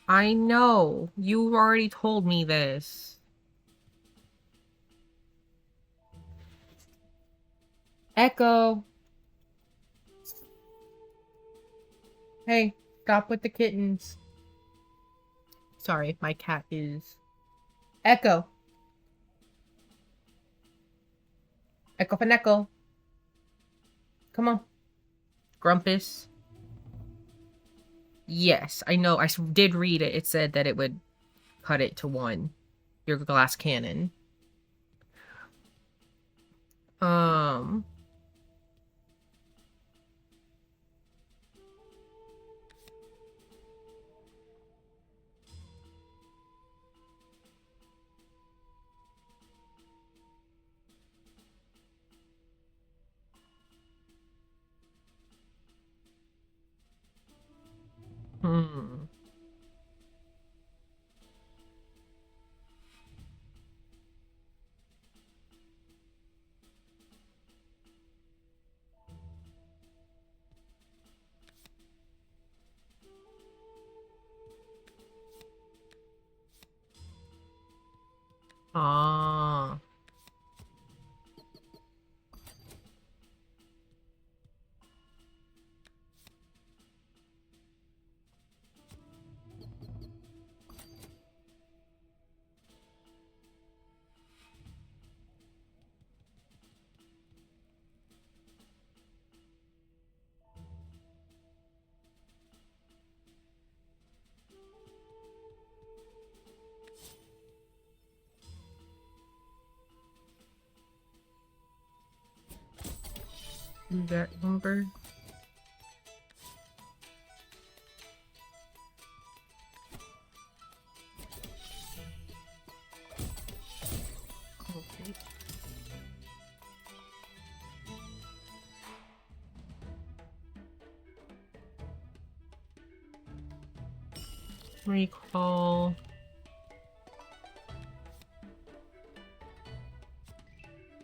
Speaker 1: I know. You already told me this. Echo. Hey, stop with the kittens. Sorry, my cat is... Echo. Echo Faneco. Come on. Grumpus. Yes, I know. I did read it. It said that it would cut it to 1. Your glass cannon. Hmm. Ah. Do that number. Okay. Recall.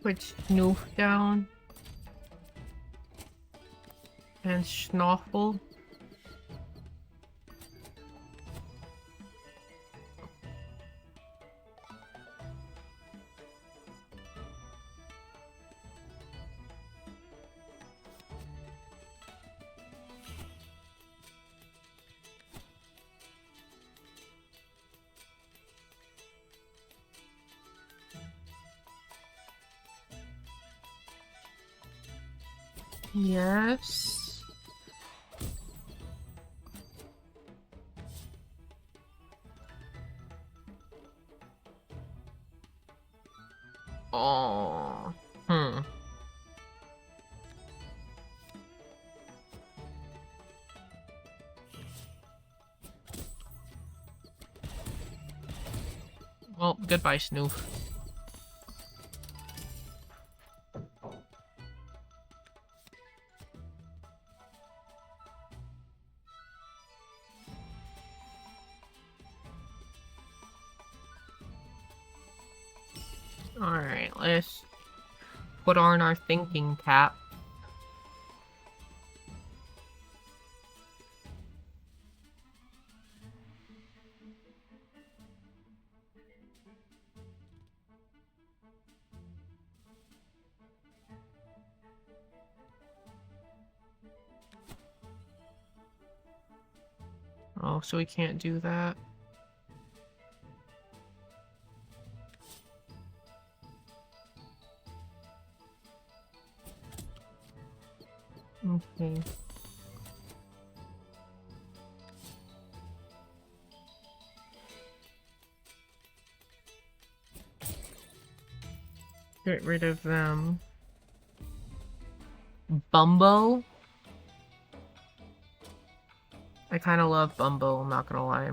Speaker 1: Put Snoof down. And Schnoffle. Yes. Oh. Hmm. Well, goodbye, Snoof. Alright, let's put on our thinking cap. Oh, so we can't do that. Okay. Get rid of them. Bumbo? I kind of love Bumbo, I'm not gonna lie.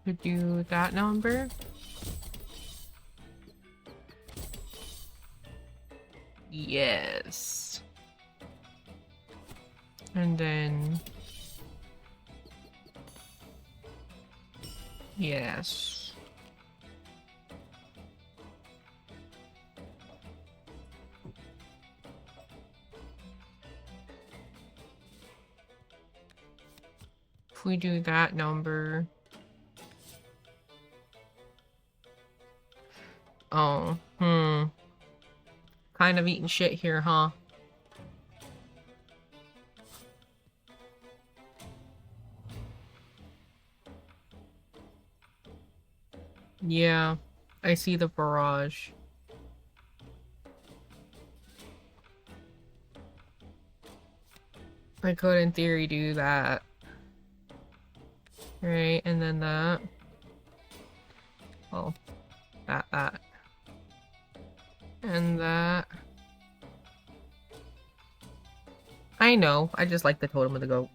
Speaker 1: Could do that number. Yes. And then... Yes. If we do that number... Oh, kind of eating shit here, huh? Yeah, I see the barrage. I could, in theory, do that. Right, and then that. Oh, that. And that. I know, I just like the totem of the goat.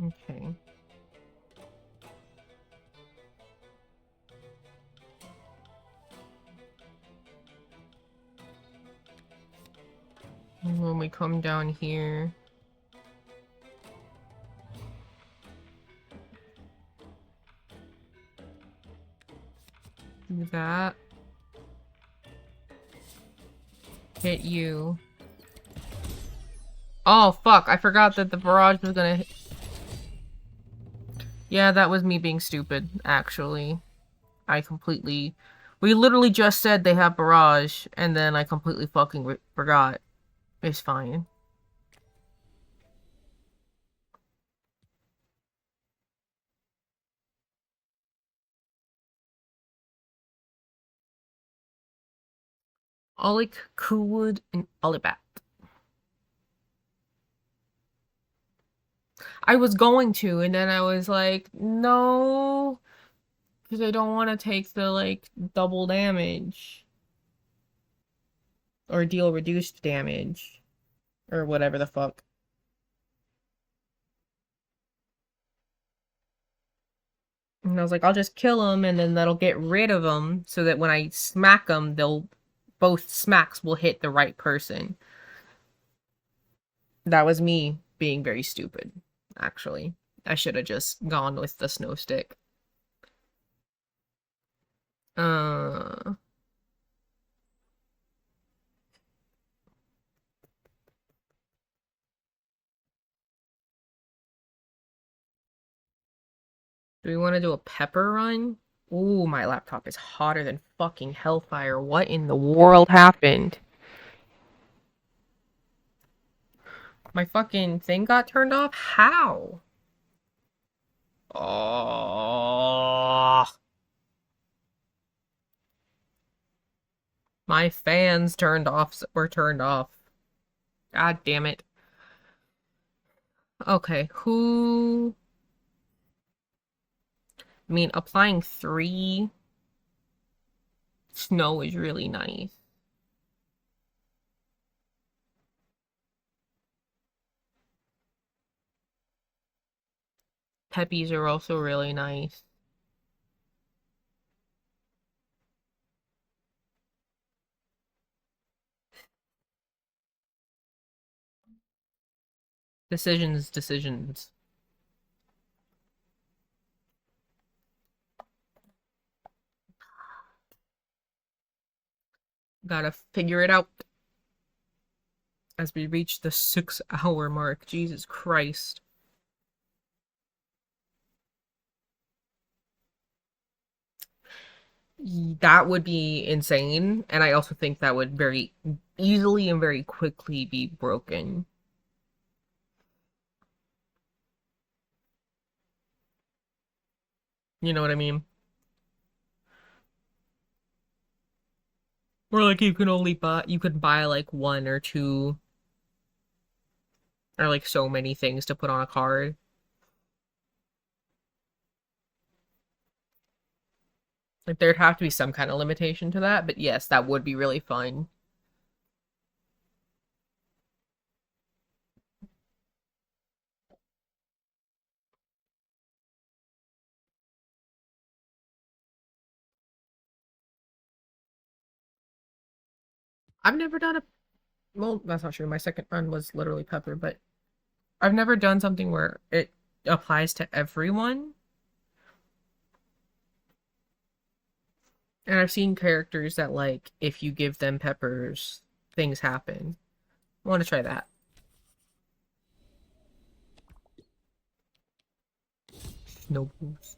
Speaker 1: Okay. And when we come down here... Do that. Hit you. Oh, fuck. I forgot that the barrage was gonna hit. Yeah, that was me being stupid, actually. We literally just said they have barrage, and then I completely fucking forgot. It's fine. Olik, Coolwood, and Olibat. I was going to, and then I was like, no, because I don't want to take the, like, double damage. Or deal reduced damage. Or whatever the fuck. And I was like, I'll just kill them, and then that'll get rid of them, so that when I smack them, both smacks will hit the right person. That was me being very stupid, actually. I should have just gone with the snow stick. Do we want to do a pepper run? Ooh, my laptop is hotter than fucking hellfire. What in the world happened? My fucking thing got turned off? How? Oh. My fans were turned off. God damn it. Okay, who... I mean, applying 3 snow is really nice. Peppies are also really nice. Decisions. Gotta figure it out. As we reach the 6-hour mark. Jesus Christ. That would be insane, and I also think that would very easily and very quickly be broken. You know what I mean? Or like you could buy like one or two or like so many things to put on a card. Like there'd have to be some kind of limitation to that, but yes, that would be really fun. I've never done a well, that's not true. My second run was literally Pepper, but I've never done something where it applies to everyone. And I've seen characters that like if you give them peppers, things happen. I want to try that. Snowballs.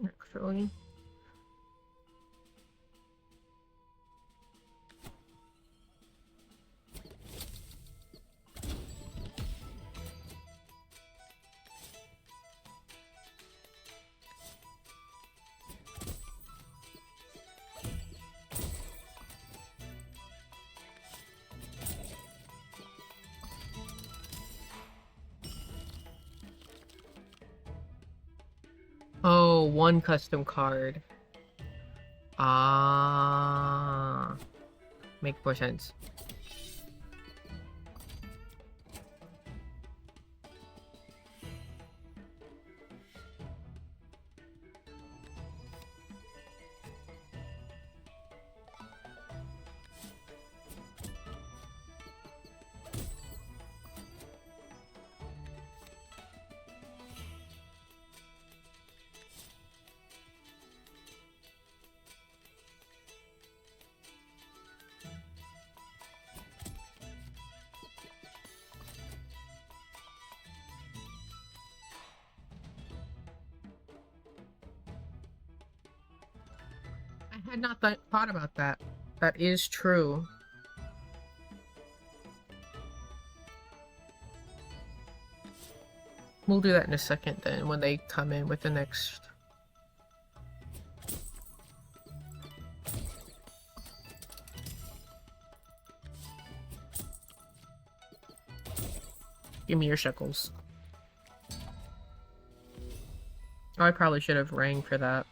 Speaker 1: Actually. Oh, one custom card. Ah, make more sense. I had not thought about that. That is true. We'll do that in a second then, when they come in with the next... Give me your shekels. Oh, I probably should have rang for that.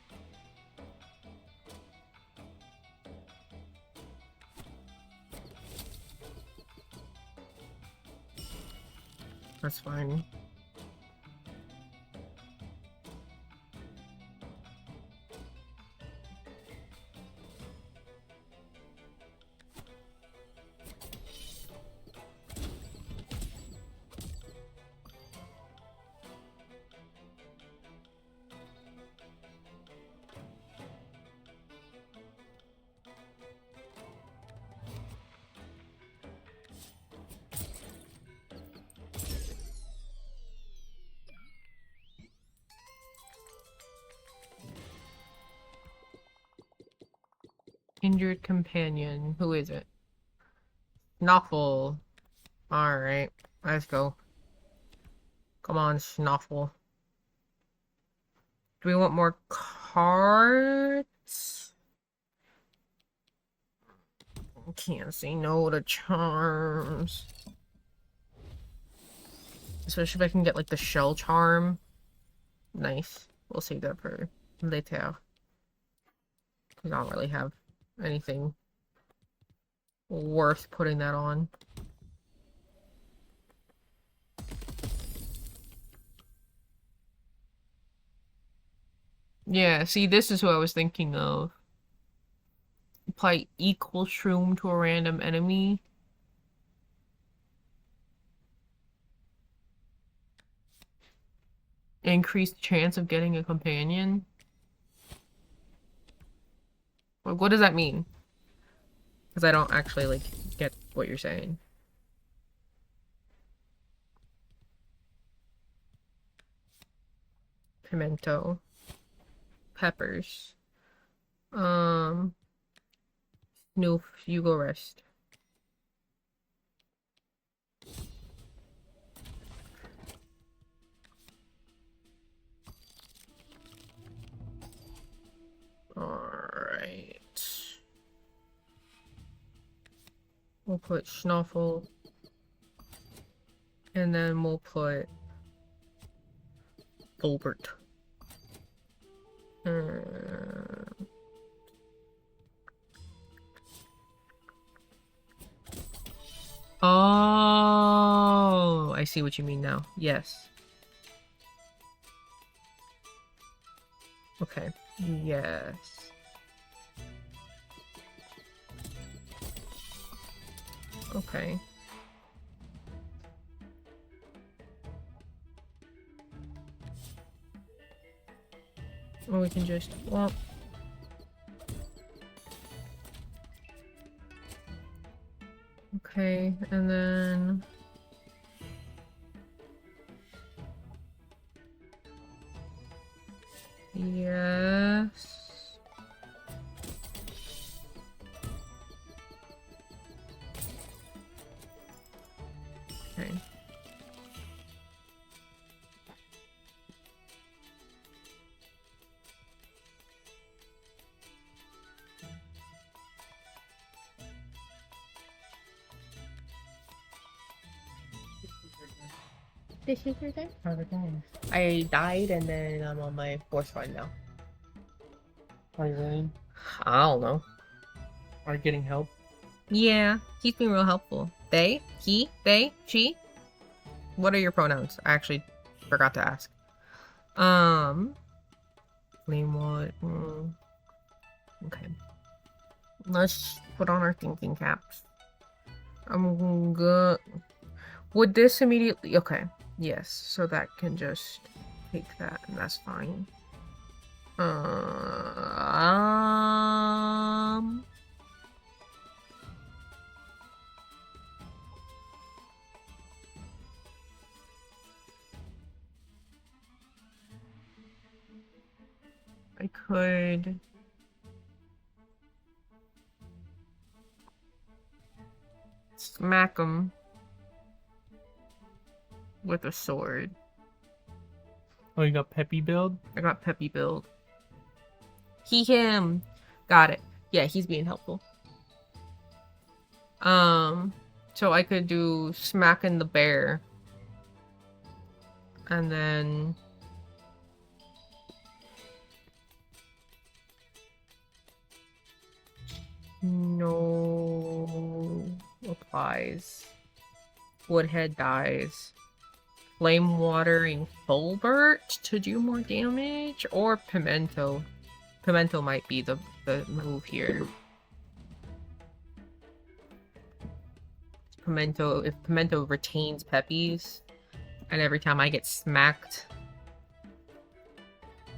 Speaker 1: That's fine. Injured companion. Who is it? Snuffle. Alright, let's go. Come on, Snuffle. Do we want more cards? Can't say no to charms. Especially if I can get like the shell charm. Nice. We'll save that for later. I don't really have anything worth putting that on. Yeah, see, this is who I was thinking of. Apply equal shroom to a random enemy. Increased chance of getting a companion. Like, what does that mean? Because I don't actually, like, get what you're saying. Pimento. Peppers. Snoof, you go rest. Alright. We'll put Schnuffle. And then we'll put Gilbert. Oh, I see what you mean now. Yes. Okay. Yes. Okay. Or we can just, well... Okay, and then... Yes... Okay. This is your turn?
Speaker 3: How's it going?
Speaker 1: I died and then I'm on my 4th run now.
Speaker 3: Are you winning?
Speaker 1: I don't know.
Speaker 3: Are you getting help?
Speaker 1: Yeah, he's been real helpful. They, he, they, she. What are your pronouns? I actually forgot to ask. Name what? Okay. Let's put on our thinking caps. I'm good. Would this immediately? Okay. Yes. So that can just take that, and that's fine. I could smack him with a sword.
Speaker 3: Oh, you got Peppy build?
Speaker 1: I got Peppy build. He, him. Got it. Yeah, he's being helpful. So I could do smacking the bear. And then... No applies. Woodhead dies. Flame watering Fulbert to do more damage, or Pimento. Pimento might be the move here. Pimento, if Pimento retains Peppies, and every time I get smacked,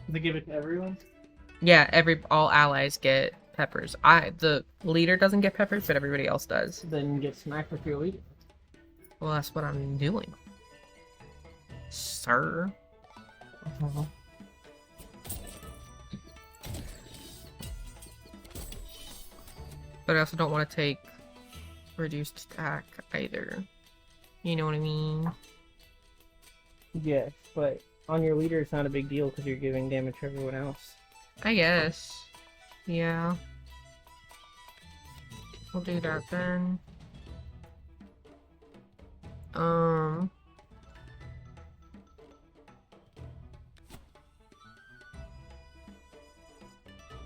Speaker 3: They give it to everyone?
Speaker 1: yeah, all allies get peppers. The leader doesn't get peppers, but everybody else does.
Speaker 3: Then you get smacked with your leader.
Speaker 1: Well, that's what I'm doing, sir. But I also don't want to take reduced attack either. You know what I mean?
Speaker 3: Yes, but on your leader it's not a big deal because you're giving damage to everyone else.
Speaker 1: I guess. Yeah. We'll do that then.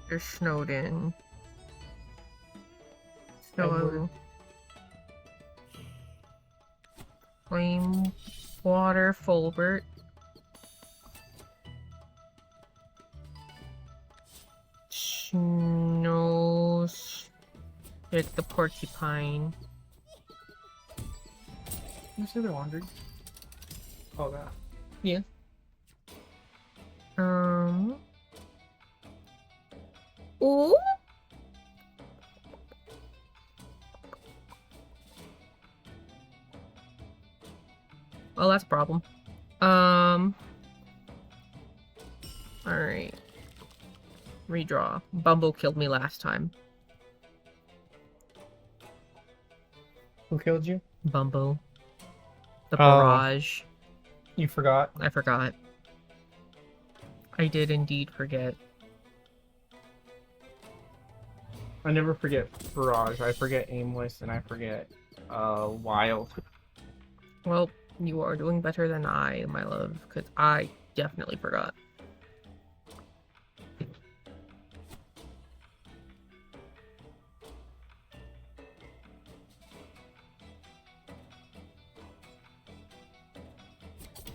Speaker 1: There's Snowden.
Speaker 3: Edward.
Speaker 1: So Flame Water Fulbert. Snows like the porcupine.
Speaker 3: You said they're wandering. Oh, that.
Speaker 1: Yeah. Ooh. Well, that's a problem. Alright. Redraw. Bumbo killed me last time.
Speaker 3: Who killed you?
Speaker 1: Bumbo. The
Speaker 3: Oh.
Speaker 1: barrage.
Speaker 3: You forgot.
Speaker 1: I forgot. I did indeed forget.
Speaker 3: I never forget Barrage. I forget Aimless, and I forget Wild.
Speaker 1: Well, you are doing better than I, my love, because I definitely forgot.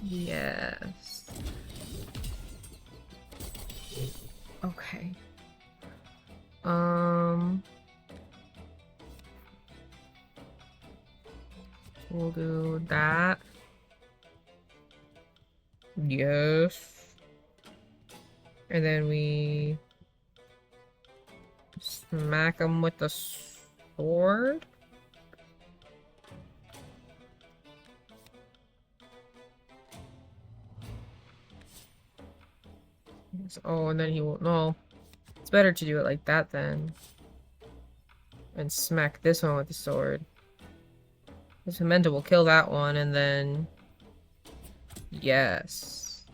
Speaker 1: Yes. Okay. We'll do that. Yes. And then we smack him with the sword. Oh, and then he won't. No. It's better to do it like that then. And smack this one with the sword. This Memento will kill that one, and then... Yes.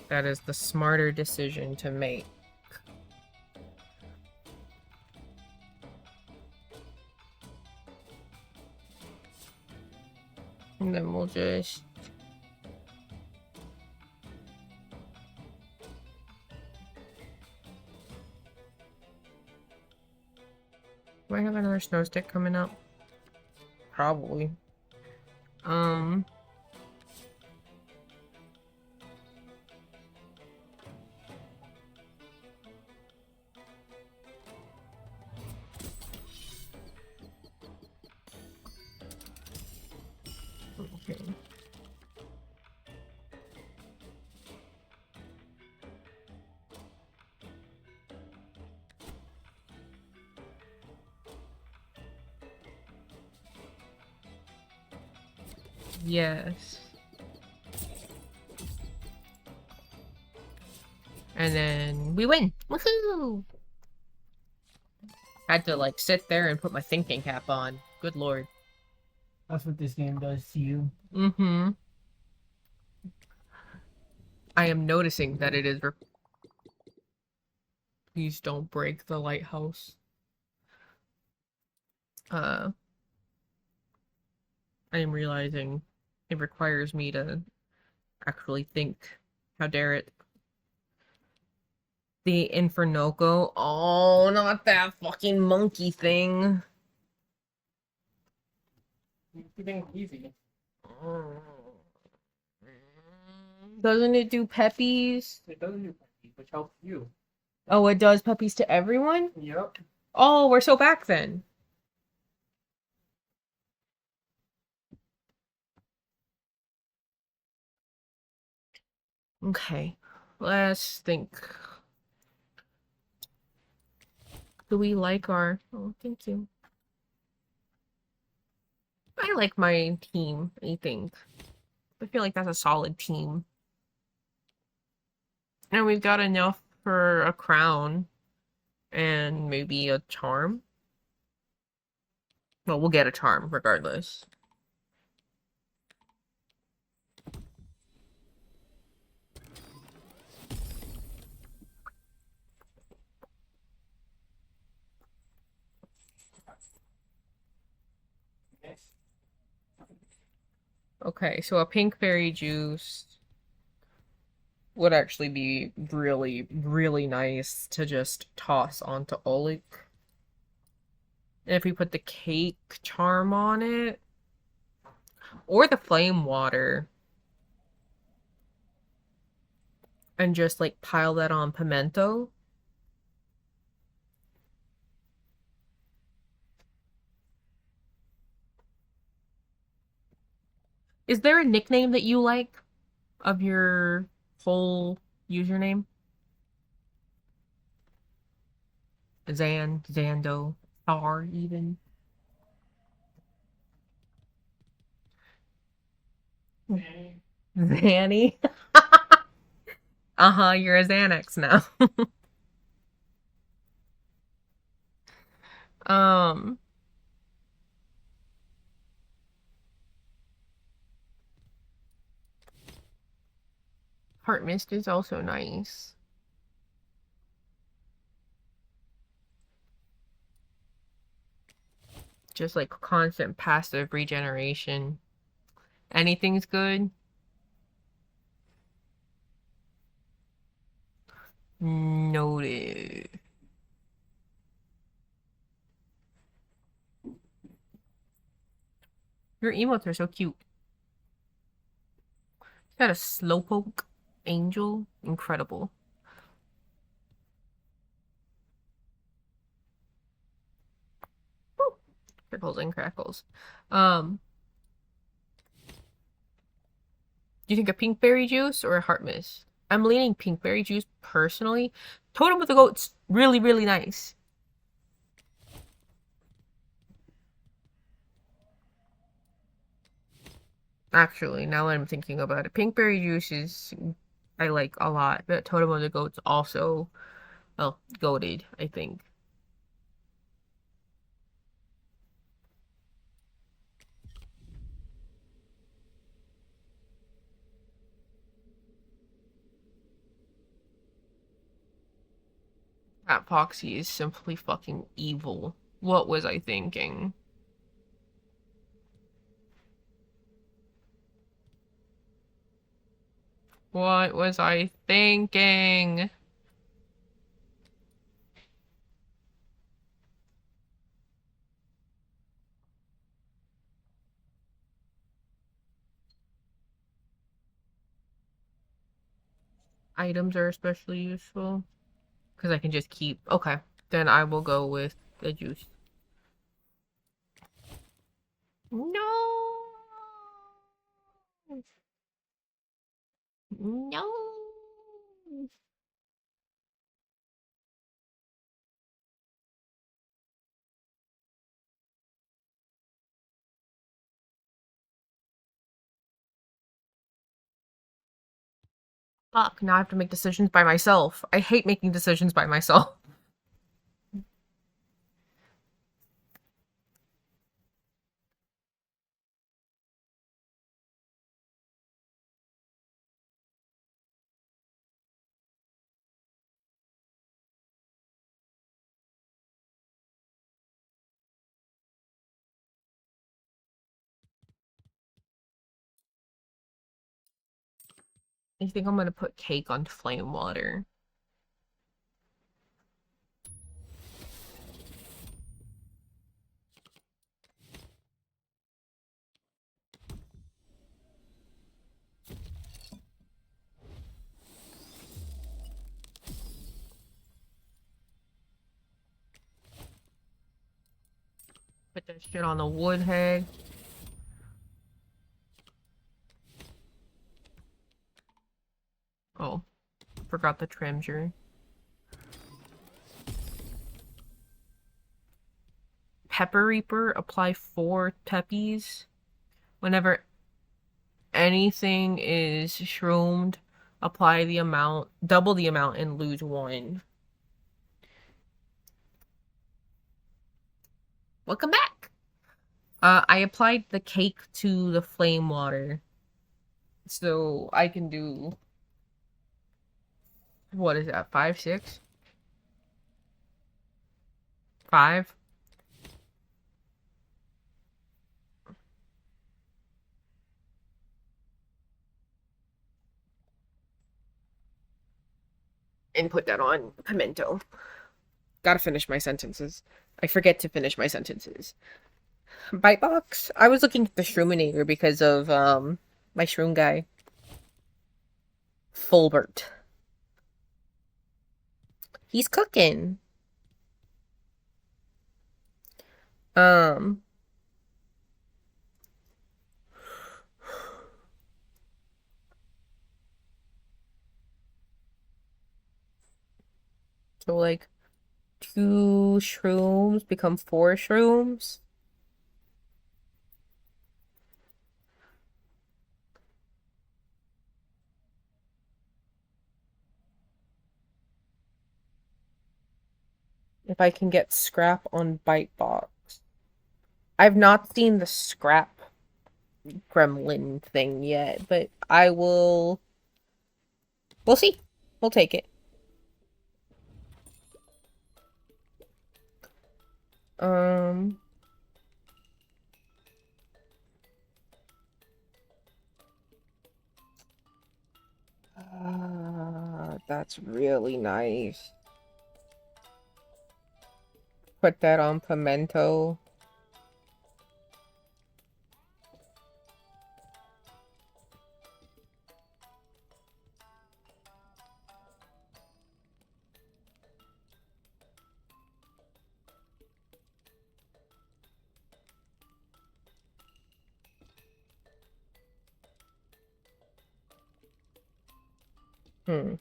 Speaker 1: That is the smarter decision to make. And then we'll just... Do I have another snow stick coming up? Probably. Okay. Yes. And then we win! Woohoo! Had to like sit there and put my thinking cap on. Good lord.
Speaker 3: That's what this game does to you.
Speaker 1: Mm-hmm. I am noticing that it is. Please don't break the lighthouse. I am realizing it requires me to actually think. How dare it? The Infernoco. Oh, not that fucking monkey thing.
Speaker 3: Keeping easy.
Speaker 1: Doesn't it do peppies?
Speaker 3: It doesn't do Peppi, which helps you.
Speaker 1: Oh, it does peppies to everyone?
Speaker 3: Yep.
Speaker 1: Oh, we're so back then. Okay, let's think. Do we like our... Oh, thank you. I like my team, I think. I feel like that's a solid team. And we've got enough for a crown. And maybe a charm. Well, we'll get a charm regardless. Okay, so a pink berry juice would actually be really, really nice to just toss onto Olik. And if we put the cake charm on it, or the flame water, and just like pile that on Pimento. Is there a nickname that you like of your whole username? Zando, Thar, even? Zanny? Uh-huh, you're a Xanax now. Um, Heart Mist is also nice. Just like constant passive regeneration. Anything's good. Noted. Your emotes are so cute. Got a Slowpoke Angel. Incredible. Woo. Crickles and crackles. Do you think a pink berry juice or a heart mist? I'm leaning pink berry juice personally. Totem of the Goat's really, really nice. Actually, now that I'm thinking about it, pink berry juice is I like a lot, but Totem of the Goat's also, well, goated, I think. That Foxy is simply fucking evil. What was I thinking? What was I thinking? Items are especially useful. Because I can just keep... Okay, then I will go with the juice. No! No! Fuck, now I have to make decisions by myself. I hate making decisions by myself. I think I'm gonna put cake on flame water. Put that shit on the wood head. Oh, forgot the Tremger. Pepper Reaper, apply 4 Teppies. Whenever anything is shroomed, apply the amount, double the amount, and lose 1. Welcome back! I applied the cake to the flame water. So I can do... What is that, 5, 6? 5? and put that on pimento. Gotta finish my sentences. I forget to finish my sentences. Bite box? I was looking at the Shroominator because of, my shroom guy. Fulbert. He's cooking. So, like, 2 shrooms become 4 shrooms? If I can get scrap on Bitebox. I've not seen the scrap gremlin thing yet, but I will... We'll see. We'll take it. That's really nice. Put that on pimento. Hmm.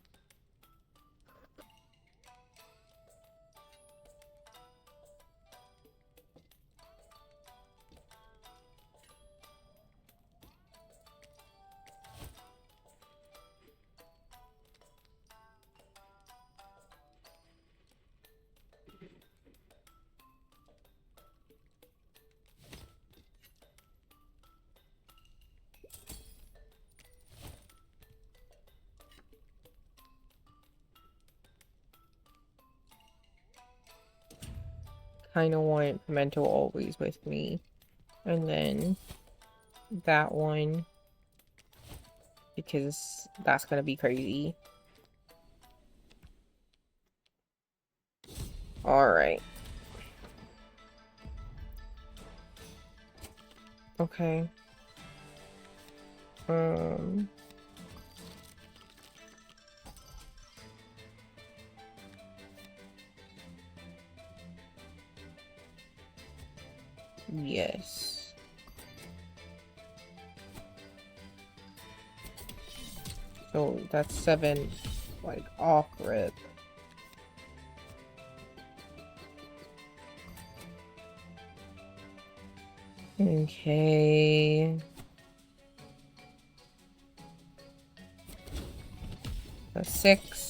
Speaker 1: Kind of want pimento always with me. And then that one. Because that's gonna be crazy. Alright. Okay. Yes. So that's 7, like, off rip. Okay. That's 6.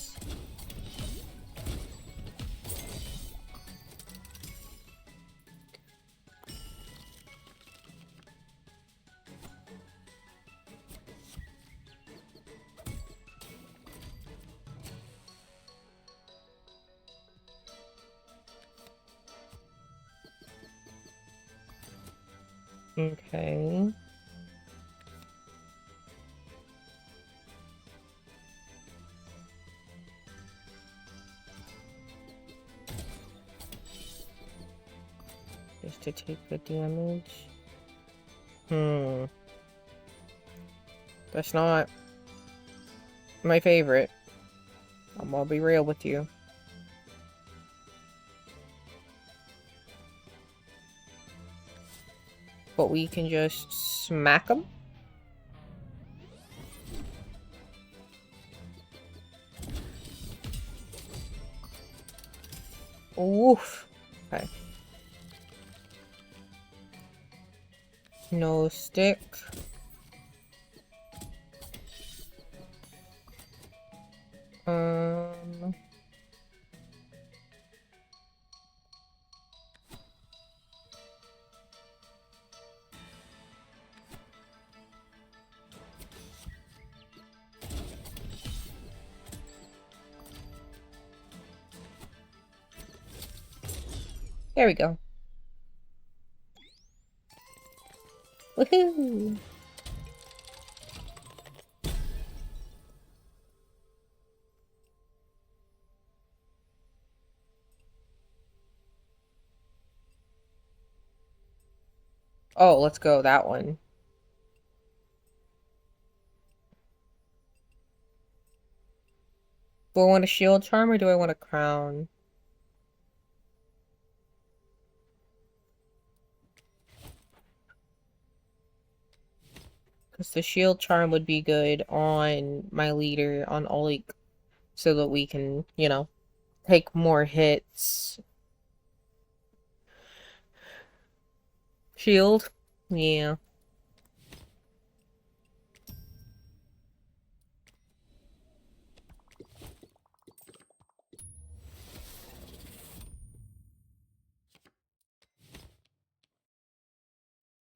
Speaker 1: Okay. Just to take the damage. That's not my favorite. I'm gonna be real with you. But we can just smack them. Oof. Okay. No stick. There we go. Woohoo! Oh, let's go that one. Do I want a shield charm or do I want a crown? Because the shield charm would be good on my leader, on Olik, so that we can, you know, take more hits. Shield? Yeah.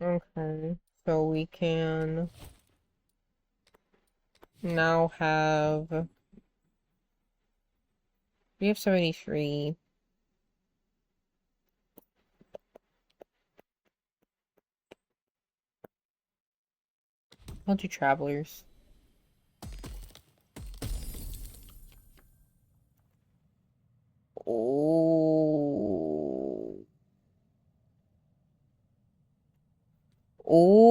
Speaker 1: Okay. So we can now have... We have 73. I'll do travelers. Oh. Oh.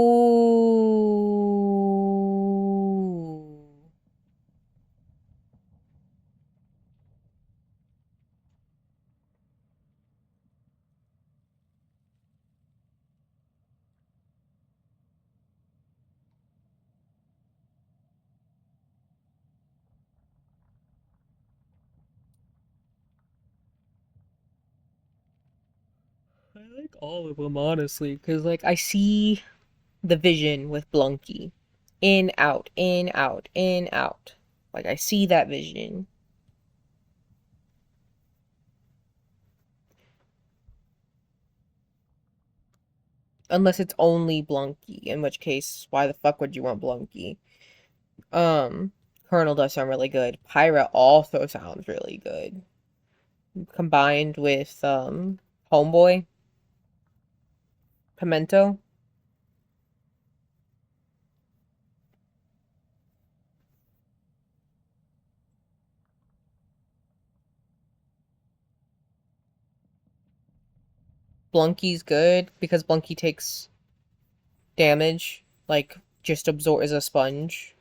Speaker 1: I like all of them, honestly, because, like, I see the vision with Blunky. In, out, in, out, in, out. Like, I see that vision. Unless it's only Blunky, in which case, why the fuck would you want Blunky? Colonel does sound really good. Pyra also sounds really good. Combined with, Homeboy, Pimento. Blunky's good because Blunky takes damage, like, just absorb as a sponge.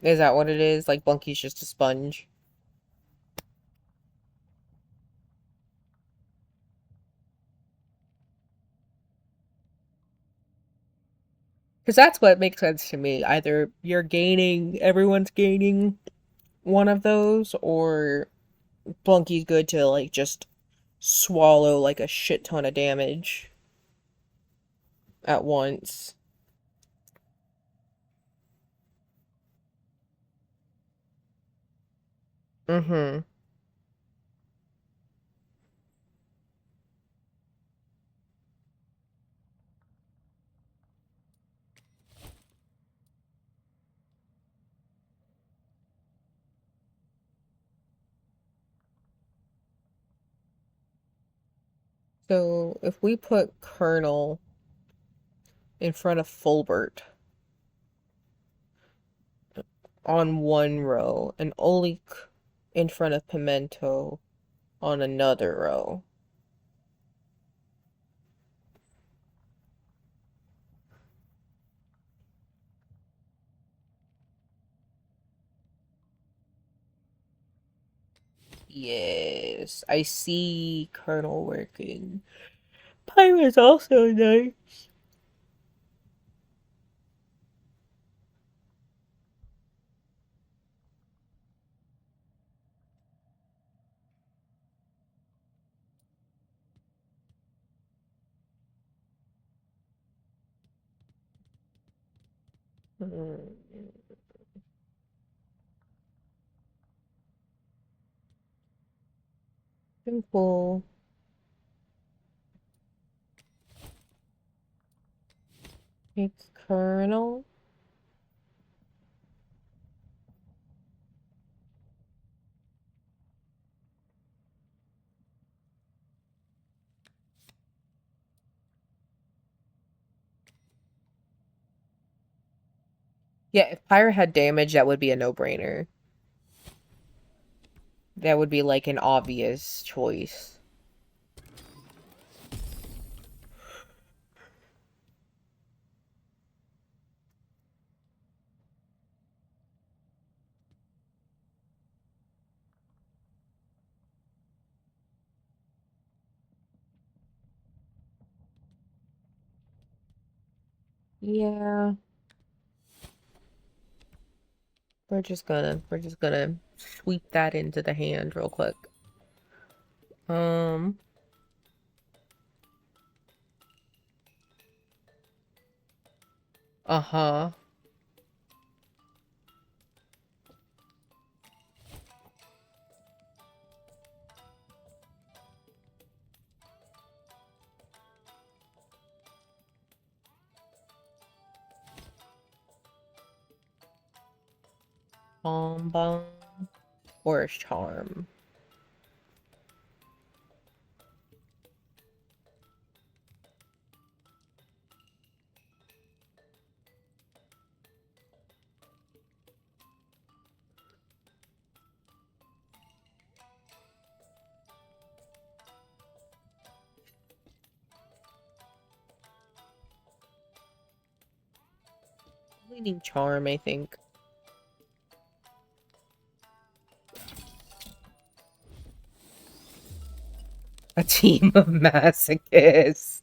Speaker 1: Is that what it is? Like, Blunky's just a sponge? Because that's what makes sense to me. Either you're gaining, everyone's gaining one of those, or Blunky's good to, like, just swallow, like, a shit ton of damage at once. Mm-hmm. So, if we put Colonel in front of Fulbert on one row, and Olik in front of Pimento on another row. Yes, I see Colonel working. Pyra's also nice. Simple. It's Colonel. Yeah, if Pyra had damage, that would be a no-brainer. That would be like an obvious choice. Yeah. We're just gonna sweep that into the hand real quick. Uh-huh. Bomb or charm. Leading charm, I think. A team of masochists.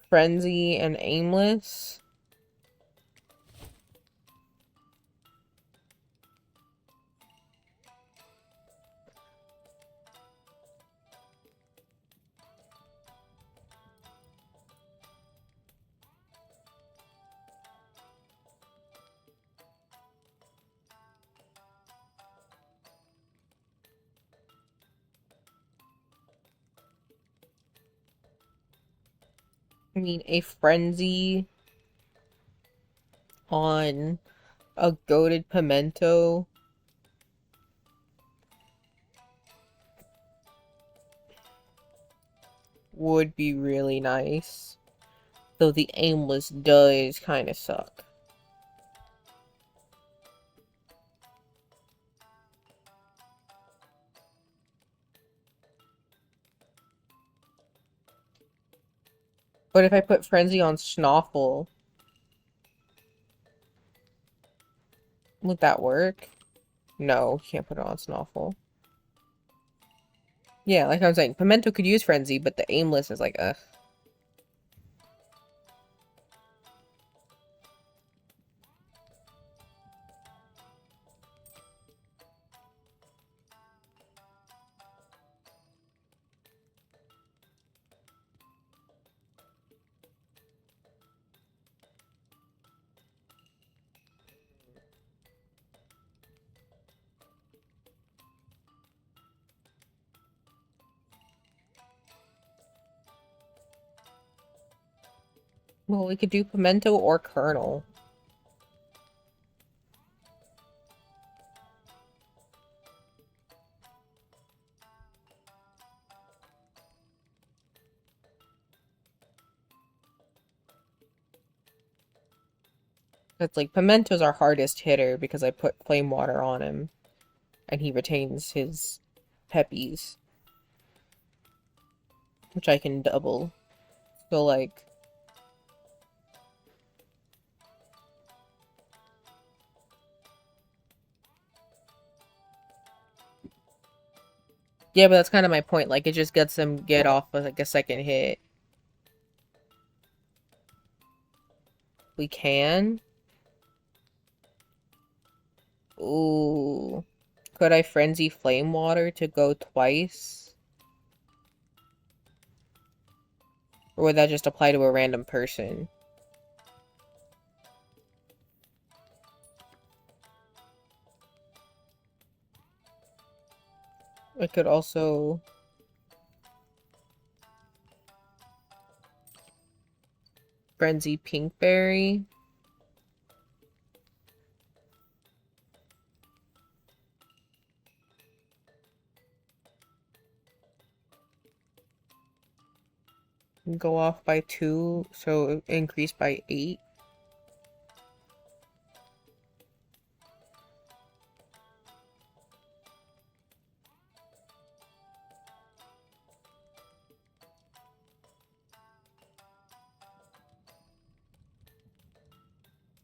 Speaker 1: Frenzy and aimless. I mean, a frenzy on a goated pimento would be really nice. Though the aimless does kind of suck. But if I put frenzy on Snoffle, would that work? No, can't put it on Snoffle. Yeah, like I was saying, Pimento could use Frenzy, but the aimless is like, ugh. Well, we could do Pimento or Kernel. It's like, Pimento's our hardest hitter because I put Flame Water on him. And he retains his Peppies. Which I can double. So, like... Yeah, but that's kind of my point. Like, it just gets them get off with, like, a second hit. We can? Ooh. Could I Frenzy Flame Water to go twice? Or would that just apply to a random person? I could also... Frenzy Pinkberry. Go off by 2, so increase by 8.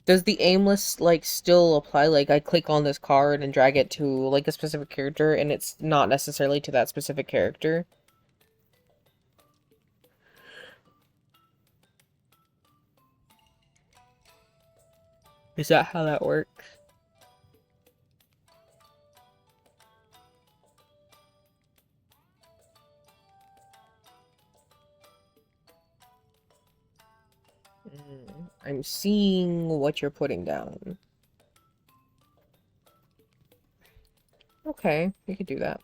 Speaker 1: Does the aimless, like, still apply? Like, I click on this card and drag it to, like, a specific character, and it's not necessarily to that specific character? Is that how that works? I'm seeing what you're putting down. Okay, we could do that.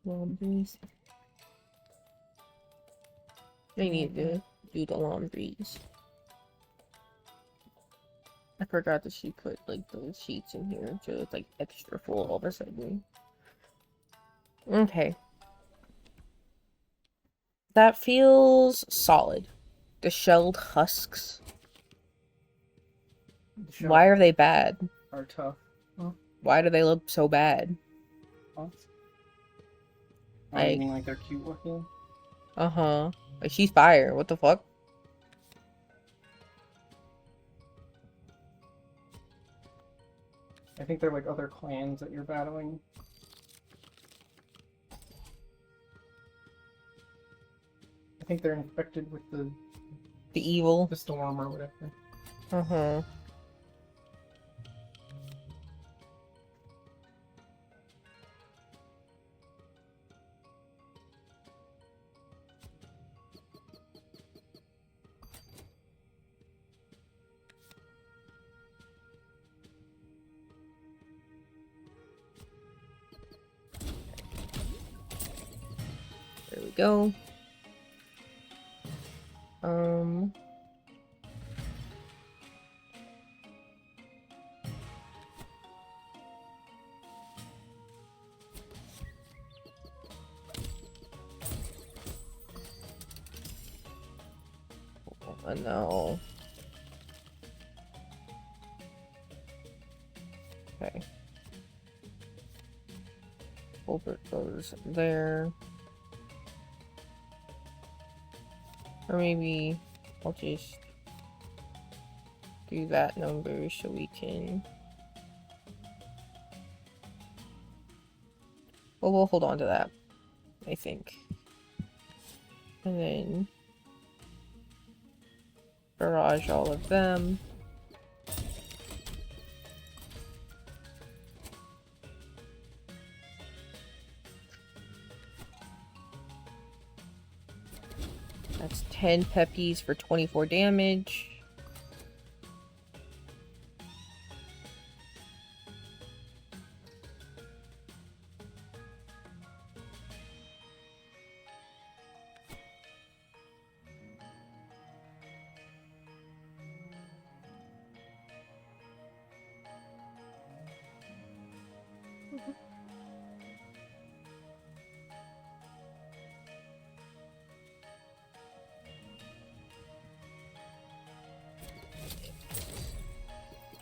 Speaker 1: Laundries. I need to do the laundries. I forgot that she put, like, those sheets in here, so it's, like, extra full all of a sudden. Okay. That feels solid. The shelled husks.
Speaker 3: The shells
Speaker 1: Why are they bad?
Speaker 3: are tough.
Speaker 1: Why do they look so bad?
Speaker 3: Huh?
Speaker 1: Like-
Speaker 3: I mean, like they're cute looking.
Speaker 1: Uh-huh. Like, she's fire. What the fuck?
Speaker 3: I think they're like other clans that you're battling. I think they're infected with the
Speaker 1: The
Speaker 3: storm or whatever.
Speaker 1: Uh-huh. There we go. Oh, no. Okay. Culprit goes there. Or maybe I'll just do that number so we can... Well, we'll hold on to that, I think. And then barrage all of them. That's 10 peppies for 24 damage.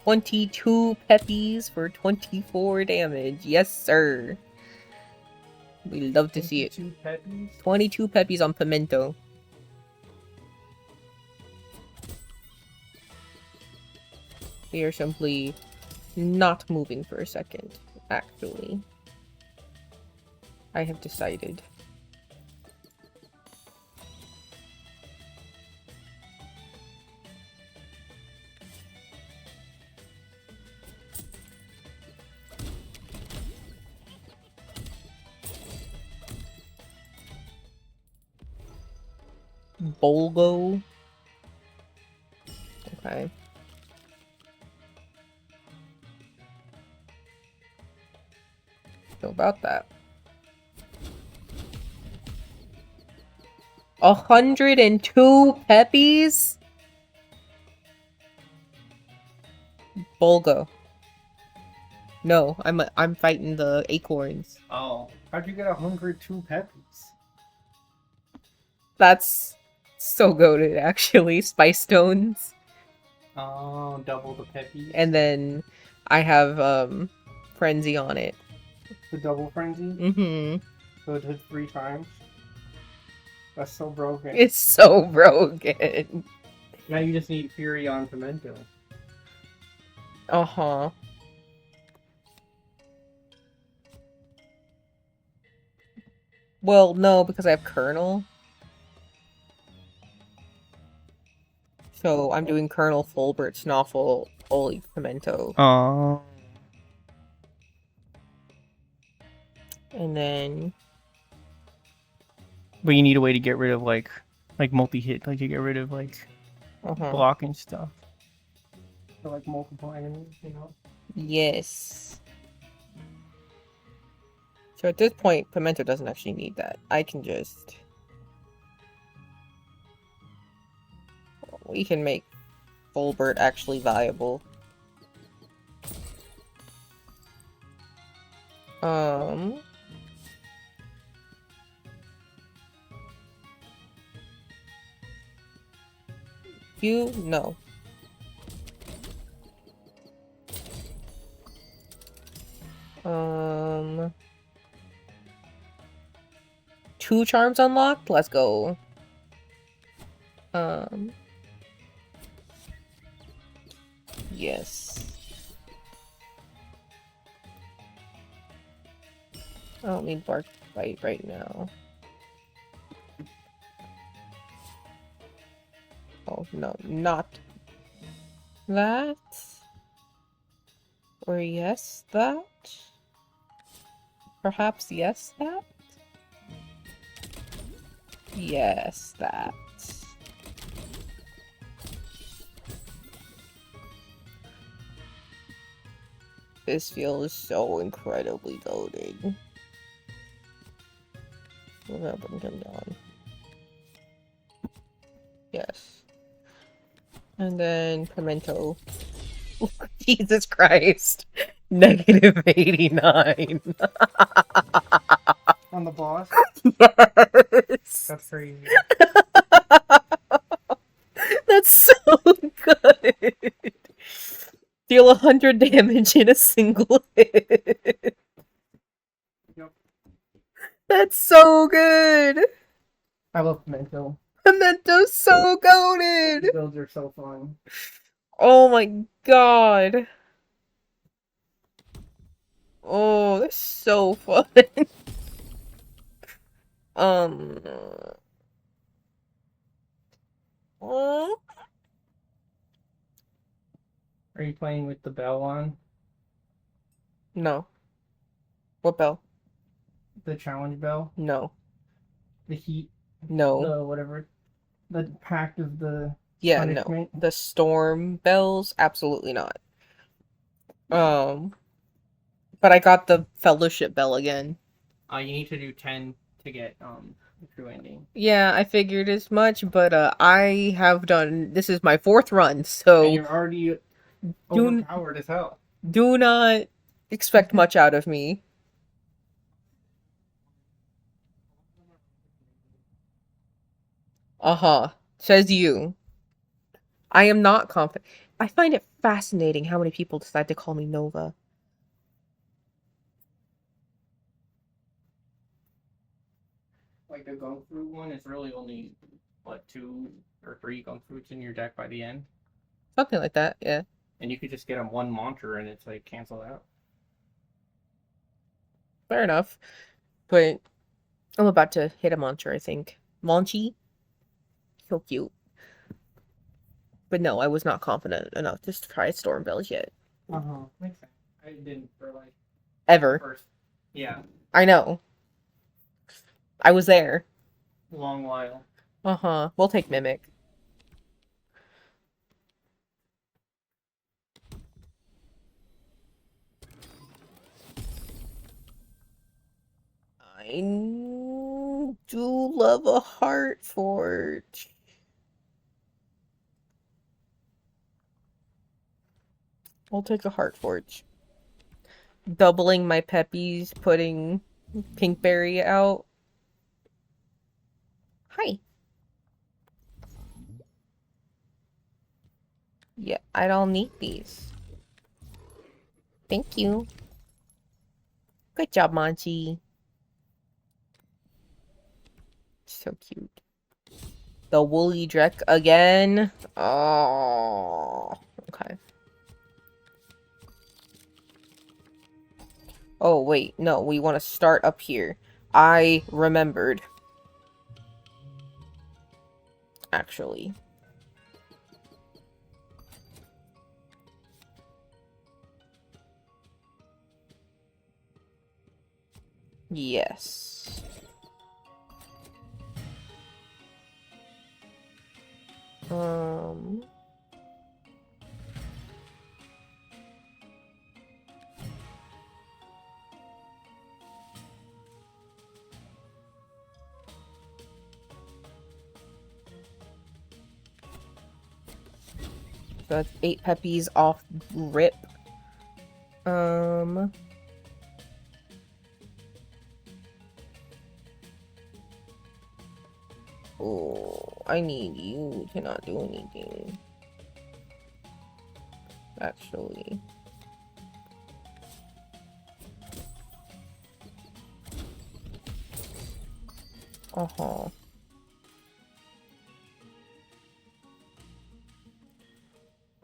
Speaker 1: $22 peppies for 24 damage. Yes, sir. We love to see it.
Speaker 3: 22 peppies?
Speaker 1: 22 peppies on Pimento. We are simply not moving for a second, actually. I have decided. Bolgo. Okay. How about that? 102 peppies? Bolgo. No, I'm fighting the acorns.
Speaker 3: Oh. How'd you get 102 peppies?
Speaker 1: That's so goated, actually. Spice stones.
Speaker 3: Oh, double the peppies.
Speaker 1: And then I have frenzy on it.
Speaker 3: The double frenzy?
Speaker 1: Mm-hmm.
Speaker 3: So it hit 3 times. That's so broken.
Speaker 1: It's so broken.
Speaker 3: Now you just need Fury on Pimento.
Speaker 1: Uh-huh. Well, no, because I have Colonel. So I'm doing Colonel, Fulbert, Snoffle, Holy Pimento.
Speaker 6: Oh.
Speaker 1: And then...
Speaker 6: But you need a way to get rid of like multi-hit, like to get rid of like blocking stuff.
Speaker 3: So like multiple enemies, you know?
Speaker 1: Yes. So at this point, Pimento doesn't actually need that. I can just... We can make Fulbert actually viable. You? No. Two charms unlocked? Let's go. Yes. I don't need Bark Bite right now. Oh, no, not that. Or yes, that. Perhaps yes, that. Yes, that. This feels so incredibly loaded. We're gonna bring him down. Yes. And then Pimento. Jesus Christ. Negative 89.
Speaker 3: On the boss?
Speaker 1: Yes.
Speaker 3: That's crazy.
Speaker 1: That's so good. Deal 100 damage in a single hit.
Speaker 3: Yep.
Speaker 1: That's so good.
Speaker 3: I love Pimento.
Speaker 1: Pimento's so goated.
Speaker 3: Builds are so fun.
Speaker 1: Oh my god. Oh, that's so fun. Oh.
Speaker 3: Are you playing with the bell on?
Speaker 1: No. What bell?
Speaker 3: The challenge bell?
Speaker 1: No.
Speaker 3: The heat?
Speaker 1: No.
Speaker 3: The whatever? The pact of the
Speaker 1: Yeah,
Speaker 3: punishment?
Speaker 1: no. The storm bells? Absolutely not. But I got the fellowship bell again.
Speaker 3: You need to do 10 to get the true ending.
Speaker 1: Yeah, I figured as much, but I have done this is my 4th run, so
Speaker 3: And you're already overpowered as hell.
Speaker 1: do not expect much out of me. Uh-huh. Says you. I am not confident. I find it fascinating how many people decide to call me Nova.
Speaker 3: Like the Gunfruit one is really only, what, 2 or 3 Gunfruits in your deck by the end?
Speaker 1: Something like that, yeah.
Speaker 3: And you could just get them 1 Monster and it's like cancel out.
Speaker 1: Fair enough. But I'm about to hit a Monster, I think. Monchi? So cute. But no, I was not confident enough to try Storm Bells yet.
Speaker 3: Makes sense. I didn't for like
Speaker 1: Ever.
Speaker 3: first. Yeah,
Speaker 1: I know. I was there.
Speaker 3: long while.
Speaker 1: Uh-huh. We'll take Mimic. I do love a Heart Forge. I'll take a Heart Forge. Doubling my peppies, putting Pinkberry out. Hi. Yeah, I don't need these. Thank you. Good job, Monchi. So cute. The woolly Drek again. Oh, okay. Oh, wait. No, we want to start up here. I remembered. Actually. Yes. So that's 8 peppies off rip. Oh, I need you to not do anything. Actually. Uh-huh.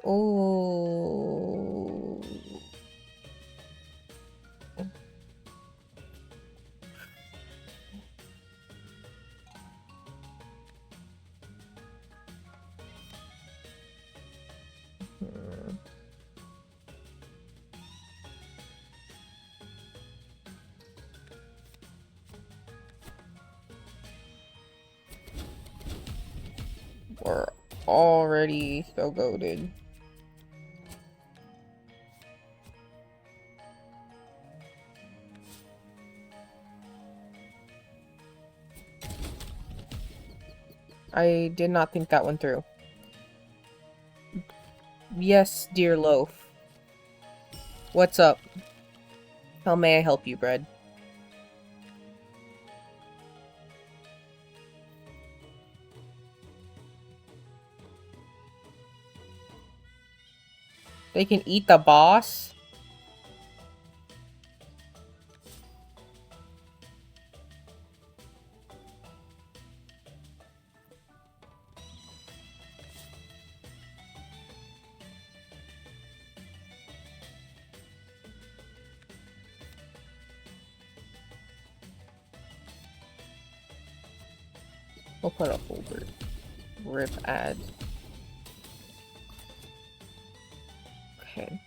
Speaker 1: Oh. Hmm. We're already so goated. I did not think that one through. Yes, dear loaf. What's up? How may I help you, bread? They can eat the boss? We'll put a folder. Rip ad. Okay.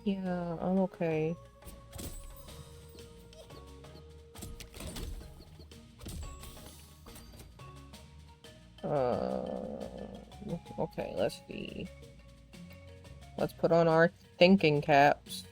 Speaker 1: Yeah, I'm okay. Okay, let's see. Let's put on our thinking caps.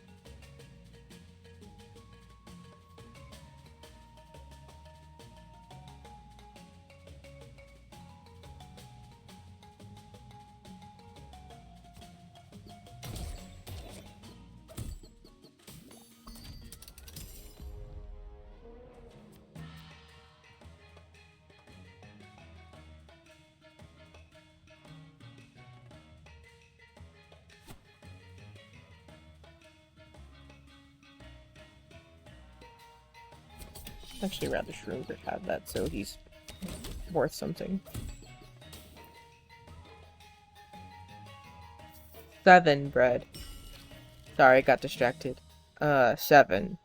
Speaker 1: Actually, rather Shroomber have that, so he's worth something. 7 bread. Sorry, I got distracted. 7.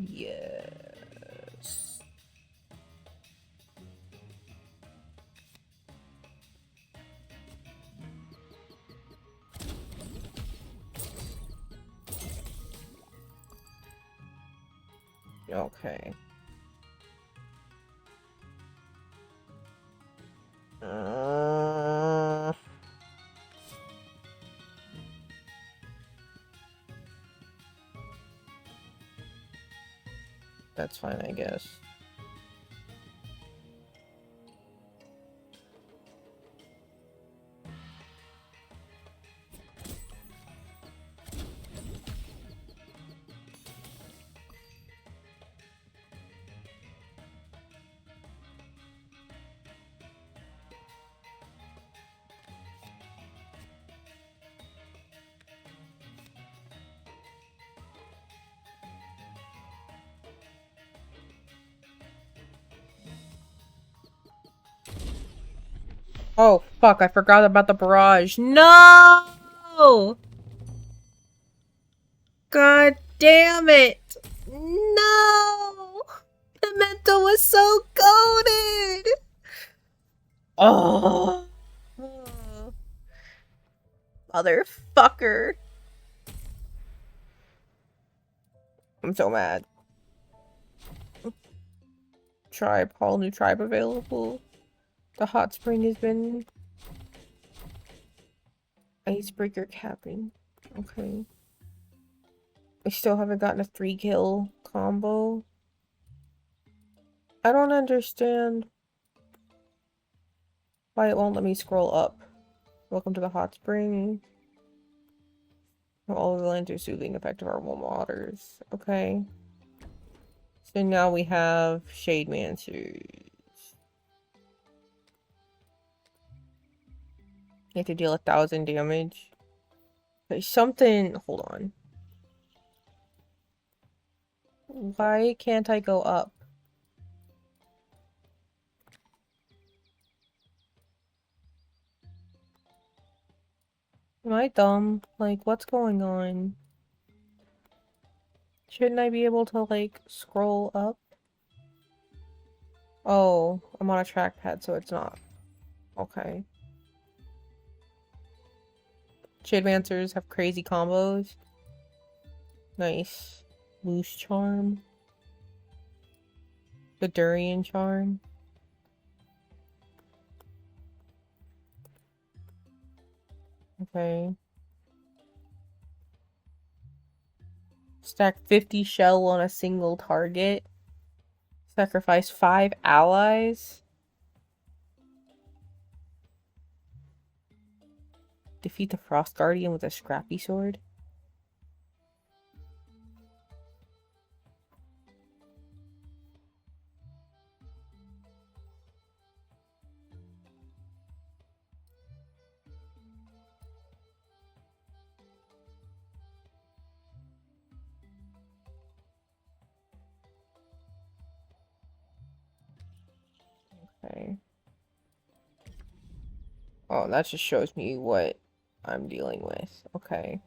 Speaker 1: Yes. Okay. That's fine, I guess. Oh, fuck, I forgot about the barrage. No! God damn it! No! Pimento was so goated! Oh! Motherfucker. I'm so mad. Tribe, all new tribe available. The hot spring has been... Icebreaker capping. Okay. I still haven't gotten a 3-kill combo. I don't understand why it won't let me scroll up. Welcome to the hot spring. All of the lands are soothing effect of our warm waters. Okay. So now we have Shade Mancers. You have to deal 1,000 damage. There's something... Hold on. Why can't I go up? Am I dumb? Like, what's going on? Shouldn't I be able to, like, scroll up? Oh, I'm on a trackpad, so it's not. Okay. Shade Mancers have crazy combos. Nice. Loose Charm. The Durian Charm. Okay. Stack 50 shell on a single target. Sacrifice 5 allies. Defeat the Frost Guardian with a scrappy sword. Okay. Oh, that just shows me what I'm dealing with. Okay.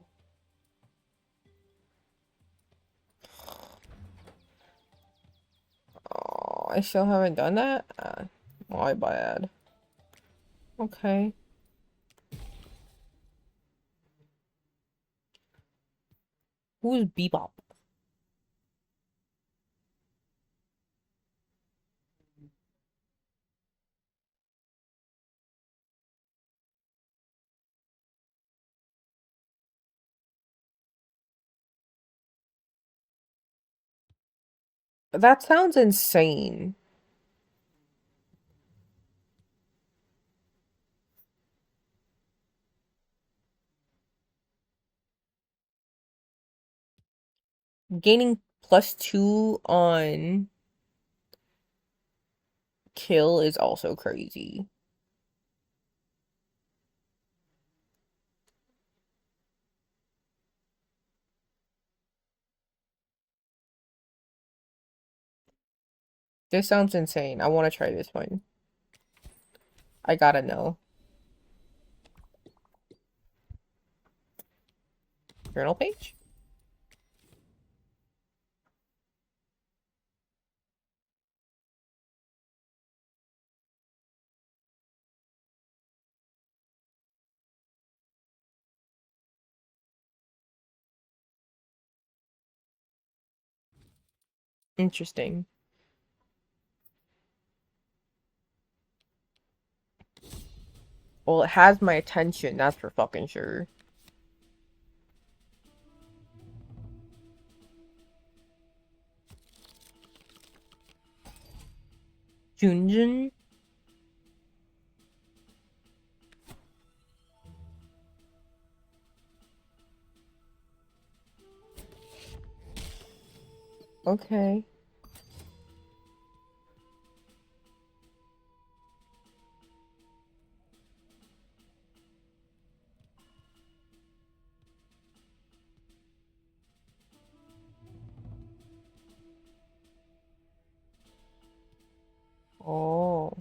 Speaker 1: Oh, I still haven't done that? My bad. Okay. Who's Bebop? That sounds insane. Gaining +2 on kill is also crazy. This sounds insane. I want to try this one. I gotta know. Journal page? Interesting. Well, it has my attention, that's for fucking sure. Junjun? Okay. Oh.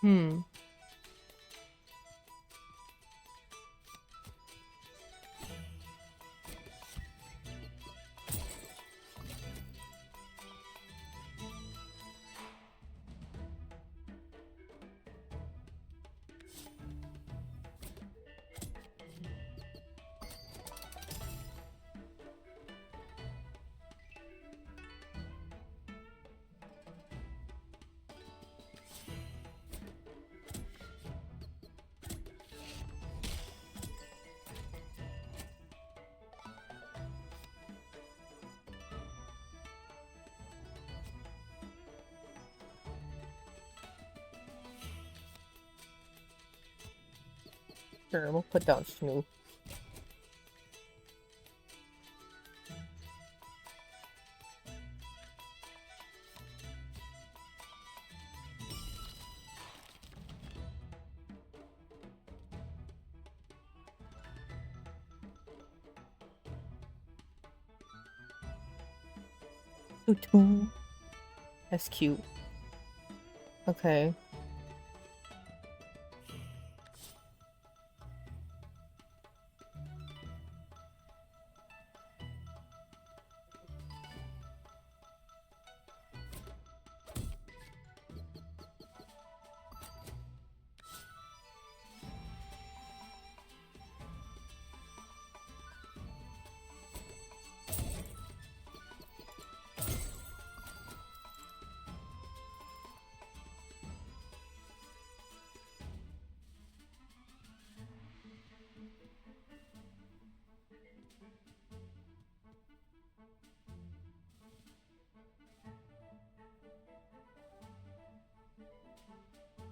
Speaker 1: Hmm. Sure, we'll put down Snoop. Tutu. That's cute. Okay.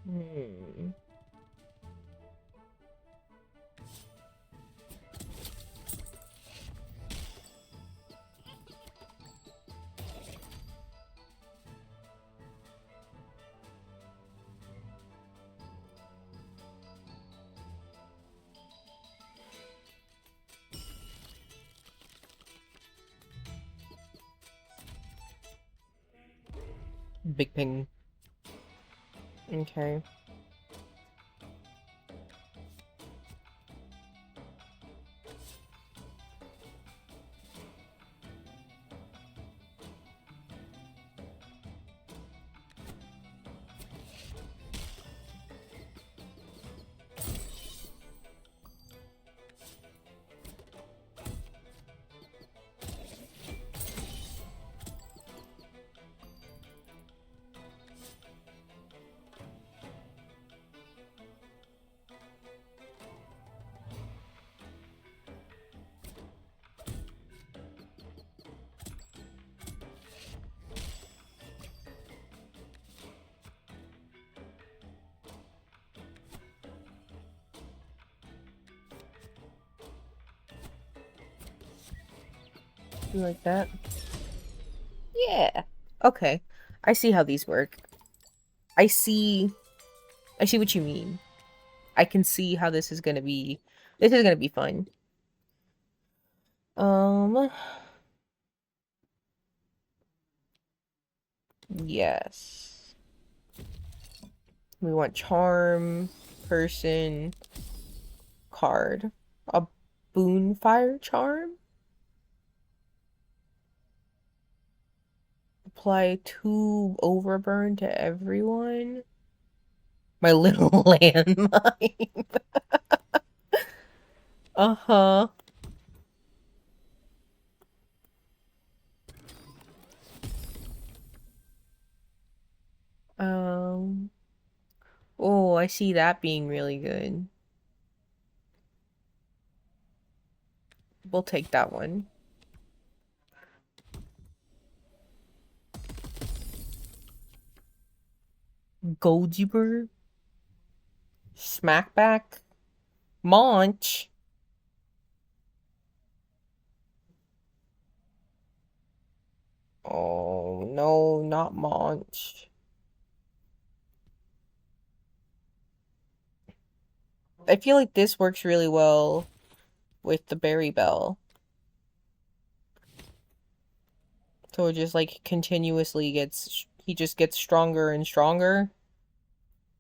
Speaker 1: Hmm. Big ping. Okay. You like that? Yeah. Okay. I see how these work. I see what you mean. I can see how this is gonna be fun. Yes. We want charm, person, card. A boonfire charm? Apply 2 overburn to everyone. My little landmine. Uh-huh. Um, oh, I see that being really good. We'll take that one. Goldiber. Smackback. Monch. Oh, no, not Monch. I feel like this works really well with the Berry Bell. So it just like continuously he just gets stronger and stronger.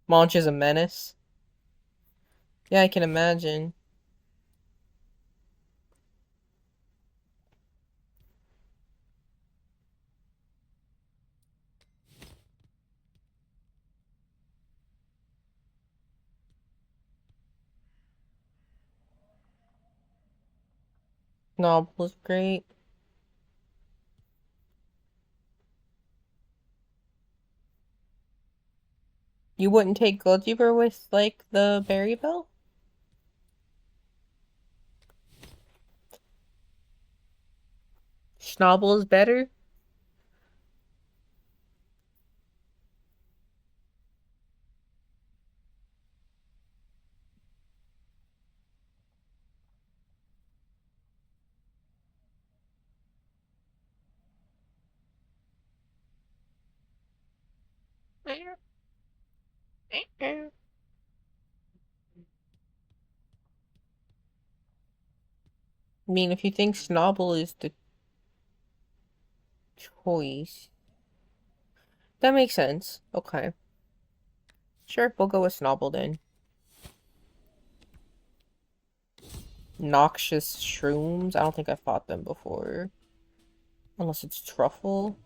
Speaker 1: Monch is a menace. Yeah, I can imagine. Knob was great. You wouldn't take Goldkeeper with, like, the Berry Bell? Schnabel is better? I mean, if you think Schnabel is the choice, that makes sense. Okay. Sure, we'll go with Schnabel then. Noxious Shrooms? I don't think I've fought them before. Unless it's Truffle.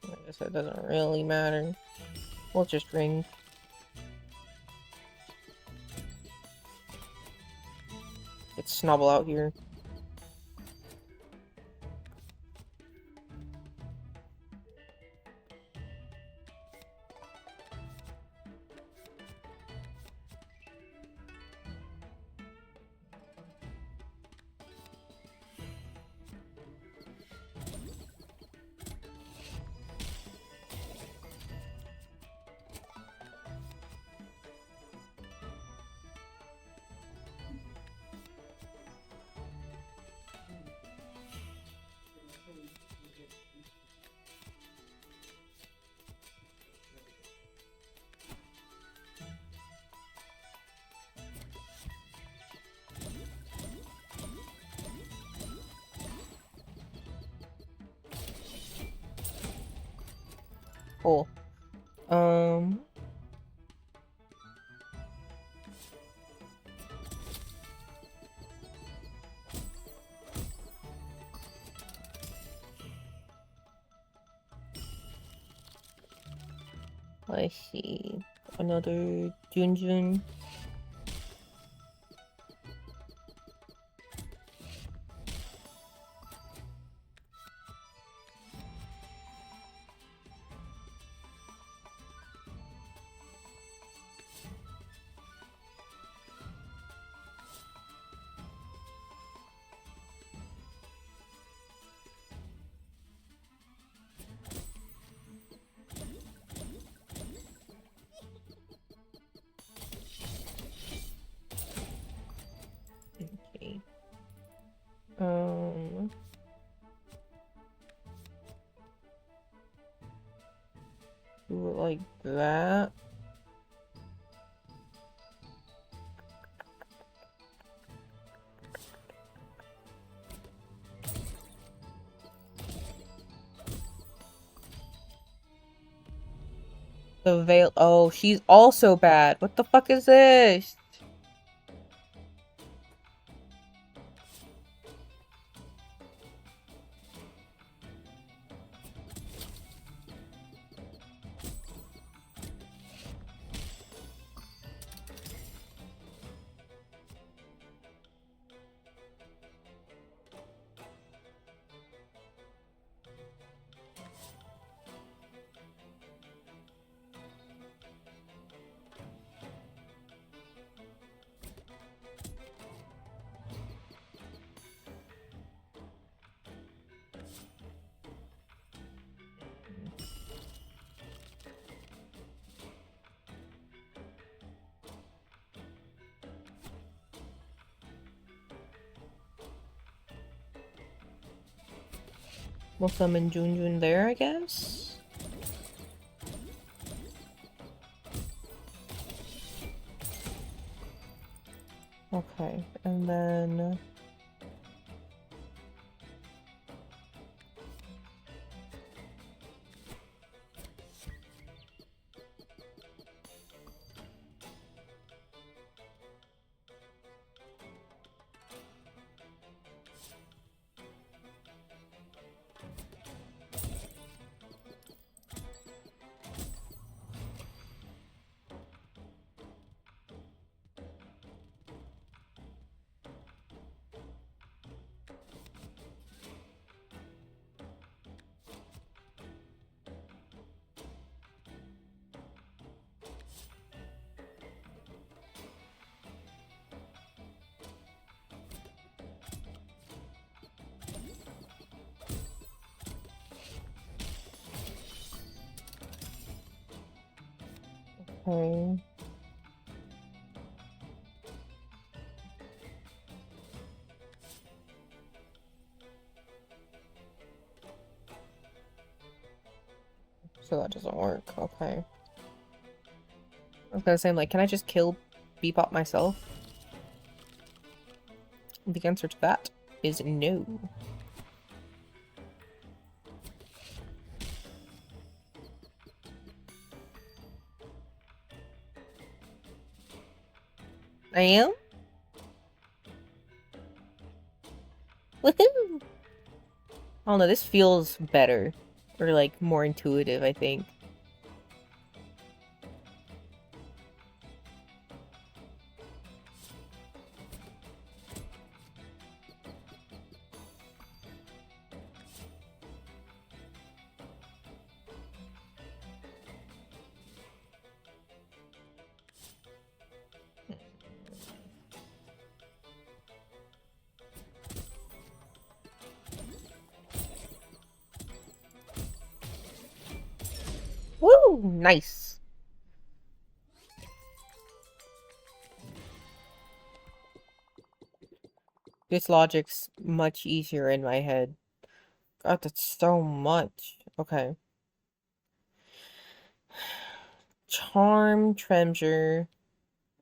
Speaker 1: I guess that doesn't really matter. We'll just ring. Get Snobble out here. Cool. Let's see. Another Junjun. Okay. Do it like that. The veil. Oh, she's also bad. What the fuck is this? We'll summon Junjun there, I guess? Okay, and then... Okay. So that doesn't work, okay. I was gonna say, like, can I just kill Bebop myself? The answer to that is no. I am? Woohoo! I don't know, this feels better. Or, like, more intuitive, I think. Woo! Nice! This logic's much easier in my head. God, that's so much. Okay. Charm, treasure,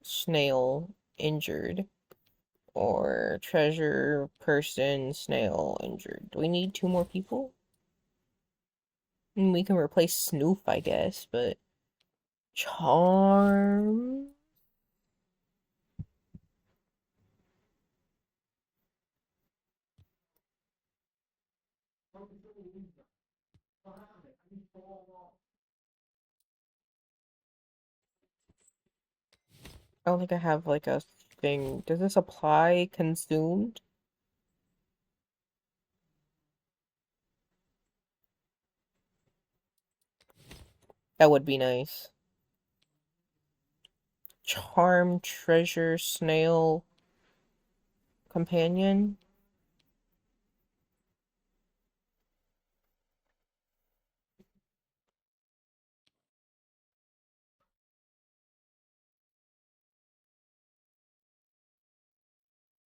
Speaker 1: snail, injured. Or treasure, person, snail, injured. Do we need 2 more people? We can replace Snoof, I guess, but... Charm... I don't think I have, like, a thing. Does this apply consumed? That would be nice. Charm, treasure, snail, companion.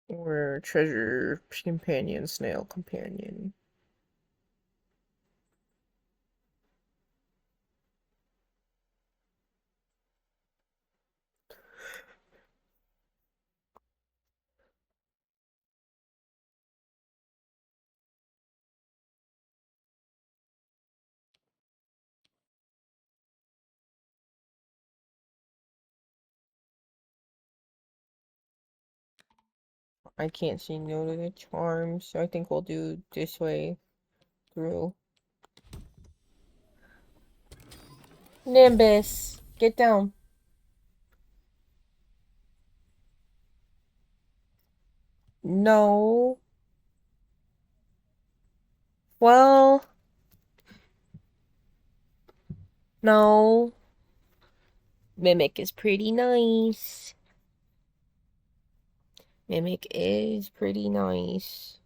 Speaker 1: Or treasure, companion, snail, companion. I can't say no to the charms, so I think we'll do this way through. Nimbus, get down. No. Well, no. Mimic is pretty nice. Mimic is pretty nice.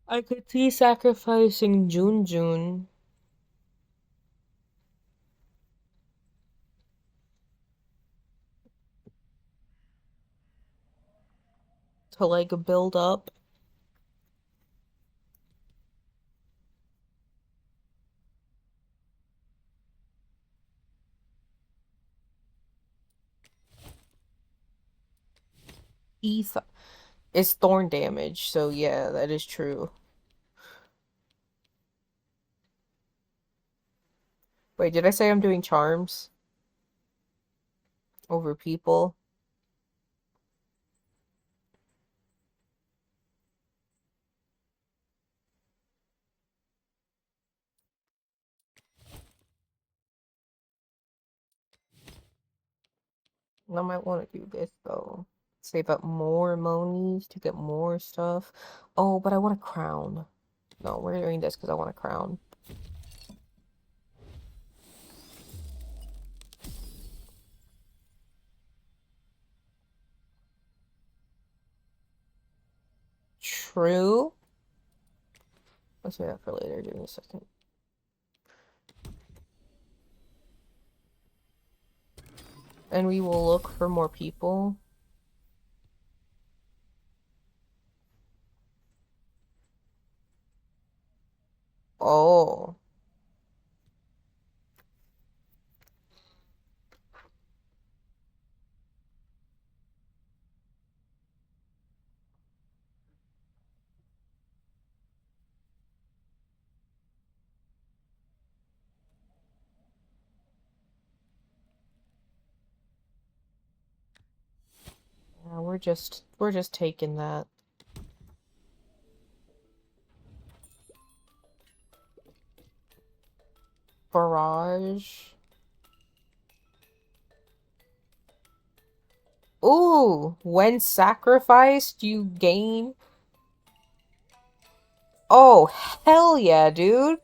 Speaker 1: I could see sacrificing Jun to like build up. Eth is thorn damage, so yeah, that is true. Wait, did I say I'm doing charms over people? I might want to do this though. Save up more monies to get more stuff. Oh, but I want a crown. No, we're doing this because I want a crown. True. Let's do that for later. Give me a second. And we will look for more people. Oh. Yeah, we're just taking that. Barrage. Ooh, when sacrificed, you gain. Oh, hell yeah, dude.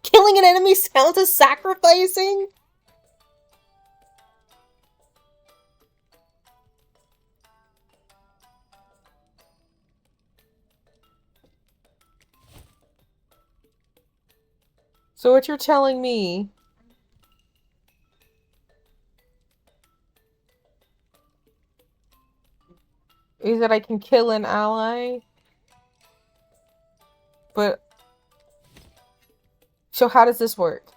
Speaker 1: Killing an enemy counts as sacrificing? So what you're telling me is that I can kill an ally, but so how does this work?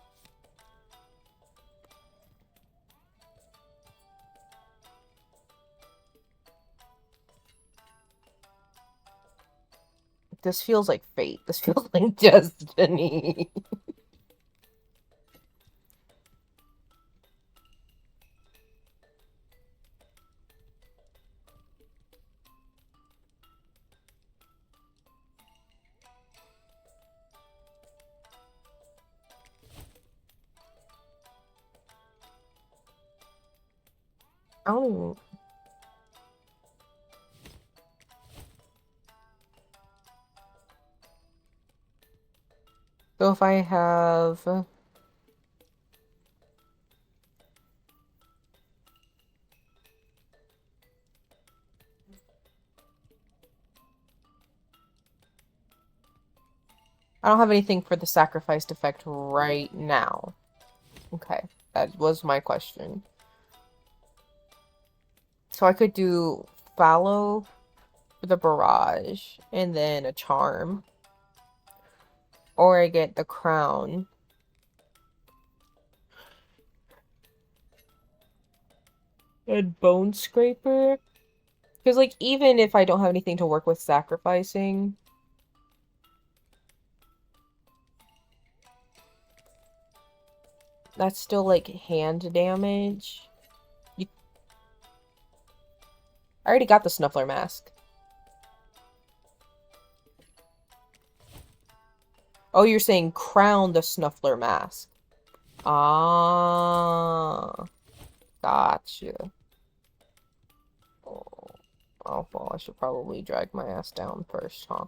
Speaker 1: This feels like fate. This feels like destiny. I don't even... So if I have... I don't have anything for the sacrificed effect right now. Okay, that was my question. So I could do Fallow for the barrage, and then a charm. Or I get the crown. And Bone Scraper? Because, like, even if I don't have anything to work with sacrificing... That's still, like, hand damage. I already got the Snuffler Mask. Oh, you're saying crown the Snuffler Mask. Ah, gotcha. Oh, well, I should probably drag my ass down first, huh?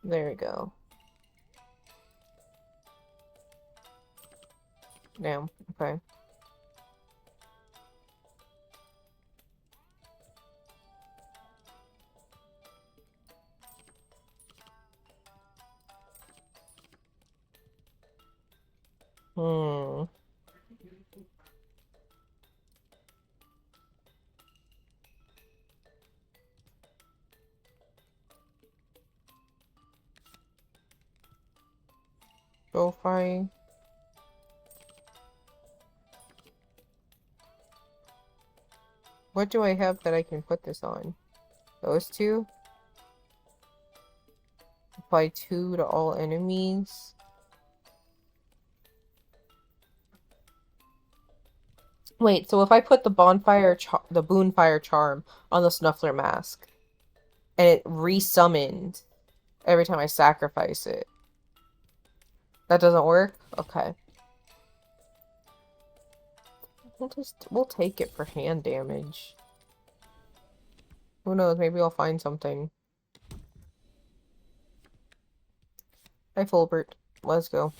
Speaker 1: There we go. Damn, okay. Hmm. Go fight. What do I have that I can put this on? Those two? Apply 2 to all enemies. Wait, so if I put the the Boonfire Charm on the Snuffler Mask, and it resummoned every time I sacrifice it, that doesn't work? Okay. We'll take it for hand damage. Who knows, maybe I'll find something. Hi, Fulbert. Let's go.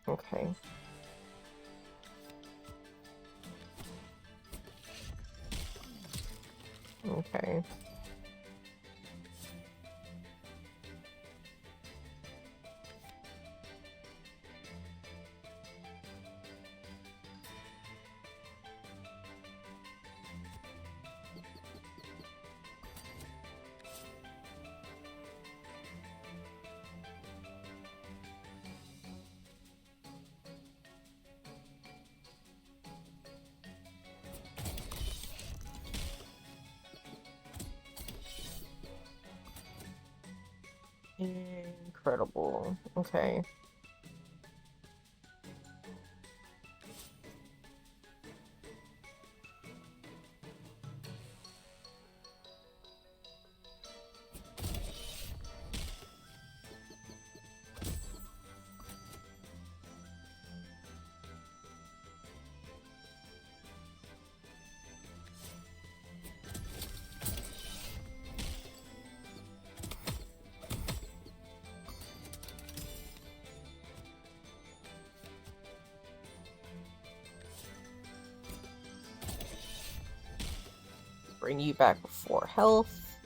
Speaker 1: Okay. Okay. Incredible. Okay. Bring you back with 4 health.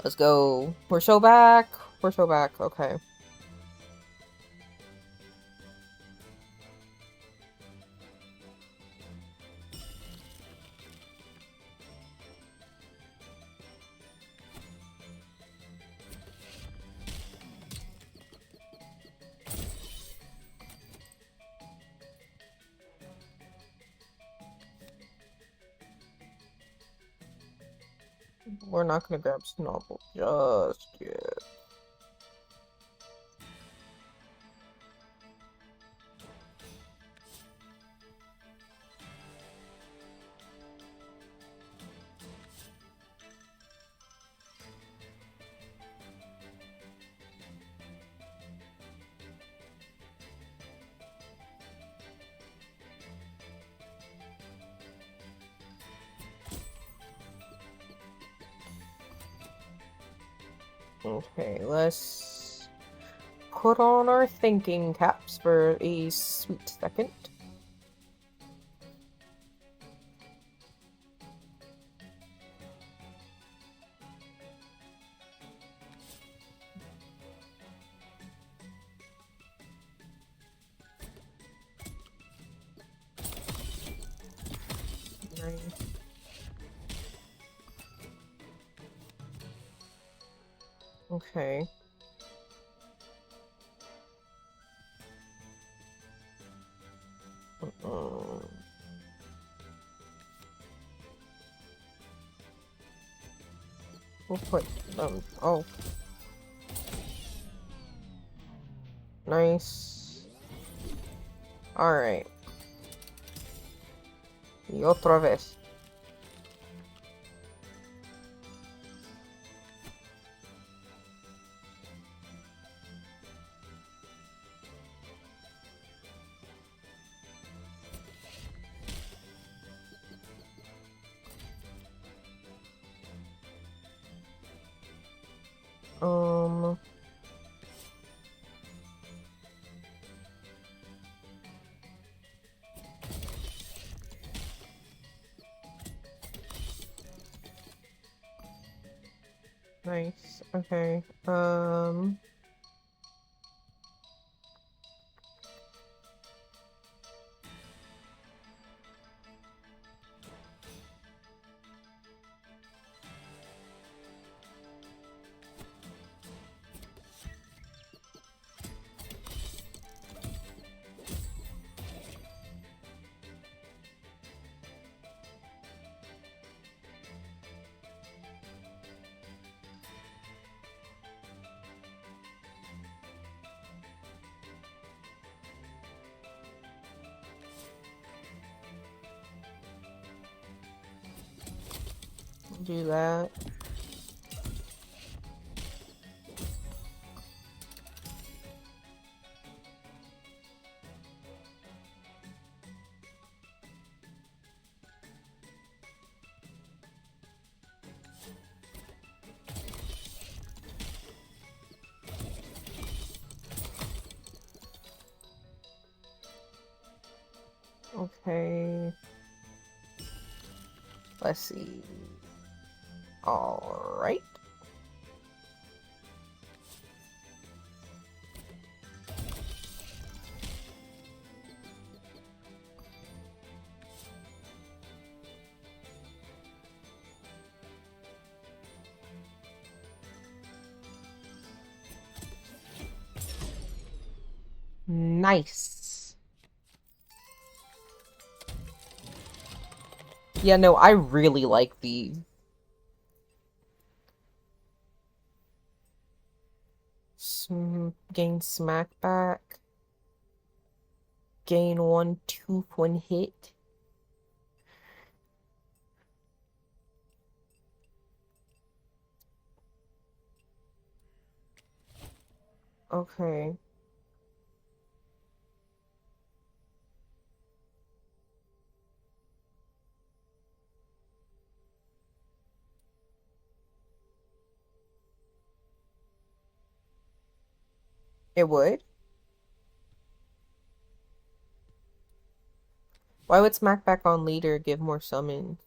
Speaker 1: Let's go. We're so back. We're so back. Okay. We're not gonna grab Snubble just yet. Okay, let's put on our thinking caps for a sweet second. Nice. Okay. Mm. We'll put oh. Nice. Alright. Y otra vez. Um... Nice. Okay. Do that. Okay. Let's see. All right. Nice. Yeah, no, I really like the gain smack back. Gain 1 tooth when hit. Okay. It would? Why would smack back on leader give more summons?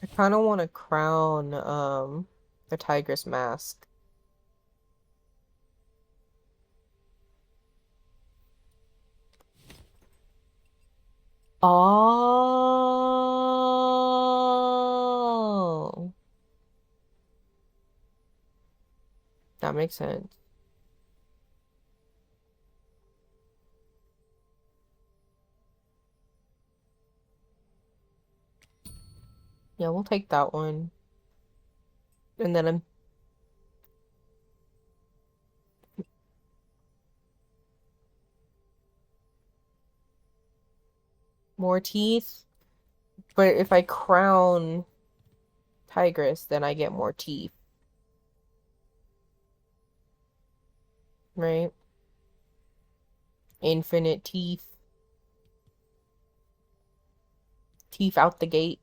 Speaker 1: I kind of want to crown the tigress mask. Oh, that makes sense. Yeah, we'll take that one. And then More teeth? But if I crown Tigress, then I get more teeth. Right? Infinite teeth. Teeth out the gate.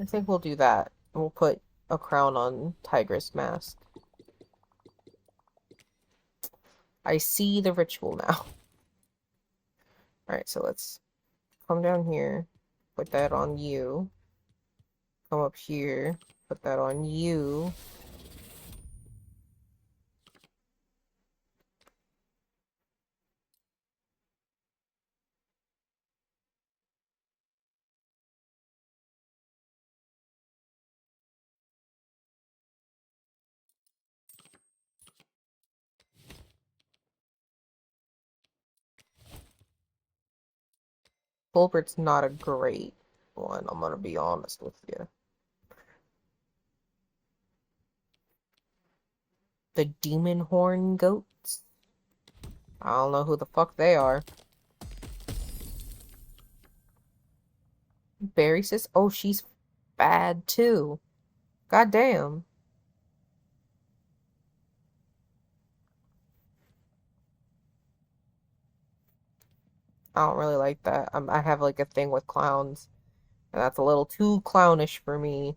Speaker 1: I think we'll do that. We'll put a crown on Tigress mask. I see the ritual now. Alright, so let's come down here. Put that on you. Come up here. Put that on you. Fulbert's not a great one, I'm gonna be honest with you. The Demon Horn Goats? I don't know who the fuck they are. Berry sis? Oh, she's bad too. God damn. I don't really like that. I have like a thing with clowns. And that's a little too clownish for me.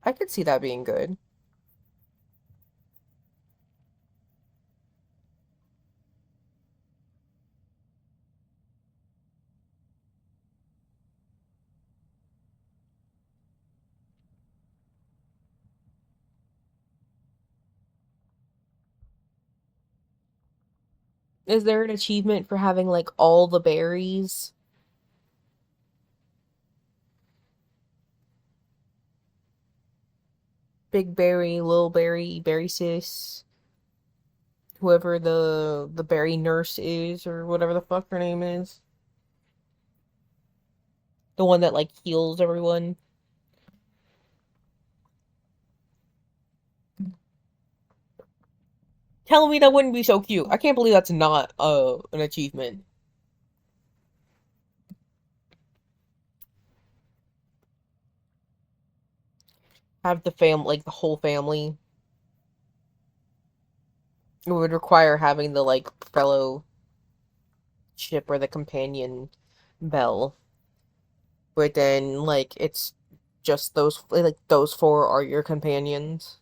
Speaker 1: I could see that being good. Is there an achievement for having like all the berries? Big Berry, Little Berry, Berry Sis, whoever the berry nurse is, or whatever the fuck her name is. The one that like heals everyone. Tell me that wouldn't be so cute. I can't believe that's not an achievement. Have the like the whole family. It would require having the like fellowship or the companion bell. But then like it's just those four are your companions.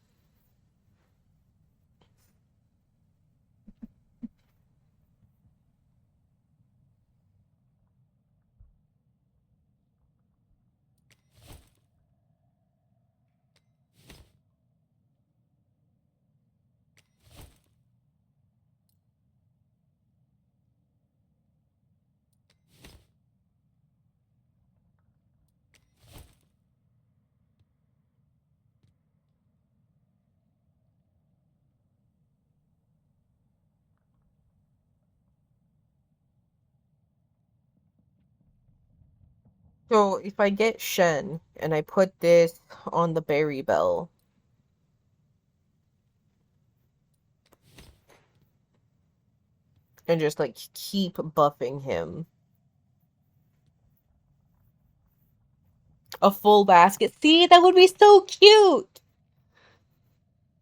Speaker 1: So if I get Shen and I put this on the Berry Bell, and just like keep buffing him. A full basket. See, that would be so cute.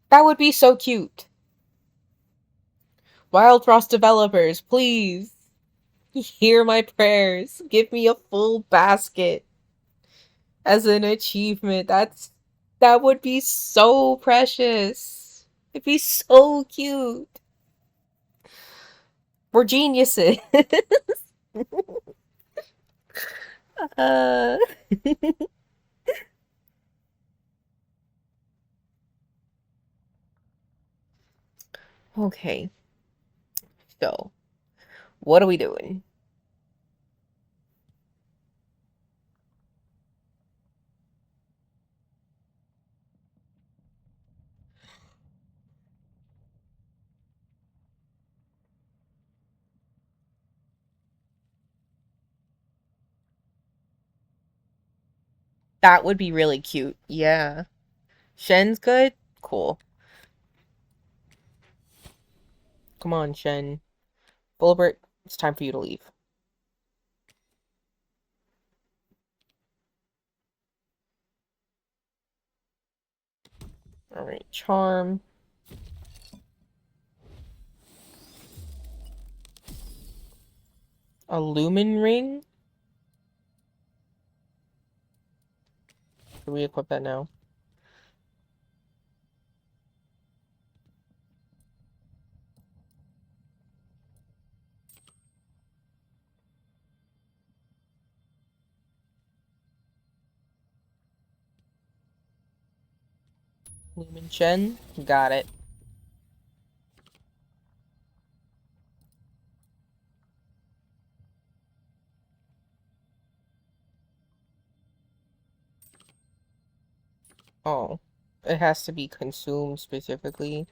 Speaker 1: That would be so cute. Wild Frost developers, please. Hear my prayers. Give me a full basket as an achievement. That would be so precious. It'd be so cute. We're geniuses. uh... Okay. So, what are we doing? That would be really cute. Yeah. Shen's good? Cool. Come on, Shen. Bulbert, it's time for you to leave. Alright, charm. A lumen ring? Can we equip that now? Lumen Shen? Got it. Oh. It has to be consumed specifically.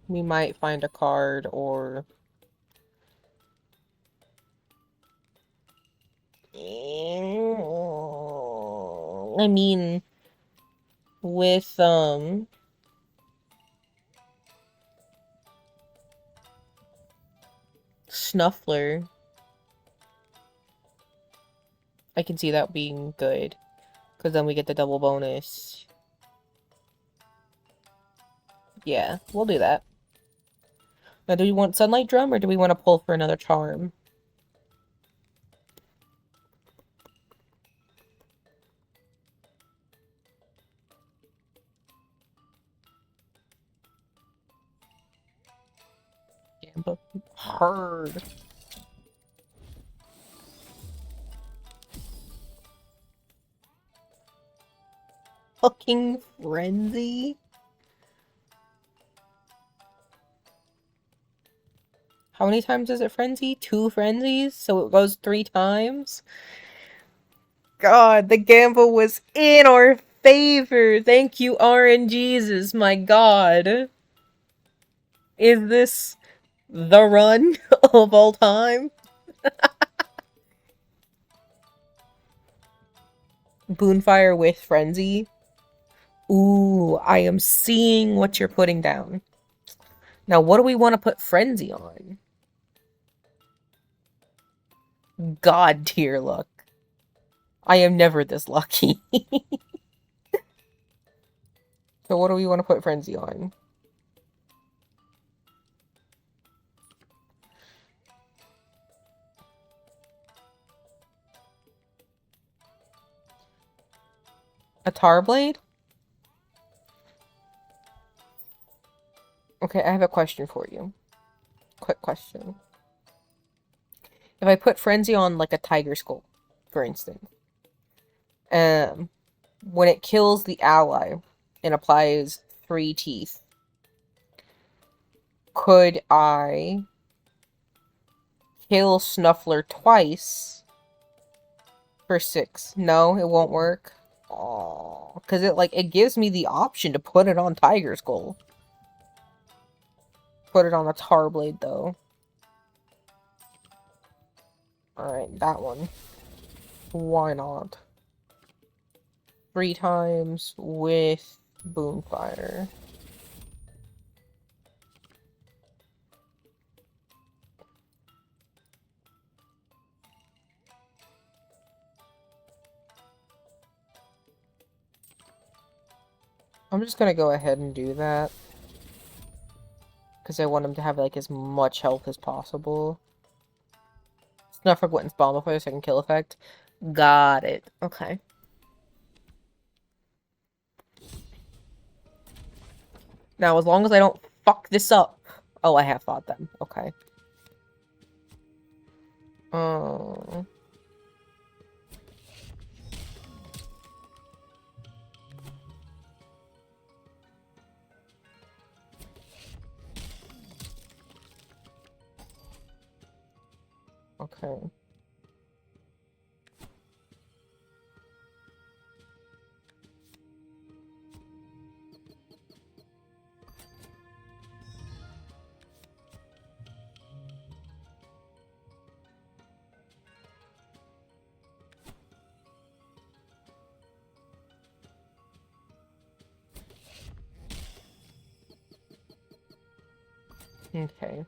Speaker 1: We might find a card or... I mean, with, Snuffler, I can see that being good. Because then we get the double bonus. Yeah, we'll do that. Now, do we want Sunlight Drum or do we want to pull for another charm? Gamba. Hard. Fucking Frenzy? How many times is it Frenzy? 2 Frenzies? So it goes 3 times? God, the gamble was in our favor. Thank you, RNGesus, my god. Is this the run of all time? Boonfire with Frenzy. Ooh, I am seeing what you're putting down. Now, what do we want to put Frenzy on? God tier luck. I am never this lucky. So what do we want to put Frenzy on? A Tar Blade? Okay, I have a question for you. Quick question. If I put Frenzy on like a Tiger Skull, for instance, when it kills the ally and applies 3 teeth, could I kill Snuffler twice for 6? No, it won't work. Oh, because it gives me the option to put it on Tiger Skull. Put it on a Tar Blade though. Alright, that one. Why not? 3 times with Boonfire. I'm just gonna go ahead and do that. Because I want him to have like as much health as possible. Snuffer Glitten's Bomb before the second kill effect. Got it. Okay. Now, as long as I don't fuck this up. Oh, I have thought them. Okay. Okay. Okay.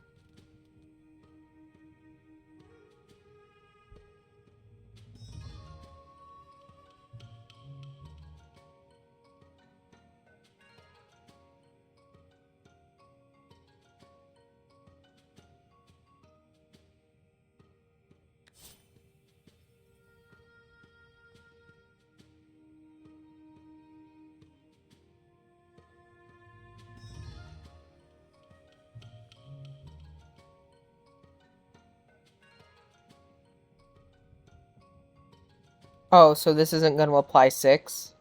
Speaker 1: Oh, so this isn't going to apply 6?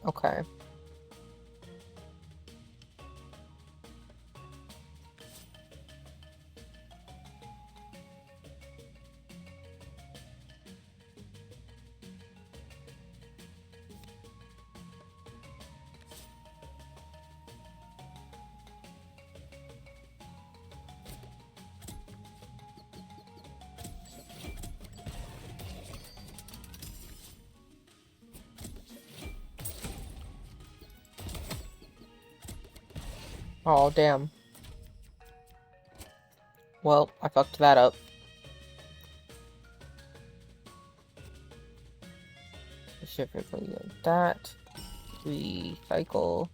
Speaker 1: Okay. Oh, damn. Well, I fucked that up. Specifically like that. Recycle.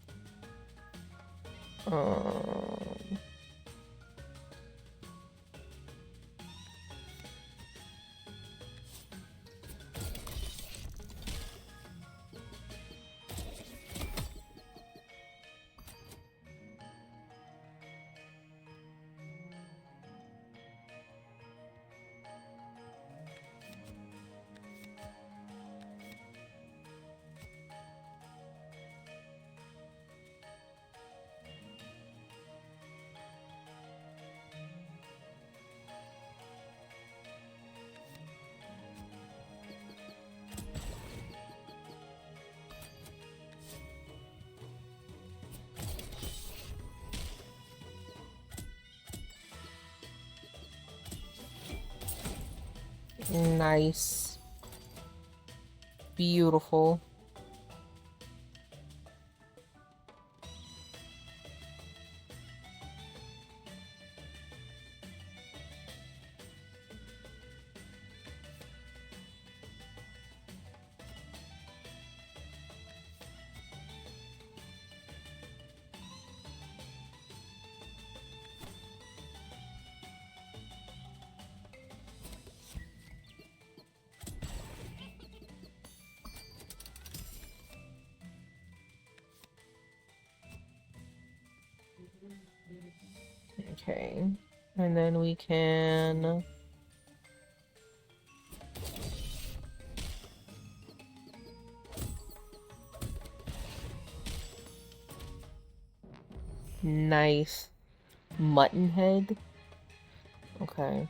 Speaker 1: Nice. Beautiful. Okay. And then we can... Nice. Mutton head. Okay.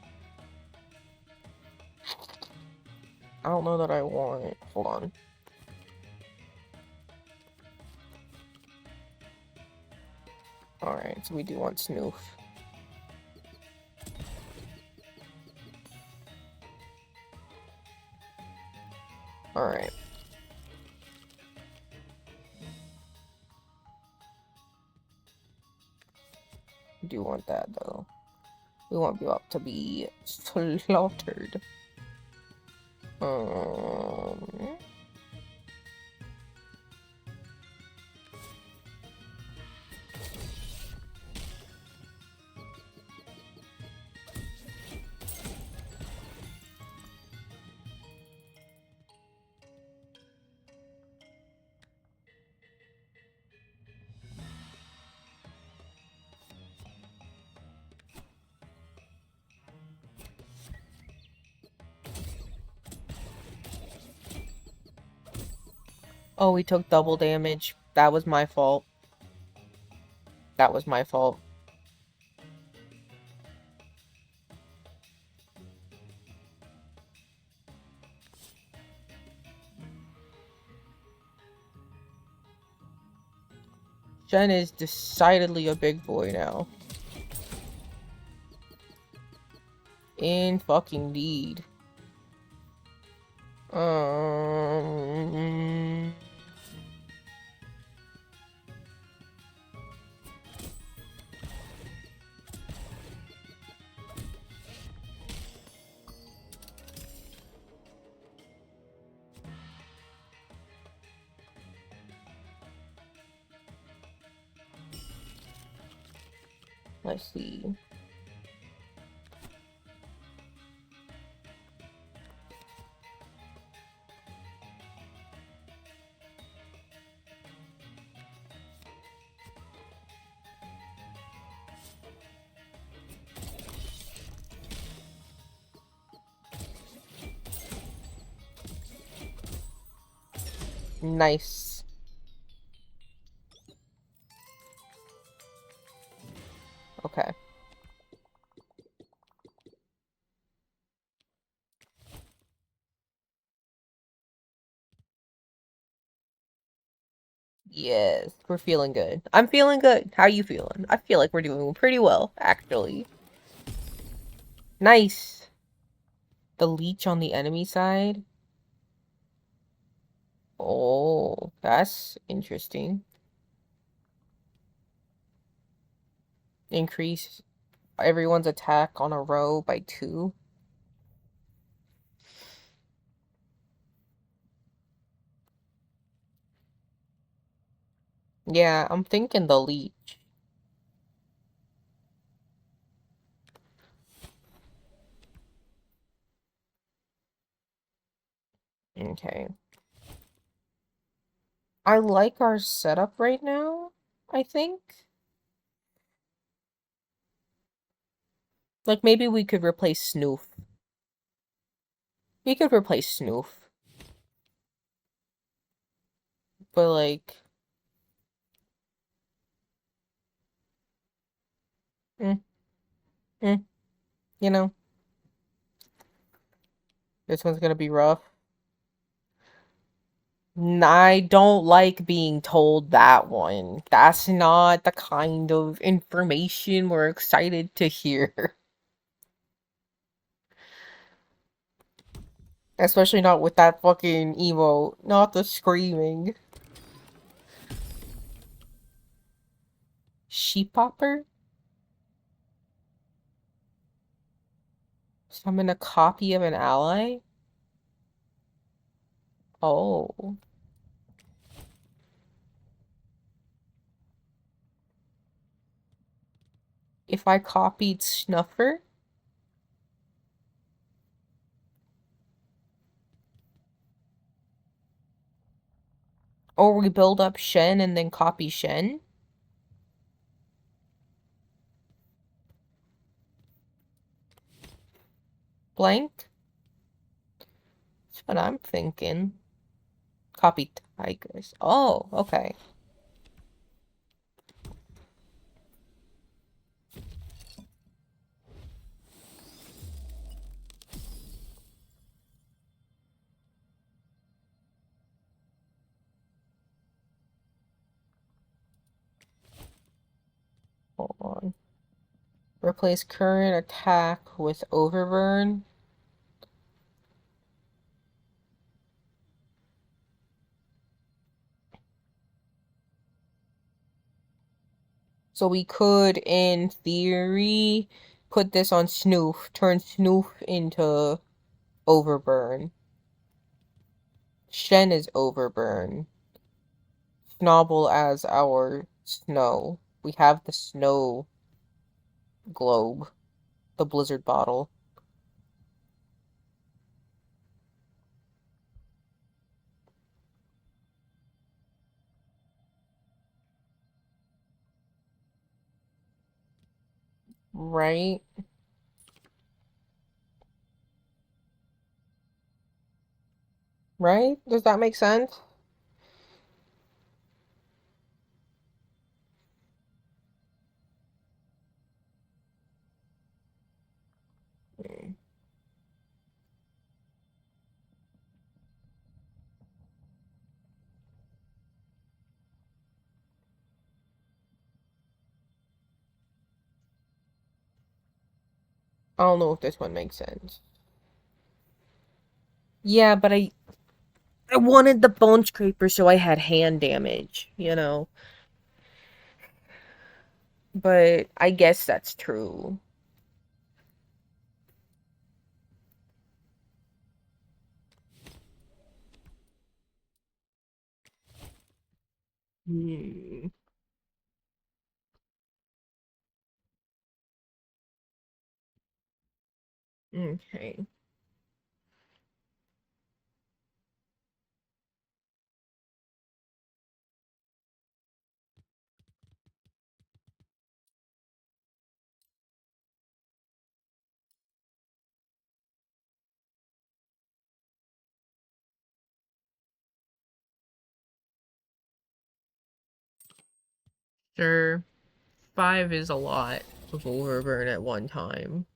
Speaker 1: I don't know that I want it. Hold on. Alright, so we do want Snoof. Alright. We do want that, though. We want Bebop to be slaughtered. Oh, we took double damage. That was my fault. That was my fault. Shen is decidedly a big boy now. In fucking deed. Let's see. Nice. Okay. Yes, we're feeling good. I'm feeling good. How you feeling? I feel like we're doing pretty well, actually. Nice. The leech on the enemy side. Oh, that's interesting. Increase everyone's attack on a row by 2. Yeah, I'm thinking the leech. Okay. I like our setup right now, I think. Like, maybe we could replace Snoof. We could replace Snoof. But, like... Mm, you know, this one's gonna be rough. I don't like being told that one. That's not the kind of information we're excited to hear. Especially not with that fucking emote. Not the screaming. Sheephopper? Summon a copy of an ally? Oh. If I copied Snuffer? Or we build up Shen and then copy Shen? Blank? That's what I'm thinking. Copy Tigers. Oh, okay. Hold on. Replace current attack with Overburn. So we could, in theory, put this on Snoof. Turn Snoof into Overburn. Shen is Overburn. Snobble as our Snow. We have the Snow Globe. The Blizzard Bottle. Right? Right? Does that make sense? I don't know if this one makes sense. Yeah, but I wanted the bone scraper so I had hand damage, you know. But I guess that's true. Hmm. Okay. Sure. 5 is a lot of overburn at one time.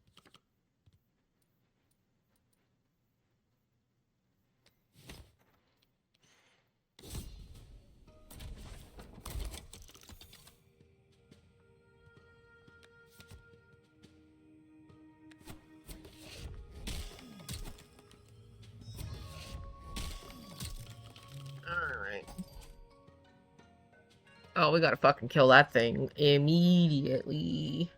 Speaker 1: Alright. Oh, we gotta fucking kill that thing immediately.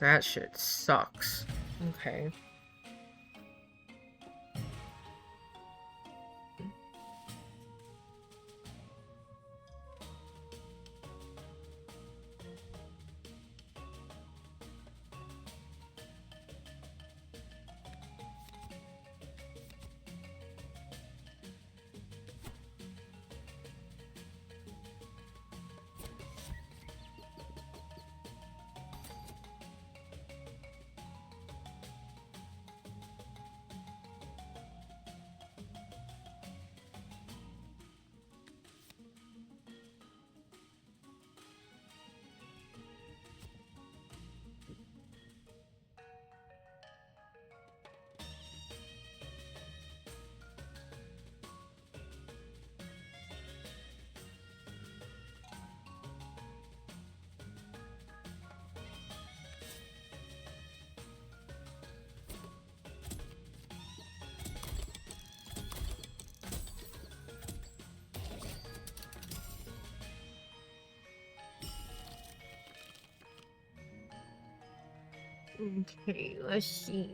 Speaker 1: That shit sucks. Okay. Okay, let's see.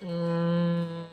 Speaker 1: Mm.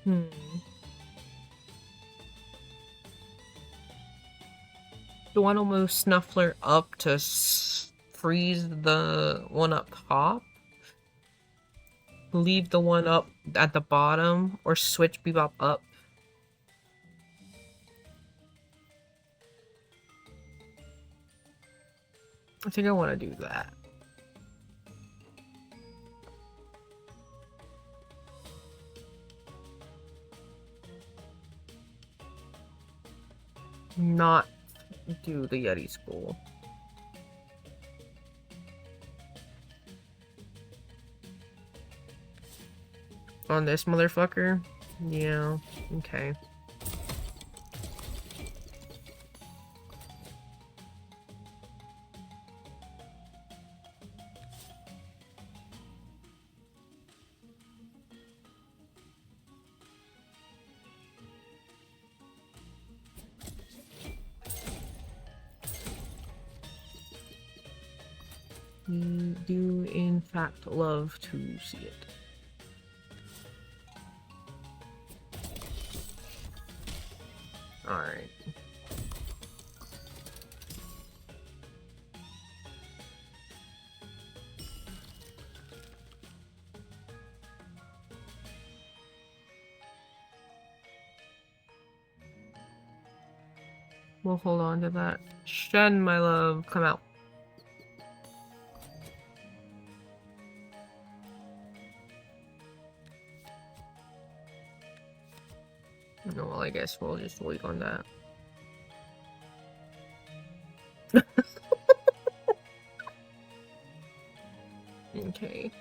Speaker 1: Hmm. Do you want to move Snuffler up to freeze the one up top? Leave the one up at the bottom, or switch Bebop up? I think I want to do that. Not do the Yeti school. On this motherfucker? Yeah, okay. We do, in fact, love to see it. Alright. We'll hold on to that. Shen, my love, come out. No, well, I guess we'll just wait on that. Okay,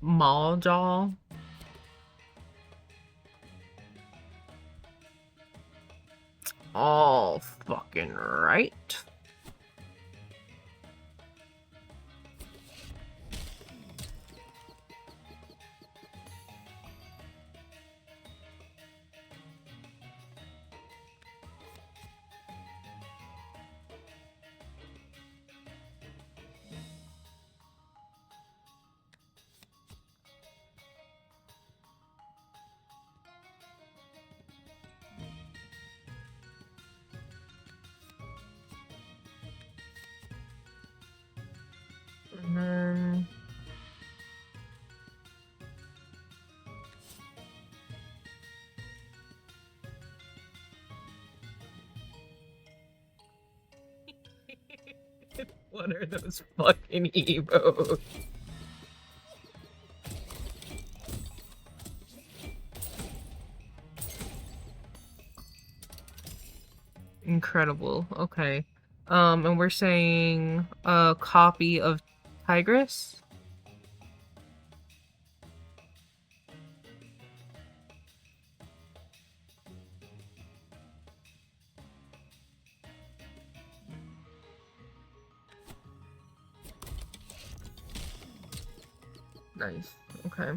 Speaker 1: Mawjaw. All fucking right. And then... What are those fucking emotes? Incredible. Okay. And we're saying a copy of Tigress? Nice. Okay.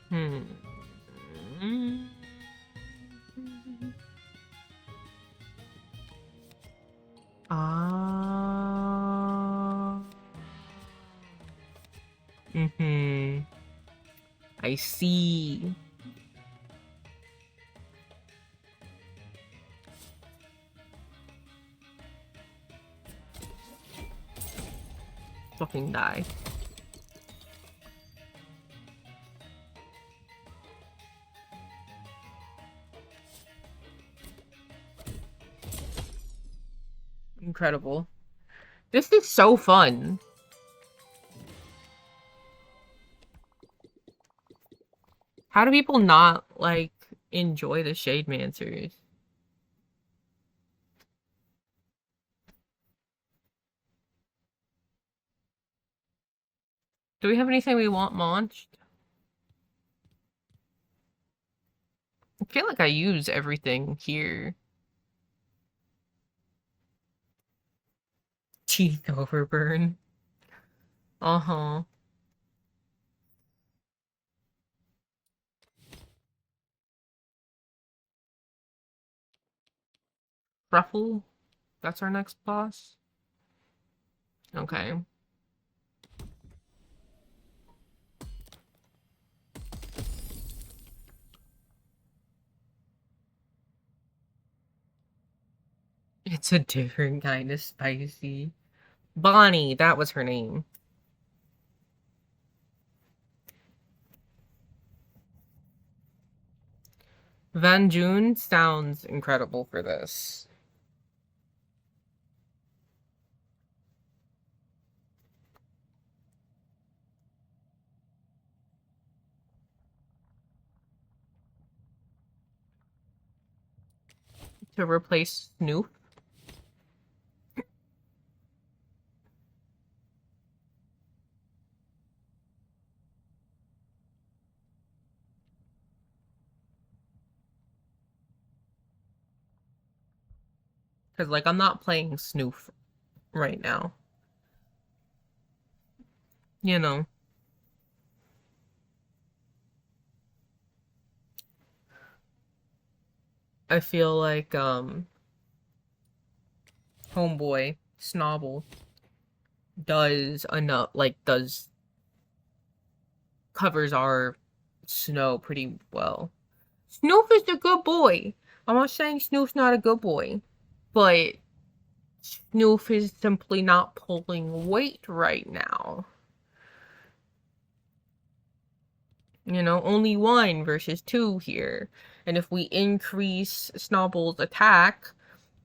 Speaker 1: Hmm. Ah. Mm-hmm. I see. Fucking die. Incredible. This is so fun. How do people not, like, enjoy the Shademancers? Do we have anything we want launched? I feel like I use everything here. Teeth overburn. Uh-huh. Ruffle? That's our next boss? Okay. It's a different kind of spicy. Bonnie, that was her name. Van June sounds incredible for this. To replace Snoop. Because, like, I'm not playing Snoof right now. You know. I feel like, Homeboy, Snobble, does enough, like, covers our snow pretty well. Snoof is a good boy. I'm not saying Snoof's not a good boy, but Snoof is simply not pulling weight right now. You know, only 1 versus 2 here. And if we increase Snobble's attack,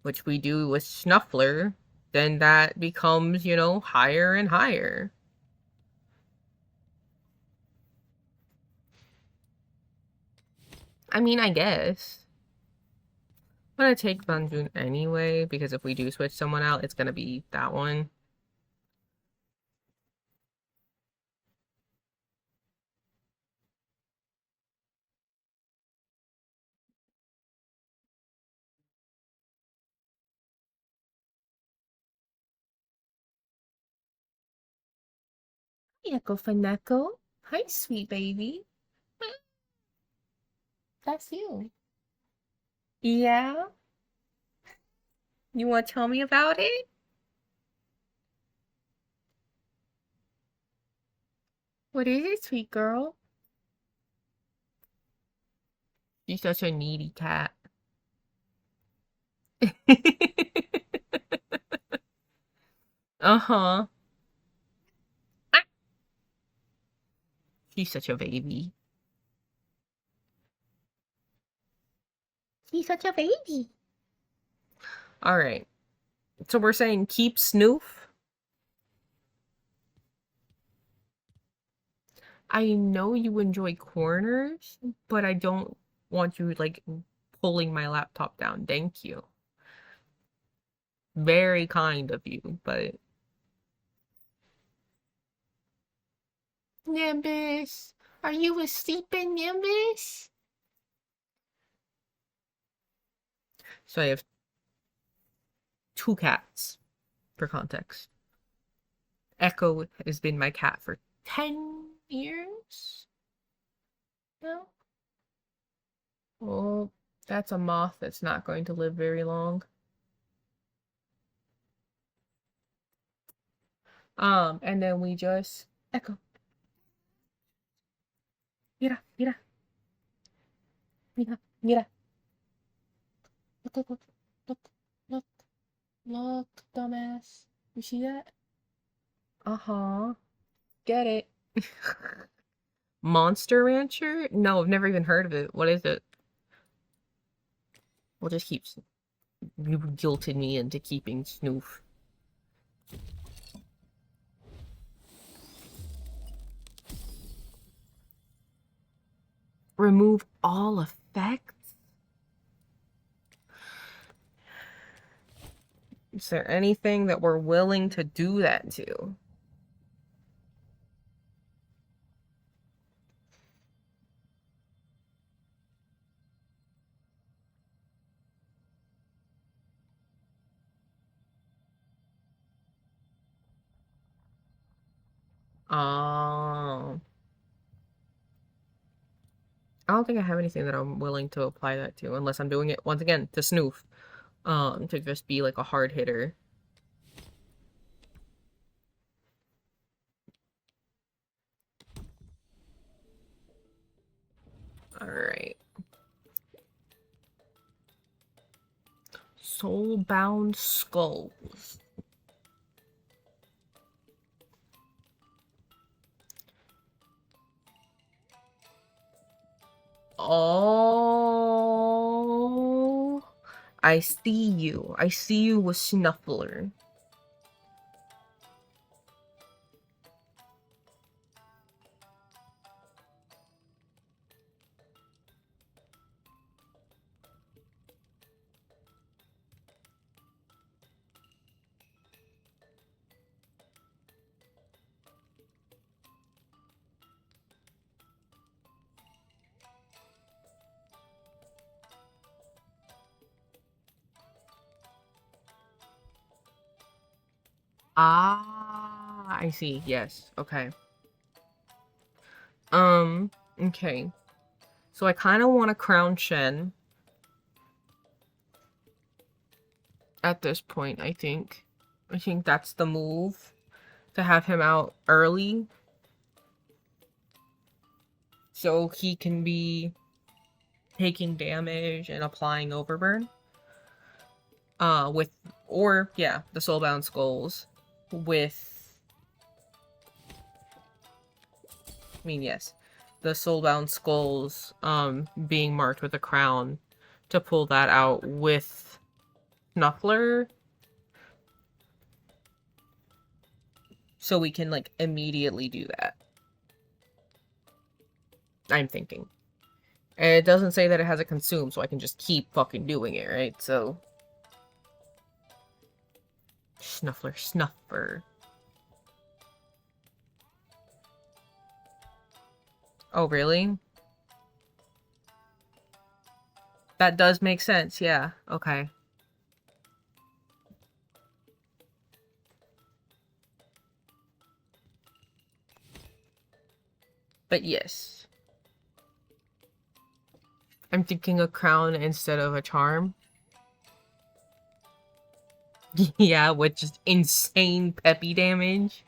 Speaker 1: which we do with Snuffler, then that becomes, you know, higher and higher. I mean, I guess. I'm gonna take Banjun anyway, because if we do switch someone out, it's gonna be that one. Echo Faneko. Hi, sweet baby. That's you. Yeah? You want to tell me about it? What is it, sweet girl? She's such a needy cat. Uh-huh. She's such a baby. She's such a baby. Alright. So we're saying keep Snoof. I know you enjoy corners, but I don't want you, like, pulling my laptop down. Thank you. Very kind of you, but... Nimbus! Are you asleep, Nimbus? So I have 2 cats, for context. Echo has been my cat for 10 years? No? Oh, that's a moth that's not going to live very long. And then we just... Echo. Mira, mira. Mira, mira. Look, look, look, look, look, look, dumbass. You see that? Uh-huh. Get it. Monster Rancher? No, I've never even heard of it. What is it? We'll just keep... You guilted me into keeping Snoof. Remove all effects? Is there anything that we're willing to do that to? I don't think I have anything that I'm willing to apply that to, unless I'm doing it, once again, to Snoof. To just be like a hard hitter. Alright. Soulbound Skulls. Oh, I see you. I see you with Snuffler. Ah, I see. Yes. Okay. Okay. So I kind of want to crown Shen at this point, I think. I think that's the move, to have him out early so he can be taking damage and applying Overburn. The Soulbound Skulls with... yes. The Soulbound Skulls, being marked with a crown to pull that out with Snuffler. So we can, like, immediately do that. I'm thinking. And it doesn't say that it has a consume, so I can just keep fucking doing it, right? So... Snuffler, Snuffer. Oh, really? That does make sense, yeah. Okay. But yes. I'm thinking a crown instead of a charm. Yeah, with just insane peppy damage.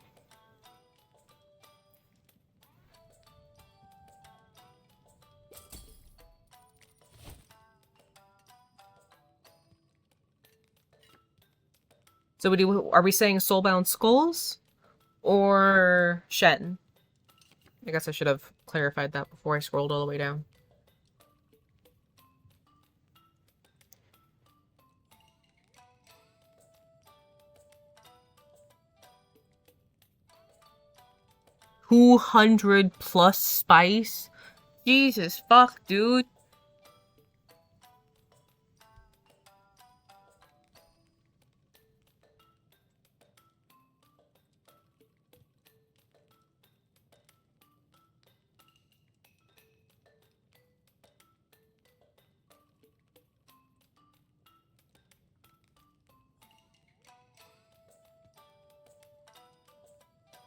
Speaker 1: So are we saying Soulbound Skulls or Shen? I guess I should have clarified that before I scrolled all the way down. $200+ spice? Jesus fuck, dude.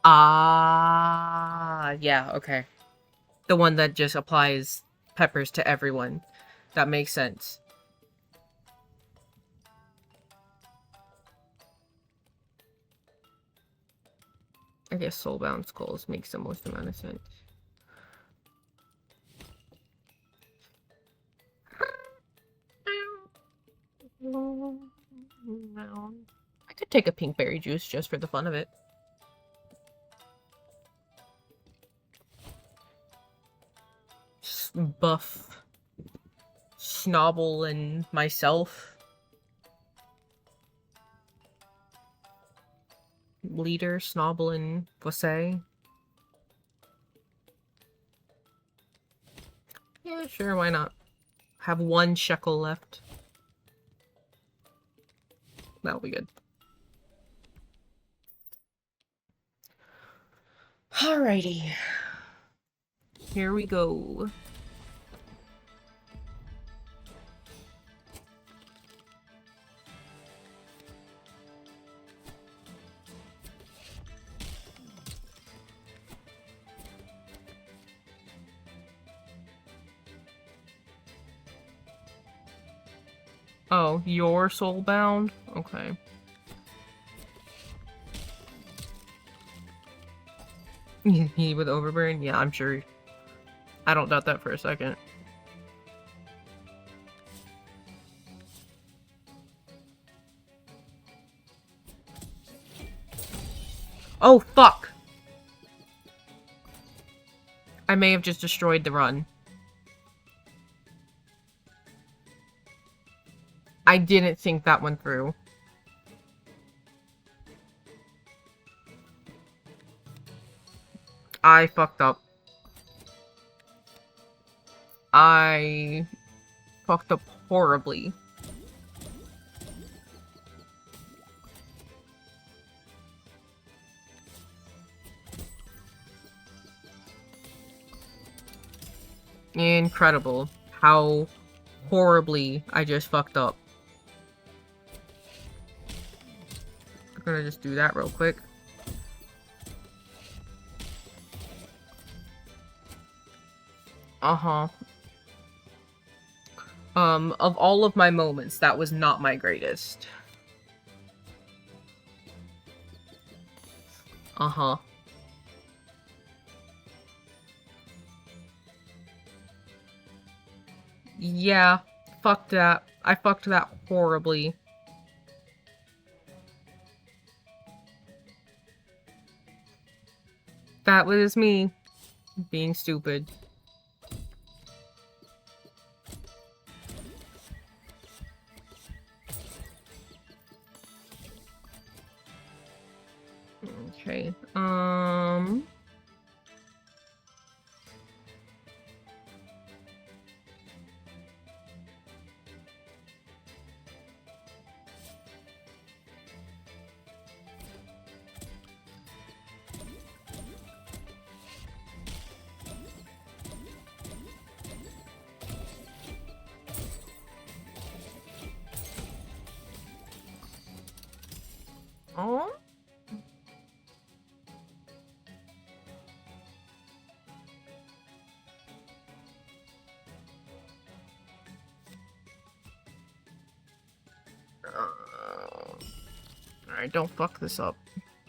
Speaker 1: Ah, yeah, okay. The one that just applies peppers to everyone. That makes sense. I guess Soulbound Skulls makes the most amount of sense. I could take a pink berry juice just for the fun of it. Buff Snobble and myself. Leader, Snobble, and Vosse. Yeah, sure, why not? Have 1 shekel left. That'll be good. Alrighty. Here we go. Oh, you're soulbound? Okay. He with Overburn? Yeah, I'm sure. I don't doubt that for a second. Oh, fuck! I may have just destroyed the run. I didn't think that one through. I fucked up. I fucked up horribly. Incredible how horribly I just fucked up. I'm gonna just do that real quick. Uh-huh. Of all of my moments, that was not my greatest. Uh-huh. Yeah, fuck that. I fucked that horribly. That was me being stupid. Okay, oh. Alright, don't fuck this up.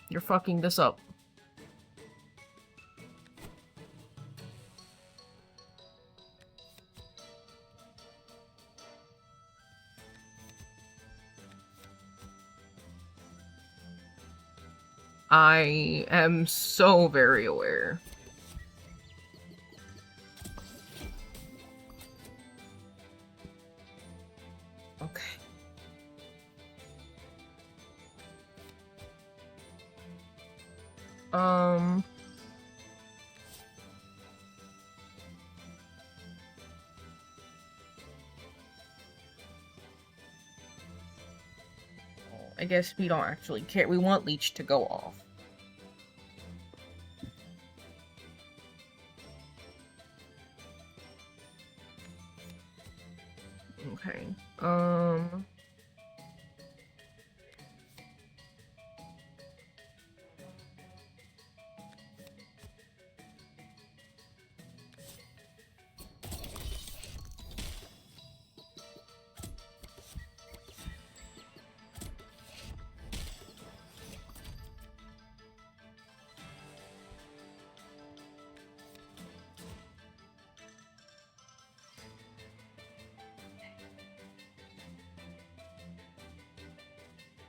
Speaker 1: You're fucking this up. I am so very aware. Okay. I guess we don't actually care. We want Leech to go off. Okay.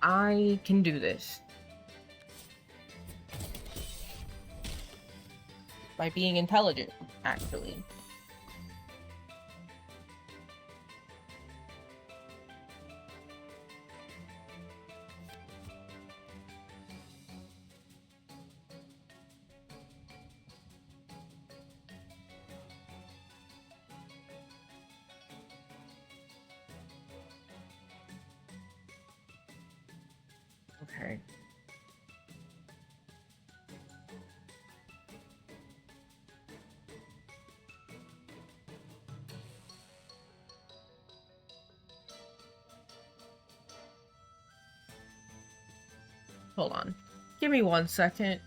Speaker 1: I can do this. By being intelligent, actually. Okay. Hold on. Give me 1 second.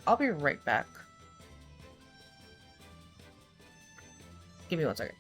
Speaker 1: I'll be right back. Give me 1 second.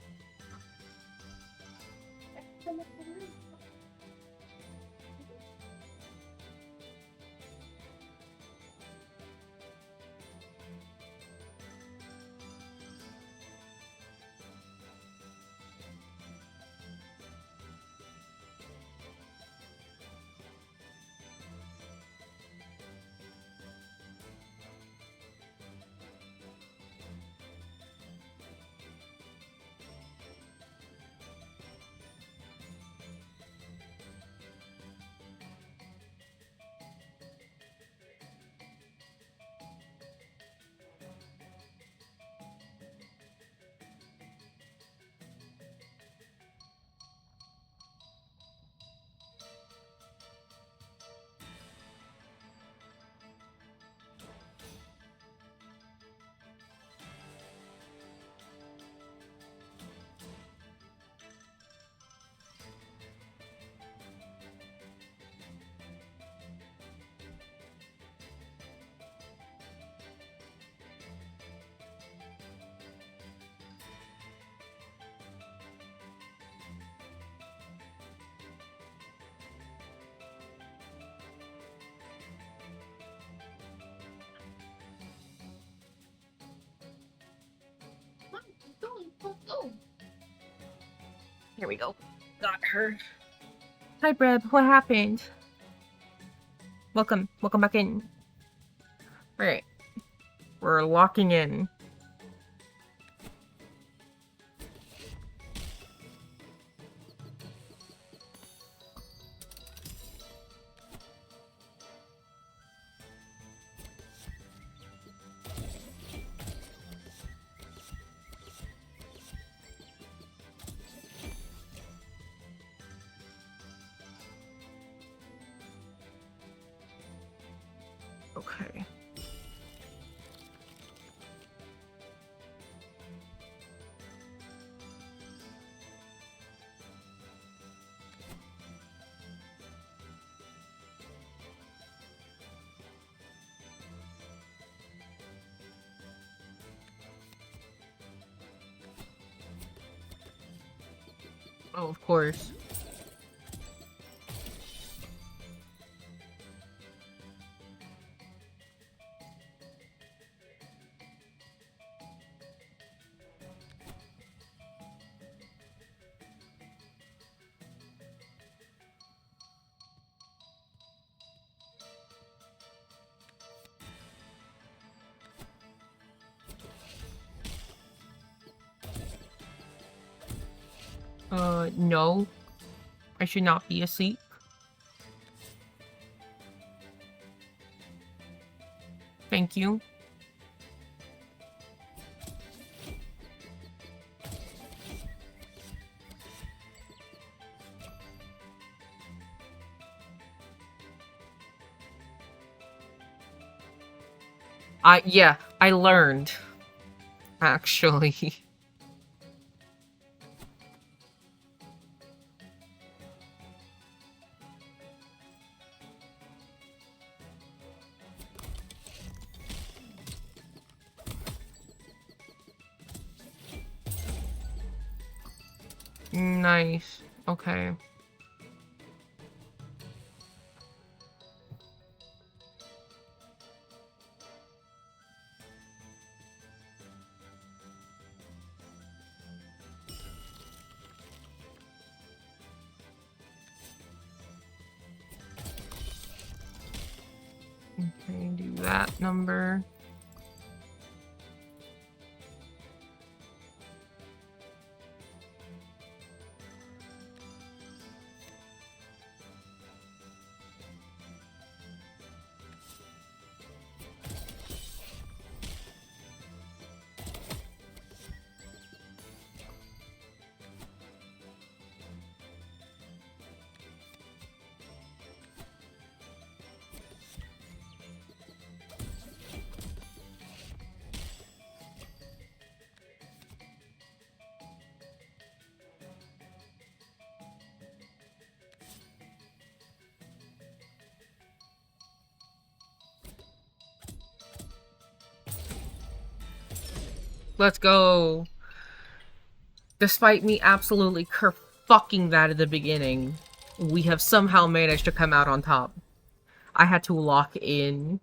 Speaker 1: here we go. Got her. Hi, Breb. What happened? Welcome. Welcome back in. Alright. We're locking in. Okay. Oh, of course. No. I should not be asleep. Thank you. Yeah, I learned. Actually. Nice. Okay. Okay, do that number. Let's go. Despite me absolutely kerfucking that at the beginning, we have somehow managed to come out on top. I had to lock in.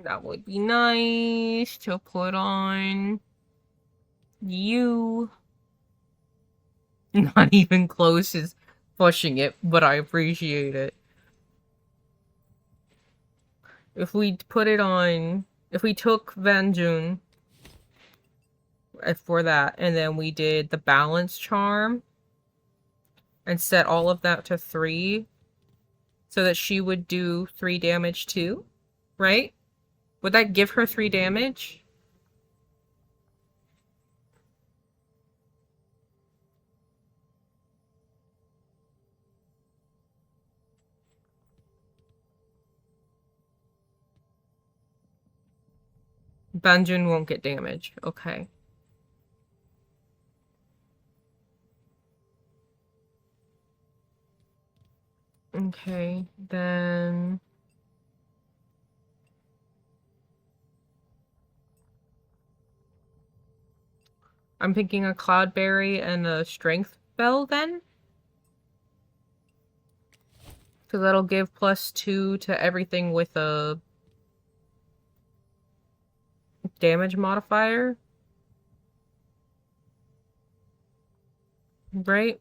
Speaker 1: That would be nice to put on you. Not even close is pushing it, but I appreciate it. If we put it on, if we took Van June for that, and then we did the balance charm and set all of that to 3, so that she would do 3 damage too, right? Would that give her 3 damage? Banjun won't get damage. Okay. Okay, then... I'm thinking a Cloudberry and a Strength Bell, then? So that'll give +2 to everything with a Damage modifier? Right?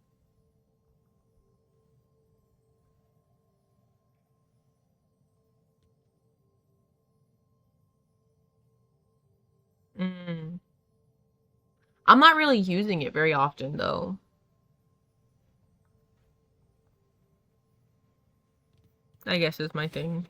Speaker 1: Mm. I'm not really using it very often, though. I guess is my thing.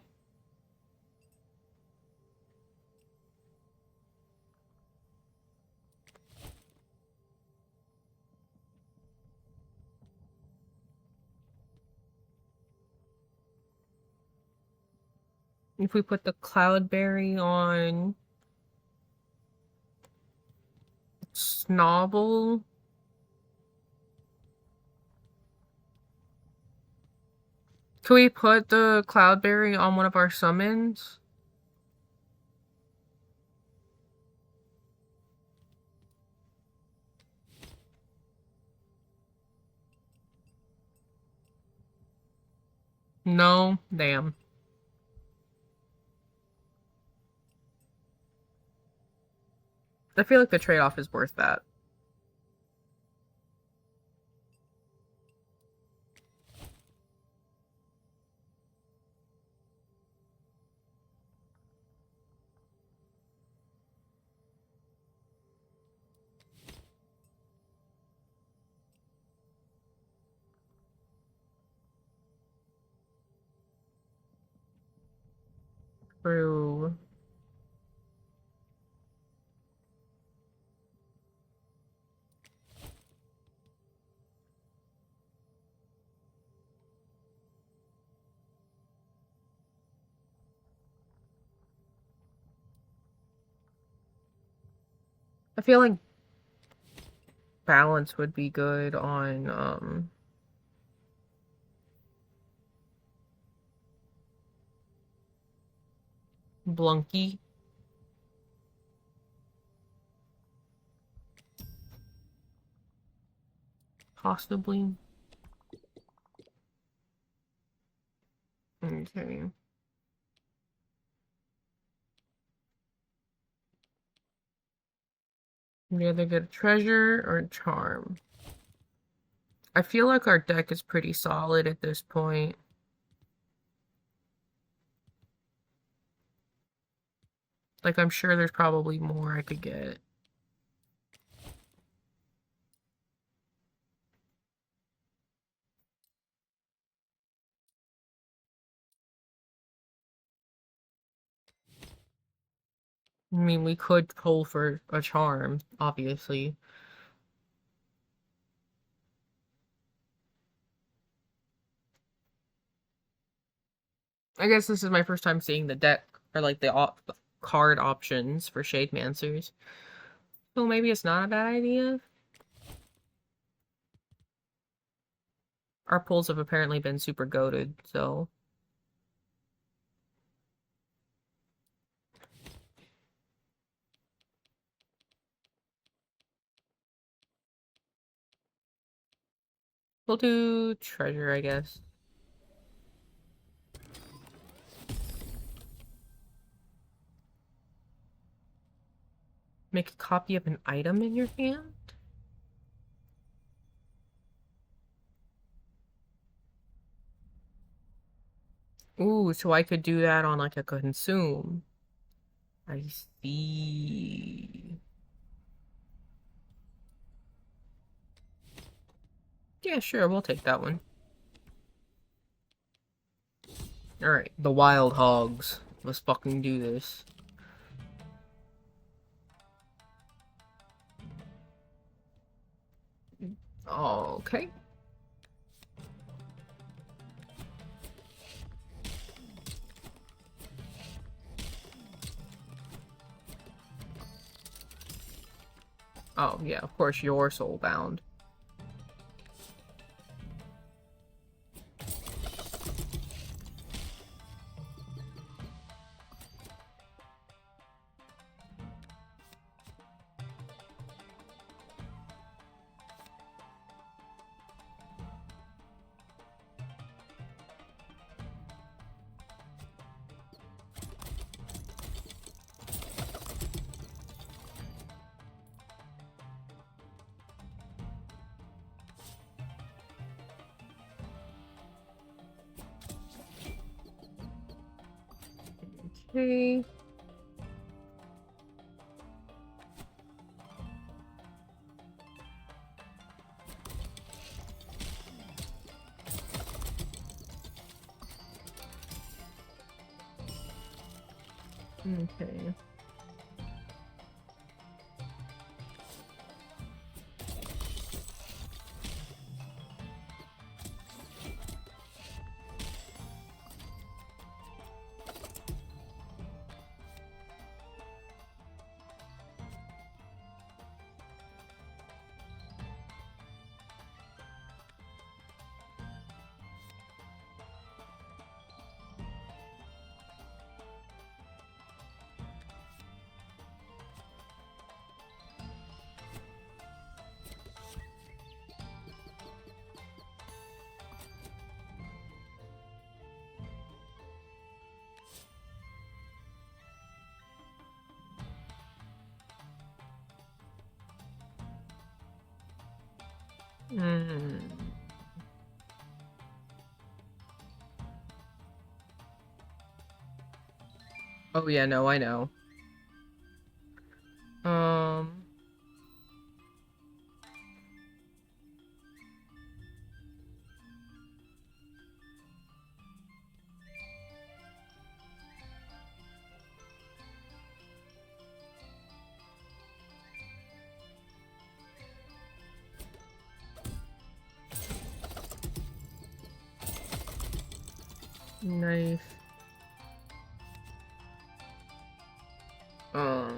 Speaker 1: If we put the Cloudberry on Snobble, can we put the Cloudberry on one of our summons? No? Damn. I feel like the trade-off is worth that. True. I feel like balance would be good on Blunky. Possibly. Okay. We either get a treasure or a charm. I feel like our deck is pretty solid at this point. Like, I'm sure there's probably more I could get. I mean, we could pull for a charm, obviously. I guess this is my first time seeing the deck, or like the card options for Shademancers. So maybe it's not a bad idea. Our pulls have apparently been super goated, so... We'll do treasure, I guess. Make a copy of an item in your hand? Ooh, so I could do that on like a consume. I see. Yeah, sure, we'll take that one. Alright, the wild hogs. Let's fucking do this. Okay. Oh, yeah, of course you're soulbound. Okay. Okay. Hmm. Oh yeah, no, I know. Nice. Um.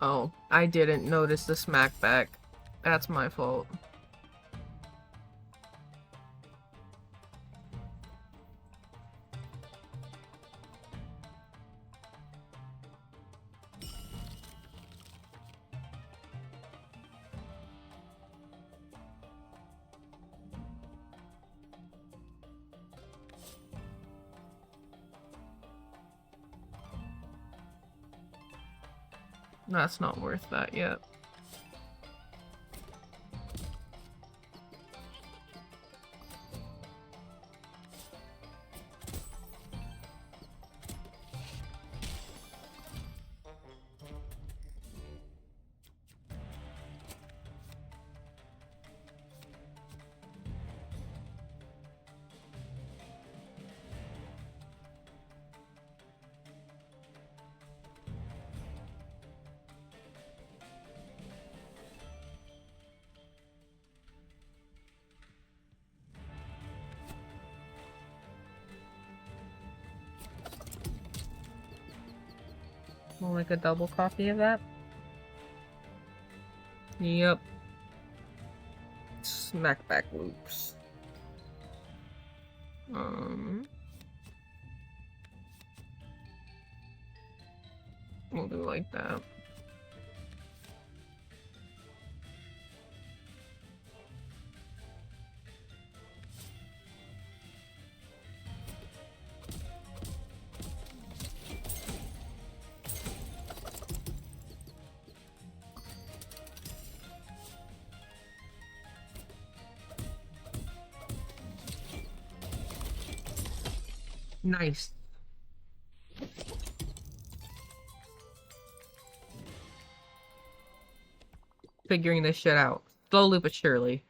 Speaker 1: Oh, I didn't notice the smackback. That's my fault. That's not worth that yet. More like a double copy of that? Yep. Smackback loops. We'll do like that. Nice. Figuring this shit out. Slowly but surely.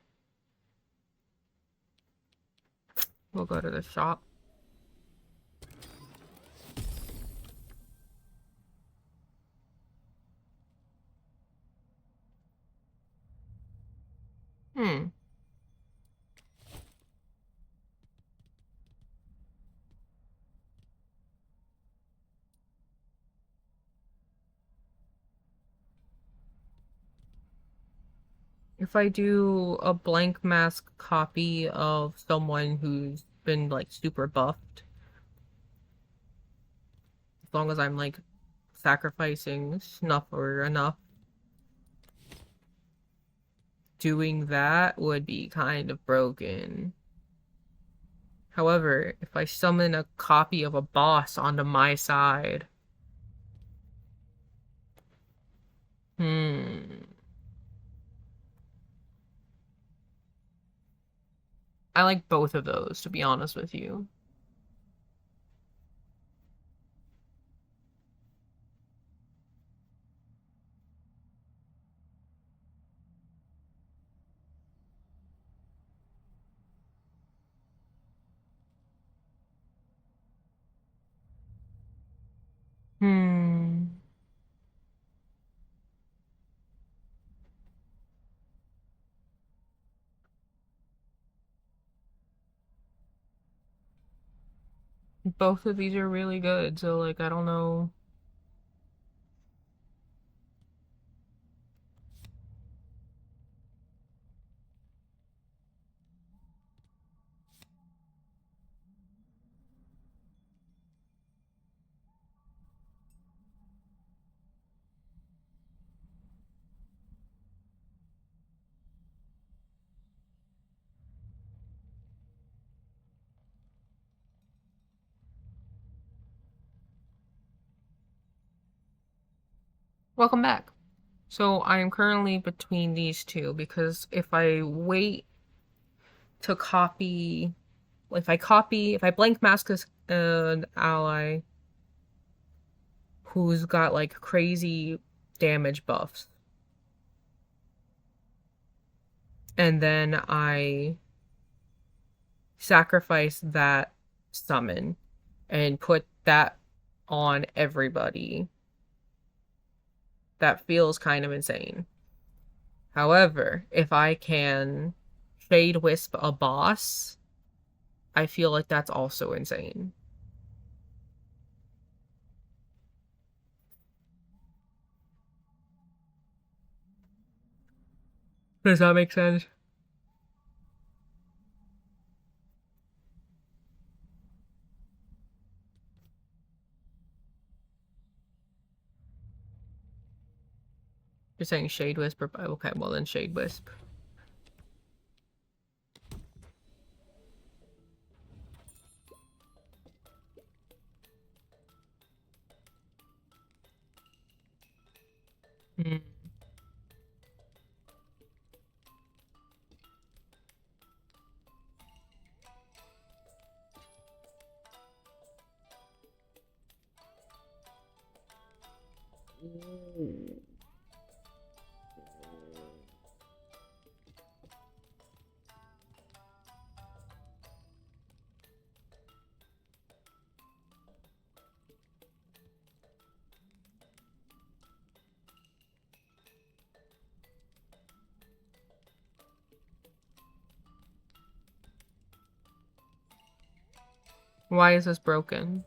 Speaker 1: We'll go to the shop. If I do a blank mask copy of someone who's been like super buffed, as long as I'm like sacrificing snuff or enough, doing that would be kind of broken. However, if I summon a copy of a boss onto my side... I like both of those, to be honest with you. Both of these are really good, so like I don't know. Welcome back. So I am currently between these two because if I wait to copy, if I blank mask an ally who's got like crazy damage buffs, and then I sacrifice that summon and put that on everybody, that feels kind of insane. However, if I can Shade Wisp a boss, I feel like that's also insane. Does that make sense? You're saying Shade Wisp, okay, well then Shade Wisp. Why is this broken?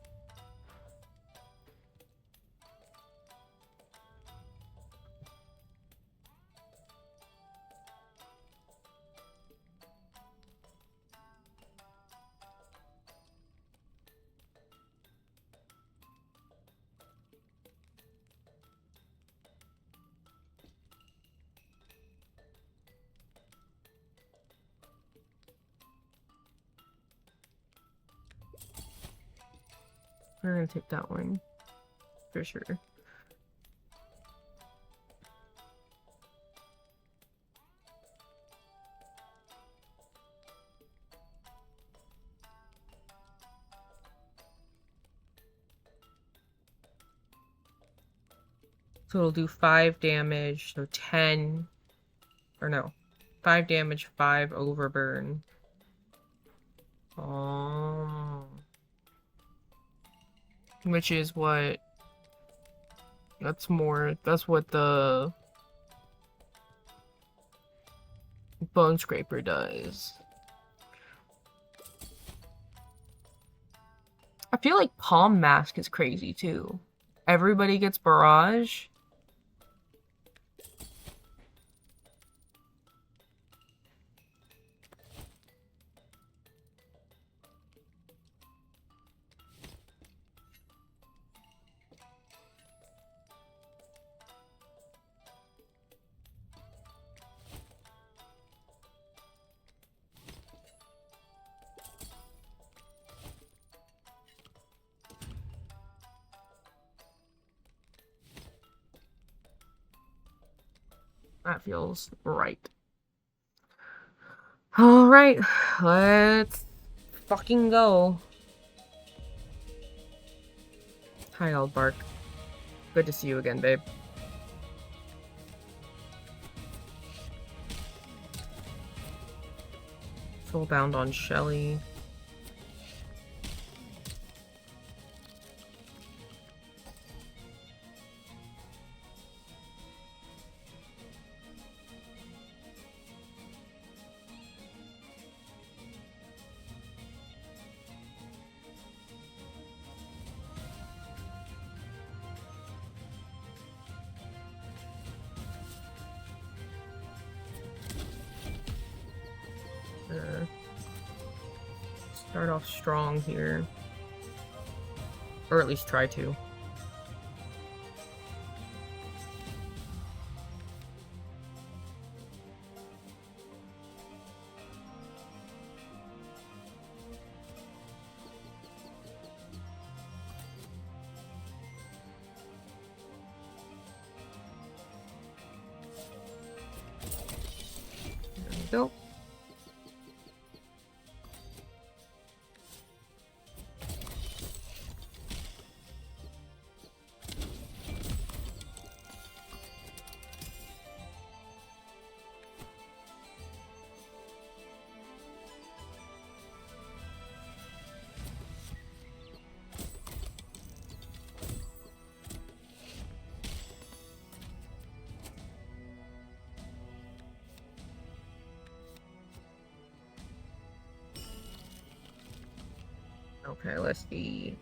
Speaker 1: We're gonna take that one for sure. So it'll do 5 damage, so 10, or no, 5 damage, 5 overburn. Oh. Which is what, that's what the Bone Scraper does. I feel like Palm Mask is crazy too. Everybody gets Barrage. That feels right. Alright, let's fucking go. Hi, Aldbark. Good to see you again, babe. Soulbound on Shelly. Start off strong here. Or at least try to. There we go. Okay, let's see.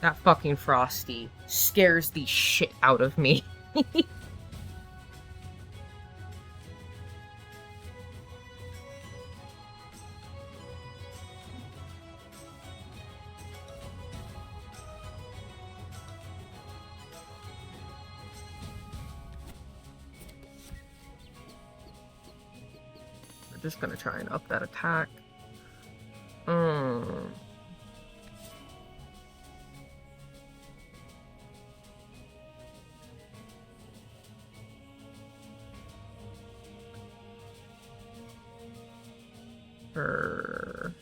Speaker 1: That fucking Frosty scares the shit out of me. We're just gonna try and up that attack. There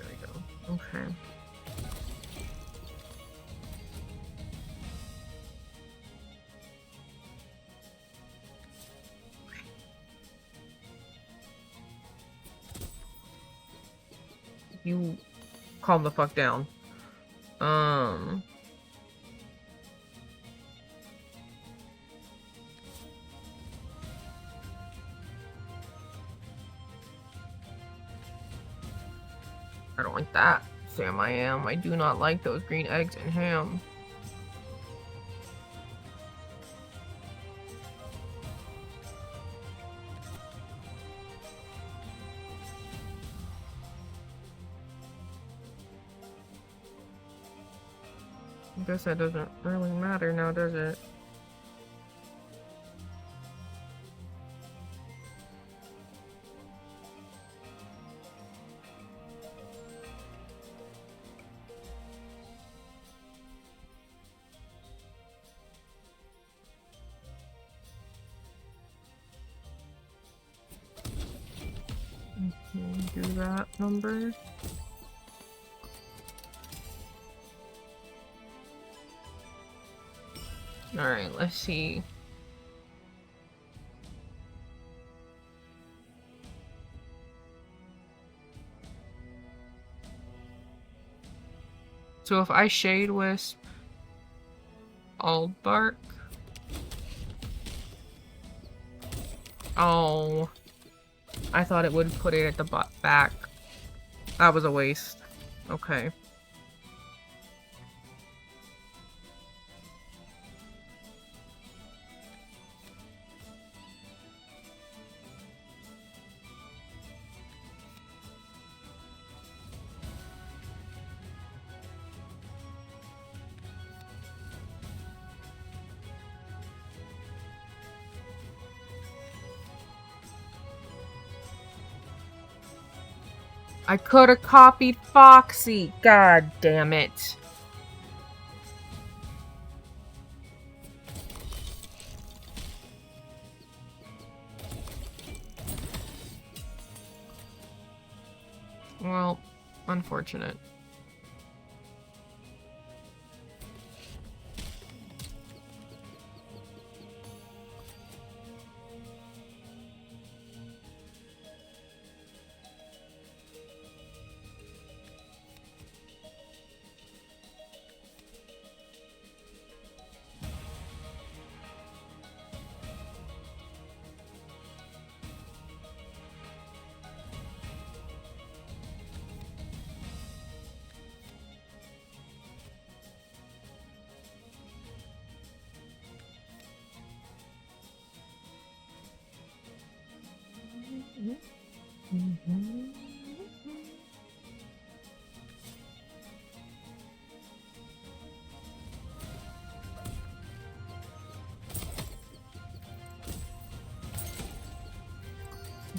Speaker 1: we go. Okay. You calm the fuck down. I don't like that, Sam. I do not like those green eggs and ham. I guess that doesn't really matter now, does it? Do that number. Alright, let's see. So if I Shade Wisp Aldbark. Oh. I thought it would put it at the back. That was a waste. Okay. I could have copied Foxy. God damn it. Well, unfortunate.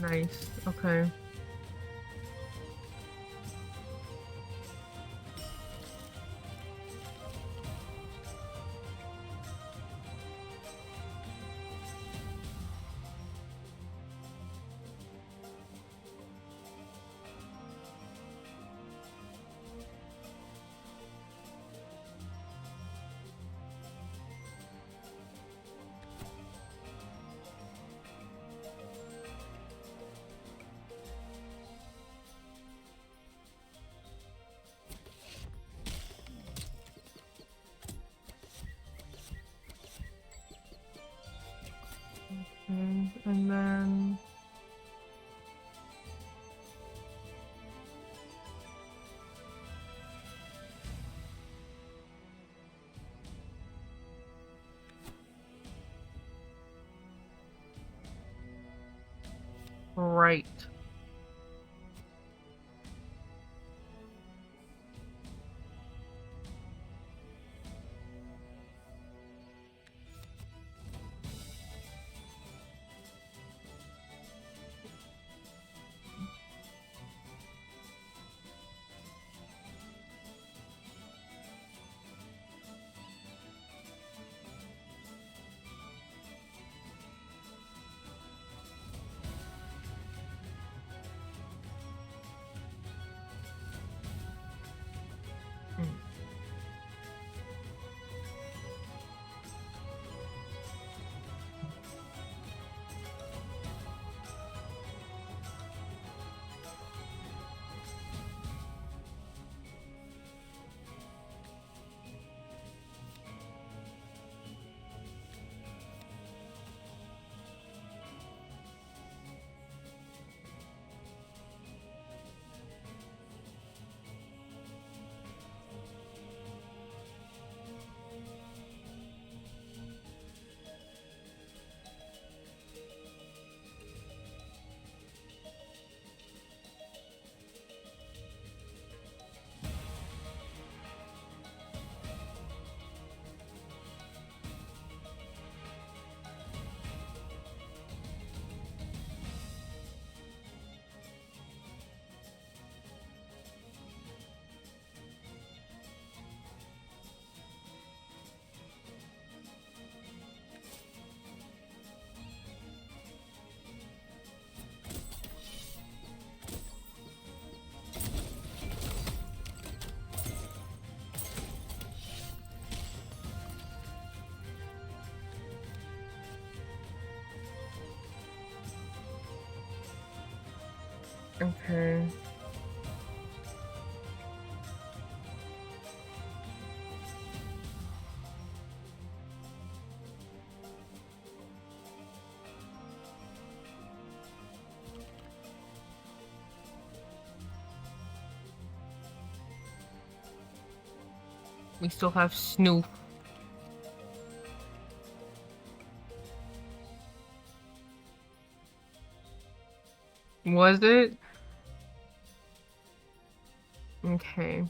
Speaker 1: Nice. Okay. And then... Right. Okay. We still have Snoop. Was it? Okay.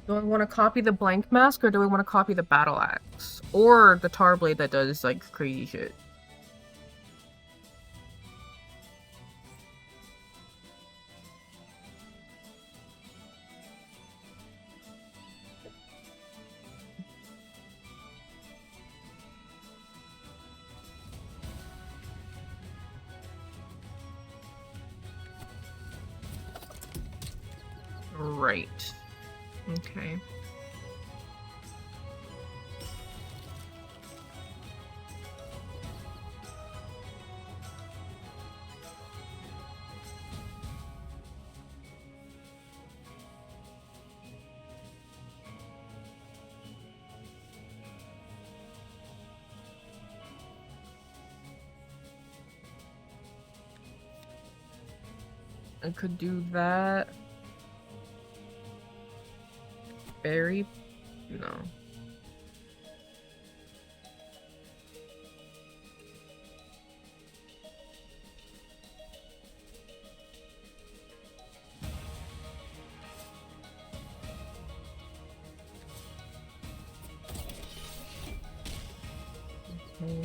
Speaker 1: Do I want to copy the blank mask or do I want to copy the battle axe? Or the tar blade that does like crazy shit? Right. Okay. I could do that. Berry? No. Okay.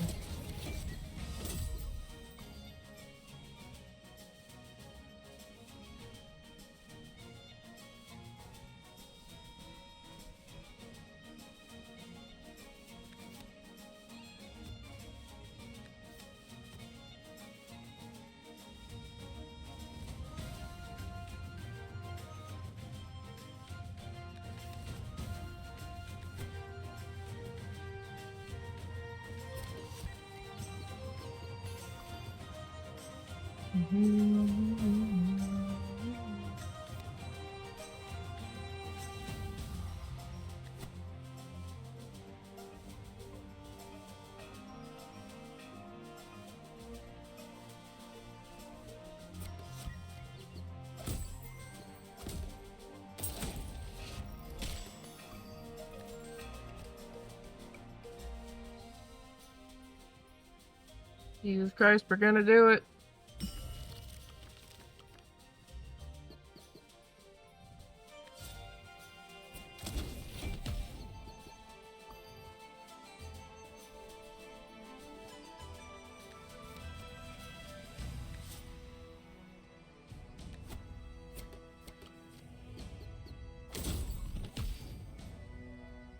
Speaker 1: Jesus Christ, we're gonna do it.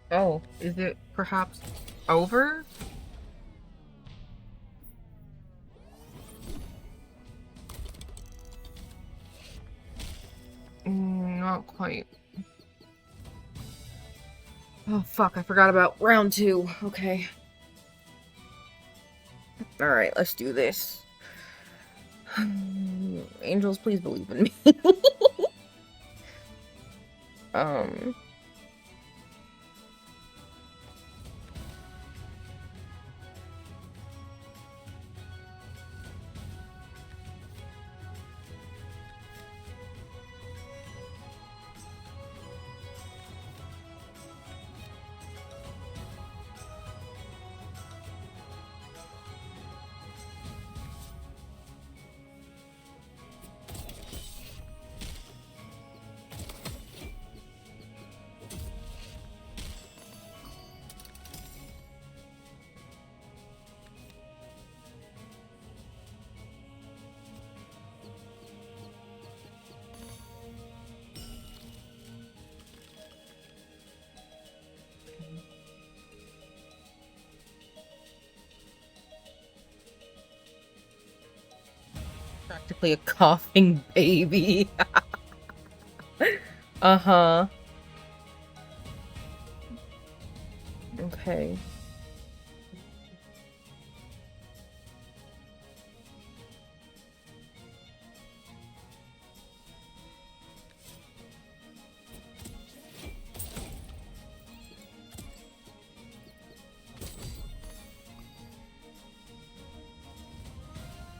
Speaker 1: Oh, is it perhaps over? Not quite. Oh fuck, I forgot about round 2. Okay. Alright, let's do this. Angels, please believe in me. Practically a coughing baby. Uh-huh. Okay.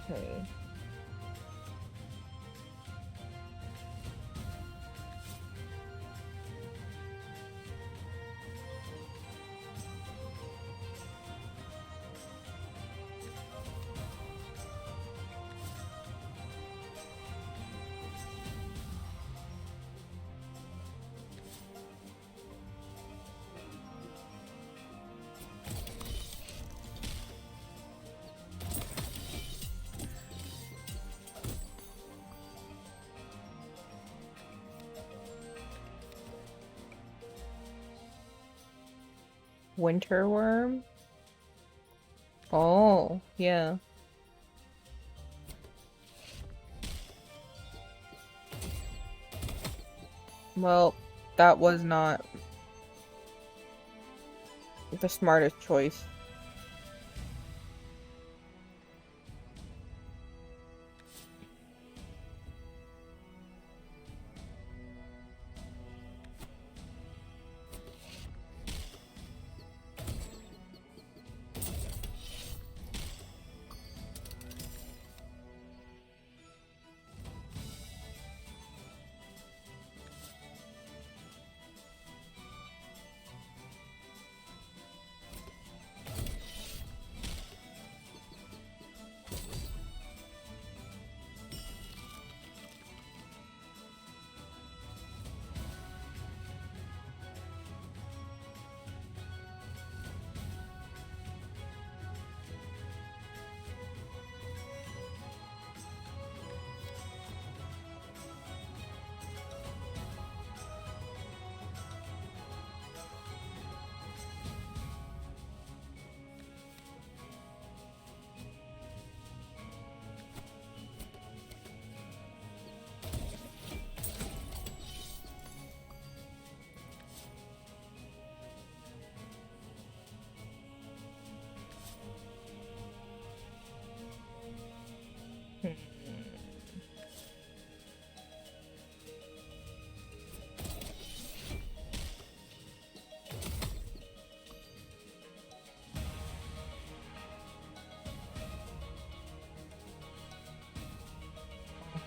Speaker 1: Okay. Winter worm? Oh, yeah. Well, that was not the smartest choice.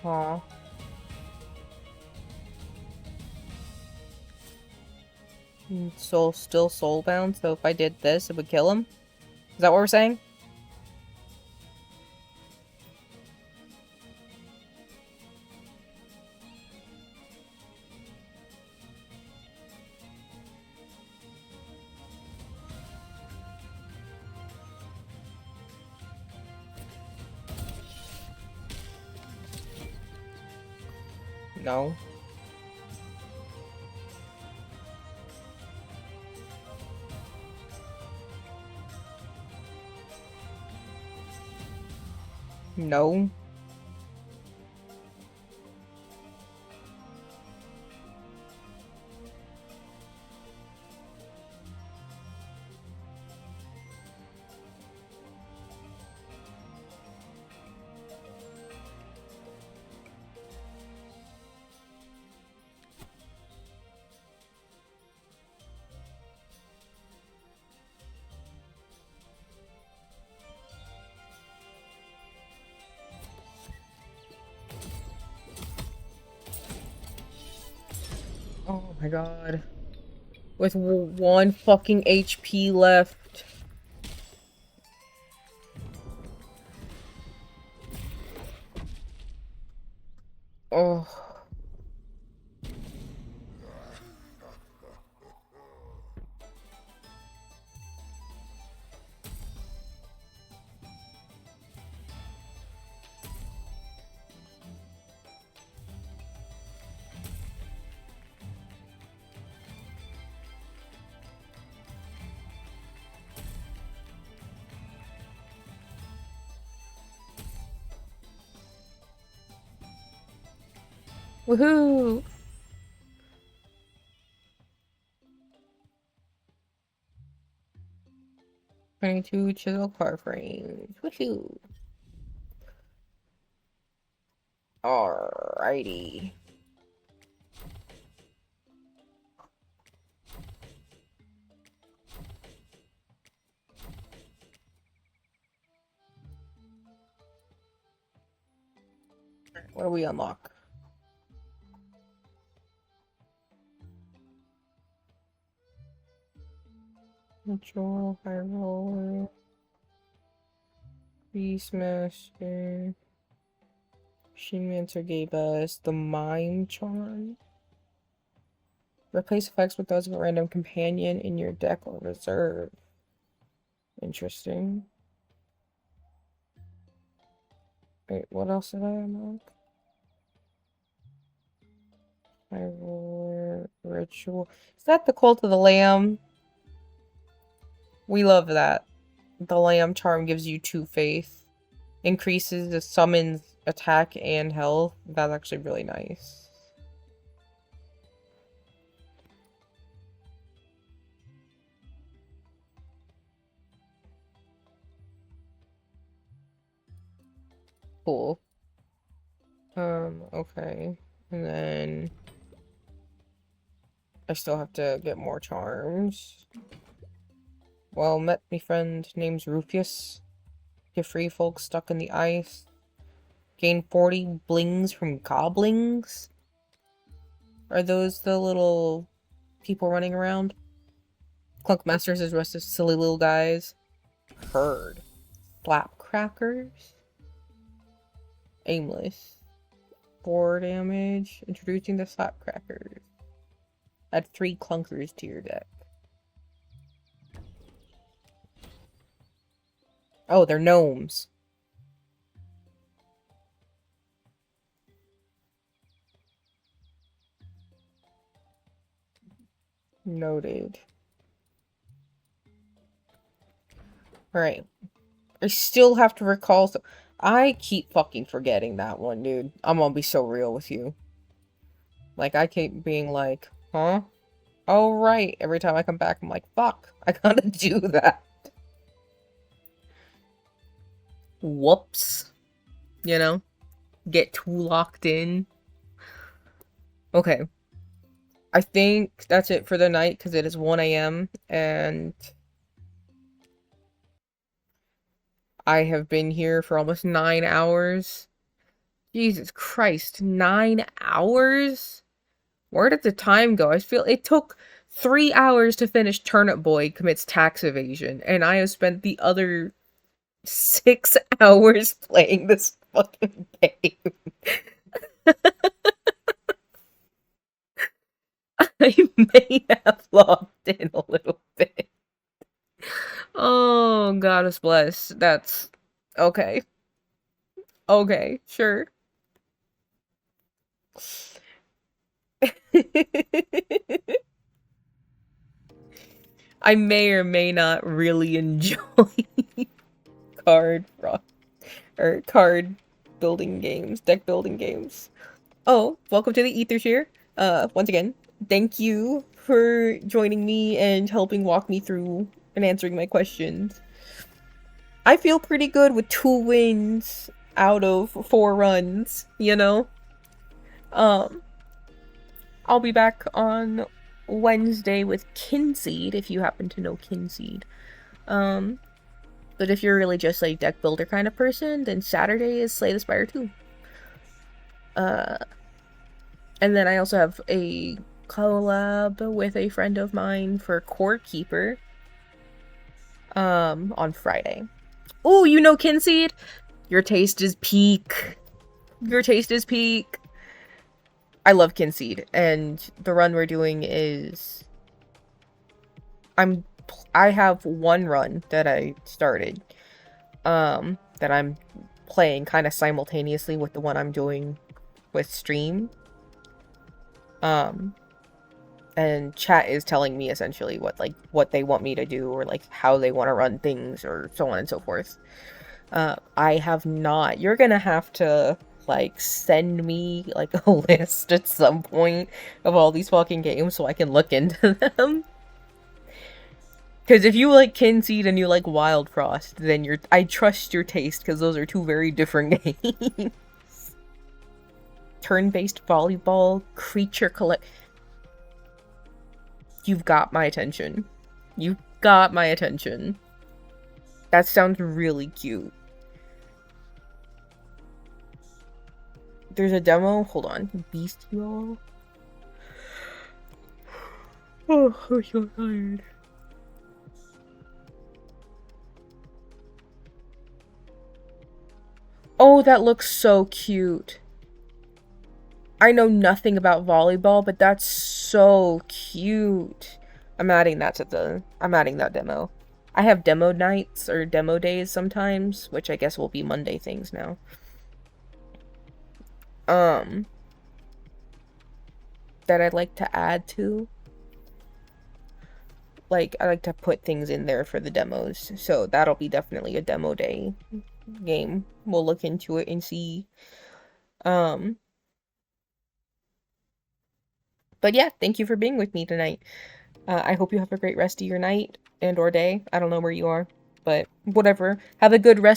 Speaker 1: Huh. Soul still soulbound, so if I did this, it would kill him? Is that what we're saying? No. No. Oh my god. With one fucking HP left. Oh. Woohoo! "22 chisel car frames. Woohoo! Alrighty. What do we unlock? Control, high roller, Beastmaster. Machine Mancer gave us the Mime Charm. Replace effects with those of a random companion in your deck or reserve. Interesting. Wait, what else did I unlock? High roller, ritual. Is that the Cult of the Lamb? We love that. The lamb charm gives you 2 faith. Increases the summon's attack and health. That's actually really nice. Cool. Okay. And then I still have to get more charms. Well, met me friend name's Rufus. Get free folks stuck in the ice. Gain 40 blings from goblins. Are those the little people running around? Clunk Masters is rest of silly little guys. Herd. Slap crackers. Aimless. 4 damage. Introducing the slap crackers. Add 3 clunkers to your deck. Oh, they're gnomes. Noted. Alright. I still have to recall. I keep fucking forgetting that one, dude. I'm gonna be so real with you. Like, I keep being like, huh? Oh, right. Every time I come back, I'm like, fuck. I gotta do that. Whoops. You know? Get too locked in. Okay. I think that's it for the night, because it is 1 AM, and I have been here for almost 9 hours. Jesus Christ, 9 hours? Where did the time go? I feel it took 3 hours to finish Turnip Boy Commits Tax Evasion, and I have spent the other 6 hours playing this fucking game. I may have logged in a little bit. Oh, goddess bless. That's okay. Okay, sure. I may or may not really enjoy card building games, deck building games. Oh, welcome to the Ethershare. Once again, thank you for joining me and helping walk me through and answering my questions. I feel pretty good with 2 wins out of 4 runs, you know? I'll be back on Wednesday with Kinseed, if you happen to know Kinseed. But if you're really just like deck builder kind of person, then Saturday is Slay the Spire 2. And then I also have a collab with a friend of mine for Core Keeper on Friday. Oh, you know Kinseed? Your taste is peak. Your taste is peak. I love Kinseed, and the run we're doing is I have 1 run that I started that I'm playing kind of simultaneously with the one I'm doing with stream. And chat is telling me essentially what they want me to do, or like how they want to run things, or so on and so forth. I have not. You're gonna have to like send me like a list at some point of all these fucking games so I can look into them. Because if you like Kinseed and you like Wild Frost, then I trust your taste, because those are 2 very different games. Turn-based volleyball, creature collect. You've got my attention. You've got my attention. That sounds really cute. There's a demo. Hold on. Bestial. Oh, I'm so tired. Oh, that looks so cute. I know nothing about volleyball, but that's so cute. I'm adding that demo. I have demo nights or demo days sometimes, which I guess will be Monday things now. That I'd like to add to. like, I like to put things in there for the demos. So that'll be definitely a demo day game. We'll look into it and see. But yeah, thank you for being with me tonight. I hope you have a great rest of your night and or day. I don't know where you are, but whatever. Have a good rest